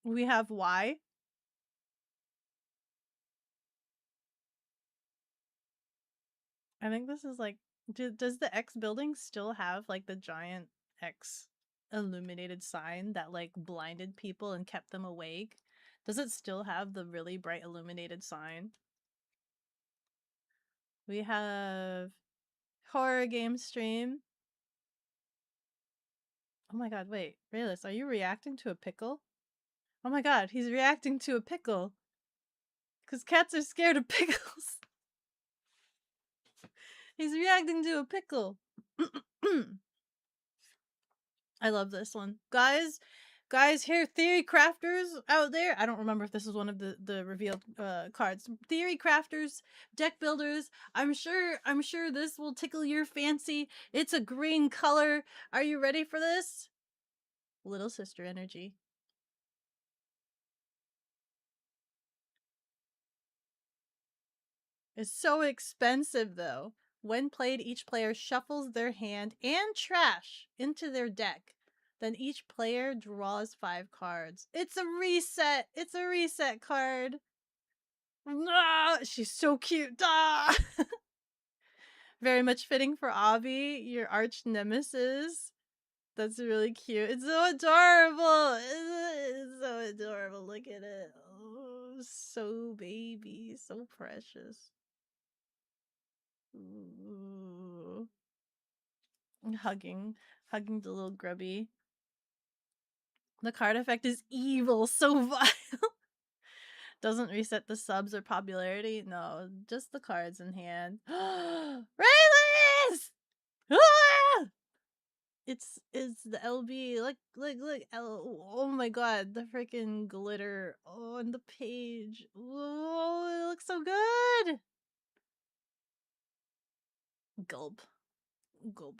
We have Y. I think this is like, does the X building still have like the giant X illuminated sign that like blinded people and kept them awake? Does it still have the really bright illuminated sign? We have horror game stream. Oh my god, wait. Raylis, are you reacting to a pickle? Oh my god, he's reacting to a pickle. Because cats are scared of pickles. He's reacting to a pickle. I love this one. Guys, here, theory crafters out there. I don't remember if this is one of the revealed cards. Theory crafters, deck builders. I'm sure this will tickle your fancy. It's a green color. Are you ready for this? Little sister energy. It's so expensive though. When played, each player shuffles their hand and trash into their deck. Then each player draws 5 cards. It's a reset. It's a reset card. Ah, she's so cute. Ah! Very much fitting for Avi, your arch nemesis. That's really cute. It's so adorable. It's so adorable. Look at it. Oh, so baby, so precious. Ooh. Hugging the little grubby. The card effect is evil, so vile. Doesn't reset the subs or popularity. No, just the cards in hand. Rayless! Ah! It's the LB. Look. Oh my god, the freaking glitter. Oh, and the page. Oh, it looks so good. Gulp. Gulp.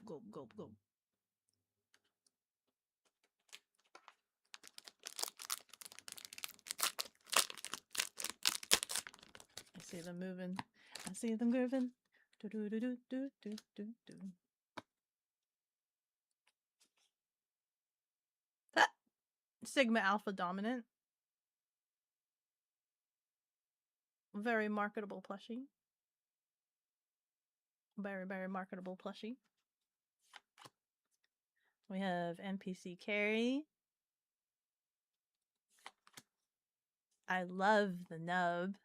I see them moving. I see them grooving. Do do do do do do do do. Ah! Sigma Alpha Dominant. Very marketable plushie. Very marketable plushie. We have NPC Carrie. I love the nub.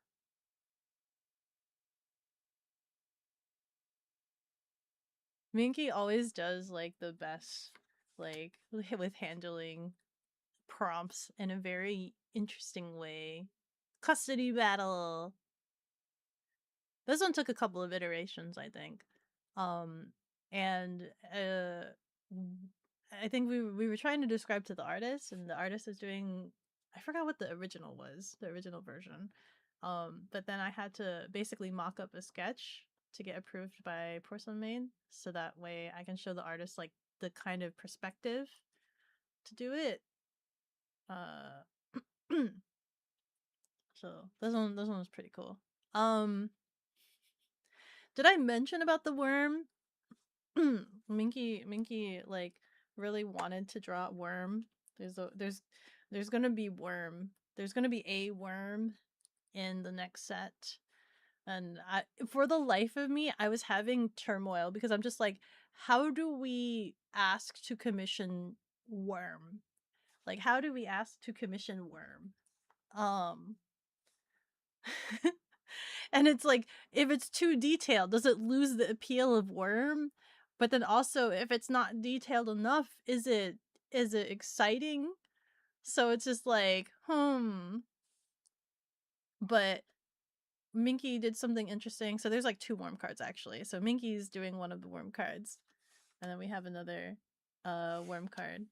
Minky always does like the best, like with handling prompts in a very interesting way. Custody battle. This one took a couple of iterations, I think. And I think we were trying to describe to the artist, and the artist is doing, I forgot what the original was, the original version. But then I had to basically mock up a sketch to get approved by Porcelain Maid, so that way I can show the artist like the kind of perspective to do it. So this one was pretty cool. Did I mention about the worm? Minky like really wanted to draw worm. There's gonna be worm. There's gonna be a worm in the next set. And for the life of me, I was having turmoil because I'm just like, how do we ask to commission worm? Like, how do we ask to commission worm? And it's like, if it's too detailed, does it lose the appeal of worm? But then also, if it's not detailed enough, is it exciting? So it's just like, But Minky did something interesting. So there's like 2 worm cards actually. So Minky's doing one of the worm cards. And then we have another worm card.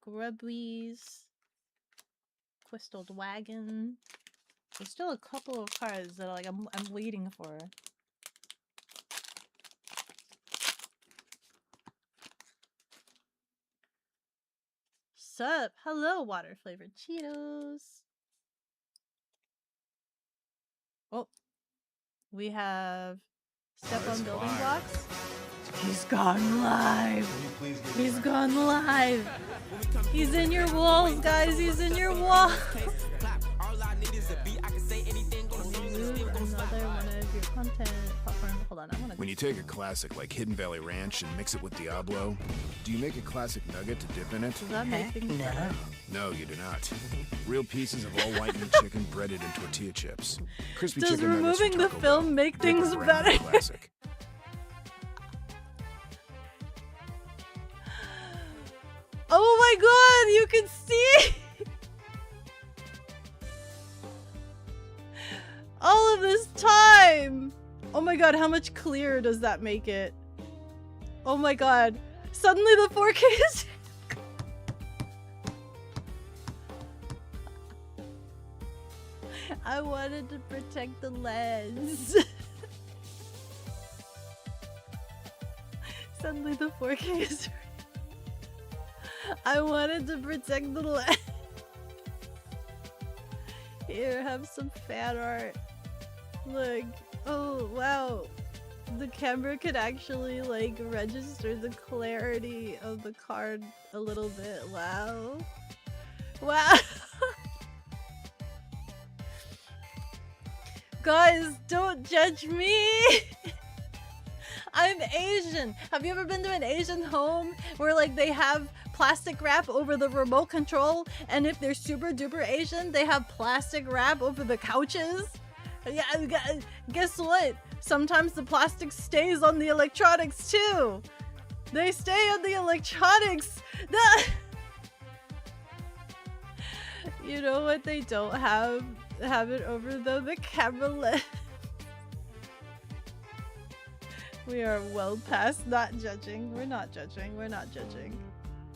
Grubbies. Crystal Wagon. There's still a couple of cards that like I'm waiting for. Sup? Hello, water flavored Cheetos. Oh, we have step on building blocks. He's gone live. He's gone live. He's in your walls, guys. He's in your walls. Another one of your content platforms. Hold on, I want to. When you take a classic like Hidden Valley Ranch and mix it with Diablo, do you make a classic nugget to dip in it? Does that make things better? No, you do not. Real pieces of all whitened chicken breaded in tortilla chips. Crispy Does chicken nuggets removing from the Taco film Bell. make Make a things brand new better? Classic. Oh my god, you can see all of this time. Oh my god, how much clearer does that make it? Oh my god. Suddenly the 4K is I wanted to protect the lens. Suddenly the 4K is I wanted to protect the lens. Here, have some fan art. Look. Oh, wow. The camera could actually, like, register the clarity of the card a little bit. Wow. Wow. Guys, don't judge me. I'm Asian. Have you ever been to an Asian home where, like, they have plastic wrap over the remote control, and if they're super duper Asian, they have plastic wrap over the couches? Yeah, guess what? Sometimes the plastic stays on the electronics too. They stay on the electronics. You know what they don't have it over though? The camera lens. We are well past not judging. We're not judging. We're not judging.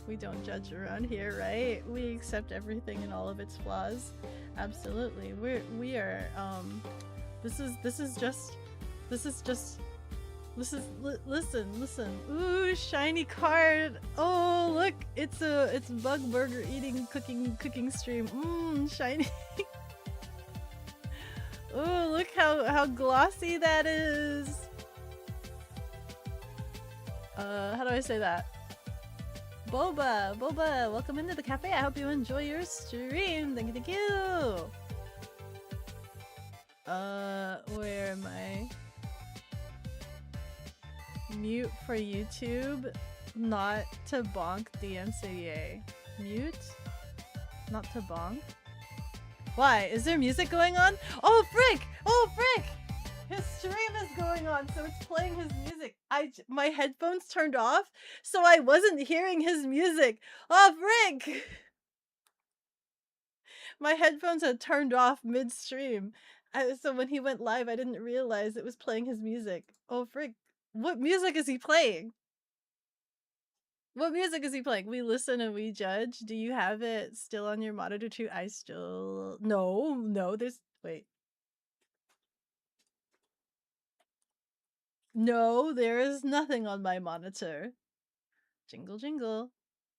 We don't judge around here, right? We accept everything and all of its flaws. Absolutely. We are listen. Ooh, shiny card. Oh, look, it's Bug Burger eating cooking stream. Shiny. Oh, look how glossy that is. How do I say that? Boba, welcome into the cafe. I hope you enjoy your stream. Thank you. Where am I? Mute for YouTube, not to bonk DMCA. Mute, not to bonk. Why? Is there music going on? Oh frick! His stream is going on, so it's playing his music. My headphones turned off, so I wasn't hearing his music. Oh frick! my headphones had turned off midstream. So when he went live, I didn't realize it was playing his music. Oh, frick. What music is he playing? What music is he playing? We listen and we judge. Do you have it still on your monitor too? I still... No, there's... Wait. No, there is nothing on my monitor. Jingle, jingle.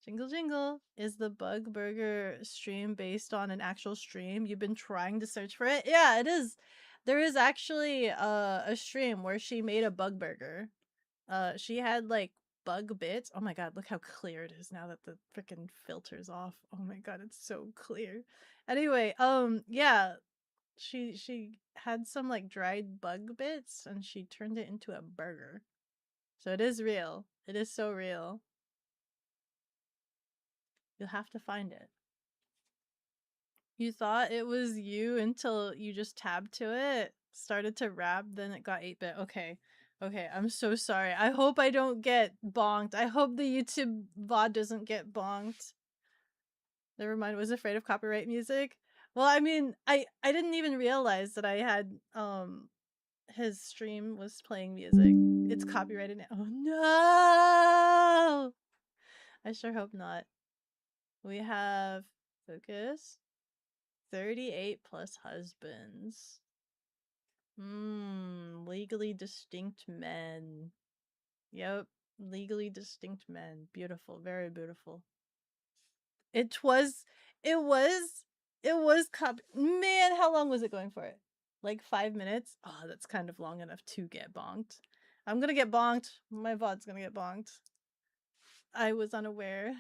Jingle, jingle. Is the Bug Burger stream based on an actual stream? You've been trying to search for it? Yeah, it is. There is actually a stream where she made a bug burger. She had like bug bits. Oh my god, look how clear it is now that the freaking filter's off. Oh my god, it's so clear. Anyway, yeah, she had some like dried bug bits and she turned it into a burger. So it is real. It is so real. You'll have to find it. You thought it was you until you just tabbed to it, started to rap, then it got 8-bit. Okay. Okay, I'm so sorry. I hope I don't get bonked. I hope the YouTube VOD doesn't get bonked. Never mind, was afraid of copyright music. Well, I mean, I didn't even realize that I had his stream was playing music. It's copyrighted now. Oh no! I sure hope not. We have focus. 38 plus husbands. Legally distinct men. Yep, legally distinct men. Beautiful, very beautiful. It was, it was, man, how long was it going for? Like 5 minutes? Oh, that's kind of long enough to get bonked. I'm gonna get bonked. My VOD's gonna get bonked. I was unaware.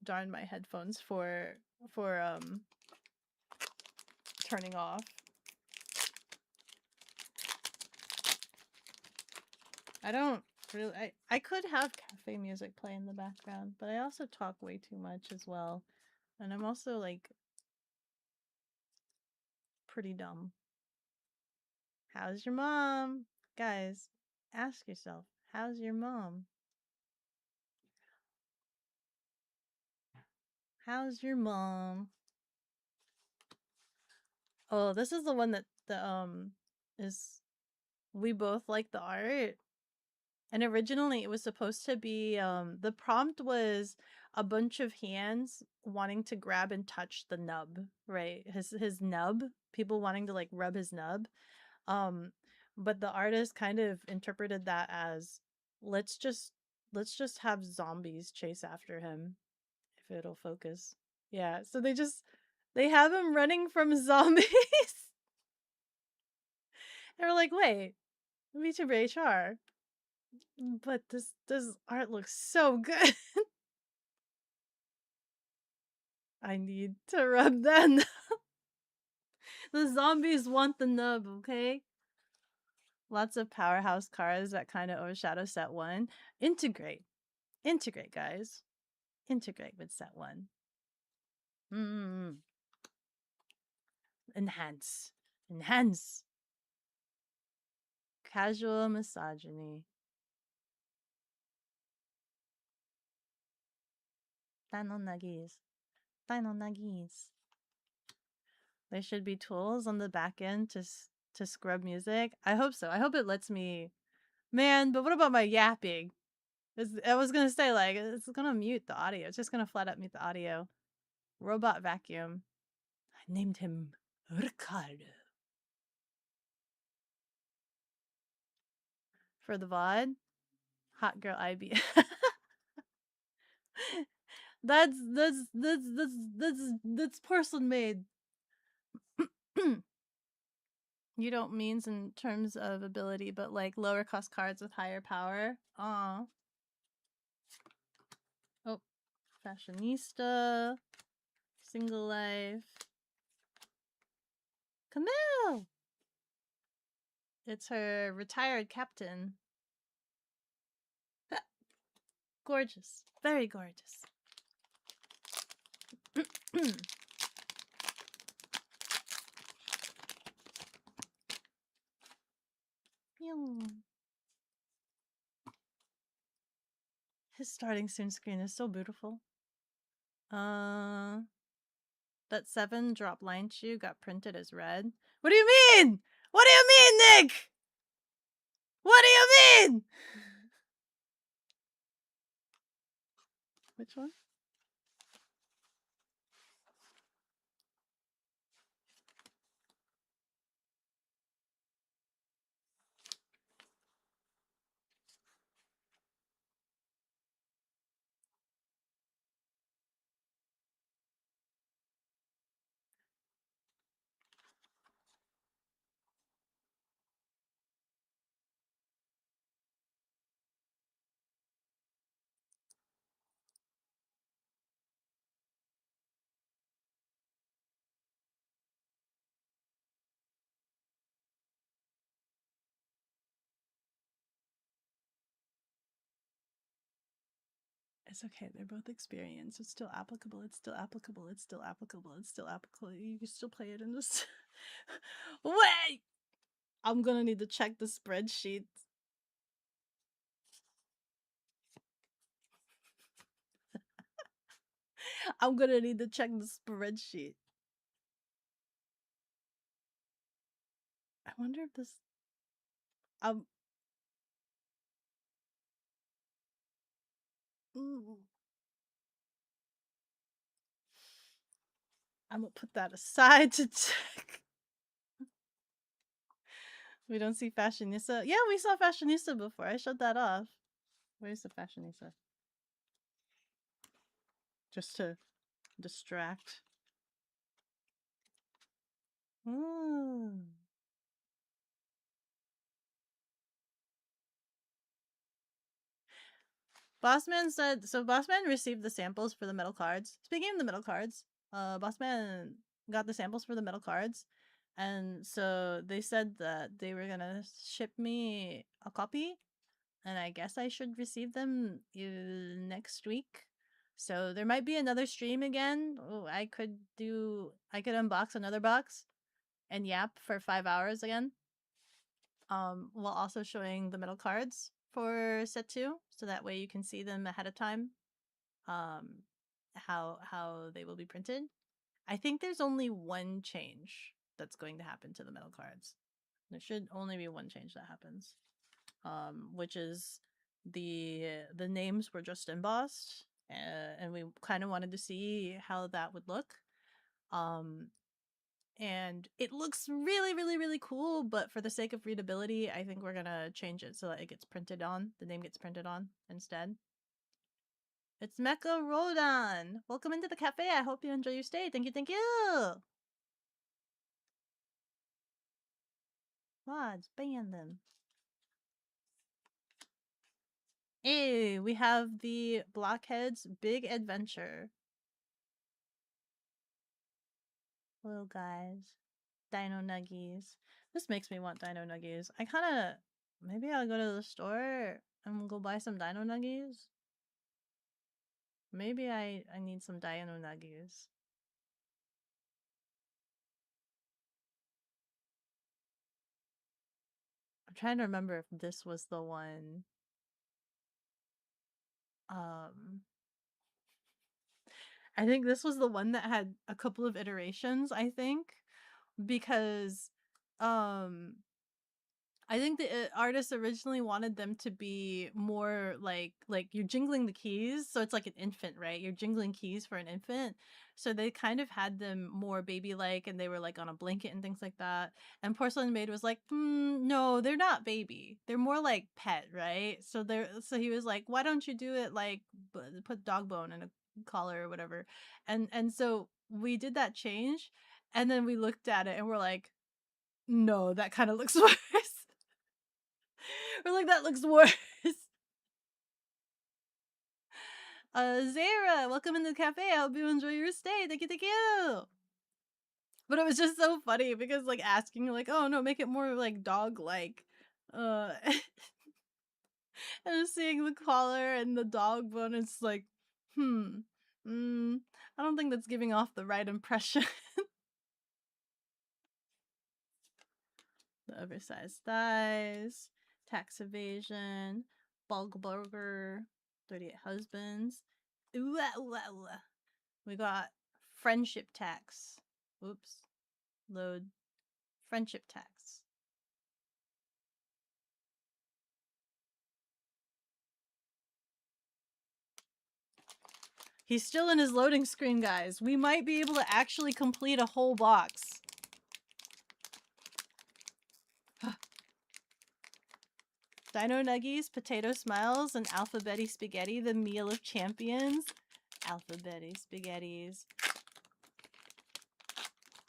Darn my headphones for turning off. I don't really I could have cafe music play in the background, but I also talk way too much as well. And I'm also like pretty dumb. How's your mom? Guys, ask yourself, how's your mom? How's your mom? Oh, this is the one that is we both like the art. And originally it was supposed to be the prompt was a bunch of hands wanting to grab and touch the nub, right? His nub, people wanting to like rub his nub. Um but the artist kind of interpreted that as let's just have zombies chase after him if it'll focus. Yeah, so they have him running from zombies. They were like, "Wait, VTuber HR, but this art looks so good." I need to rub that nub. The zombies want the nub, okay? Lots of powerhouse cars that kind of overshadow set 1. Integrate. Integrate, guys. Integrate with set 1. Enhance. Enhance. Casual misogyny. Dino nuggies. Dino nuggies. There should be tools on the back end to scrub music. I hope so. I hope it lets me. Man, but what about my yapping? I was gonna say, like, it's gonna mute the audio. It's just gonna flat out mute the audio. Robot vacuum. I named him Ricardo. For the VOD, hot girl IB. That's porcelain made. You don't means in terms of ability, but like lower cost cards with higher power. Aw. Oh, fashionista. Single life. Camille! It's her retired captain. Gorgeous. Very gorgeous. His starting soon screen is so beautiful. That 7 drop line chew got printed as red. What do you mean? What do you mean, Nick? What do you mean? Which one? It's okay. They're both experienced. It's still applicable. It's still applicable. It's still applicable. It's still applicable. You can still play it in this. Wait! I'm gonna need to check the spreadsheet. I'm gonna need to check the spreadsheet. I wonder if this. Um. mm, I'm gonna put that aside to check. We don't see Fashionista. Yeah, we saw Fashionista before. I shut that off. Where's the Fashionista? Just to distract. Mm. Bossman said so. Bossman received the samples for the metal cards. Speaking of the metal cards, Bossman got the samples for the metal cards, and so they said that they were gonna ship me a copy, and I guess I should receive them next week. So there might be another stream again. Oh, I could unbox another box and yap for 5 hours again. While also showing the metal cards for set 2, so that way you can see them ahead of time. How they will be printed. I think there's only one change that's going to happen to the metal cards. There should only be one change that happens. Which is the names were just embossed, and we kind of wanted to see how that would look. And it looks really, really, really cool, but for the sake of readability, I think we're gonna change it so that it gets printed on. The name gets printed on instead. It's Mecha Rodan! Welcome into the cafe. I hope you enjoy your stay. Thank you, thank you! Mods, ban them. Hey, we have the Blockheads Big Adventure. Little guys. Dino Nuggies. This makes me want Dino Nuggies. I kinda... Maybe I'll go to the store and go buy some Dino Nuggies. Maybe I need some Dino Nuggies. I'm trying to remember if this was the one. I think this was the one that had a couple of iterations, I think. Because I think the artist originally wanted them to be more like you're jingling the keys, so it's like an infant, right? You're jingling keys for an infant. So they kind of had them more baby-like, and they were like on a blanket and things like that. And Porcelain Maid was like, no, they're not baby. They're more like pet, right? So he was like, why don't you do it like put dog bone in a collar or whatever? And so we did that change, and then we looked at it and we're like, no, that kind of looks worse. We're like, that looks worse. Zara, welcome into the cafe. I hope you enjoy your stay. Thank you, thank you. But it was just so funny because like asking like, oh no, make it more like dog like. And seeing the collar and the dog bone, it's like, I don't think that's giving off the right impression. The oversized thighs, tax evasion, bulk burger, 38 husbands. Ooh, ah, ooh, ah, ooh, ah. We got Friendship tax. Oops. Load. Friendship tax. He's still in his loading screen, guys. We might be able to actually complete a whole box. Dino Nuggies, Potato Smiles, and Alphabetti Spaghetti, the meal of champions. Alphabetti Spaghettis.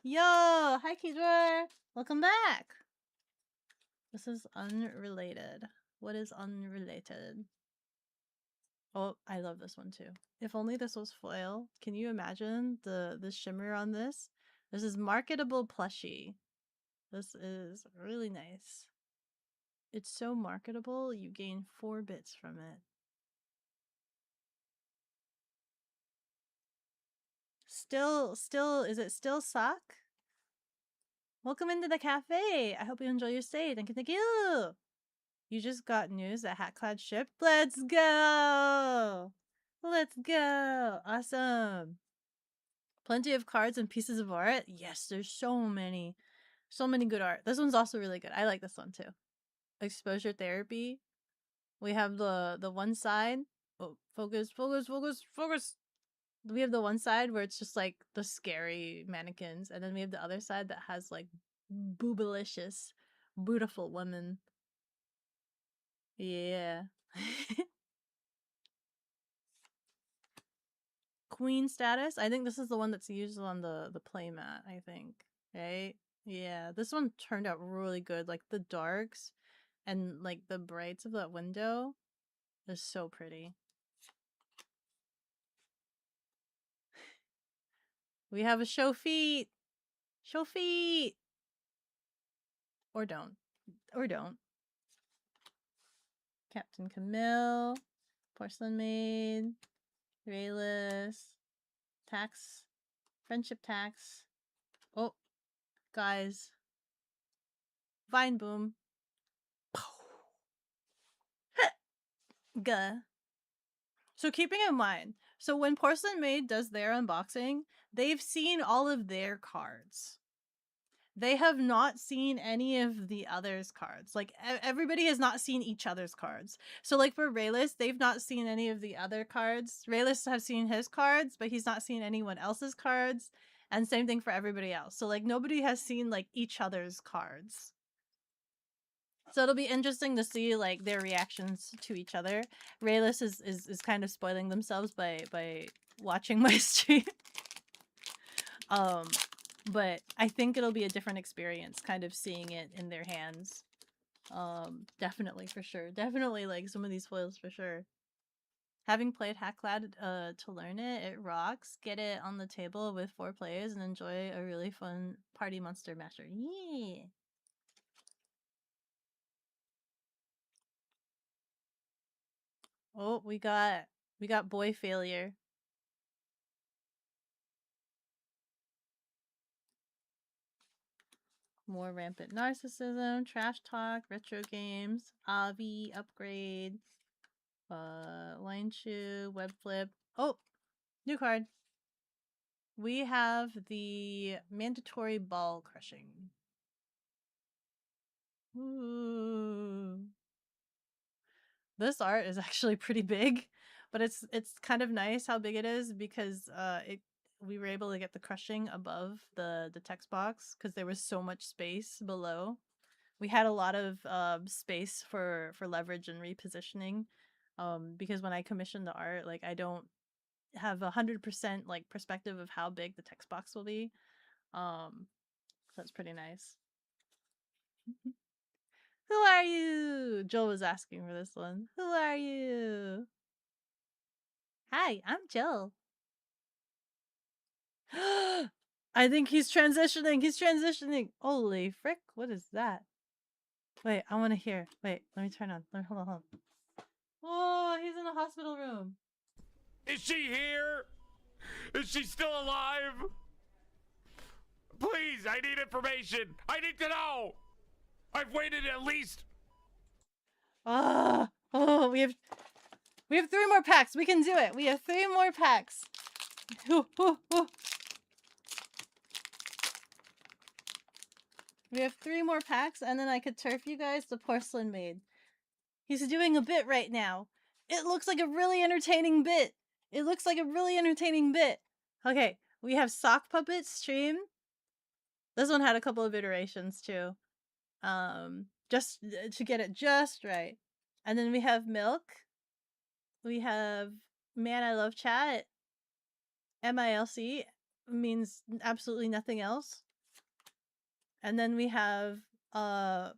Yo! Hi, Kidor! Welcome back! This is unrelated. What is unrelated? Oh, I love this one too. If only this was foil. Can you imagine the shimmer on this? This is marketable plushie. This is really nice. It's so marketable, you gain 4 bits from it. Still, is it still sock? Welcome into the cafe. I hope you enjoy your stay. Thank you. You just got news that Hatclad shipped. Let's go. Let's go. Awesome. Plenty of cards and pieces of art. Yes, there's so many. So many good art. This one's also really good. I like this one too. Exposure therapy. We have the one side. Oh, focus. We have the one side where it's just like the scary mannequins, and then we have the other side that has like boobalicious, beautiful women. Yeah. Queen status. I think this is the one that's used on the playmat, I think. Right? Yeah. This one turned out really good. Like the darks and like the brights of that window is so pretty. We have a show feet. Show feet. Or don't. Or don't. Captain Camille. Porcelain Maid. Rayless. Tax. Friendship tax. Oh, guys. Vine boom. Gah. So keeping in mind, so when Porcelain Maid does their unboxing, they've seen all of their cards. They have not seen any of the others' cards. Like, everybody has not seen each other's cards. So, like, for Rayless, they've not seen any of the other cards. Rayless has seen his cards, but he's not seen anyone else's cards. And same thing for everybody else. So, like, nobody has seen, like, each other's cards. So it'll be interesting to see, like, their reactions to each other. Rayless is kind of spoiling themselves by watching my stream. But I think it'll be a different experience, kind of seeing it in their hands. Definitely, for sure. Definitely, like, some of these foils, for sure. Having played Hatclad to learn it, it rocks. Get it on the table with 4 players and enjoy a really fun party monster masher. Yeah! Oh, we got boy failure. More rampant narcissism, trash talk, retro games, Avi upgrade, line shoe, web flip. Oh, new card. We have the mandatory ball crushing. Ooh. This art is actually pretty big, but it's kind of nice how big it is because we were able to get the crushing above the text box because there was so much space below. We had a lot of space for leverage and repositioning because when I commissioned the art, like, I don't have 100% like perspective of how big the text box will be. So that's pretty nice. Who are you? Joel was asking for this one. Who are you? Hi, I'm Joel. I think he's transitioning. He's transitioning. Holy frick. What is that? Wait, I want to hear. Wait, let me turn on. Hold on. Oh, he's in the hospital room. Is she here? Is she still alive? Please, I need information. I need to know. I've waited at least. Oh, we have 3 more packs. We can do it. We have 3 more packs. We have 3 more packs, and then I could turf you guys the Porcelain Maid. He's doing a bit right now. It looks like a really entertaining bit. It looks like a really entertaining bit. Okay, we have Sock Puppet Stream. This one had a couple of iterations too. Just to get it just right. And then we have Milk. We have Man I Love Chat. MILC means absolutely nothing else. And then we have the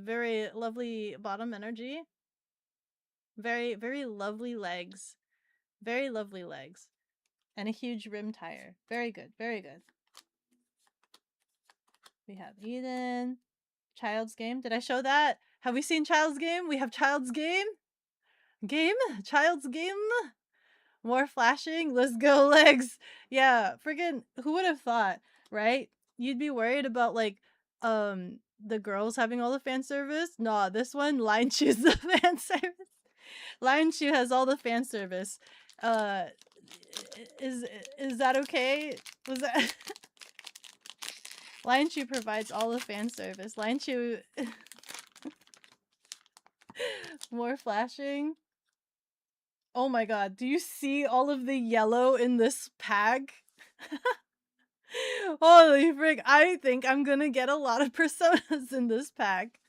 very lovely Bottom Energy. Very, very lovely legs. Very lovely legs. And a huge rim tire. Very good, very good. We have Eden. Child's Game. Did I show that? Have we seen Child's Game? We have Child's Game. Child's Game. More flashing. Let's go, legs. Yeah, friggin' who would have thought, right? You'd be worried about like the girls having all the fan service. Nah, this one, Line Shoe's the fan service. Line Shoe has all the fan service. Is that okay? Was that Line Shoe provides all the fan service. Line Shoe more flashing. Oh my god, do you see all of the yellow in this pack? Holy frick, I think I'm gonna get a lot of personas in this pack.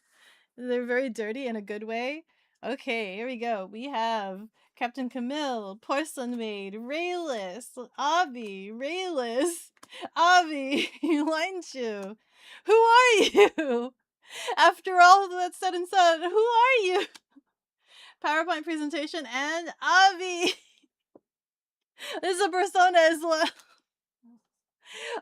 They're very dirty in a good way. Okay, here we go. We have Captain Camille, Porcelain Maid, Rayless, Avi, Rayless, Avi, Line Shoe. Who are you? After all that's said and said, who are you? PowerPoint presentation and Avi. This is a persona as well.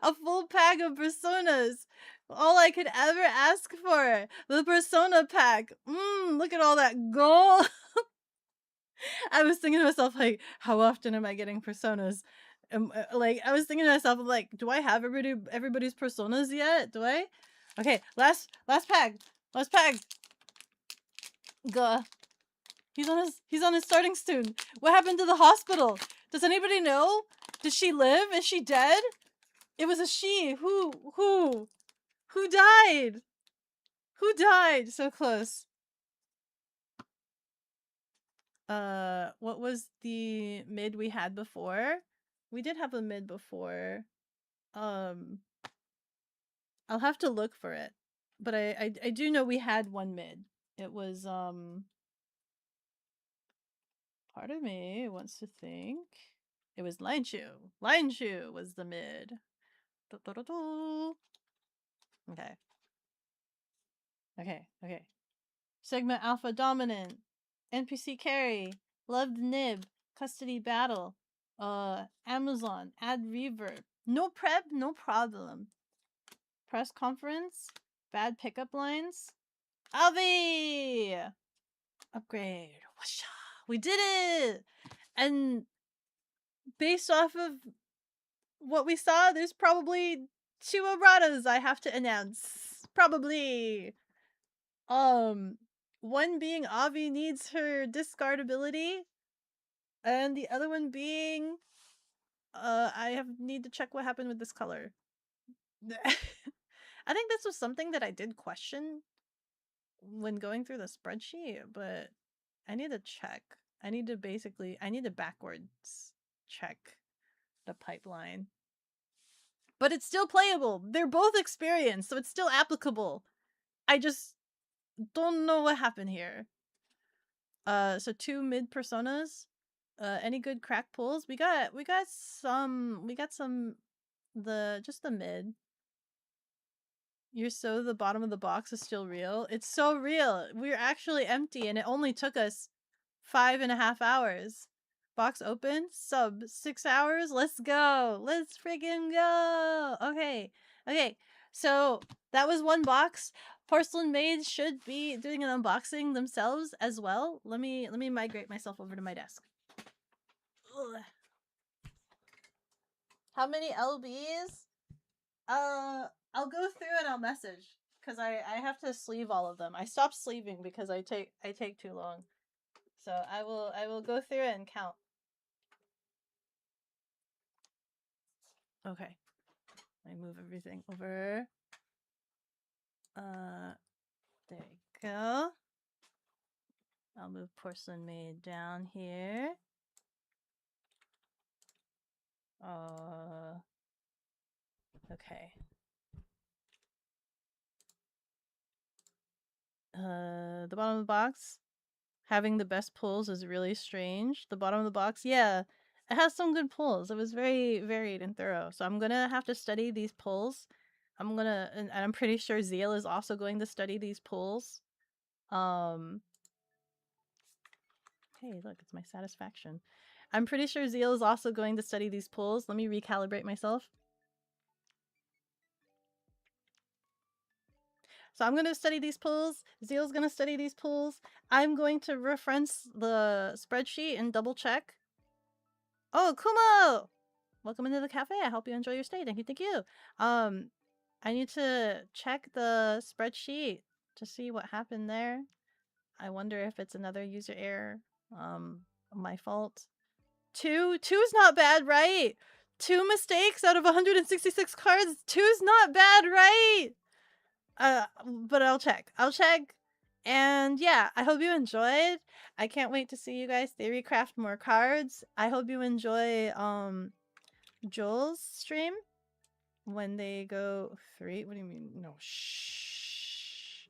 A full pack of personas. All I could ever ask for. The persona pack. Look at all that gold. I was thinking to myself, like, how often am I getting personas? Like, I was thinking to myself, like, do I have everybody's personas yet? Do I? Okay, last pack. Last pack. Gah. He's on his starting soon. What happened to the hospital? Does anybody know? Did she live? Is she dead? It was a she. Who died? Who died? So close. What was the mid we had before? We did have a mid before. I'll have to look for it. But I do know we had one mid. It was part of me wants to think it was Line Shoe. Line Shoe was the mid. Okay. Okay. Segment Alpha Dominant. NPC Carry. Loved Nib. Custody Battle. Amazon. Add Reverb. No prep, no problem. Press Conference. Bad Pickup Lines. Avi! Upgrade. Whoosha. We did it! And based off of what we saw, there's probably 2 erratas I have to announce. Probably. One being Avi needs her discard ability, and the other one being I need to check what happened with this color. I think this was something that I did question when going through the spreadsheet, but I need to check. I need to backwards check the pipeline. But it's still playable. They're both experienced, so it's still applicable. I just don't know what happened here. So 2 mid personas. Any good crack pulls? We got some just the mid. You're so the bottom of the box is still real. It's so real. We're actually empty and it only took us 5.5 hours. Box open, sub 6 hours. Let's go. Let's freaking go. Okay. So that was one box. Porcelain Maids should be doing an unboxing themselves as well. Let me migrate myself over to my desk. Ugh. How many LBs? I'll go through and I'll message because I have to sleeve all of them. I stopped sleeving because I take too long. So I will go through it and count. Okay. I move everything over. There you go. I'll move Porcelain Maid down here. Okay. The bottom of the box having the best pulls is really strange. The bottom of the box, yeah, it has some good pulls. It was very varied and thorough. So I'm gonna have to study these pulls. And I'm pretty sure Zeal is also going to study these pulls. Hey, look, it's my satisfaction. I'm pretty sure Zeal is also going to study these pulls. Let me recalibrate myself. So I'm going to study these pulls. Zeal's going to study these pulls. I'm going to reference the spreadsheet and double check. Oh, Kumo! Welcome into the cafe. I hope you enjoy your stay. Thank you, thank you. I need to check the spreadsheet to see what happened there. I wonder if it's another user error. My fault. Two's not bad, right? 2 mistakes out of 166 cards. Two's not bad, right? But I'll check. And yeah, I hope you enjoyed. I can't wait to see you guys theorycraft more cards. I hope you enjoy Joel's stream when they go 3. What do you mean? No, shh.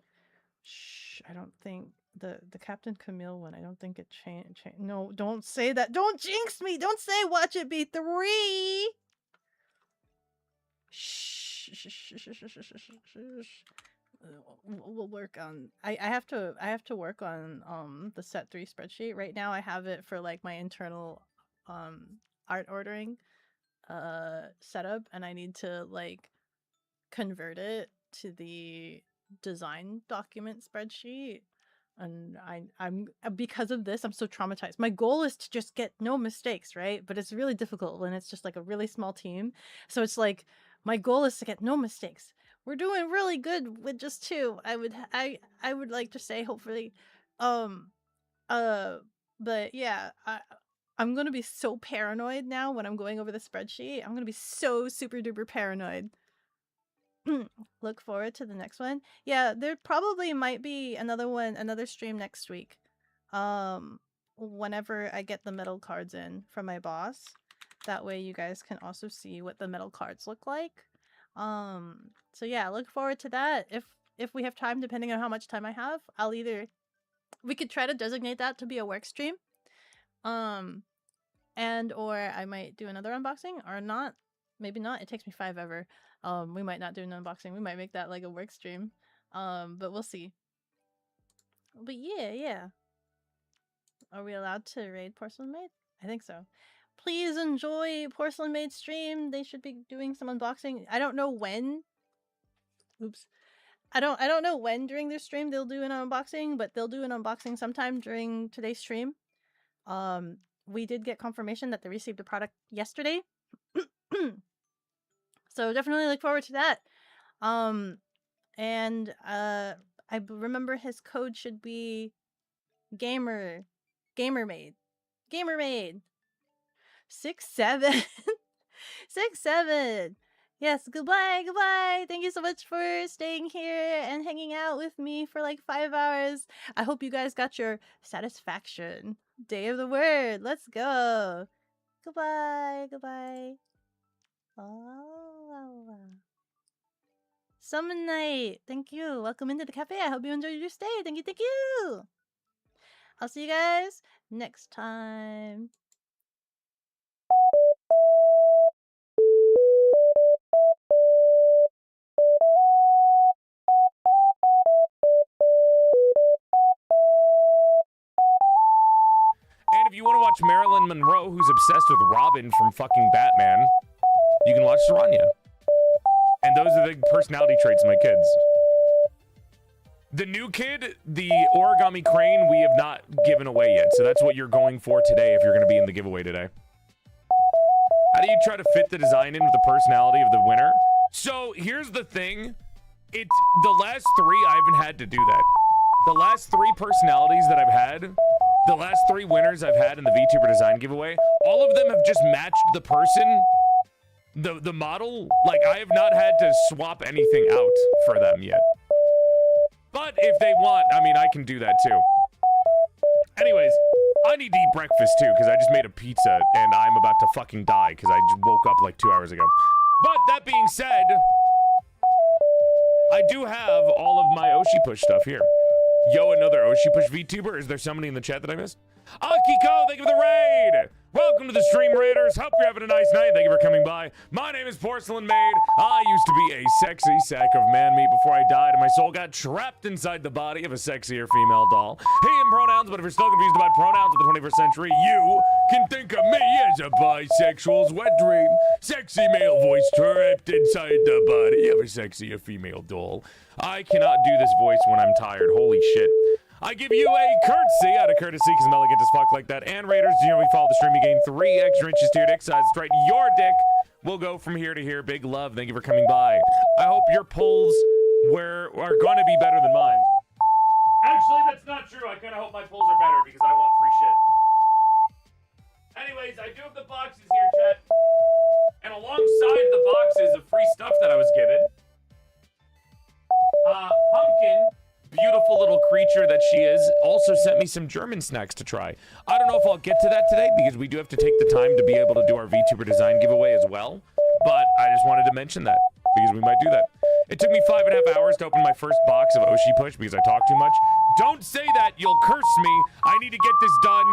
I don't think the Captain Camille one. I don't think it changed. No, don't say that. Don't jinx me. Don't say watch it be 3. Shh. We'll work on. I have to work on the set 3 spreadsheet. Right now I have it for like my internal art ordering setup, and I need to like convert it to the design document spreadsheet. And I'm because of this, I'm so traumatized. My goal is to just get no mistakes, right? But it's really difficult when it's just like a really small team. So it's like my goal is to get no mistakes. We're doing really good with just 2. I would like to say hopefully. But yeah, I'm gonna be so paranoid now when I'm going over the spreadsheet. I'm gonna be so super duper paranoid. Look forward to the next one. Yeah, there probably might be another stream next week. Whenever I get the metal cards in from my boss. That way you guys can also see what the metal cards look like. So yeah, look forward to that. If we have time, depending on how much time I have, we could try to designate that to be a work stream. And or I might do another unboxing or not. Maybe not. It takes me 5 ever. We might not do an unboxing. We might make that like a work stream. But we'll see. But yeah. Are we allowed to raid Porcelain Maid? I think so. Please enjoy Porcelain Maid's stream. They should be doing some unboxing. I don't know when. Oops. I don't know when during their stream they'll do an unboxing, but they'll do an unboxing sometime during today's stream. We did get confirmation that they received the product yesterday. So definitely look forward to that. And I remember his code should be Gamermaid. 6-7. 6-7. Yes, goodbye. Thank you so much for staying here and hanging out with me for like 5 hours. I hope you guys got your satisfaction. Day of the word. Let's go. Goodbye. Oh. Summon Night. Thank you. Welcome into the cafe. I hope you enjoyed your stay. Thank you. I'll see you guys next time. And if you want to watch Marilyn Monroe, who's obsessed with Robin from fucking Batman, you can watch Saranya. And those are the personality traits of my kids. The new kid, the origami crane, we have not given away yet. So that's what you're going for today if you're going to be in the giveaway today. How do you try to fit the design in with the personality of the winner? So here's the thing. The last 3, I haven't had to do that. The last 3 personalities that I've had, the last 3 winners I've had in the VTuber design giveaway, all of them have just matched the person, the model. Like, I have not had to swap anything out for them yet. But if they want, I mean, I can do that too. Anyways, I need to eat breakfast too because I just made a pizza and I'm about to fucking die because I just woke up like 2 hours ago. But that being said, I do have all of my Oshi Push stuff here. Yo, another Oshi Push VTuber. Is there somebody in the chat that I missed? Akiko, thank you for the raid. Welcome to the stream, Raiders. Hope you're having a nice night. Thank you for coming by. My name is Porcelain Maid. I used to be a sexy sack of man meat before I died and my soul got trapped inside the body of a sexier female doll. He and pronouns, but if you're still confused about pronouns of the 21st century, you can think of me as a bisexual's wet dream. Sexy male voice trapped inside the body of a sexier female doll. I cannot do this voice when I'm tired. Holy shit. I give you a curtsy out of courtesy because I'm elegant as fuck like that. And Raiders, you know, we follow the stream, you gain 3 extra inches to your dick size. That's right, your dick will go from here to here. Big love. Thank you for coming by. I hope your pulls are going to be better than mine. Actually, that's not true. I kind of hope my pulls are better because I want free shit. Anyways, I do have the boxes here, chat. And alongside the boxes of free stuff that I was given, Pumpkin, beautiful little creature that she is, also sent me some German snacks to try. I don't know if I'll get to that today because we do have to take the time to be able to do our VTuber design giveaway as well. But I just wanted to mention that because we might do that. It took me 5.5 hours to open my first box of Oshi Push because I talk too much. Don't say that, you'll curse me. I need to get this done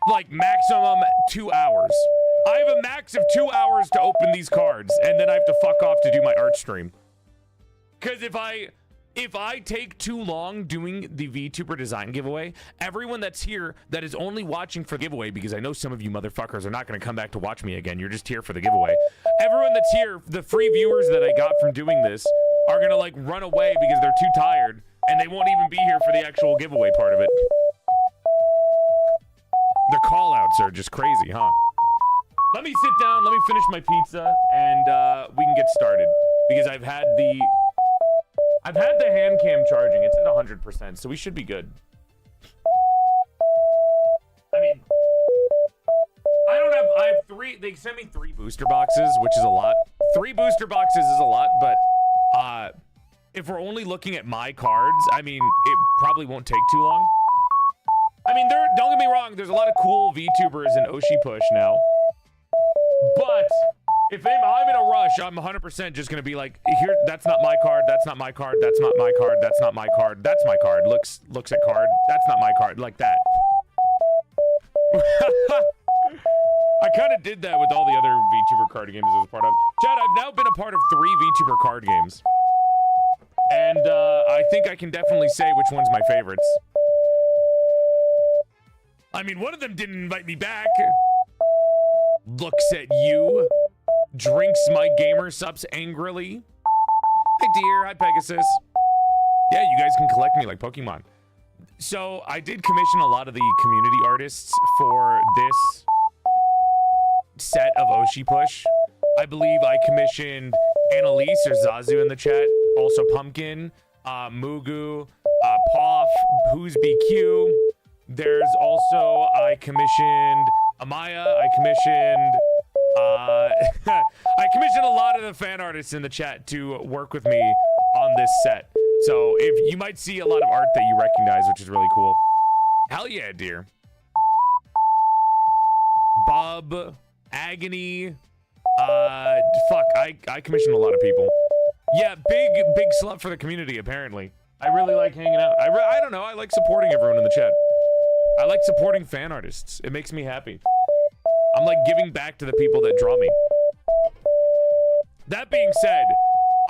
like maximum 2 hours. I have a max of 2 hours to open these cards and then I have to fuck off to do my art stream. Because if I take too long doing the VTuber design giveaway, everyone that's here that is only watching for the giveaway, because I know some of you motherfuckers are not going to come back to watch me again. You're just here for the giveaway. Everyone that's here, the free viewers that I got from doing this, are going to like run away because they're too tired and they won't even be here for the actual giveaway part of it. The call outs are just crazy, huh? Let me sit down, let me finish my pizza, and we can get started. Because I've had the hand cam charging. It's at 100%, so we should be good. I mean, I have 3, they sent me 3 booster boxes, which is a lot. 3 booster boxes is a lot, but if we're only looking at my cards, I mean, it probably won't take too long. I mean, don't get me wrong, there's a lot of cool VTubers in Oshi Push now. But if I'm in a rush, I'm 100% just gonna be like, here, that's not my card, that's not my card, that's not my card, that's not my card, that's my card, looks at card, that's not my card, like that. I kind of did that with all the other VTuber card games I was part of. Chad, I've now been a part of 3 VTuber card games. And I think I can definitely say which one's my favorites. I mean, one of them didn't invite me back. Looks at you. Drinks my gamer subs angrily. Hi, dear. Hi, Pegasus. Yeah, you guys can collect me like Pokemon. So I did commission a lot of the community artists for this set of Oshi Push. I believe I commissioned Annalise or Zazu in the chat. Also Pumpkin, Mugu, Poff, Who's BQ. There's also, I commissioned Amaya. I commissioned I commissioned a lot of the fan artists in the chat to work with me on this set. So if you might see a lot of art that you recognize, which is really cool. Hell yeah, dear. Bub, Agony, fuck, I commissioned a lot of people. Yeah, big slut for the community, apparently. I really like hanging out. I don't know, I like supporting everyone in the chat. I like supporting fan artists. It makes me happy. I'm like giving back to the people that draw me. That being said,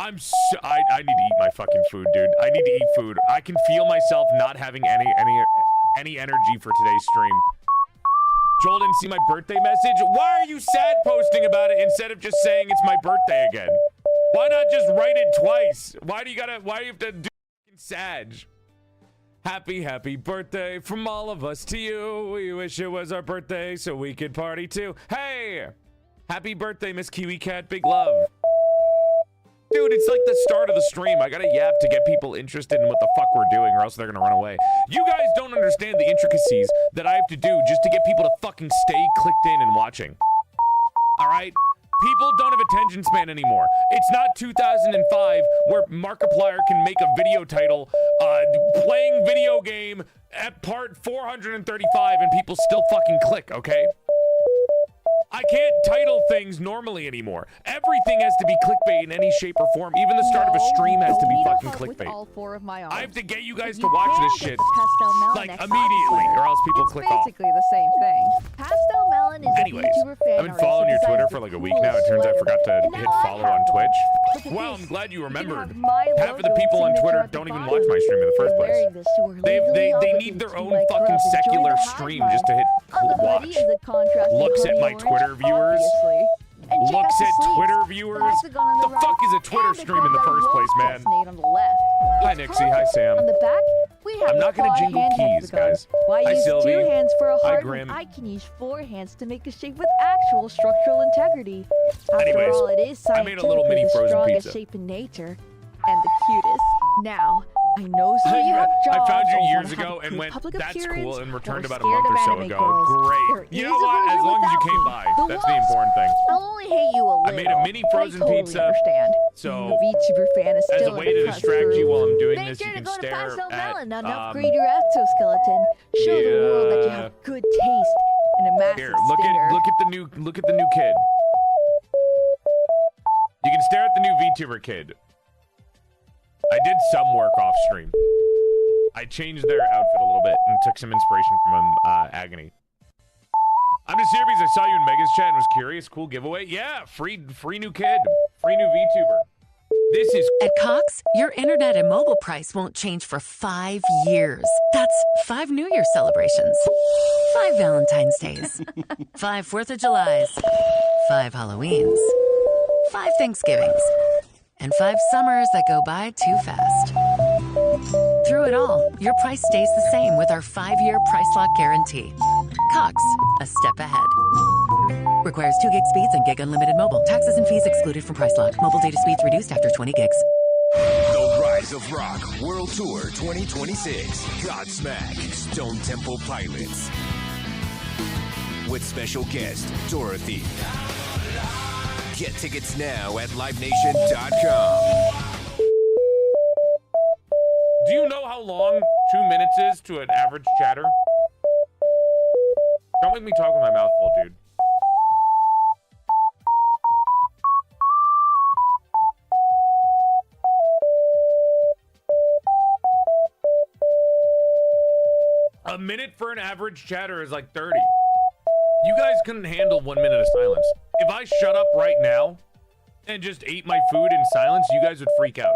I need to eat my fucking food, dude. I need to eat food. I can feel myself not having any energy for today's stream. Joel didn't see my birthday message. Why are you sad posting about it instead of just saying it's my birthday again? Why not just write it twice? Why do you have to do sad? Happy birthday from all of us to you. We wish it was our birthday so we could party too. Hey! Happy birthday, Miss Kiwi Cat. Big love. Dude, it's like the start of the stream. I gotta yap to get people interested in what the fuck we're doing or else they're gonna run away. You guys don't understand the intricacies that I have to do just to get people to fucking stay clicked in and watching. Alright? People don't have attention span anymore. It's not 2005 where Markiplier can make a video title, playing video game at part 435 and people still fucking click, okay? I can't title things normally anymore. Everything has to be clickbait in any shape or form. Even the start of a stream has to be fucking clickbait. All 4 of my arms. I have to get you guys to watch this shit Pastel Melon like next immediately, Twitter. or else people It's click off. basically the same thing. Pastel Melon is Anyways, a VTuber fan I've been following your artist who Twitter designs for like the a week now. It coolest turns out I sweater. forgot to And hit now I follow have on one. Twitch. Look at Well, this. I'm glad you You can remembered. have my Half of the logo people on signature Twitter at the don't even bottom. watch my stream in the first By place. wearing this, you are They legally need their obligated to own be my fucking club. Enjoy secular the stream hive just to hit mind. On the watch. hoodie is the contrasting Looks at honey my orange, Twitter viewers. obviously. And check Looks out the at sleeves. Twitter The viewers. hexagon on The right, fuck is a Twitter and the stream in the combat first place, wolf man? chestnut on the left. Hi, It's Nixie. Hi, perfect. Sam. On the back, we have I'm the not gonna claw jingle hand keys, hexagon. guys. Why Hi, use Sylvie. 2 hands for a Hi, heart Grim. when I can use 4 hands to make a shape with actual structural integrity? After Anyways, all, it is I made a little mini scientifically the frozen strongest pizza. shape in nature and the cutest. Now, I know some of you have I jobs found you or years wanna have ago a and good went, public that's cool, appearance, and or returned about a scared month or of so anime ago. girls. Great. There You is know a what? As version long as you without came me. by. The That's the wasp. important thing. I'll only hate you a little. I made a mini frozen I totally pizza, understand. so Being a VTuber fan is as still a way to an oppressed distract you group. while I'm doing Make this, sure you to can go to stare Pastel Melon at, and upgrade your exoskeleton. Show the world that you yeah. have good taste and a massive Here, look stinger. at the new kid. You can stare at the new VTuber kid. I did some work off stream. I changed their outfit a little bit and took some inspiration from Agony. I'm just here because I saw you in Mega's chat and was curious. Cool giveaway. Yeah, free new kid, free new VTuber. This is At Cox, your internet and mobile price won't change for 5 years. That's 5 New Year celebrations, 5 Valentine's Days, 5 4th of Julys, 5 Halloweens, 5 Thanksgivings, and 5 summers that go by too fast. Through it all, your price stays the same with our 5-year price lock guarantee. Cox, a step ahead. Requires 2 gig speeds and gig unlimited mobile. Taxes and fees excluded from price lock. Mobile data speeds reduced after 20 gigs. The Rise of Rock World Tour 2026. Godsmack Stone Temple Pilots. With special guest Dorothy. Get tickets now at livenation.com. Do you know how long 2 minutes is to an average chatter? Don't make me talk with my mouth full, dude. A minute for an average chatter is like 30. You guys couldn't handle 1 minute of silence. If I shut up right now and just ate my food in silence, you guys would freak out.